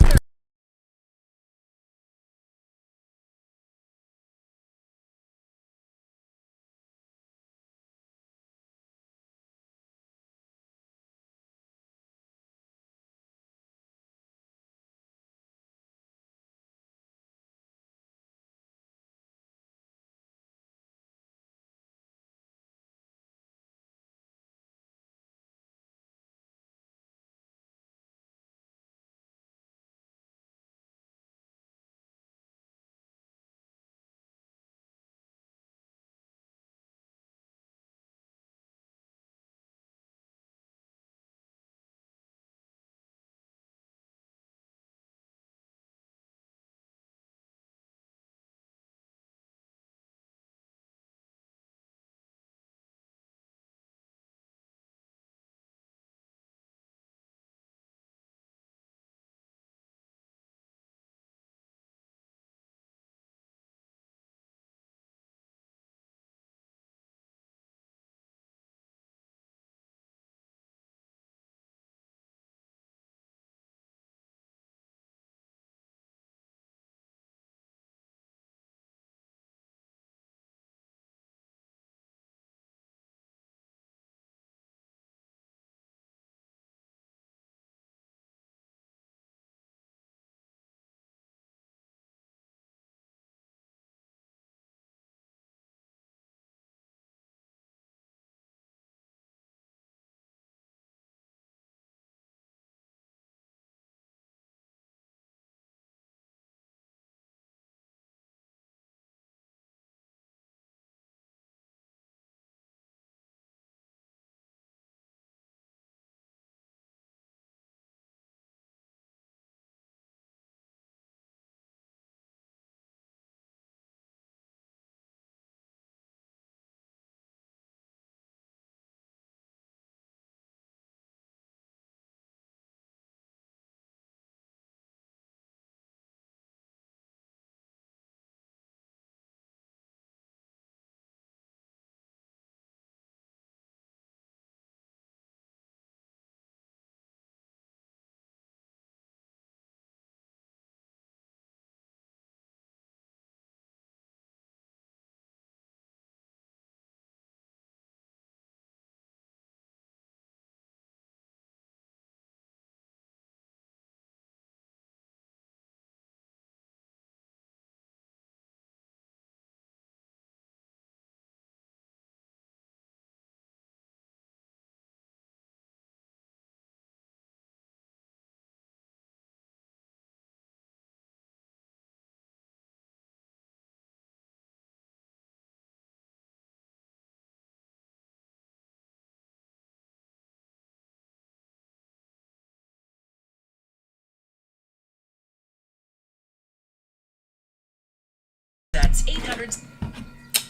That's 800.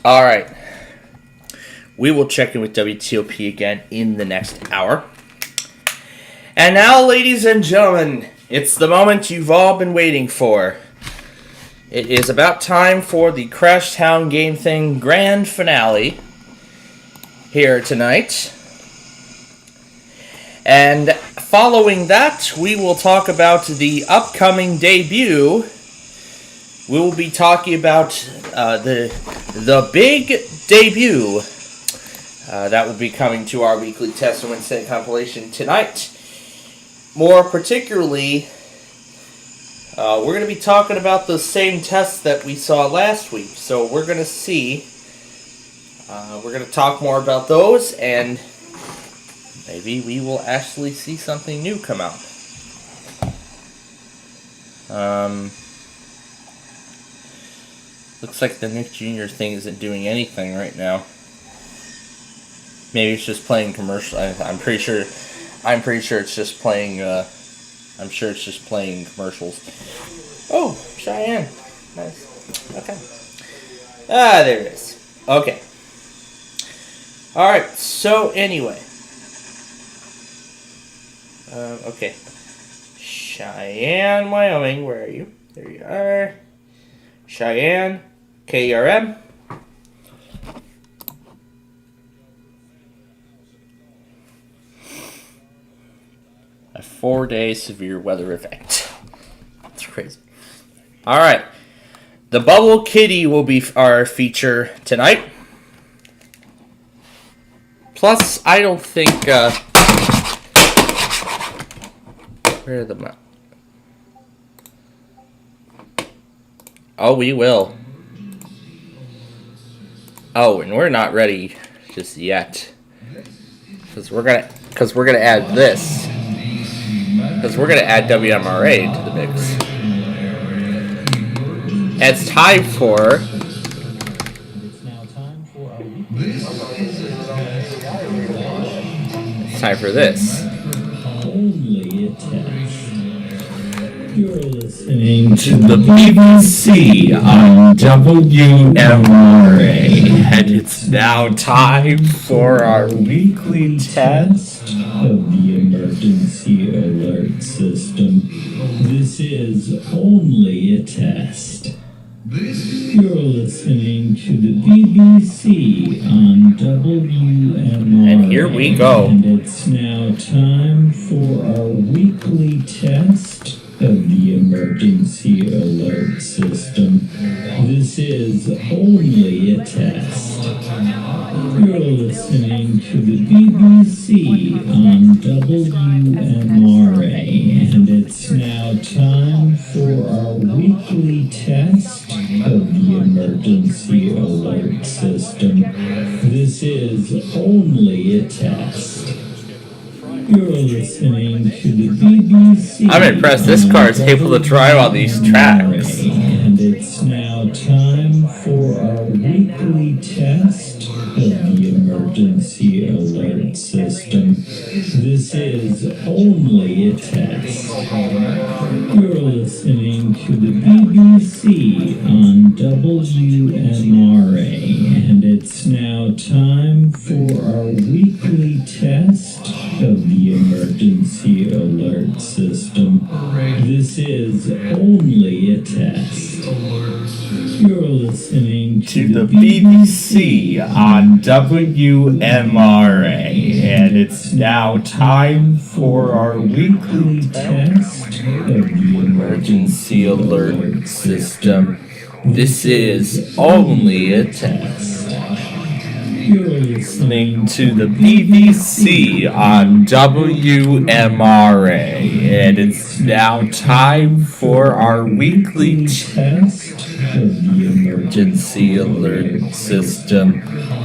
All right. We will check in with WTOP again in the next hour. And now, ladies and gentlemen, it's the moment you've all been waiting for. It is about time for the Crash Town Game Thing grand finale here tonight. And following that, we will talk about the upcoming debut. We will be talking about the big debut that will be coming to our weekly Test and Wednesday compilation tonight. More particularly, we're going to be talking about the same tests that we saw last week. So we're going to see, we're going to talk more about those, and maybe we will actually see something new come out. Looks like the Nick Jr. thing isn't doing anything right now. Maybe it's just playing commercial. I'm pretty sure it's just playing. I'm sure it's just playing commercials. Oh, Cheyenne. Nice. Okay. There it is. Okay. All right. So anyway. Okay. Cheyenne, Wyoming. Where are you? There you are. Cheyenne. KRM. 4-day severe weather event. That's crazy. All right. The Bubble Kitty will be our feature tonight. Plus, I don't think... where are the... Oh, we will. Oh, and we're not ready just yet. Because we're gonna add this. Because we're gonna add WMRA to the mix. It's time for... It's time for this. You're listening to the BBC on WMRA, and it's now time for our weekly test of the emergency alert system. This is only a test. You're listening to the BBC on WMRA. And here we go. And it's now time for our weekly test of the emergency alert system. This is only a test. You're listening to the BBC on WMRA, and it's now time for our weekly test of the emergency alert system. This is only a test. You're listening to the BBC. I'm impressed this car is able to drive on these tracks. And it's now time for our weekly test of the emergency alert system. This is only a test. You're listening to the BBC on WMRA, and it's now time for our weekly test of the emergency alert system. This is only a test. You're listening to the BBC on WMRA, and it's now time for our weekly test of the emergency alert system. This is only a test. You're listening to the BBC on WMRA, and it's now time for our weekly test of the emergency alert system.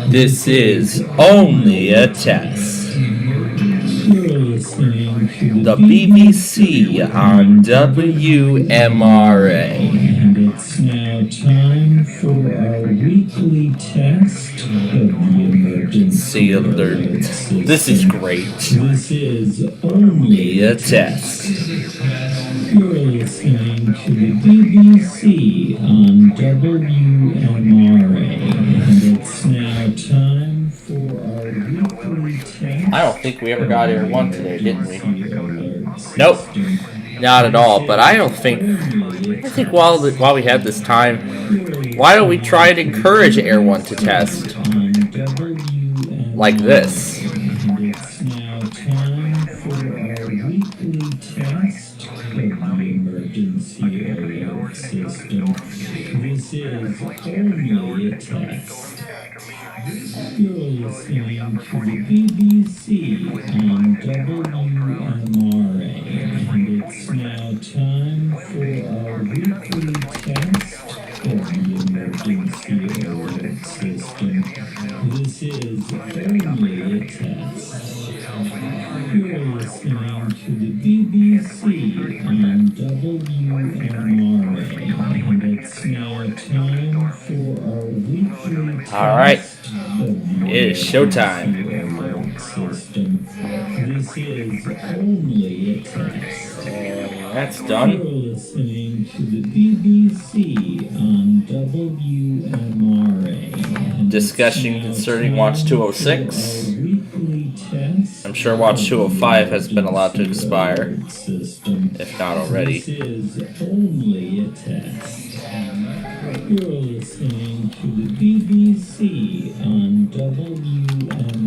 This is only a test. You're listening to The BBC on WMRA. And it's now time for our weekly test of the emergency alert system. This is great. This is only a test. You're listening to the BBC on WMRA, and it's now time for our weekly test. I don't think we ever got Air 1 today, didn't we? Nope. Not at all, but I think while we have this time, why don't we try and encourage Air 1 to test? Like this. It's now time for our weekly test of the emergency alert system. This is only a test. You're listening to the BBC on WMRA, and it's now time for our weekly test of the emergency alert system. This is only a test. You're listening to the BBC on WMRA, and it's now time for our weekly test. All right. It is showtime. This is only a test. And that's done. You're listening to the BBC on WMRA. Discussion concerning Watch 206. I'm sure Watch 205 has been allowed to expire, if not already. This is only a test. You're listening to the BBC on WMRA,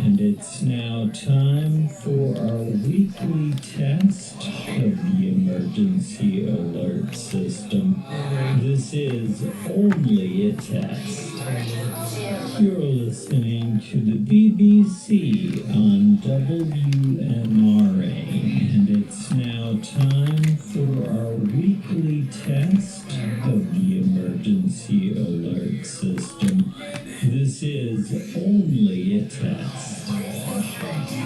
and it's it's now time for our weekly test of the emergency alert system. This is only a test. You're listening to the BBC on WMRA, and it's now time for our weekly test of the emergency alert system. This is only a test.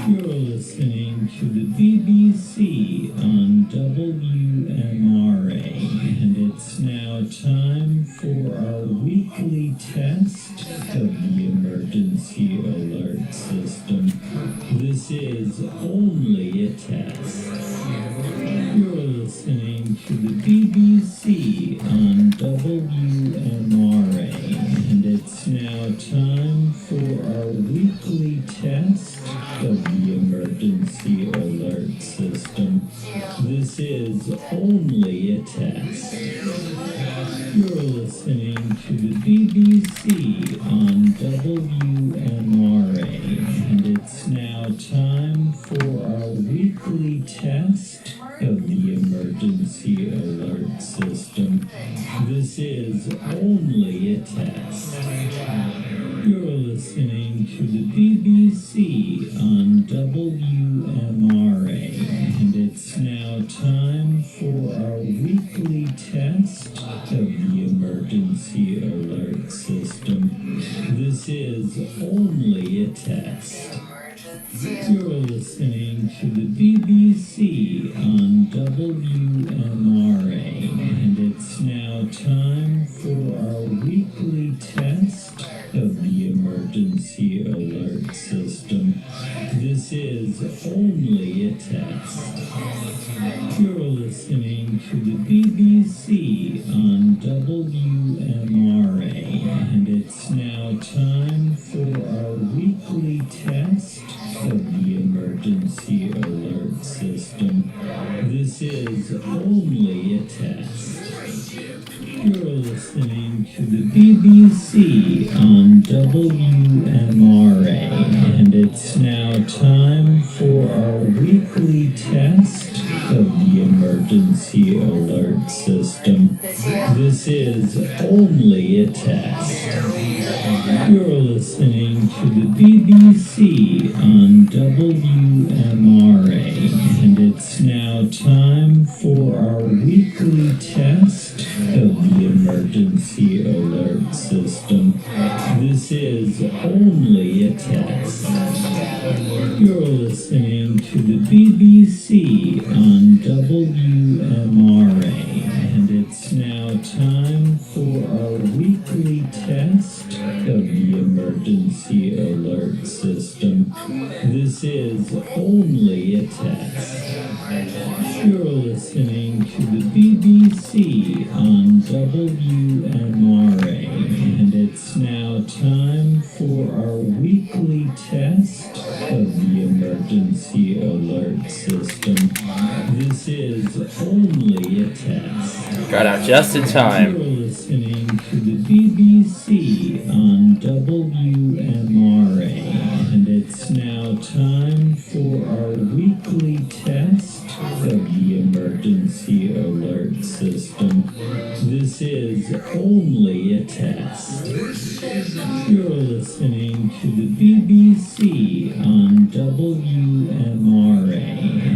You're listening to the BBC on WMRA, and it's now time for our weekly test of the emergency alert system. This is only a test. You're listening to the BBC on WMRA, and it's now time for our weekly test of the emergency alert system. This is only a test. You're listening to the BBC on WMRA, and it's now time for our weekly test of the emergency alert system. This is only a test. You're listening to the BBC on WMRA, and it's now time for our weekly test of the emergency alert system. This is only a test. You're listening to the BBC on WMRA, and it's now time for our weekly test of the emergency alert system. This is only a test. You're listening to the BBC on WMRA, and it's now time for our weekly test of the emergency alert system. This is only a test. You're listening to the BBC on WMRA, and it's now time for our weekly test of the emergency alert system. This is only a test. You're listening to the BBC on WMRA, and it's now time for our weekly test of the emergency alert system. This is only a test. You're listening to the BBC on WMRA, and it's now time for our weekly test of the emergency alert system. This is only a test. You're listening to the BBC on WMRA, and it's now time for our weekly test of the emergency alert system. This is only a test. Got out just in time. You're listening to the BBC on WMRA, and it's now time for our weekly test of the emergency alert system. This is only a test. You're listening to the BBC on WMRA,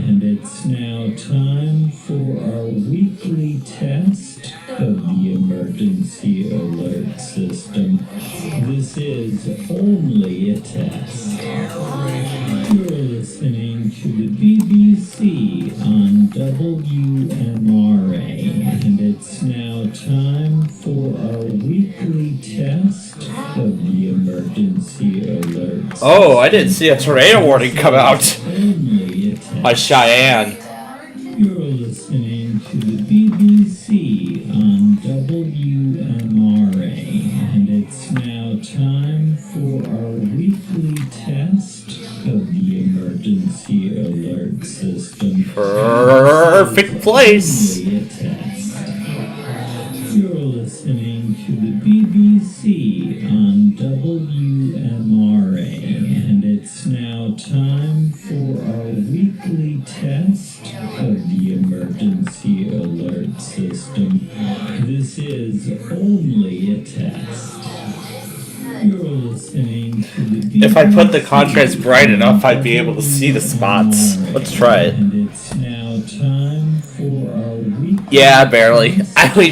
and it's now time for our weekly test of the emergency alert system. This is only a test. You're listening to the BBC on WMRA, and it's now time for our weekly test of the emergency alert system. Oh, I didn't see a tornado warning come out Only a test. by Cheyenne. You're listening to the BBC on WMRA, and it's now time for our weekly test of the emergency alert system. Perfect place. Only a test. You're listening to the BBC on WMRA, and it's now time for our weekly test of the emergency alert system. This is only a test. You're listening to the If I put the contrast bright enough, I'd be able to see the spots. Let's try it. And it's now time for our weekly. Yeah, barely. I don't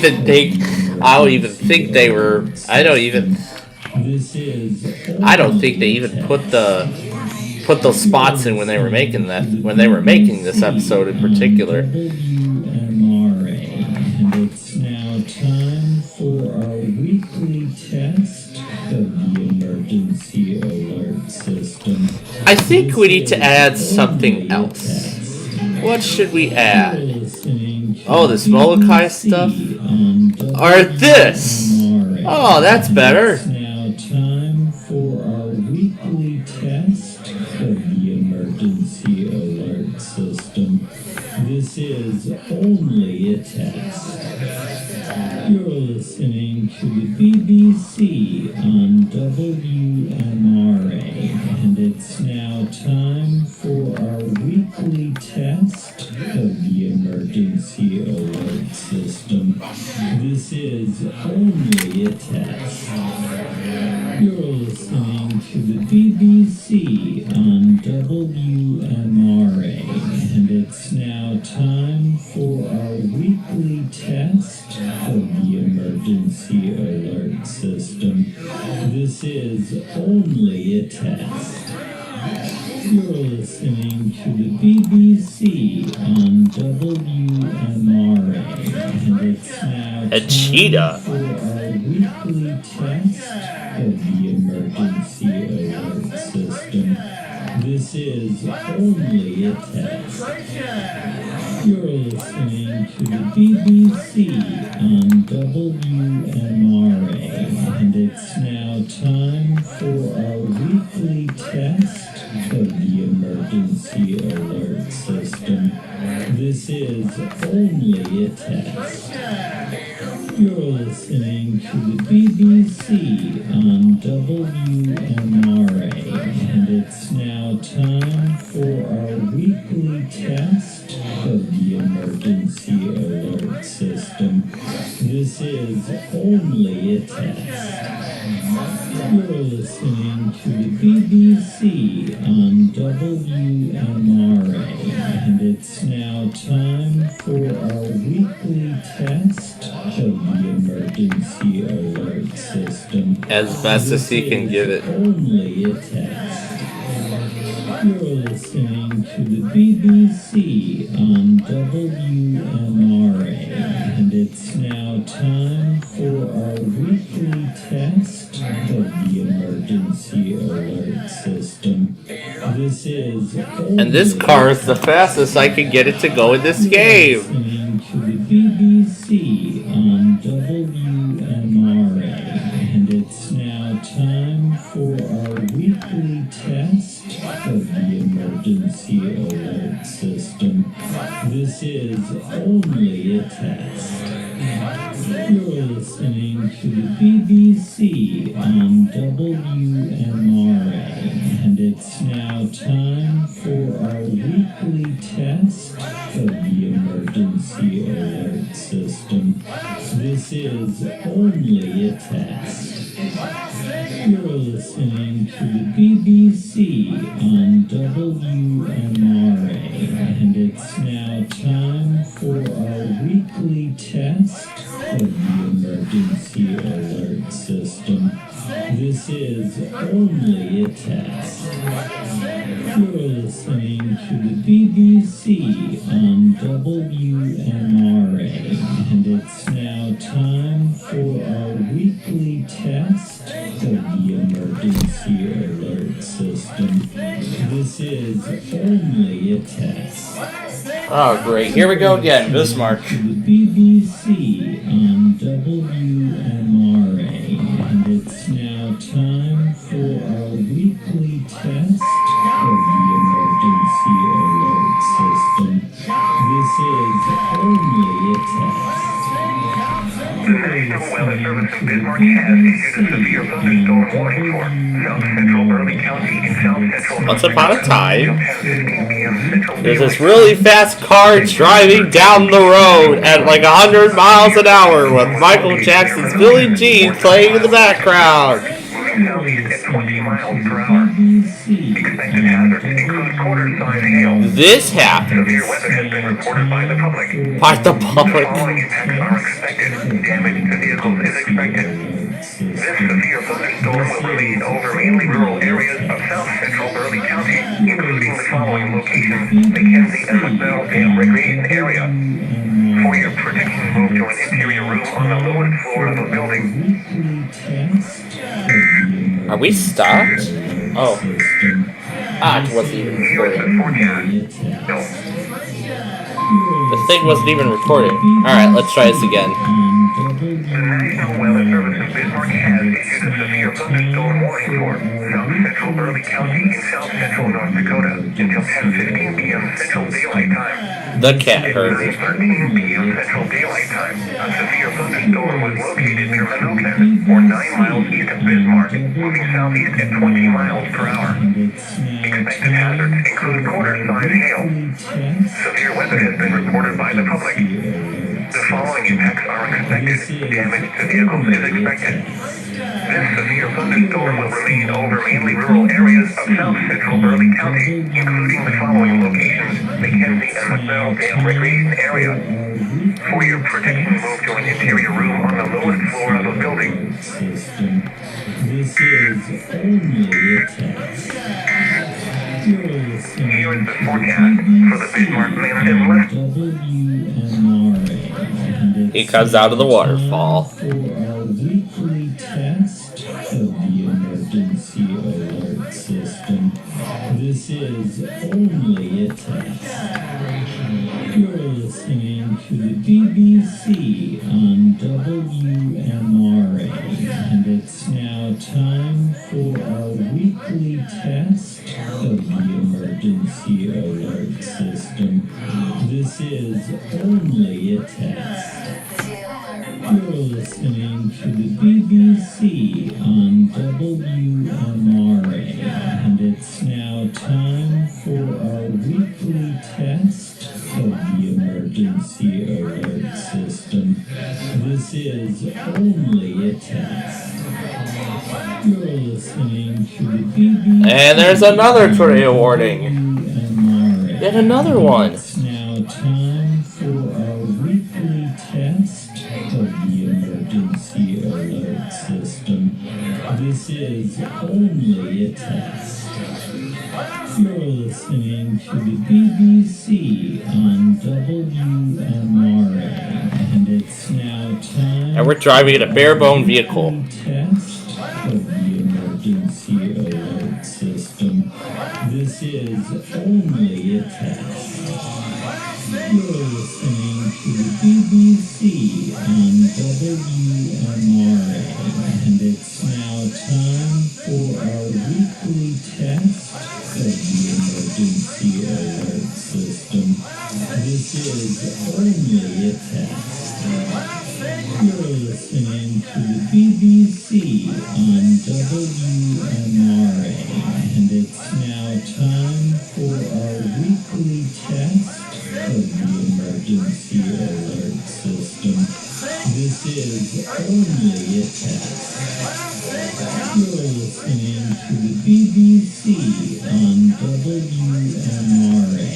even think they were. I don't think they even put those spots in when they were making this episode in particular. WMRA, and it's now time for our weekly test of the emergency alert system. I think we need to add something else. What should we add? Oh, this MontCoEAS stuff? Or this? Oh, that's better. It's now time for our weekly test of the emergency alert system. This is only a test. You're listening to the BBC on WMRA, and it's now time for our weekly test of the emergency alert system. This is only a test. You're listening to the BBC on WMRA, and it's now time for our weekly test of the emergency alert system. This is only a test. You're listening to the BBC on WMRA, and it's now A cheetah. for our weekly test of the emergency alert system. This is only a test. You're listening to the BBC on WMRA, and it's now time for our weekly test of the emergency alert system. This is only a test. You're listening to the BBC on WMRA, and it's now time for our weekly test of the emergency alert system. This is only a test. You're listening to the BBC on WMRA, and it's now time for our weekly test of the emergency alert system. As best as he can give it. Only a test. You're listening to the BBC on WMRA, and it's now time for our weekly test of the emergency alert system. This is And this car is the fastest I can get it to go in this game. listening to the BBC on WMRA, and it's now time for our weekly test of the emergency alert system. This is only a test. You're listening to the BBC on WMRA, and it's now time for our weekly test of the emergency alert system. This is only a test. You're listening to the BBC on WMRA, and it's now time for our weekly test of the emergency alert system. This is only a test. You're listening to the BBC on WMRA, and it's now time for our weekly test of the emergency alert system. This is only a test. Oh, great. Here we go again. Bismarck. To the BBC on WMRA, and it's now time for our weekly test of the emergency alert system. This is only a test. National Weather Service in Bismarck has issued a severe thunderstorm warning for South Central Burley County and South Central North Once upon a time, 10:15 p.m. Central there's this Daylight really fast car driving down the road at like 100 miles an hour with Michael Jackson's Billie Jean playing in the background. moving southeast at 20 miles per hour. Expected hazards include quarter-size hail. This happens Severe weather has been reported by the public. by the The public. following impacts are expected. Damage to vehicles is expected. This severe thunderstorm will remain over mainly rural areas of South Central Burley County, including the following locations: McKenzie and McBell Dam Recreation Area. For your protection, move to an interior room on the lowest floor of the building. Are we stopped? Oh. Ah, it wasn't even recording. The thing wasn't even recording. Alright, let's try this again. The National Weather Service in Bismarck has issued a severe thunderstorm warning for South Central Burley County and South Central North Dakota until 10:15 p.m. Central Daylight Time. The cat At heard. 9:13 p.m. Central Daylight Time, a severe thunderstorm was located near Minocin, or 9 miles east of Bismarck, moving southeast at 20 miles per hour. Expected hazards include quarter-size hail. Severe weather has been reported by the public. The following impacts are expected. Damage to vehicles is expected. This severe thunderstorm will remain over mainly rural areas of South Central Burley County, including the following locations: McKenzie and McBell Dam Recreation Area. For your protection, move to an interior room on the lowest floor of the building. This is only a test. Here is the forecast for the Bismarck WMRA. He comes out of the waterfall. For our weekly test of the emergency alert system. This is only a test. You're listening to the BBC on WMRA, and it's now time for our weekly test of the emergency alert system. This is only a test. You're listening to the BBC on WMRA, and it's now time for our weekly test of the emergency alert system. This is only a test. You're listening to the BBC. And there's another tornado warning. WMRA. Yet another one. It's now time for our weekly test of the emergency alert system. This is only a test. You're listening to the BBC on WMRA, and it's now time. And we're driving in a bare-bone vehicle. Test of the emergency alert system. This is only a test. You're listening to the BBC on WMRA, and it's now time for our weekly test of the emergency alert system. This is only a test. You're listening to the BBC on WMRA, and it's now time for our weekly test of the emergency alert system. This is only a test. You're listening to the BBC on WMRA,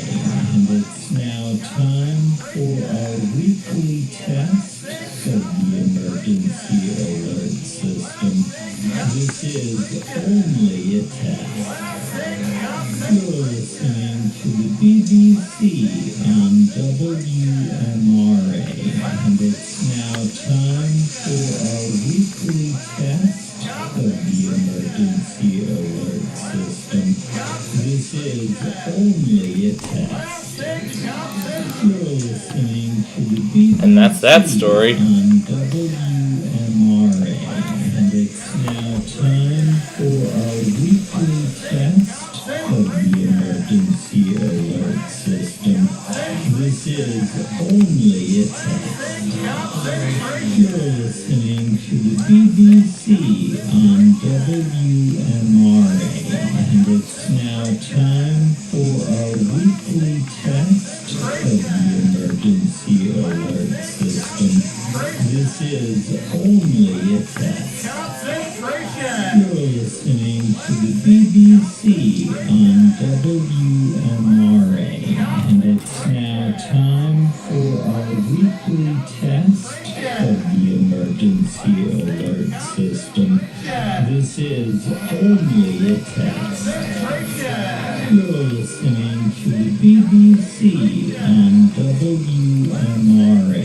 and it's now time for our weekly test of the emergency alert system. This is only a test. You're listening to the BBC on WMRA, and it's now time for our weekly test of the emergency alert system. This is only a test. You're listening to the BBC And that's that story. on WMRA, and it's now time for our weekly test of the emergency alert system. This is only a test. You're weekly test of the emergency alert system. This is only a test. You're listening to the BBC on WMRA, and it's now time for our weekly test of the emergency alert system. This is only a test. You're listening to the BBC on WMRA,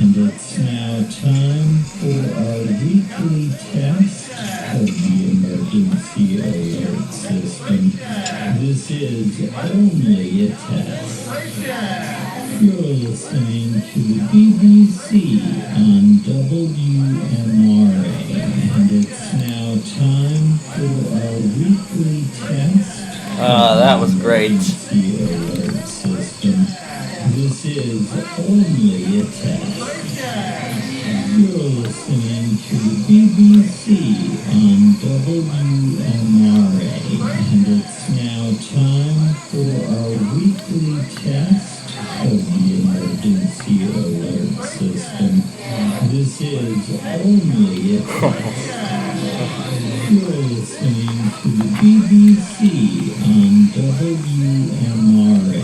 and it's now time for our weekly test of the emergency alert system. This is only a test. You're listening to the BBC on WMRA, and it's now time for our weekly test. That was great. Alert system. This is only a test. You're listening to the BBC on WMRA, and it's now time for our weekly test of the emergency alert system. This is only a test. You're listening to the BBC on WMRA,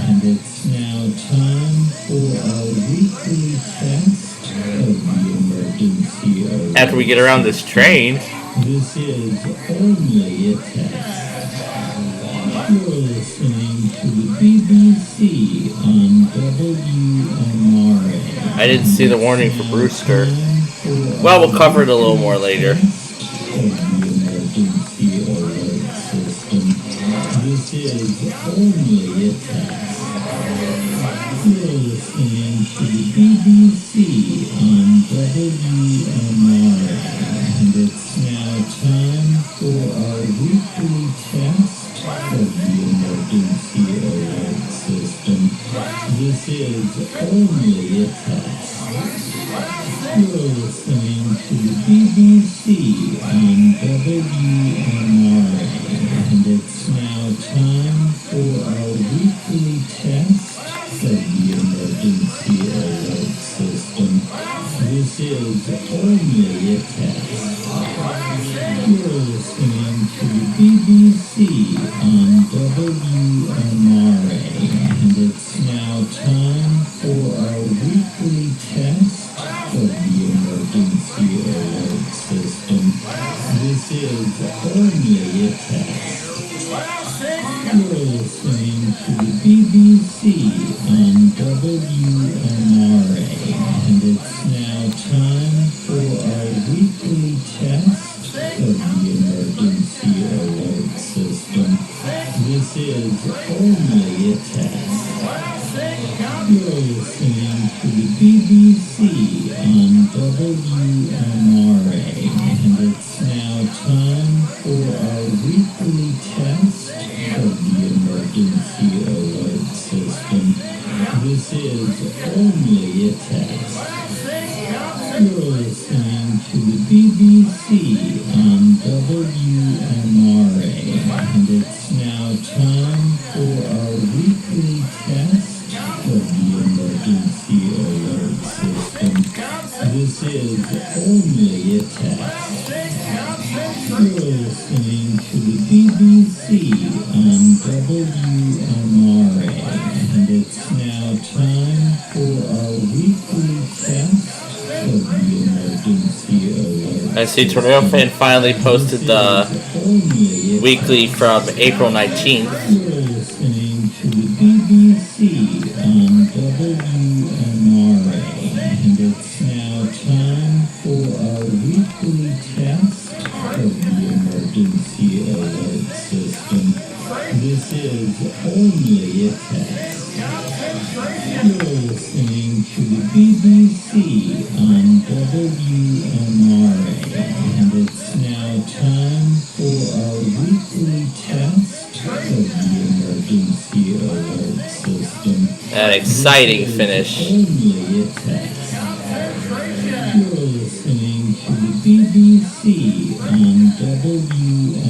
and it's now time for our weekly test of the emergency alert. After we get around this train. This is only a test. You're listening to the BBC on WMRA. I didn't see the warning for Brewster. Well, we'll cover it a little more later. Emergency alert system. This is only a test. You're listening to the BBC on WMRA, and it's now time for our weekly test of the emergency alert system. This is only a test. You're listening to the BBC on WMRA, and it's now time for our weekly test of the emergency alert system. This is only a test. You're listening to the BBC on WMRA, and it's now time for our weekly test of the emergency alert system. This is only a test. You're listening to the BBC on WMRA, and it's now time for our weekly test of the emergency alert system. This is only a test. You're listening to the BBC on WMRA, and it's now time for our weekly test of the emergency alert system. This is only a test. You're listening to the BBC on WMRA, and it's now time for our weekly test of the emergency alert system. This is only a test. You're listening to the BBC on WMRA, and it's now time for our weekly test of the emergency alert. I see Tornado Fan finally posted the weekly from April 19th. You're listening to the BBC on WMRA, and it's now time for our weekly test of the emergency alert system. This is only a test. You're listening to the BBC on WMRA, and it's now time for our weekly test of the emergency alert system. An exciting finish. Only a test. You're listening to the BBC on WMRA,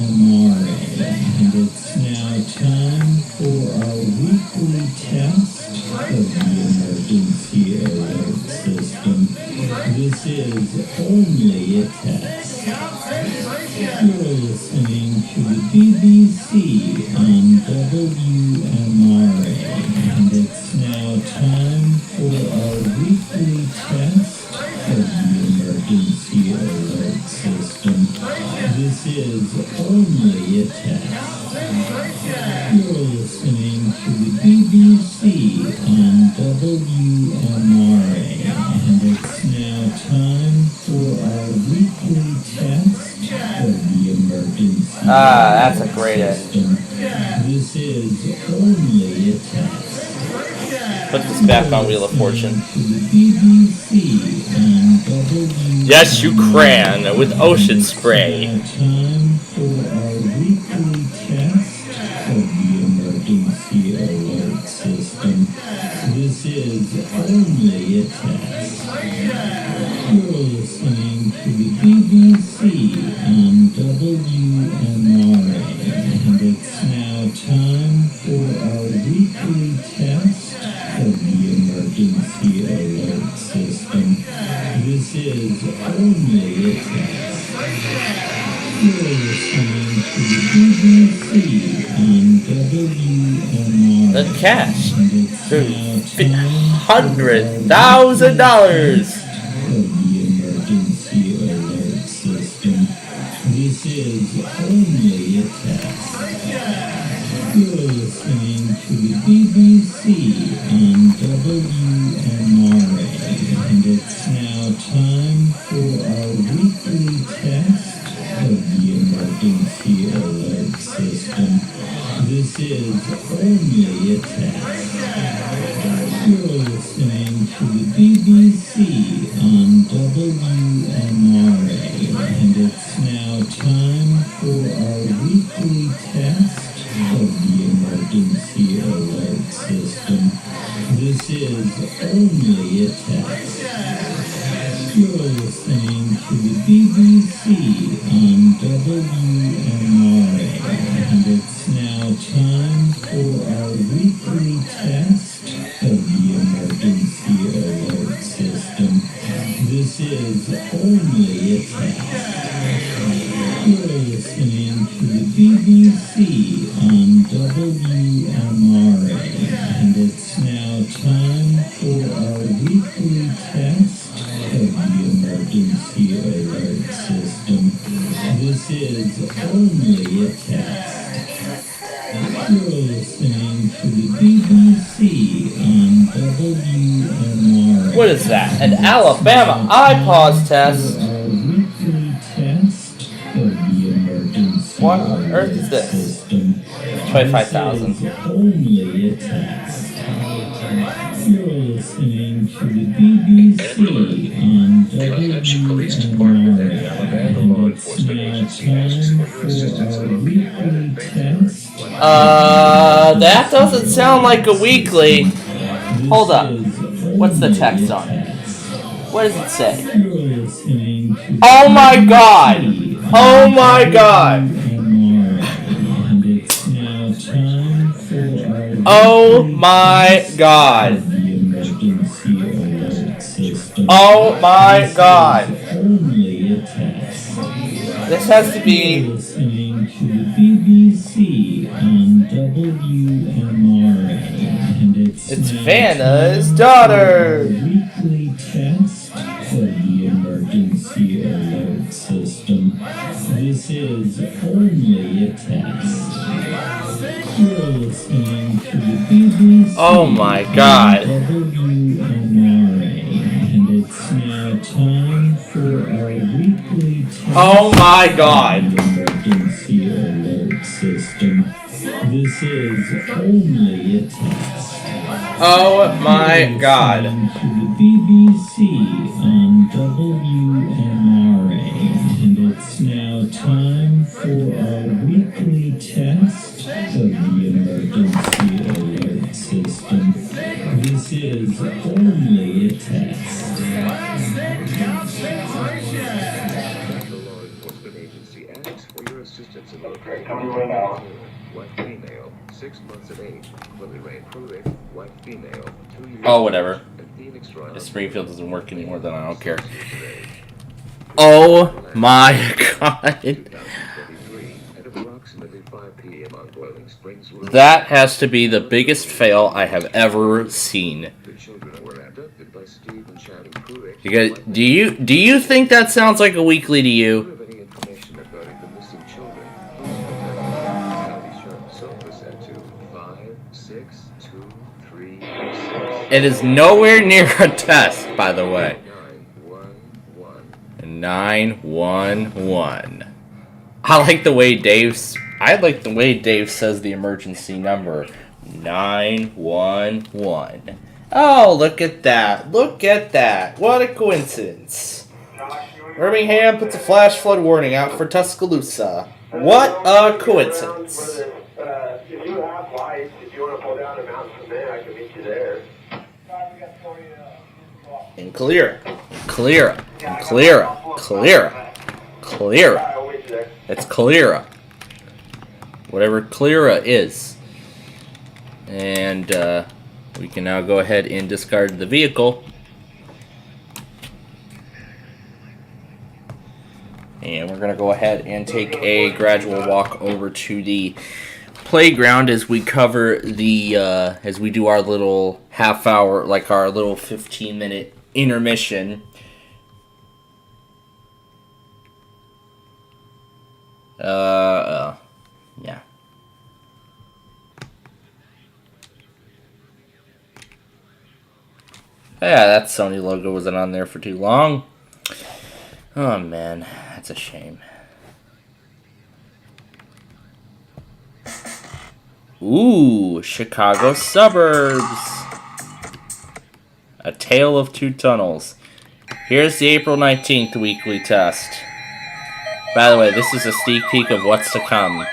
and it's now time for our weekly weekly test of the emergency alert system. This is only a test. You're listening to the BBC on WMRA, and it's now time for our weekly test of the emergency alert system. This is only a test. You're listening to the BBC on WMRA, and it's now time for our weekly test of the emergency. That's a great system. This is only a test. Put this back on Wheel of Fortune. Yes, you can, with ocean spray. Time for our weekly test of the emergency alert system. This is only a test. You're listening to the BBC on WMRA, and it's now time for our weekly test of the emergency alert system. This is only a test. You're listening to the BBC on WMRA. The cash. $100,000. Of the emergency alert system. This is only a test. You're listening to the BBC on WMRA, and it's now time for our weekly test of the emergency alert system. This is only a test. You're listening to the BBC on WMRA, and it's now time for our weekly test of the emergency alert system. This is only a test. You're listening to the BBC on WMRA, and it's now time for our weekly test of the emergency alert system. This is only a test. You're listening to the BBC on WMRA, and it's now time for our weekly test of the emergency alert system. This is only a test. You're listening to the BBC on WMRA. What is that? An Alabama iPause test? Our weekly test of the emergency What on earth is this? system. 25,000. This is only a test. You're listening to the BBC on WMRA, and it's now time for our weekly test. That doesn't sound like a weekly. Hold up. What's the text on it? What does it say? Oh my god! Oh my god! Oh my god! Oh my god! This has to be listening to the BBC on WMRA, and it's Vanna's daughter. Weekly test of the emergency alert system. This is only a test. You're listening to the BBC. Oh my god. WMRA, and it's now time for our weekly test. Oh my god. Emergency alert system. This is only a test. Oh my god. To the BBC on WMRA, and it's now time for our weekly test of the emergency alert system. This is only a test. Coming right now. 6 months of age. Lily Ray Pruitt, white female, 2 years. Oh, whatever. And Phoenix Royal. If Springfield doesn't work anymore, then I don't care. Oh my god. That has to be the biggest fail I have ever seen. You guys, do you think that sounds like a weekly to you? It is nowhere near a test, by the way. 911. I like the way Dave says the emergency number. 911. Oh, look at that. Look at that. What a coincidence. Birmingham puts a flash flood warning out for Tuscaloosa. What a coincidence. If you have lights, if you want to pull down the mountain from there, I can meet you there. And Calera. Calera. And Calera. Calera. Calera. It's Calera. Whatever Calera is. And we can now go ahead and discard the vehicle. And we're going to go ahead and take a gradual walk over to the playground as we cover the, as we do our little half hour, like our little 15-minute intermission. Yeah. Yeah, that Sony logo wasn't on there for too long. Oh man, that's a shame. Ooh, Chicago suburbs. A Tale of Two Tunnels. Here's the April 19th weekly test. By the way, this is a sneak peek of what's to come.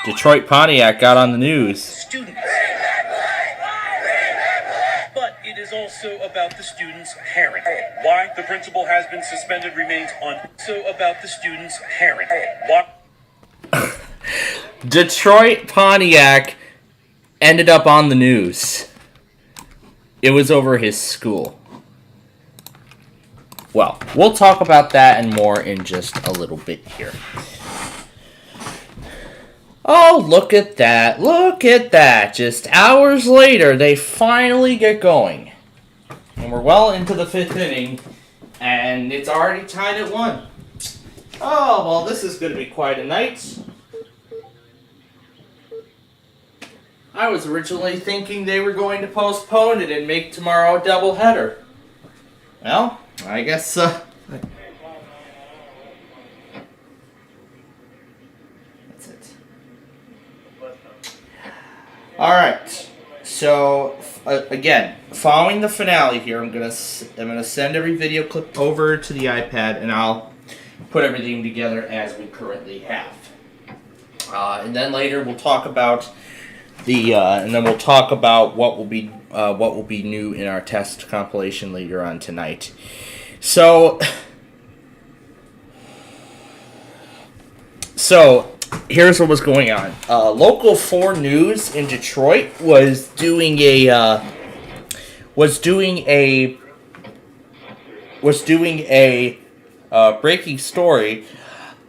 Detroit Pontiac got on the news. Students. But it is also about the student's parent. Why the principal has been suspended remains so about the student's parent. Why? Detroit Pontiac ended up on the news. It was over his school. Well, we'll talk about that and more in just a little bit here. Oh, look at that. Look at that. Just hours later, they finally get going. And we're well into the 5th inning, and it's already tied at 1. Oh, well, this is going to be quite a night. I was originally thinking they were going to postpone it and make tomorrow a doubleheader. Well, I guess, That's it. Alright. So, again, following the finale here, I'm gonna send every video clip over to the iPad, and I'll put everything together as we currently have. And then later we'll talk about what will be new in our test compilation later on tonight. So here's what was going on. Local 4 News in Detroit was doing a breaking story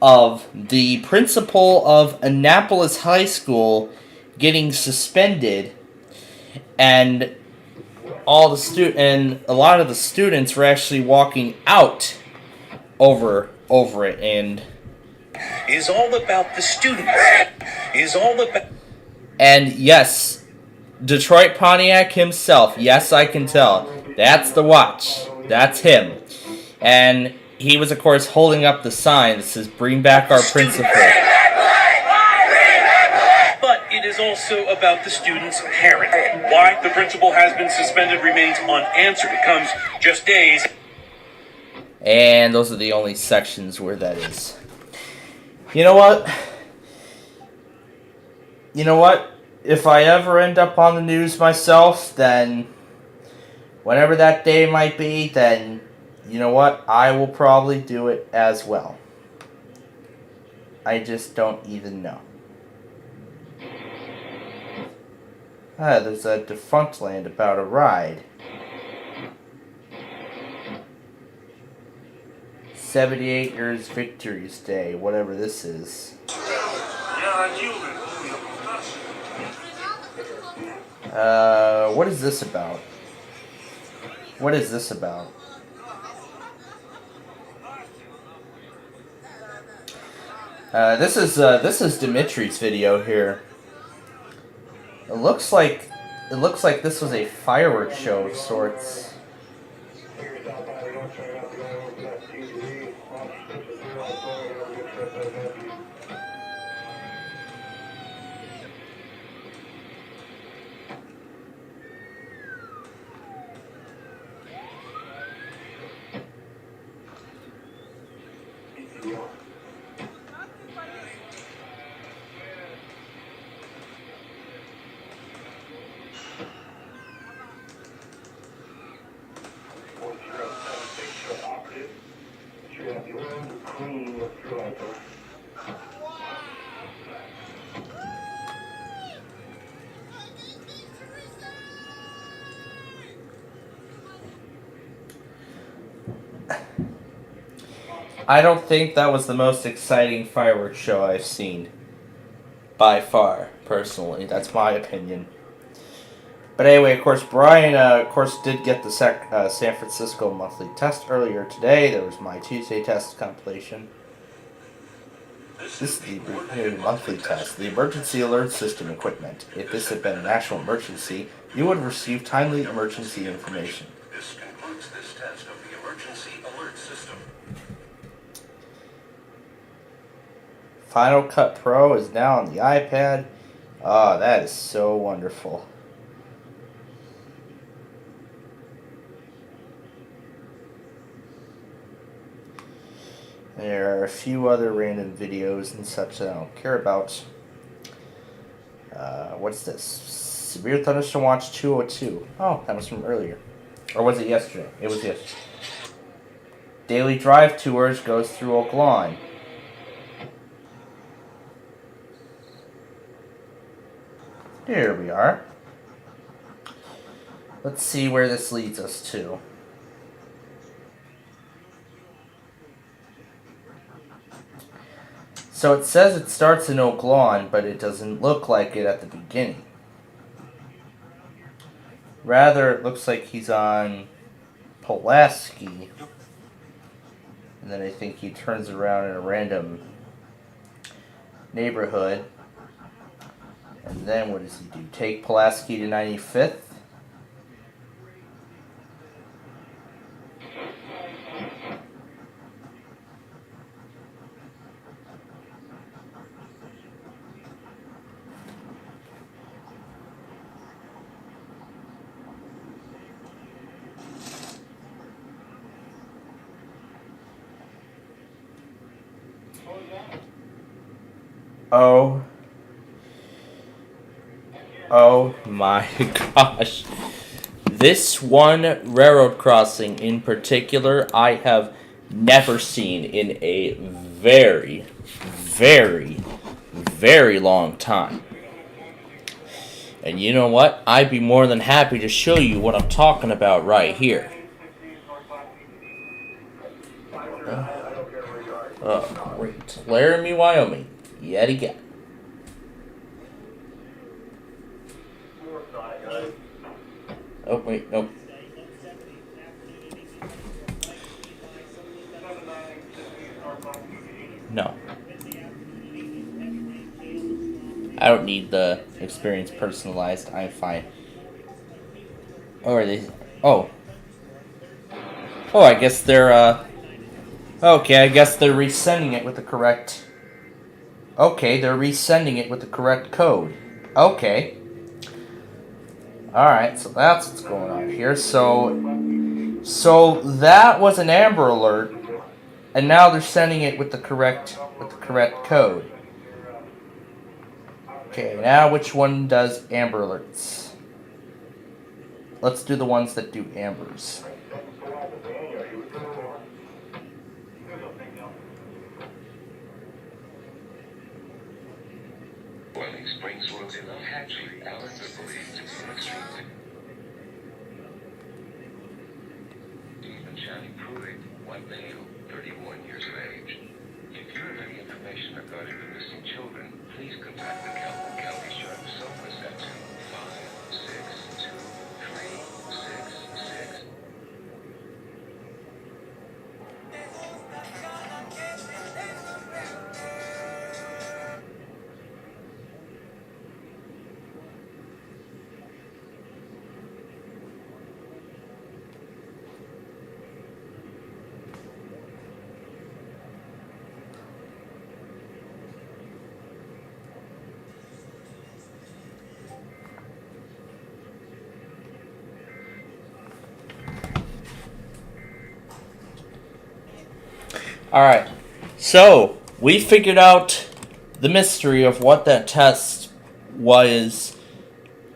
of the principal of Annapolis High School getting suspended, and a lot of the students were actually walking out over it, and is all about the students. Is all about. And yes, Detroit Pontiac himself. Yes, I can tell. That's the watch. That's him. And he was, of course, holding up the sign that says, "Bring back our principal." But it is also about the student's parent. Why the principal has been suspended remains unanswered. It comes just days. And those are the only sections where that is. You know what? If I ever end up on the news myself, then whenever that day might be, then you know what? I will probably do it as well. I just don't even know. Ah, there's a defunct land about a ride. 78 years Victory's Day, whatever this is. What is this about? What is this about? This is Dimitri's video here. It looks like this was a fireworks show of sorts. I don't think that was the most exciting fireworks show I've seen. By far, personally. That's my opinion. But anyway, of course, Brian, did get the San Francisco monthly test earlier today. There was my Tuesday test compilation. This is the monthly test. The emergency alert system equipment. If this had been an actual emergency, you would have received timely emergency information. This concludes this test of the emergency alert system. Final Cut Pro is now on the iPad. Oh, that is so wonderful. There are a few other random videos and such that I don't care about. What's this? Severe Thunderstorm Watch 202. Oh, that was from earlier. Or was it yesterday? It was yesterday. Daily Drive Tours goes through Oak Lawn. Here we are. Let's see where this leads us to. So it says it starts in Oak Lawn, but it doesn't look like it at the beginning. Rather, it looks like he's on Pulaski. And then I think he turns around in a random neighborhood. And then what does he do? Take Pulaski to 95th? Oh my gosh. This one railroad crossing in particular, I have never seen in a very, very, very long time. And you know what? I'd be more than happy to show you what I'm talking about right here. Oh, great. Laramie, Wyoming. Yet again. Oh, wait, nope. No. I don't need the experience personalized. I'm fine. Oh, are they? Oh. Oh, I guess they're, okay, I guess they're resending it with the correct... Okay, they're resending it with the correct code. Okay. Alright, so that's what's going on here. So that was an Amber Alert, and now they're sending it with the correct code. Okay, now which one does Amber Alerts? Let's do the ones that do Ambers. morning, spring swirls in the hatchery. Owls are believed to be an extreme. Deep and shiny proving, one male, 31 years of age. If you have any information regarding the missing children, please contact the Calhoun County Sheriff's Office at 2562366. Alright, so we figured out the mystery of what that test was,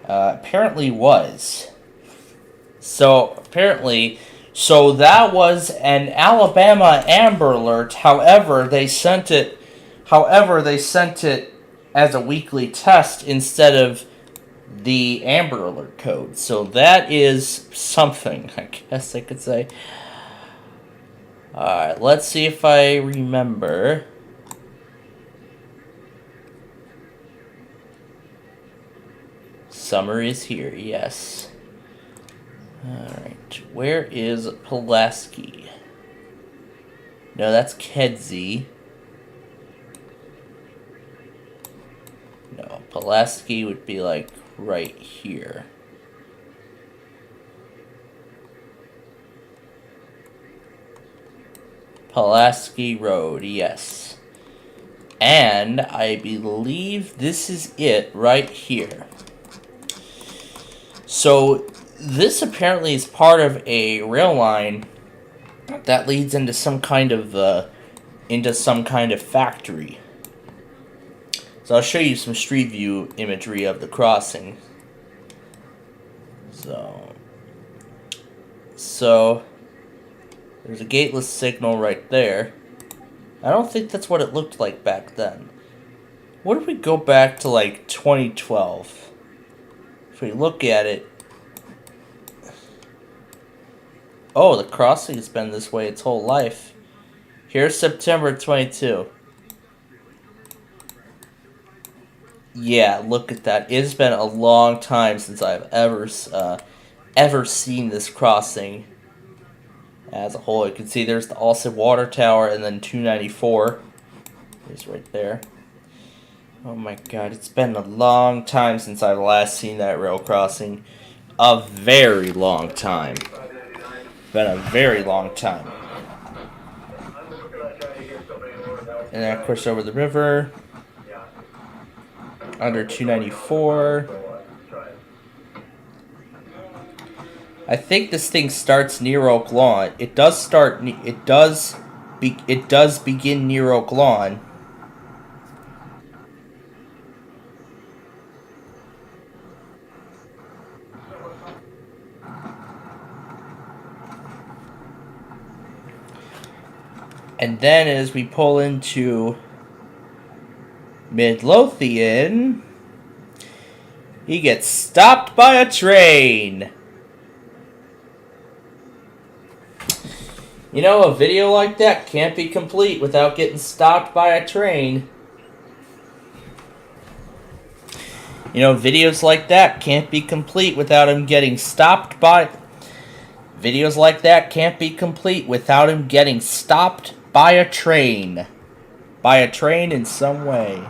apparently was. So that was an Alabama Amber Alert. However, they sent it as a weekly test instead of the Amber Alert code. So that is something, I guess I could say. Alright, let's see if I remember. Summer is here, yes. Alright, where is Pulaski? No, that's Kedzie. No, Pulaski would be like right here. Pulaski Road, yes. And I believe this is it right here. So this apparently is part of a rail line that leads into some kind of factory. So I'll show you some street view imagery of the crossing. So there's a gateless signal right there. I don't think that's what it looked like back then. What if we go back to like 2012? If we look at it. Oh, the crossing has been this way its whole life. Here's September 22. Yeah, look at that. It's been a long time since I've ever seen this crossing as a whole. You can see there's the Alsip Water Tower and then 294 is right there. Oh my god, it's been a long time since I've last seen that rail crossing. A very long time. Been a very long time. And then of course over the river. Under 294. I think this thing starts near Oak Lawn. It does begin near Oak Lawn. And then as we pull into Midlothian, he gets stopped by a train. You know, a video like that can't be complete without getting stopped by a train. You know, videos like that can't be complete without him getting stopped by... Videos like that can't be complete without him getting stopped by a train. By a train in some way.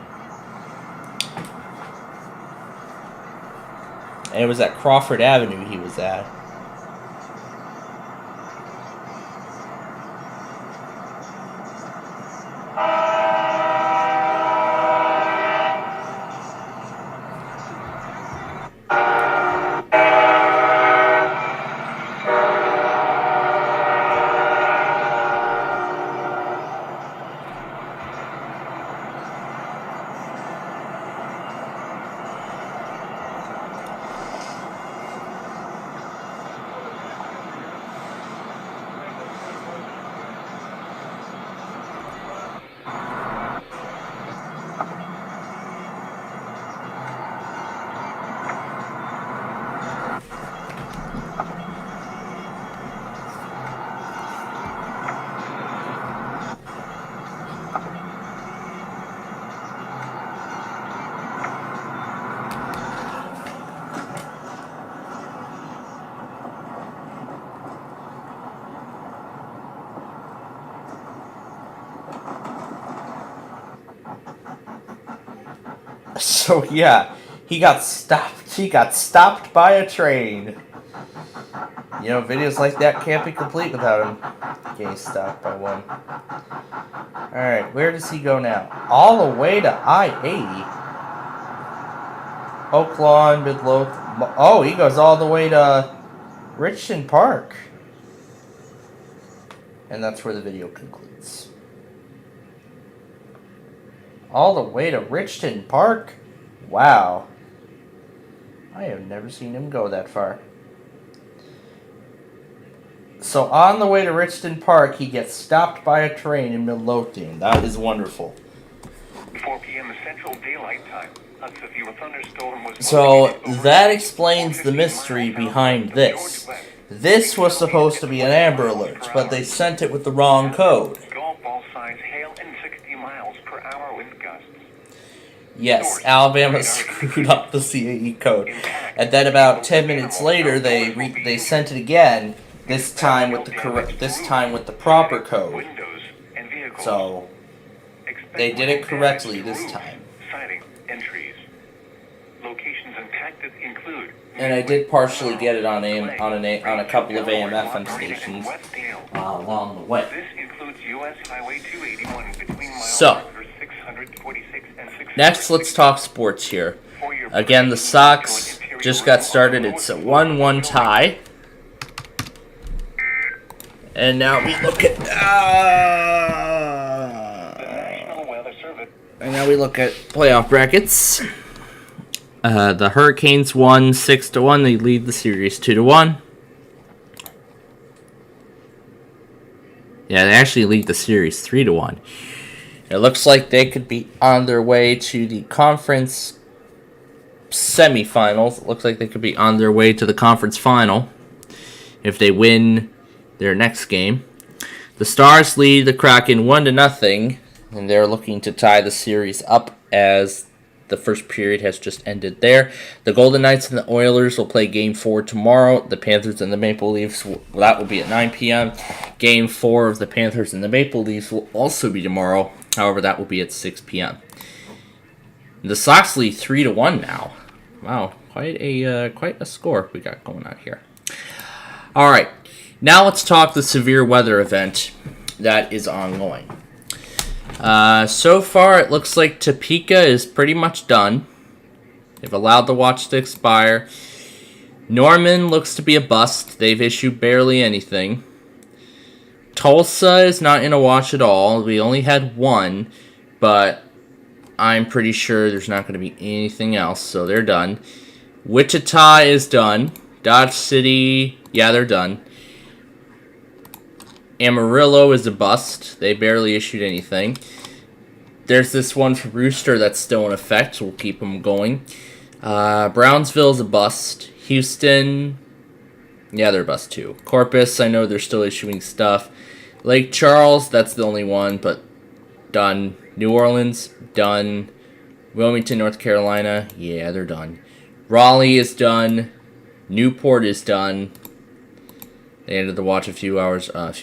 And it was at Crawford Avenue he was at. So yeah, he got stopped. He got stopped by a train. You know, videos like that can't be complete without him getting stopped by one. Alright, where does he go now? All the way to I-80. Oak Lawn, Midlothian. Oh, he goes all the way to Richton Park. And that's where the video concludes. All the way to Richton Park? Wow. I have never seen him go that far. So on the way to Richton Park, he gets stopped by a train in Midlothian. That is wonderful. 4 p.m. Central Daylight Time. A severe thunderstorm was So that explains the mystery behind this. This was supposed to be an Amber Alert, but they sent it with the wrong code. golf ball size hail and 60 miles per hour wind gusts. Yes, Alabama screwed up the CAE code. And then about 10 minutes later, they sent it again, this time with the proper code. So they did it correctly this time. Sighting entries. Locations impacted include. And I did partially get it on a couple of AM/FM stations along the way. This includes US Highway 281 between miles So 646 and 600. next, let's talk sports here. Again, the Sox just got started. It's a 1-1 tie. And now we look at playoff brackets. The Hurricanes won 6-1. They lead the series 2-1. Yeah, they actually lead the series 3-1. It looks like they could be on their way to the conference semifinals. It looks like they could be on their way to the conference final if they win their next game. The Stars lead the Kraken 1-0, and they're looking to tie the series up as the first period has just ended there. The Golden Knights and the Oilers will play Game 4 tomorrow. The Panthers and the Maple Leafs, that will be at 9 p.m. Game 4 of the Panthers and the Maple Leafs will also be tomorrow. However, that will be at 6 p.m. The Sox lead 3-1 now. Wow, quite a score we got going on here. All right, now let's talk the severe weather event that is ongoing. So far, it looks like Topeka is pretty much done. They've allowed the watch to expire. Norman looks to be a bust. They've issued barely anything. Tulsa is not in a watch at all. We only had one, but I'm pretty sure there's not going to be anything else, so they're done. Wichita is done. Dodge City, yeah, they're done. Amarillo is a bust. They barely issued anything. There's this one from Rooster that's still in effect, so we'll keep them going. Brownsville is a bust. Houston, yeah, they're a bust too. Corpus, I know they're still issuing stuff. Lake Charles, that's the only one, but done. New Orleans, done. Wilmington, North Carolina, yeah, they're done. Raleigh is done. Newport is done. They ended the watch a few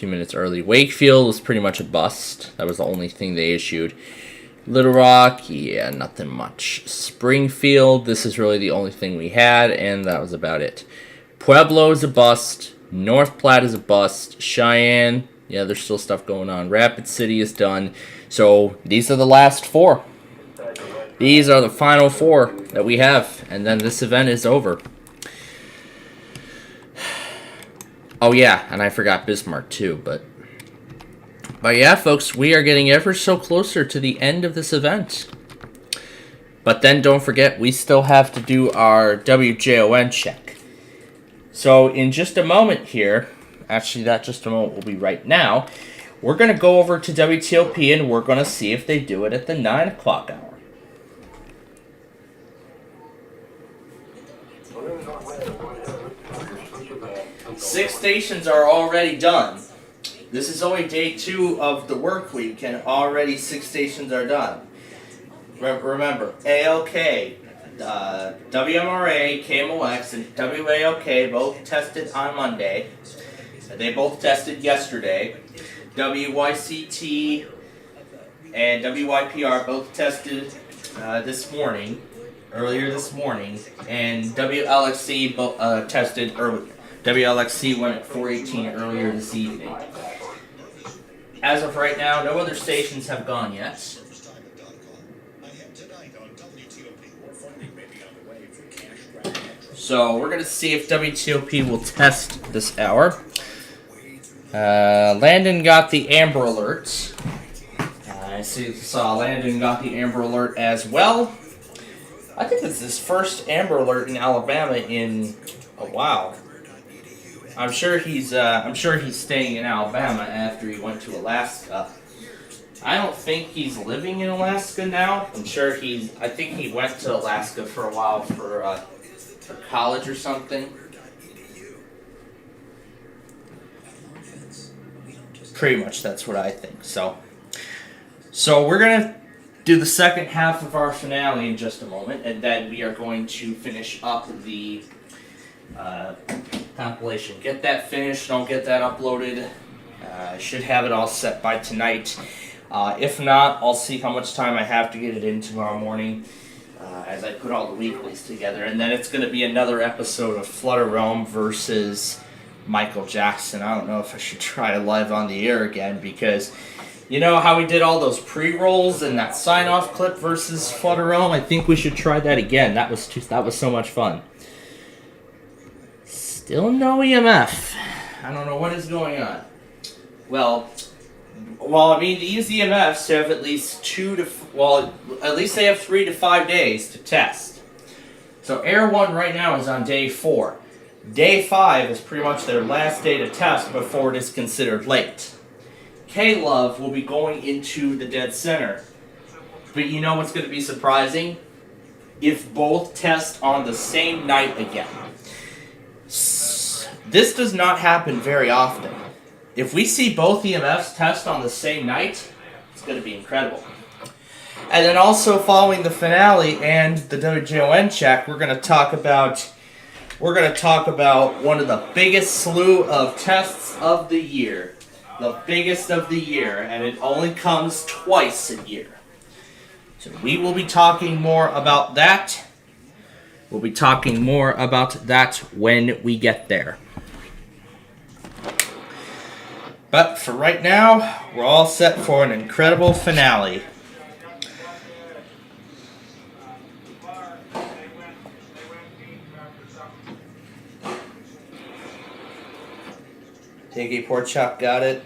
minutes early. Wakefield was pretty much a bust. That was the only thing they issued. Little Rock, yeah, nothing much. Springfield, this is really the only thing we had, and that was about it. Pueblo is a bust. North Platte is a bust. Cheyenne, yeah, there's still stuff going on. Rapid City is done. So these are the last four. These are the final four that we have, and then this event is over. Oh yeah, and I forgot Bismarck too, but yeah, folks, we are getting ever so closer to the end of this event. But then don't forget, we still have to do our WJON check. So in just a moment here, actually that just a moment will be right now, we're going to go over to WTOP and we're going to see if they do it at the 9 o'clock hour. Six stations are already done. This is only day 2 of the work week, and already 6 stations are done. Remember, ALK, WMRA, KMOX, and WAOK both tested on Monday. They both tested yesterday. WYCT and WYPR both tested earlier this morning, and WLXC tested earlier. WLXC went at 418 earlier this evening. As of right now, no other stations have gone yet. So we're going to see if WTOP will test this hour. Landon got the Amber Alert. I saw Landon got the Amber Alert as well. I think it's his first Amber Alert in Alabama in a while. I'm sure he's staying in Alabama after he went to Alaska. I don't think he's living in Alaska now. I think he went to Alaska for a while for college or something. Pretty much that's what I think. So we're gonna do the second half of our finale in just a moment, and then we are going to finish up the compilation. Get that finished. I'll get that uploaded. I should have it all set by tonight. If not, I'll see how much time I have to get it in tomorrow morning as I put all the weeklies together. And then it's going to be another episode of Flutter Realm versus Michael Jackson. I don't know if I should try to live on the air again, because you know how we did all those pre-rolls and that sign-off clip versus Flutter Realm? I think we should try that again. That was so much fun. Still no EMF. I don't know what is going on. Well, I mean, these EMFs have at least at least they have 3 to 5 days to test. So Air 1 right now is on day 4. Day 5 is pretty much their last day to test before it is considered late. K-Love will be going into the dead center. But you know what's going to be surprising? If both test on the same night again. This does not happen very often. If we see both EMFs test on the same night, it's going to be incredible. And then also following the finale and the WJON check, we're going to talk about one of the biggest slew of tests of the year. The biggest of the year, and it only comes twice a year. So we will be talking more about that. We'll be talking more about that when we get there. But for right now, we're all set for an incredible finale. Tiggy Pork Chop got it.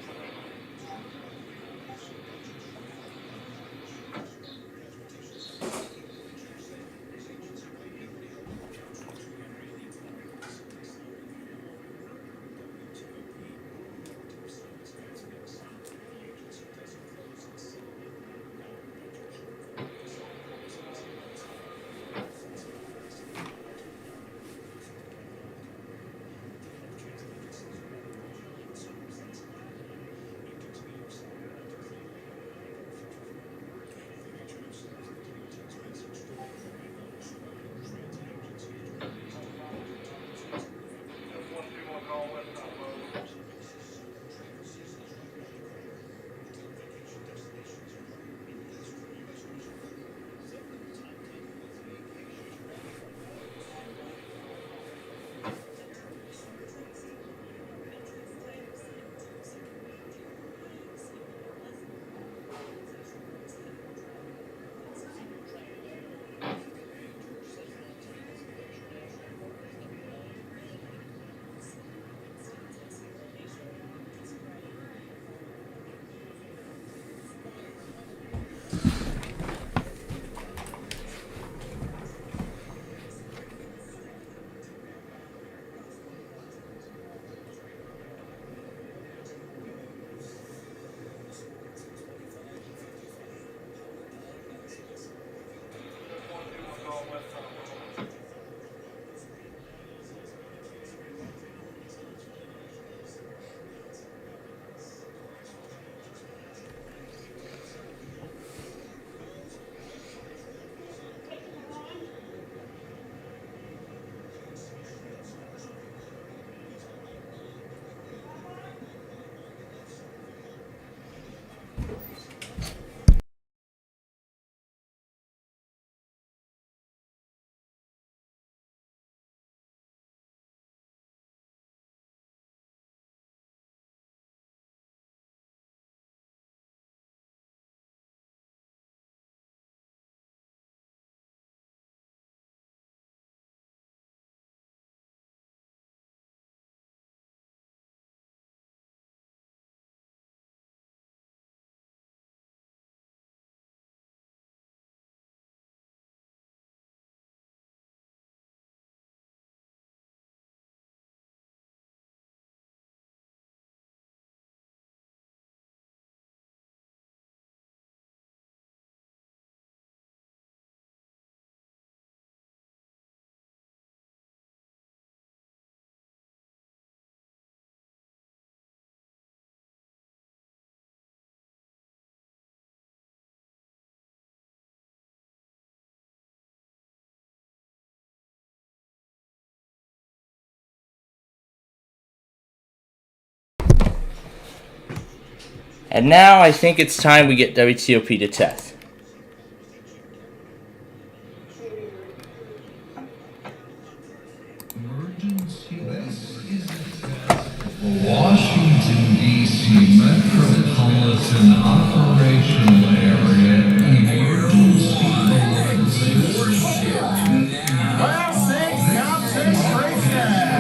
And now I think it's time we get WTOP to test. Washington, D.C. Metropolitan Operational Area Emergency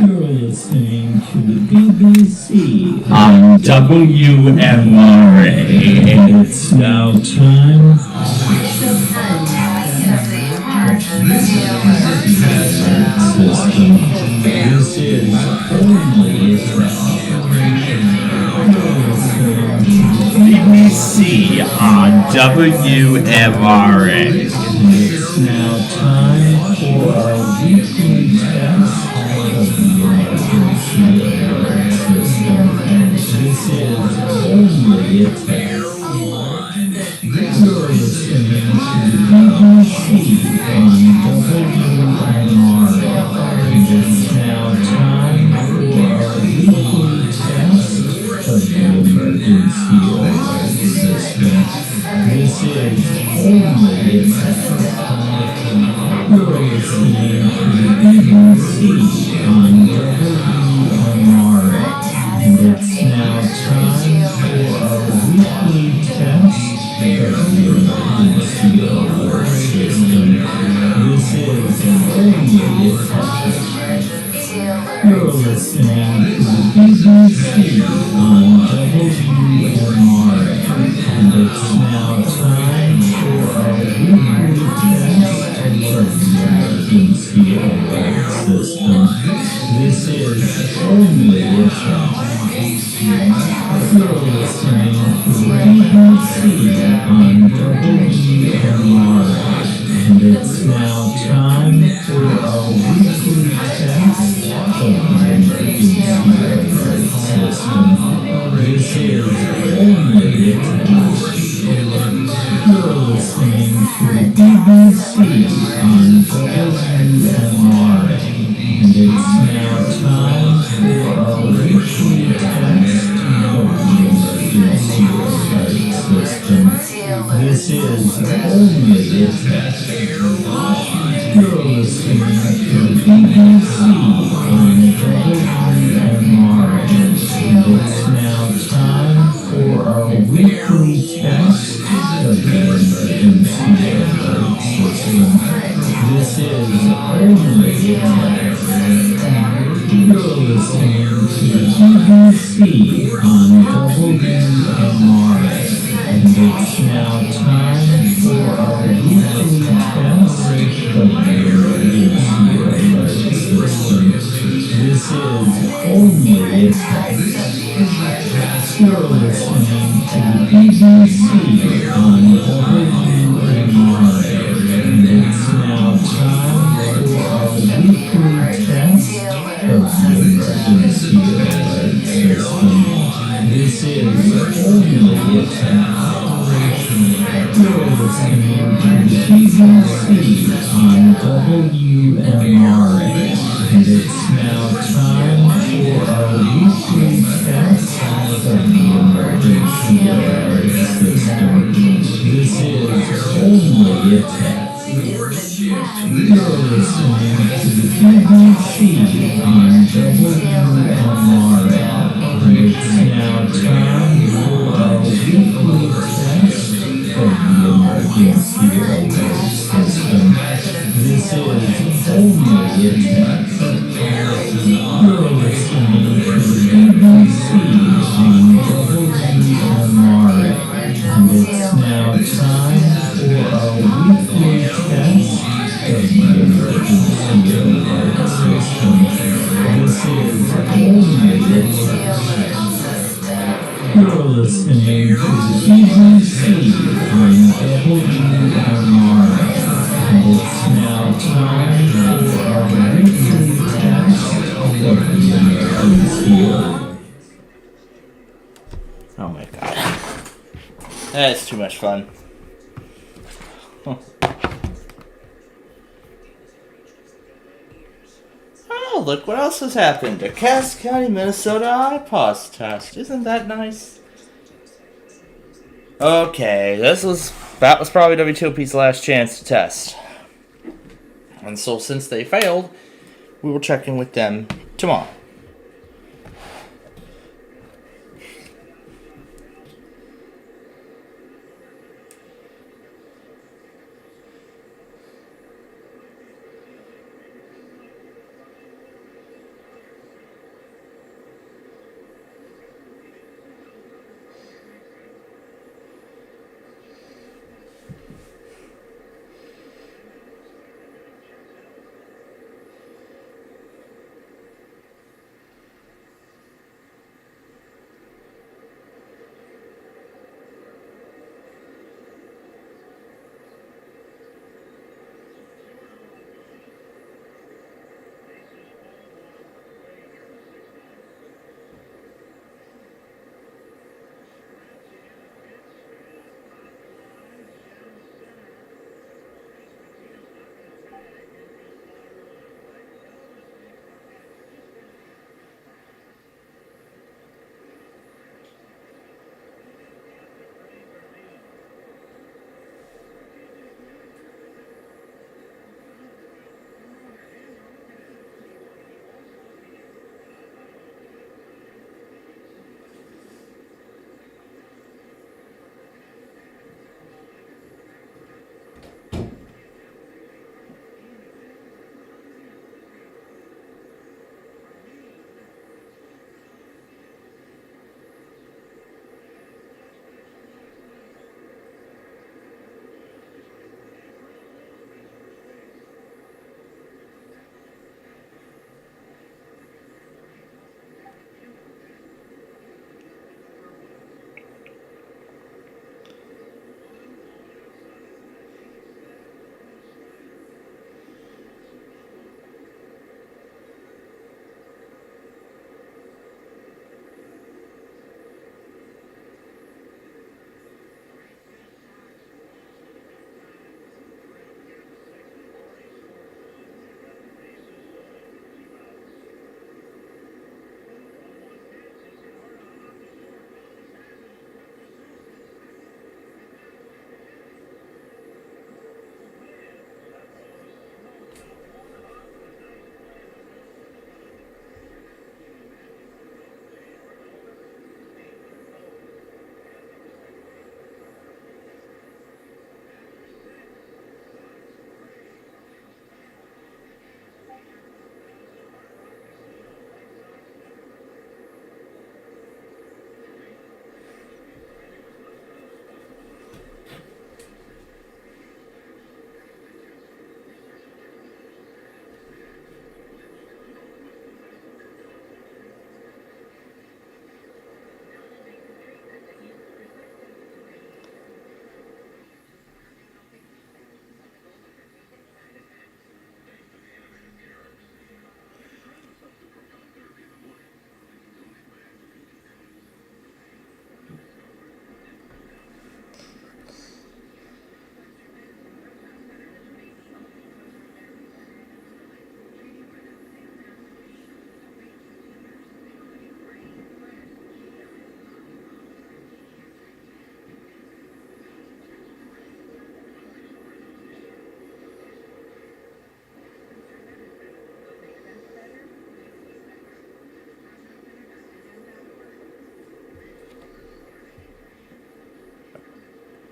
You're listening to the BBC on WMRA. It's now time This is only BBC on WMRA. It's now time for our weekly test of the emergency alert system. This is only a test. You're listening to the BBC on WMRA. It's now time for our weekly test of the emergency alert system. This is only a test. You're listening to the BBC on WMRA. And it's now time for our weekly test of the emergency alert system. This is only a test. You're listening to the BBC on WMRA, and it's now time for our weekly test of the emergency alert system. This is only a test. You're listening to the BBC on WMRA, and it's now time for our weekly test of the emergency alert system. This is only a test. You're listening to the BBC on WMRA, and it's now time for our weekly test of the emergency alert system. This is only a test. You're listening to the BBC on WMRA, and it's now time for our weekly test of the emergency alert system. This is only a test. You're listening to the BBC on WMRA, and it's now time for our weekly test of the emergency alert system. This is only a test. You're listening to the BBC on WMRA, and it's now time for our weekly test of the emergency alert system. This is only a test. You're listening to the BBC on WMRA, and it's now time for our weekly test of the emergency alert system. This is only a test. You're listening to the BBC on WMRA, and it's now time for our weekly test of the emergency alert system. This is only a test. You're listening to the BBC on WMRA, and it's now time for our weekly test of the emergency alert system. This is only a test. You're listening to the BBC on WMRA, and it's now time for our weekly test of the emergency alert. Oh my god. That's too much fun. Oh, look what else has happened. A Cass County, Minnesota IPOS test. Isn't that nice? Okay, that was probably WTOP's last chance to test. And so since they failed, we will check in with them tomorrow.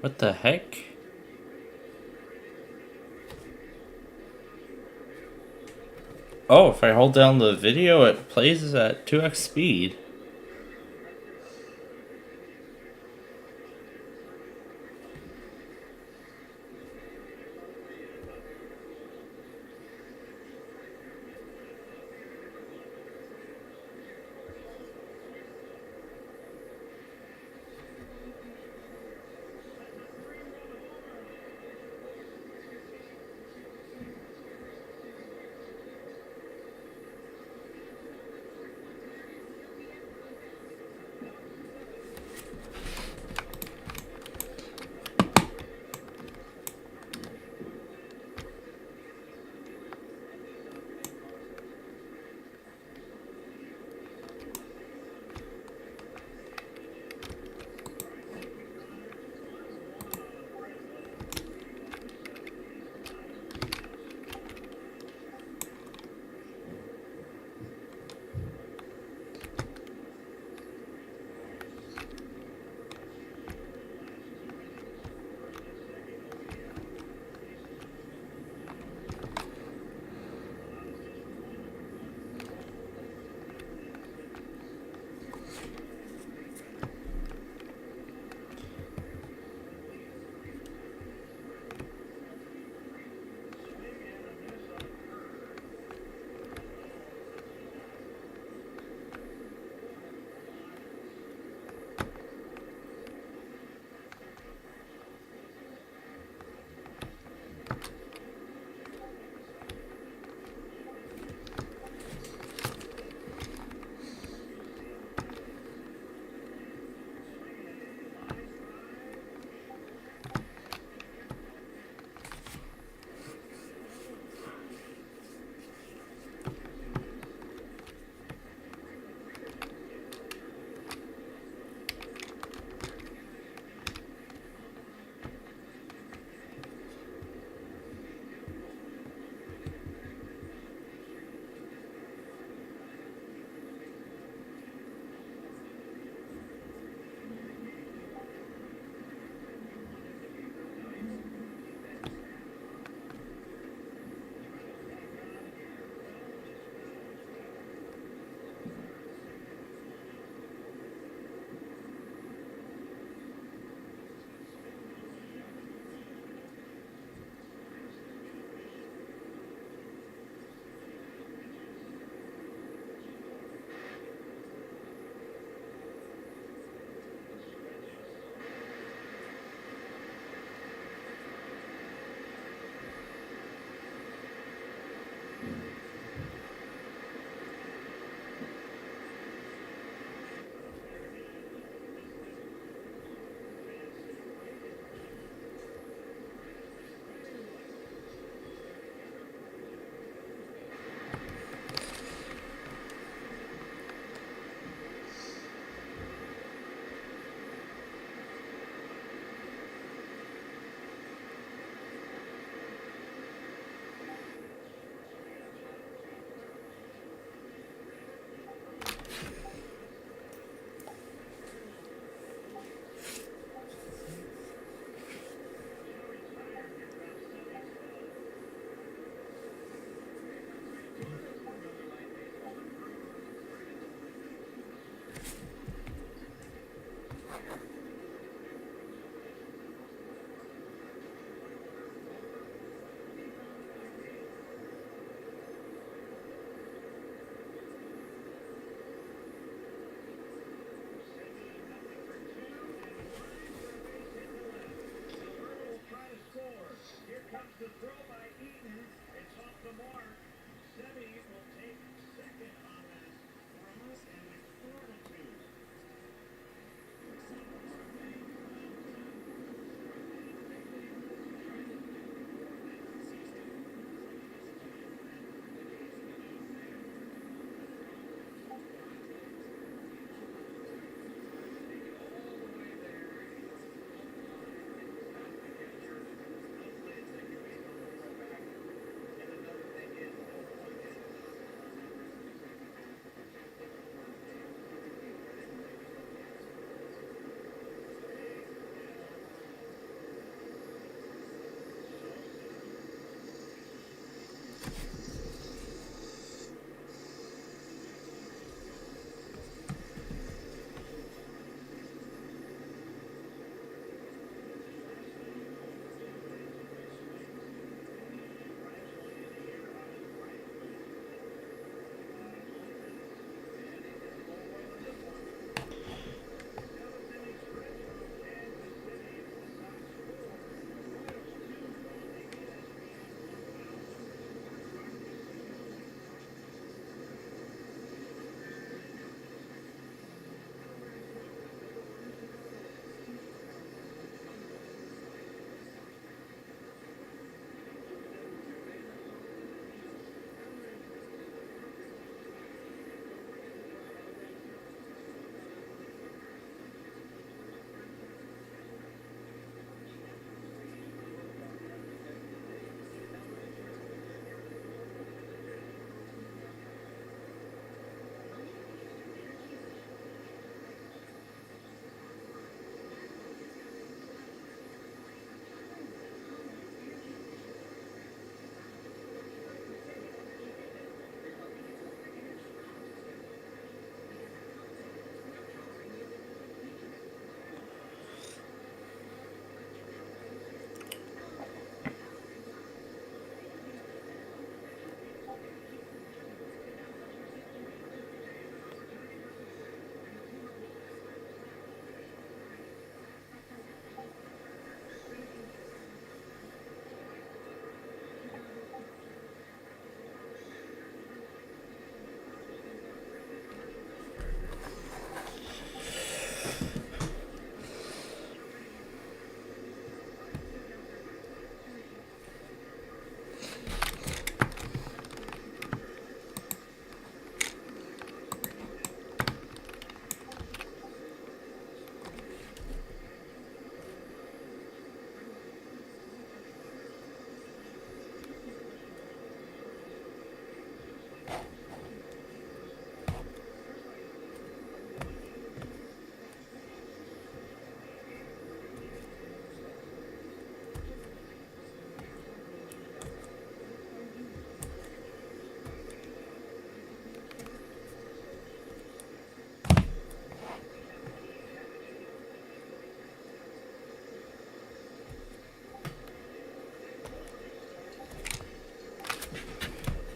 What the heck? Oh, if I hold down the video, it plays at 2x speed.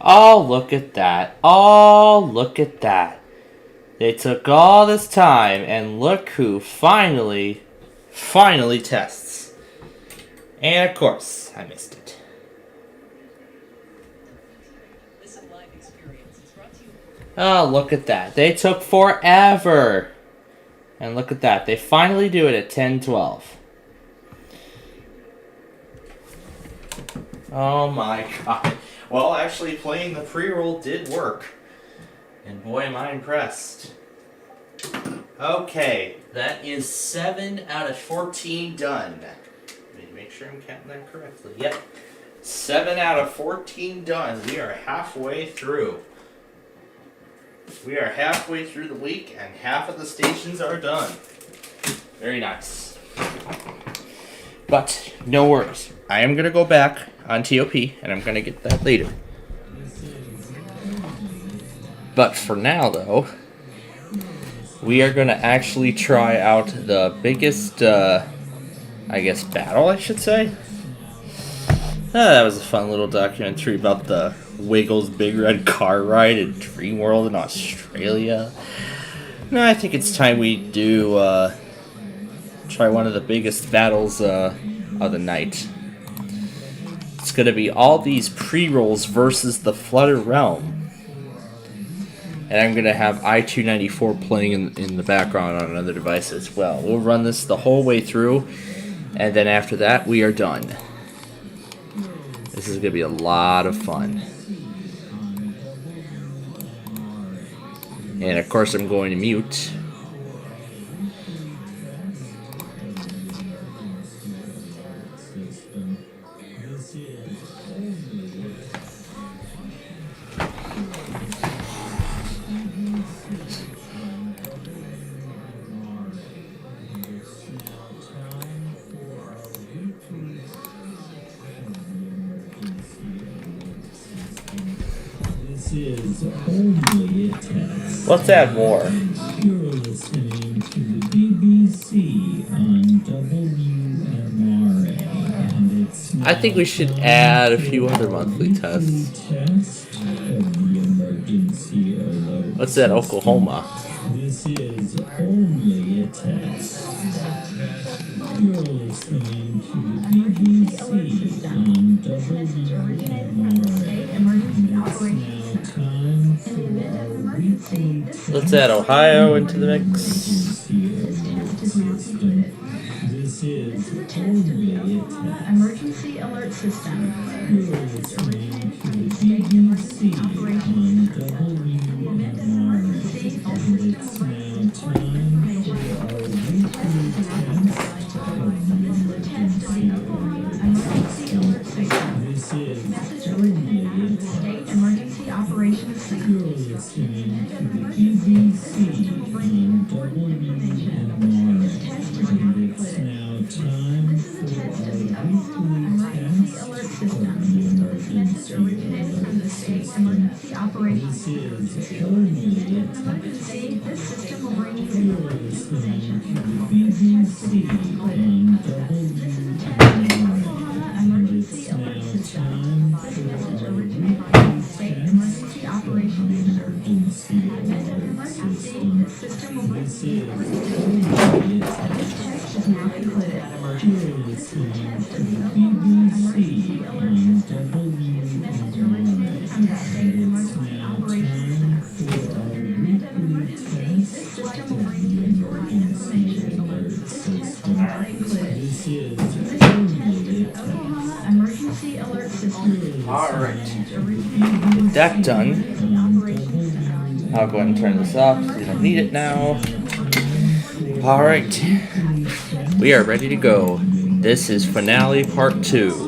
Oh, look at that. Oh, look at that. They took all this time, and look who finally tests. And of course, I missed it. Oh, look at that. They took forever. And look at that. They finally do it at 10:12. Oh my god. Well, actually, playing the pre-roll did work. And boy, am I impressed. Okay, that is 7 out of 14 done. Let me make sure I'm counting that correctly. Yep. 7 out of 14 done. We are halfway through. We are halfway through the week, and half of the stations are done. Very nice. But, no worries. I am going to go back on TOP, and I'm going to get that later. But for now, though, we are going to actually try out the biggest, I guess, battle, I should say. That was a fun little documentary about the Wiggles Big Red Car Ride at Dream World in Australia. No, I think it's time we do try one of the biggest battles of the night. It's going to be all these pre-rolls versus the Flutter Realm. And I'm going to have I-294 playing in the background on another device as well. We'll run this the whole way through, and then after that, we are done. This is going to be a lot of fun. And of course, I'm going to mute. Is only a test. Let's add more. You're listening to the BBC on WMRA, and it's I think we should add a few other monthly tests. test of the emergency alert. Let's add Oklahoma. This is only a test. You're listening to the BBC on WMRA. Let's add Ohio into the mix. This is Emergency alert system. You're listening to the BBC on WMRA. And it's now time for our weekly test of the emergency alert system. This is only a test. Emergency operations center. You're listening to the BBC on WMRA. And it's now time for our weekly test of the emergency alert system. Emergency operations. This is only a test. This system will bring you You're listening to the BBC on WMRA. And it's now time for our weekly test of the emergency alert system. This is only a test. You're listening to the BBC on WMRA. And it's now time for our weekly test of the emergency alert system. This is only a test. Emergency alert system. Alright. With that done, I'll go ahead and turn this off. We don't need it now. Alright. We are ready to go. This is finale part 2.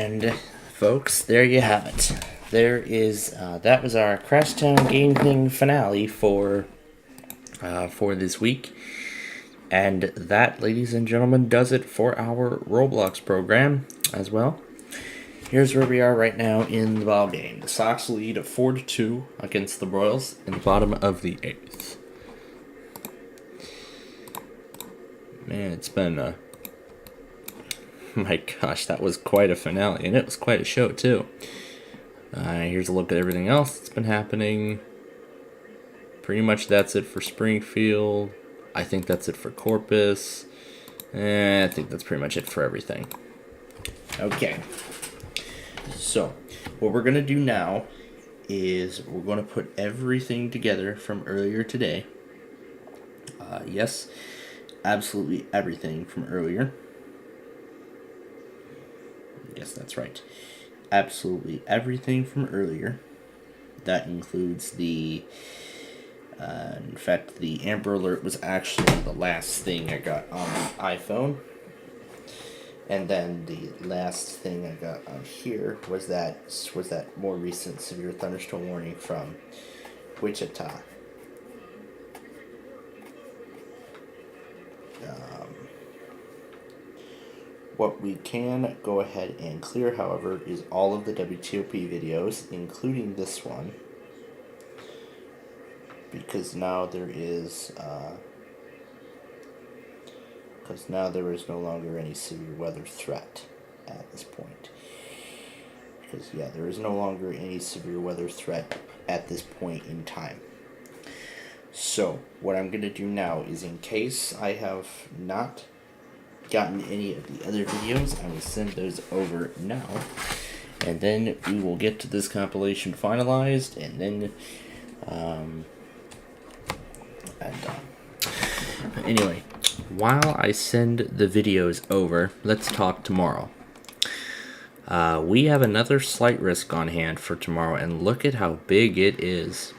And folks, there you have it. There is that was our Crashtown Game Thing finale for this week. And that, ladies and gentlemen, does it for our Roblox program as well. Here's where we are right now in the ball game. The Sox lead 4-2 against the Royals in the bottom of the 8th. Man, it's been my gosh, that was quite a finale, and it was quite a show too. Here's a look at everything else that's been happening. Pretty much that's it for Springfield. I think that's it for Corpus. I think that's pretty much it for everything. Okay. So, what we're going to do now is we're going to put everything together from earlier today. Yes, absolutely everything from earlier. Yes, that's right. Absolutely everything from earlier. That includes the... in fact, the Amber Alert was actually the last thing I got on the iPhone. And then the last thing I got on here was that more recent severe thunderstorm warning from Wichita. What we can go ahead and clear, however, is all of the WTOP videos, including this one. Because now there is no longer any severe weather threat at this point. Because yeah, there is no longer any severe weather threat at this point in time. So what I'm going to do now is, in case I have not gotten any of the other videos, I will send those over now, and then we will get to this compilation finalized, and then anyway, while I send the videos over, let's talk tomorrow. We have another slight risk on hand for tomorrow, and look at how big it is.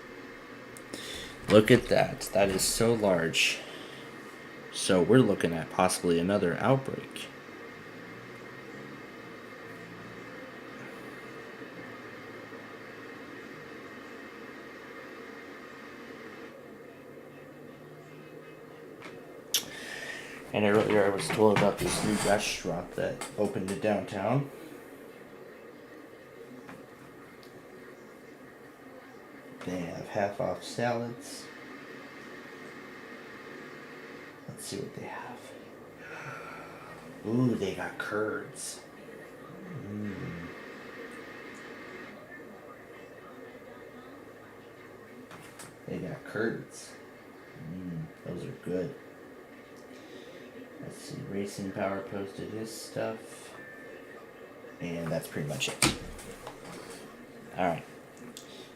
Look at that. That is so large. So we're looking at possibly another outbreak. And earlier I was told about this new restaurant that opened in downtown. They have half-off salads. Let's see what they have. Ooh, they got curds. They got curds. Those are good. Let's see, Racing Power posted his stuff. And that's pretty much it. Alright.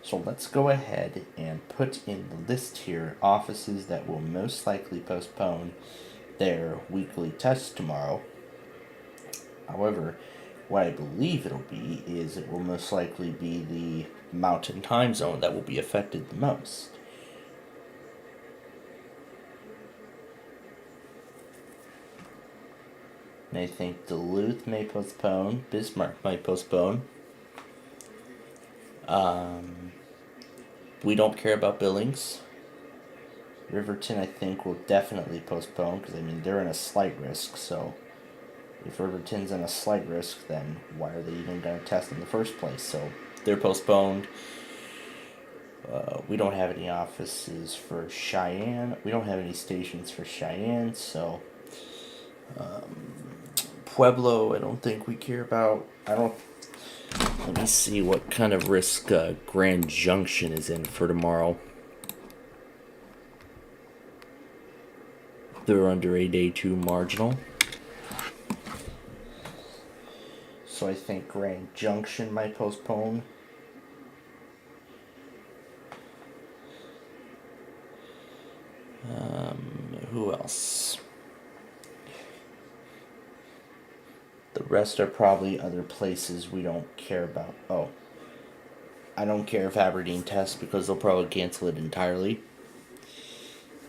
So let's go ahead and put in the list here offices that will most likely postpone their weekly test tomorrow. However, what I believe it'll be is it will most likely be the Mountain Time Zone that will be affected the most. And I think Duluth may postpone, Bismarck might postpone. We don't care about Billings. Riverton, I think, will definitely postpone, because, I mean, they're in a slight risk, so if Riverton's in a slight risk, then why are they even going to test in the first place? So they're postponed. We don't have any offices for Cheyenne. We don't have any stations for Cheyenne, so Pueblo, I don't think we care about. Let me see what kind of risk Grand Junction is in for tomorrow. They're under a day 2 marginal. So I think Grand Junction might postpone. Who else? The rest are probably other places we don't care about. Oh, I don't care if Aberdeen tests because they'll probably cancel it entirely.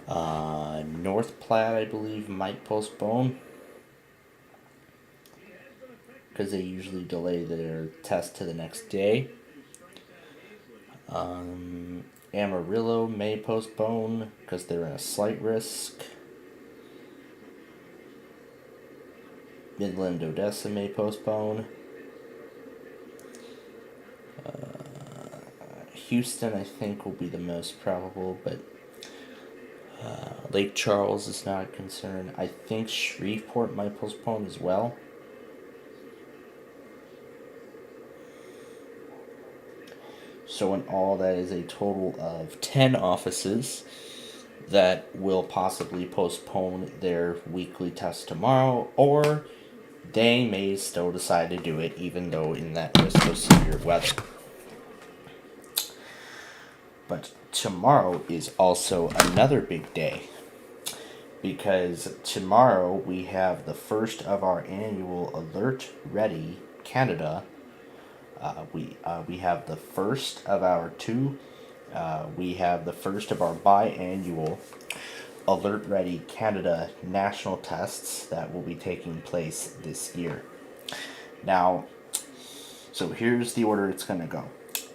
North Platte, I believe, might postpone. because they usually delay their test to the next day. Amarillo may postpone because they're in a slight risk. Midland, Odessa may postpone. Houston, I think, will be the most probable, but Lake Charles is not a concern. I think Shreveport might postpone as well. So in all, that is a total of 10 offices that will possibly postpone their weekly test tomorrow, or they may still decide to do it even though in that risk of severe weather. But tomorrow is also another big day, because tomorrow we have the first of our annual Alert Ready Canada. We have the first of our biannual Alert Ready Canada national tests that will be taking place this year. Now, so here's the order it's going to go.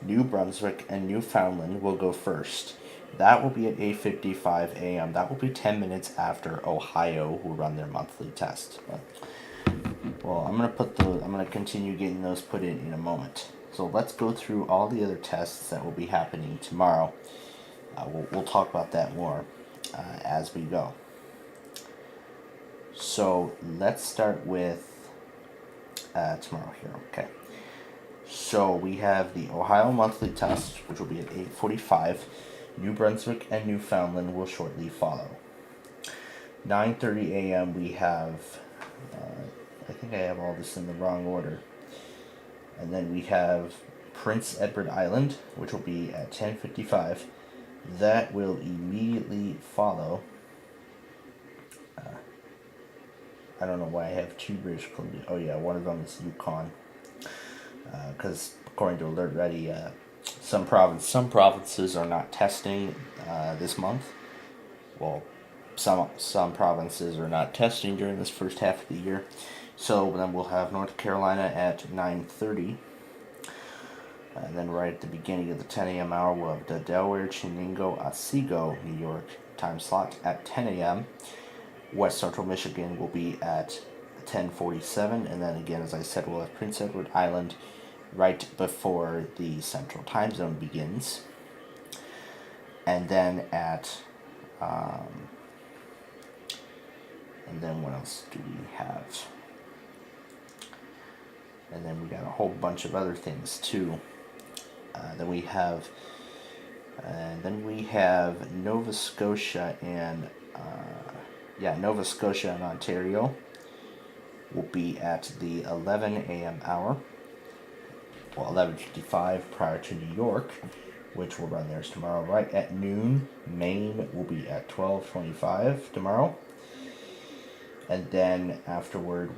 New Brunswick and Newfoundland will go first. That will be at 8:55 a.m. That will be 10 minutes after Ohio, who run their monthly test. Well, I'm gonna continue getting those put in a moment. So let's go through all the other tests that will be happening tomorrow. We'll talk about that more as we go. So let's start with tomorrow here. Okay. So we have the Ohio monthly test, which will be at 8:45. New Brunswick and Newfoundland will shortly follow. 9:30 a.m. we have. I think I have all this in the wrong order. And then we have Prince Edward Island, which will be at 10:55. That will immediately follow. I don't know why I have two British Columbia. Oh yeah, one of them is Yukon. Because according to Alert Ready, some provinces are not testing this month. Well, some provinces are not testing during this first half of the year. So then we'll have North Carolina at 9:30. And then right at the beginning of the 10 a.m. hour, we'll have the Delaware, Chenango, Otsego, New York time slot at 10 a.m. West Central Michigan will be at 10:47. And then again, as I said, we'll have Prince Edward Island right before the Central Time Zone begins. And then and then what else do we have? And then we got a whole bunch of other things too. Then we have Nova Scotia and Ontario will be at the 11 a.m. hour. Well, 11:55 prior to New York, which will run theirs tomorrow. Right at noon, Maine will be at 12:25 tomorrow. And then afterward,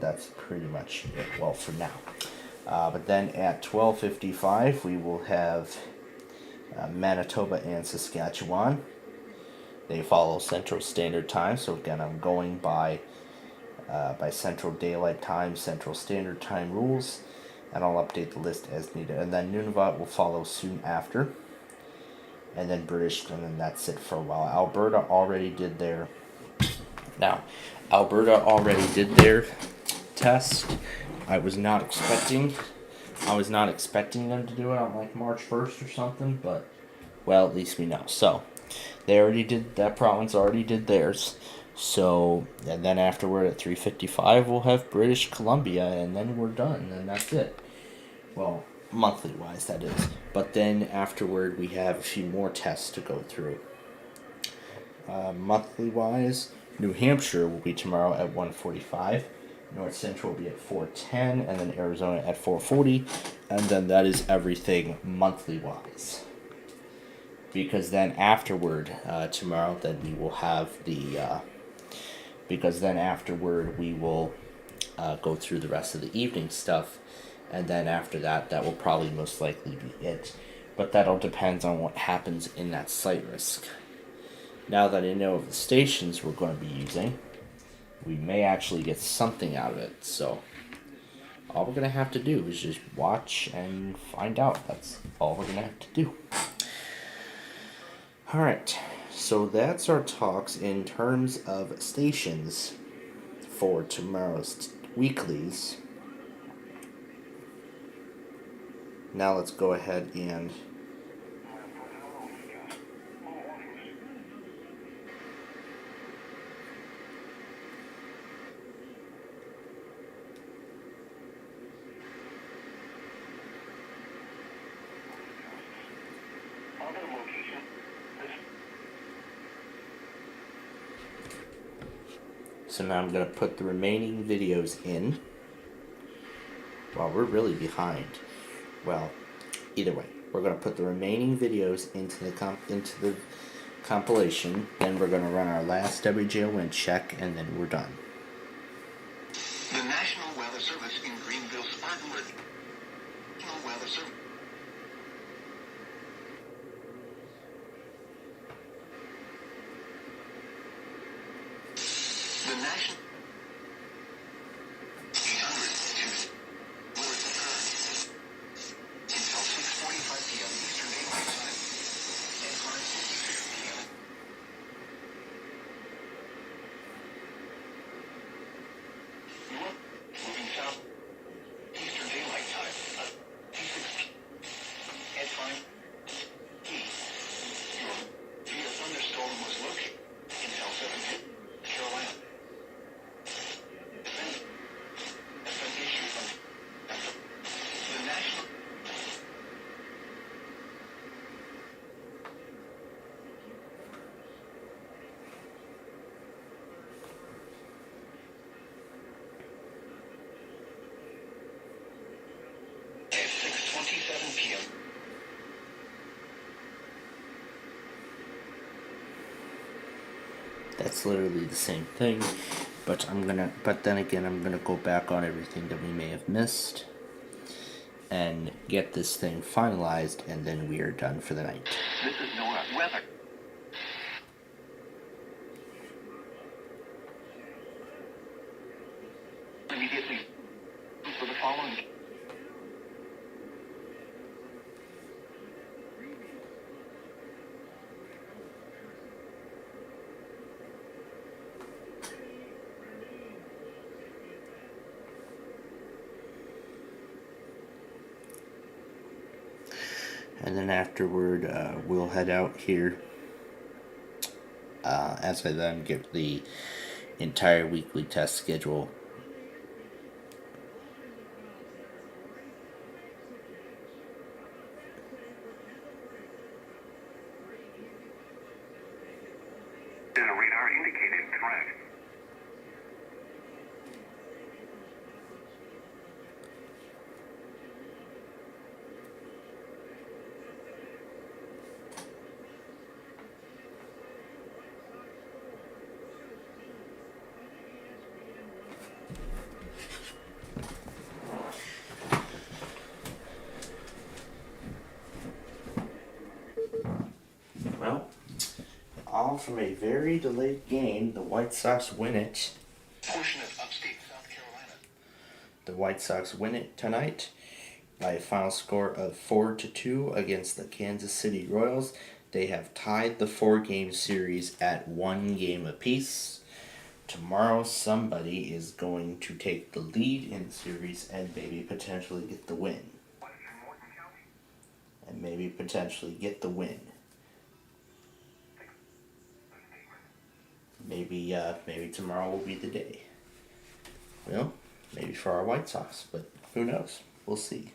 that's pretty much it. Well, for now. But then at 12:55, we will have Manitoba and Saskatchewan. They follow Central Standard Time, so again, I'm going by Central Daylight Time, Central Standard Time rules, and I'll update the list as needed. And then Nunavut will follow soon after, and then British, and then that's it for a while. Alberta already did their test. I was not expecting them to do it on like March 1st or something, but well, at least we know. So that province already did theirs. So, and then afterward at 3:55 we'll have British Columbia, and then we're done, and that's it. Well, monthly wise that is. But then afterward we have a few more tests to go through. Monthly wise, New Hampshire will be tomorrow at 1:45. North Central will be at 4:10, and then Arizona at 4:40, and then that is everything monthly wise. Because then afterward, tomorrow, then we will have go through the rest of the evening stuff, and then after that will probably most likely be it. But that'll depend on what happens in that site risk. Now that I know of the stations we're going to be using, we may actually get something out of it. So all we're going to have to do is just watch and find out. That's all we're going to have to do. Alright, so that's our talks in terms of stations for tomorrow's weeklies. Now let's go ahead and so now I'm going to put the remaining videos in. Well, we're really behind. Well, either way, we're going to put the remaining videos into the compilation. Then we're going to run our last WJON check, and then we're done. The National Weather Service in Greenville, Spartanburg. National Weather Service. The National 800 will occur until 6:45 p.m. Eastern Daylight Time and 5:56 p.m. Moving south Eastern Daylight Time at 5 Your via thunderstorm was located in South Carolina. At 6:27 p.m. That's literally the same thing, but then again I'm gonna go back on everything that we may have missed and get this thing finalized, and then we are done for the night. This is NOAA weather. Immediately for the following. And then afterward, we'll head out here as I then get the entire weekly test schedule. Radar indicated threat. Well, all from a very delayed game. The White Sox win it. Portion of upstate South Carolina. The White Sox win it tonight by a final score of 4-2 against the Kansas City Royals. They have tied the 4-game series at 1 game apiece. Tomorrow, somebody is going to take the lead in the series and maybe potentially get the win. Maybe tomorrow will be the day. Well, maybe for our White Sox, but who knows? We'll see.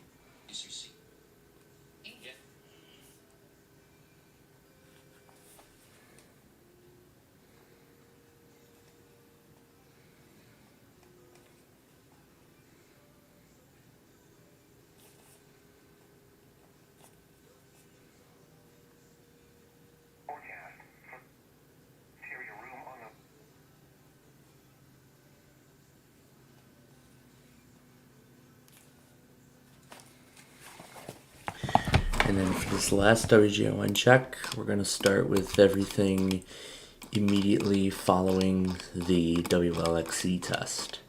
And then for this last WGO1 check, we're going to start with everything immediately following the WLXC test.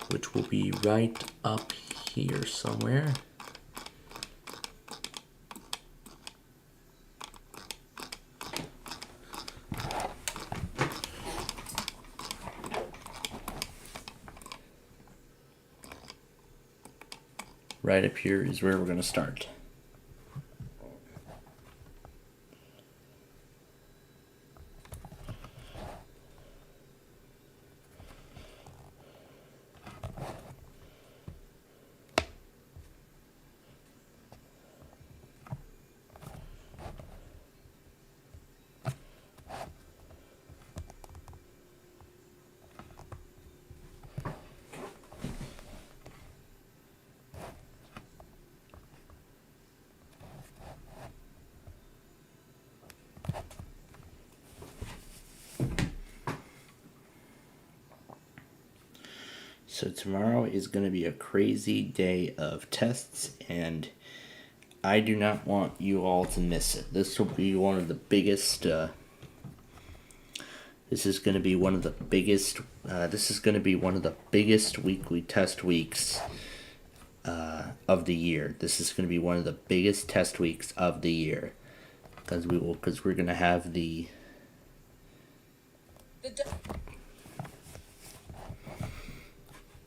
Which will be right up here somewhere. Right up here is where we're going to start. So tomorrow is going to be a crazy day of tests, and I do not want you all to miss it. This will be one of the biggest, this is going to be one of the biggest weekly test weeks of the year. This is going to be one of the biggest test weeks of the year, because we're going to have the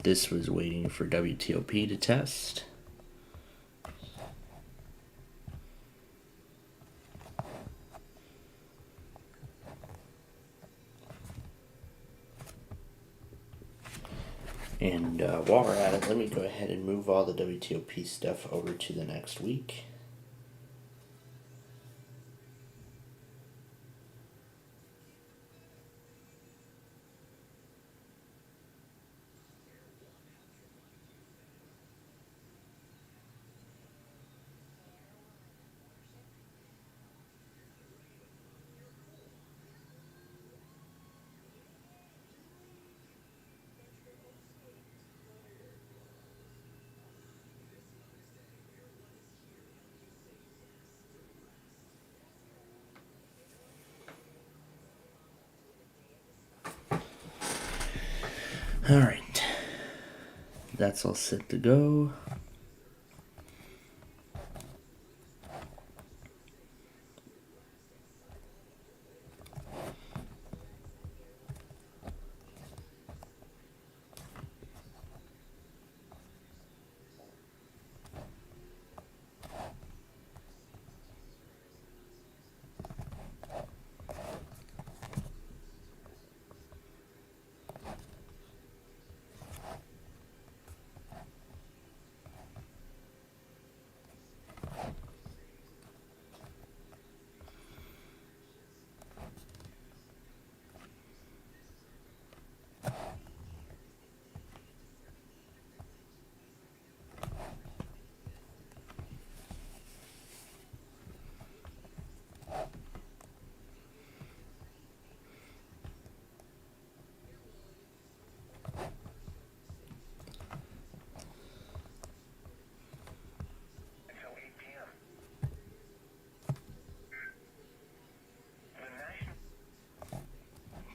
This was waiting for WTOP to test. And while we're at it, let me go ahead and move all the WTOP stuff over to the next week. Alright, that's all set to go.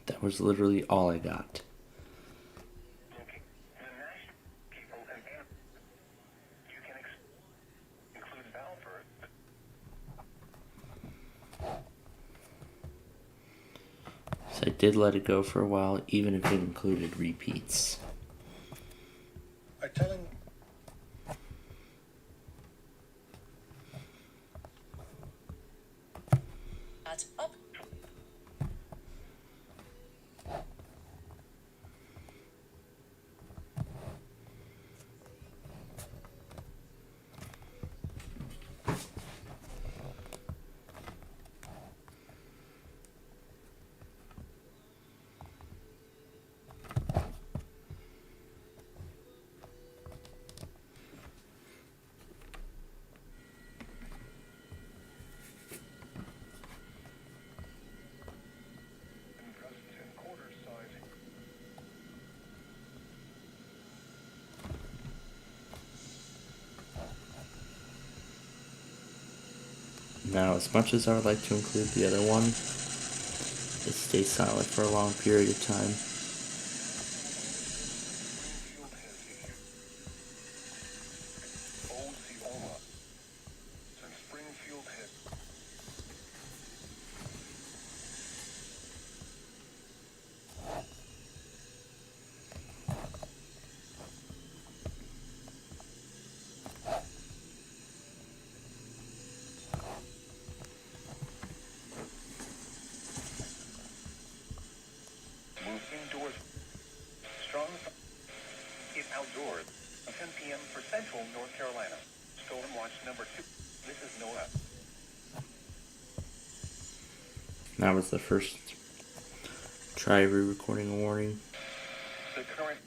That was literally all I got. So I did let it go for a while, even if it included repeats. Up. Now, as much as I would like to include the other one, it stays silent for a long period of time. Indoors. Strong is outdoors. 10 p.m. for Central North Carolina. Storm watch number 2. This is NOAA. That was the first try re-recording a warning. The current.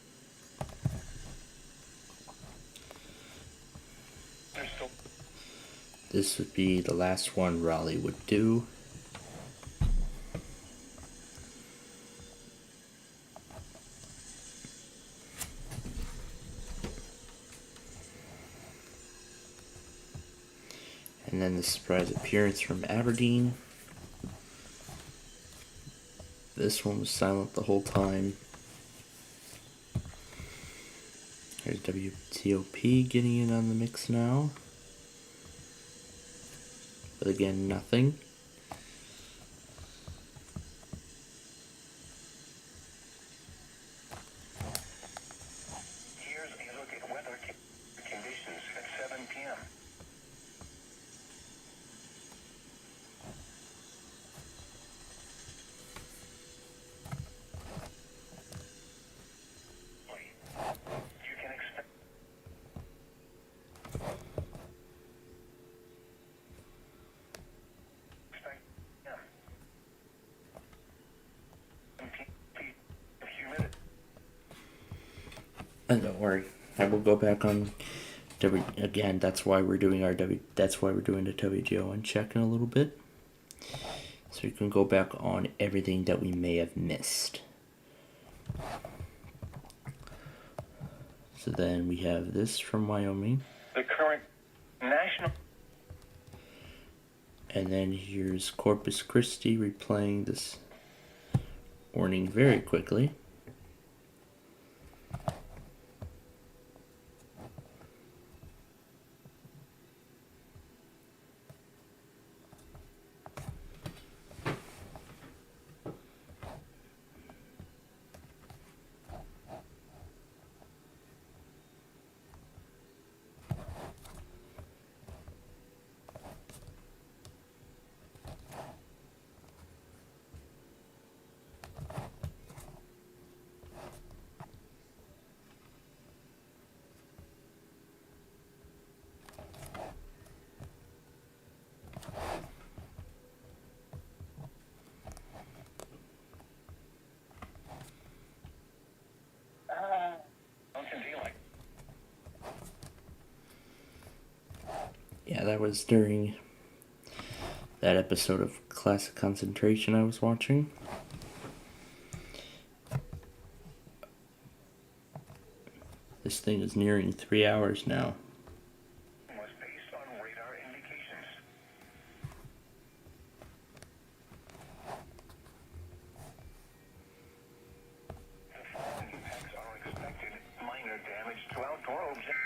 This would be the last one Raleigh would do. And then the surprise appearance from Aberdeen. This one was silent the whole time. Here's WTOP getting in on the mix now. But again, nothing. Here's a look at weather conditions at 7 p.m. You can expect humidity. And don't worry, I will go back on again. That's why we're doing the WGO check in a little bit, so you can go back on everything that we may have missed. So then we have this from Wyoming. The current national. And then here's Corpus Christi replaying this warning very quickly. Yeah, that was during that episode of Classic Concentration I was watching. This thing is nearing 3 hours now. Was based on radar indications. The following impacts are expected. Minor damage to outdoor objects.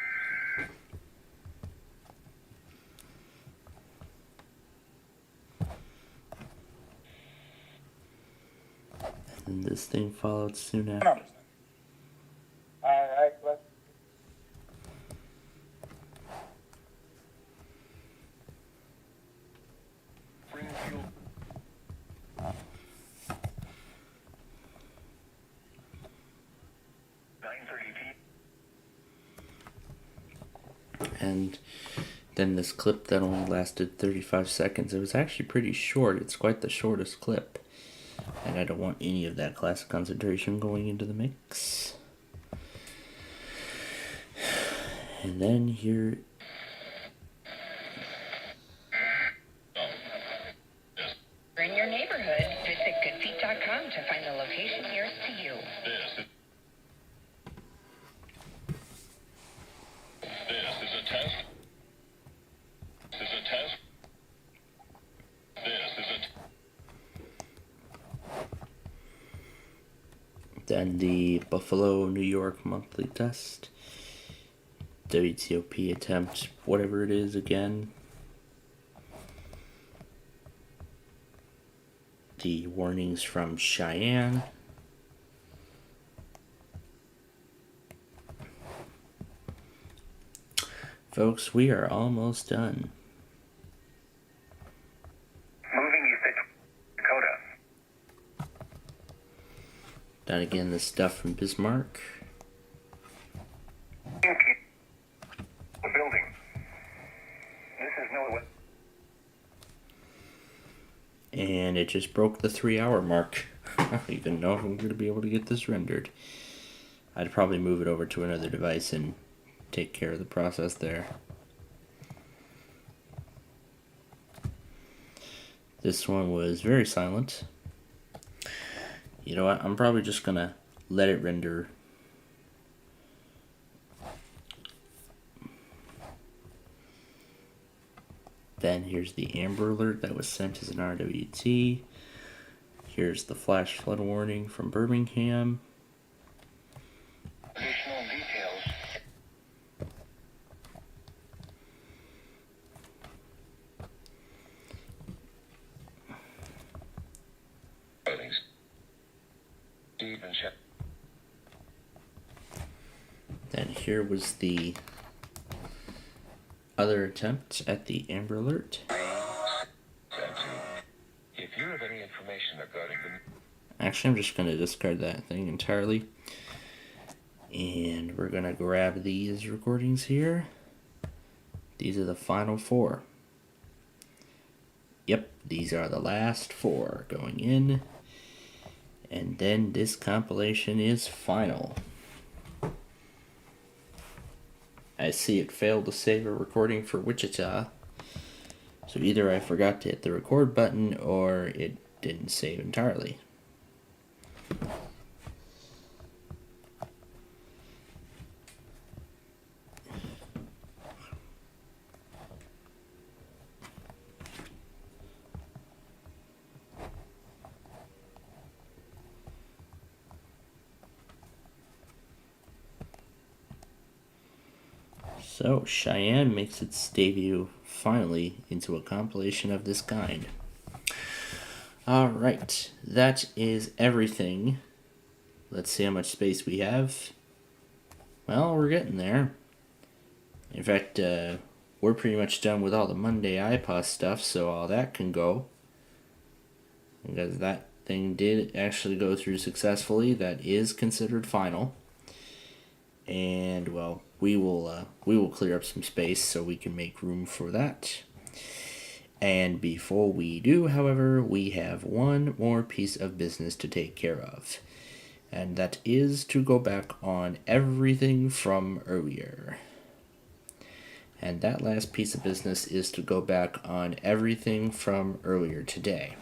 And this thing followed soon after. All right, let's. Springfield. And then this clip that only lasted 35 seconds. It was actually pretty short. It's quite the shortest clip. And I don't want any of that classic concentration going into the mix. And then here... In your neighborhood, visit goodfeet.com to find the location nearest to you. This is a test. This is a test. Then the Buffalo, New York monthly test. WTOP attempt, whatever it is again. The warnings from Cheyenne. Folks, we are almost done. Moving east at Dakota. Then again, the stuff from Bismarck. The building. This is no. And it just broke the 3-hour mark. I don't even know if I'm going to be able to get this rendered. I'd probably move it over to another device and take care of the process there. This one was very silent. You know what? I'm probably just going to let it render. Then here's the Amber Alert that was sent as an RWT. Here's the flash flood warning from Birmingham. Additional details. Then here was the other attempt at the Amber Alert. If you have any information regarding the... Actually, I'm just going to discard that thing entirely. And we're going to grab these recordings here. These are the final 4. Yep, these are the last 4 going in. And then this compilation is final. I see it failed to save a recording for Wichita. So either I forgot to hit the record button or it didn't save entirely. So, Cheyenne makes its debut, finally, into a compilation of this kind. Alright, that is everything. Let's see how much space we have. Well, we're getting there. In fact, we're pretty much done with all the Monday iPod stuff, so all that can go. Because that thing did actually go through successfully. That is considered final. And, well, we will clear up some space so we can make room for that. And before we do, however, we have one more piece of business to take care of. And that is to go back on everything from earlier. And that last piece of business is to go back on everything from earlier today.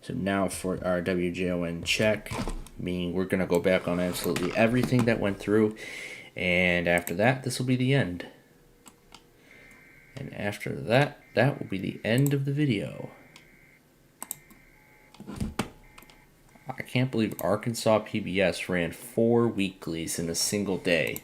So now for our WJON check, meaning we're going to go back on absolutely everything that went through. And after that, this will be the end. And after that, that will be the end of the video. I can't believe Arkansas PBS ran 4 weeklies in a single day.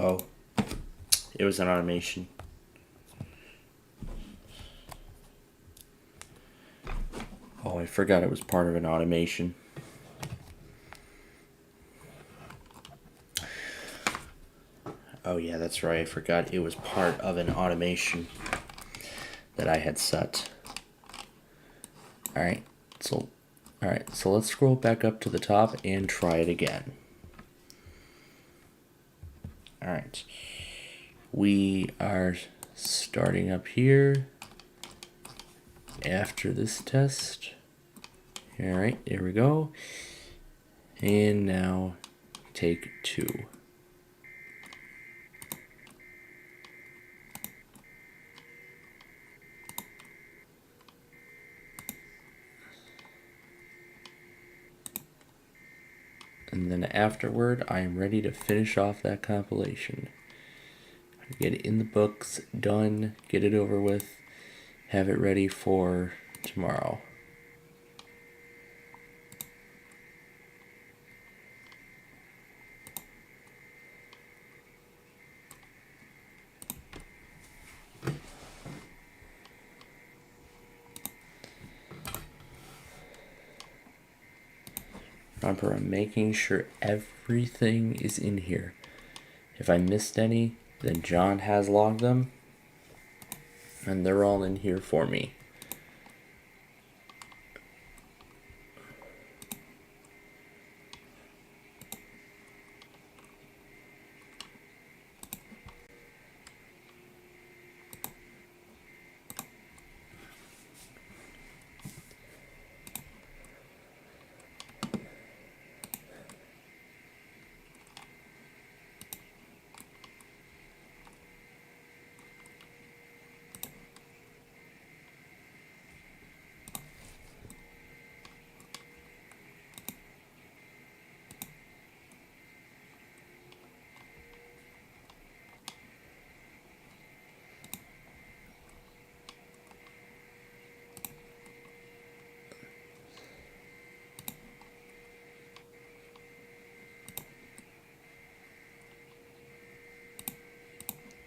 Oh, it was an automation. Oh, I forgot it was part of an automation. Oh yeah, that's right. I forgot it was part of an automation that I had set. Alright, so let's scroll back up to the top and try it again. Alright. We are starting up here after this test. Alright, here we go. And now take 2. And then afterward, I am ready to finish off that compilation. Get it in the books, done, get it over with, have it ready for tomorrow. Remember, I'm making sure everything is in here. If I missed any, then John has logged them, and they're all in here for me.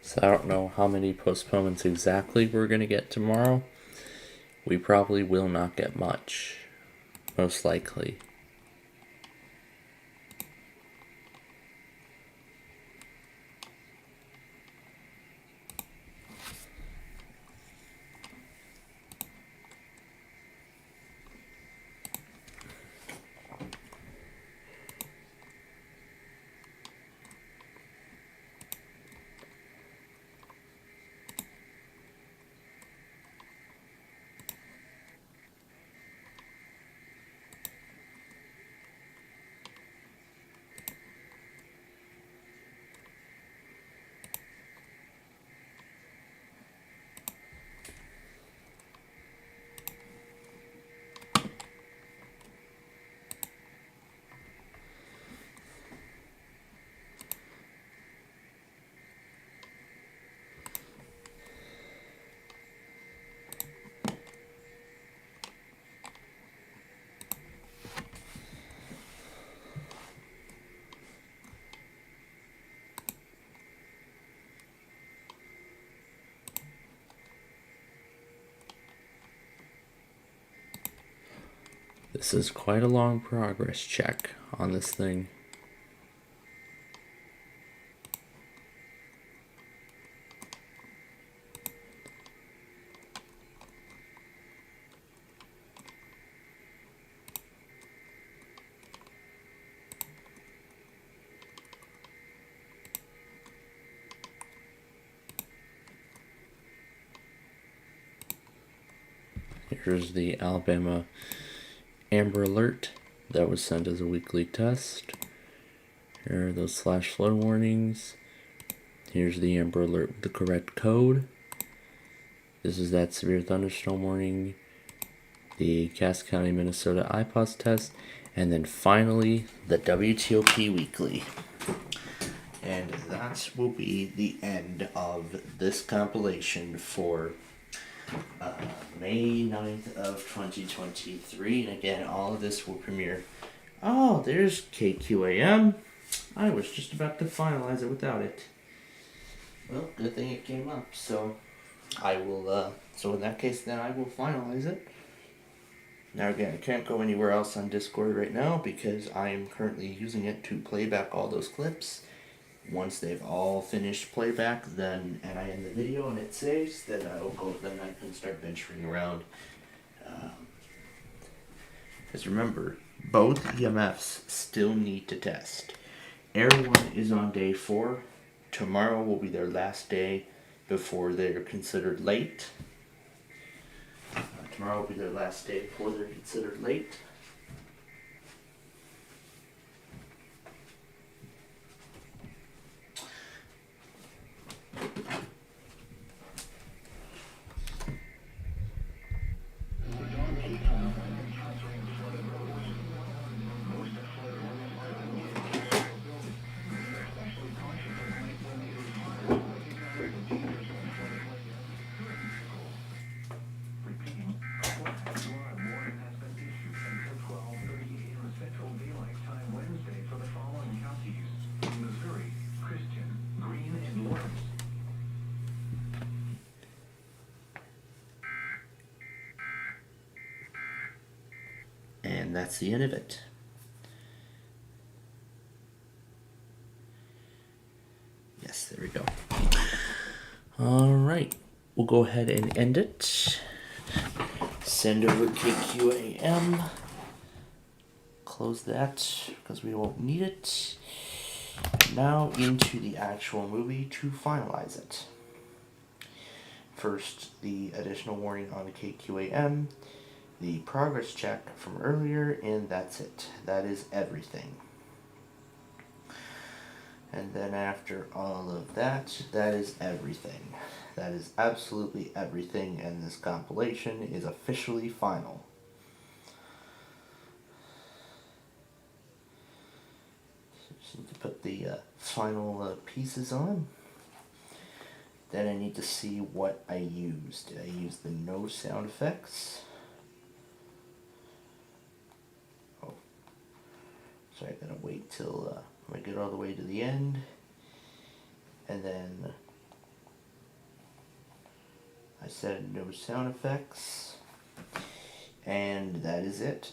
So I don't know how many postponements exactly we're going to get tomorrow. We probably will not get much, most likely. This is quite a long progress check on this thing. Here's the Alabama Amber Alert that was sent as a weekly test. Here are those flash flood warnings. Here's the Amber Alert with the correct code. This is that severe thunderstorm warning, the Cass County, Minnesota IPOS test, and then finally the WTOP weekly. And that will be the end of this compilation for May 9th of 2023. And again, all of this will premiere. Oh, there's KQAM. I was just about to finalize it without it. Well, good thing it came up. So I will. So in that case, then I will finalize it. Now again, I can't go anywhere else on Discord right now because I am currently using it to play back all those clips. Once they've all finished playback, then and I end the video and it saves, then I will go. Then I can start venturing around. Because remember, both EMFs still need to test. Air 1 is on day 4. Tomorrow will be their last day before they're considered late. Tomorrow will be their last day before they're considered late. And that's the end of it. Yes, there we go. Alright, we'll go ahead and end it. Send over KQAM. Close that because we won't need it. Now into the actual movie to finalize it. First, the additional warning on the KQAM, the progress check from earlier, and that's it. That is everything. And then after all of that, that is everything. That is absolutely everything, and this compilation is officially final. Just need to put the final pieces on. Then I need to see what I used. Did I use the no sound effects? Oh, so I gotta wait till I get all the way to the end, and then I said no sound effects, and that is it.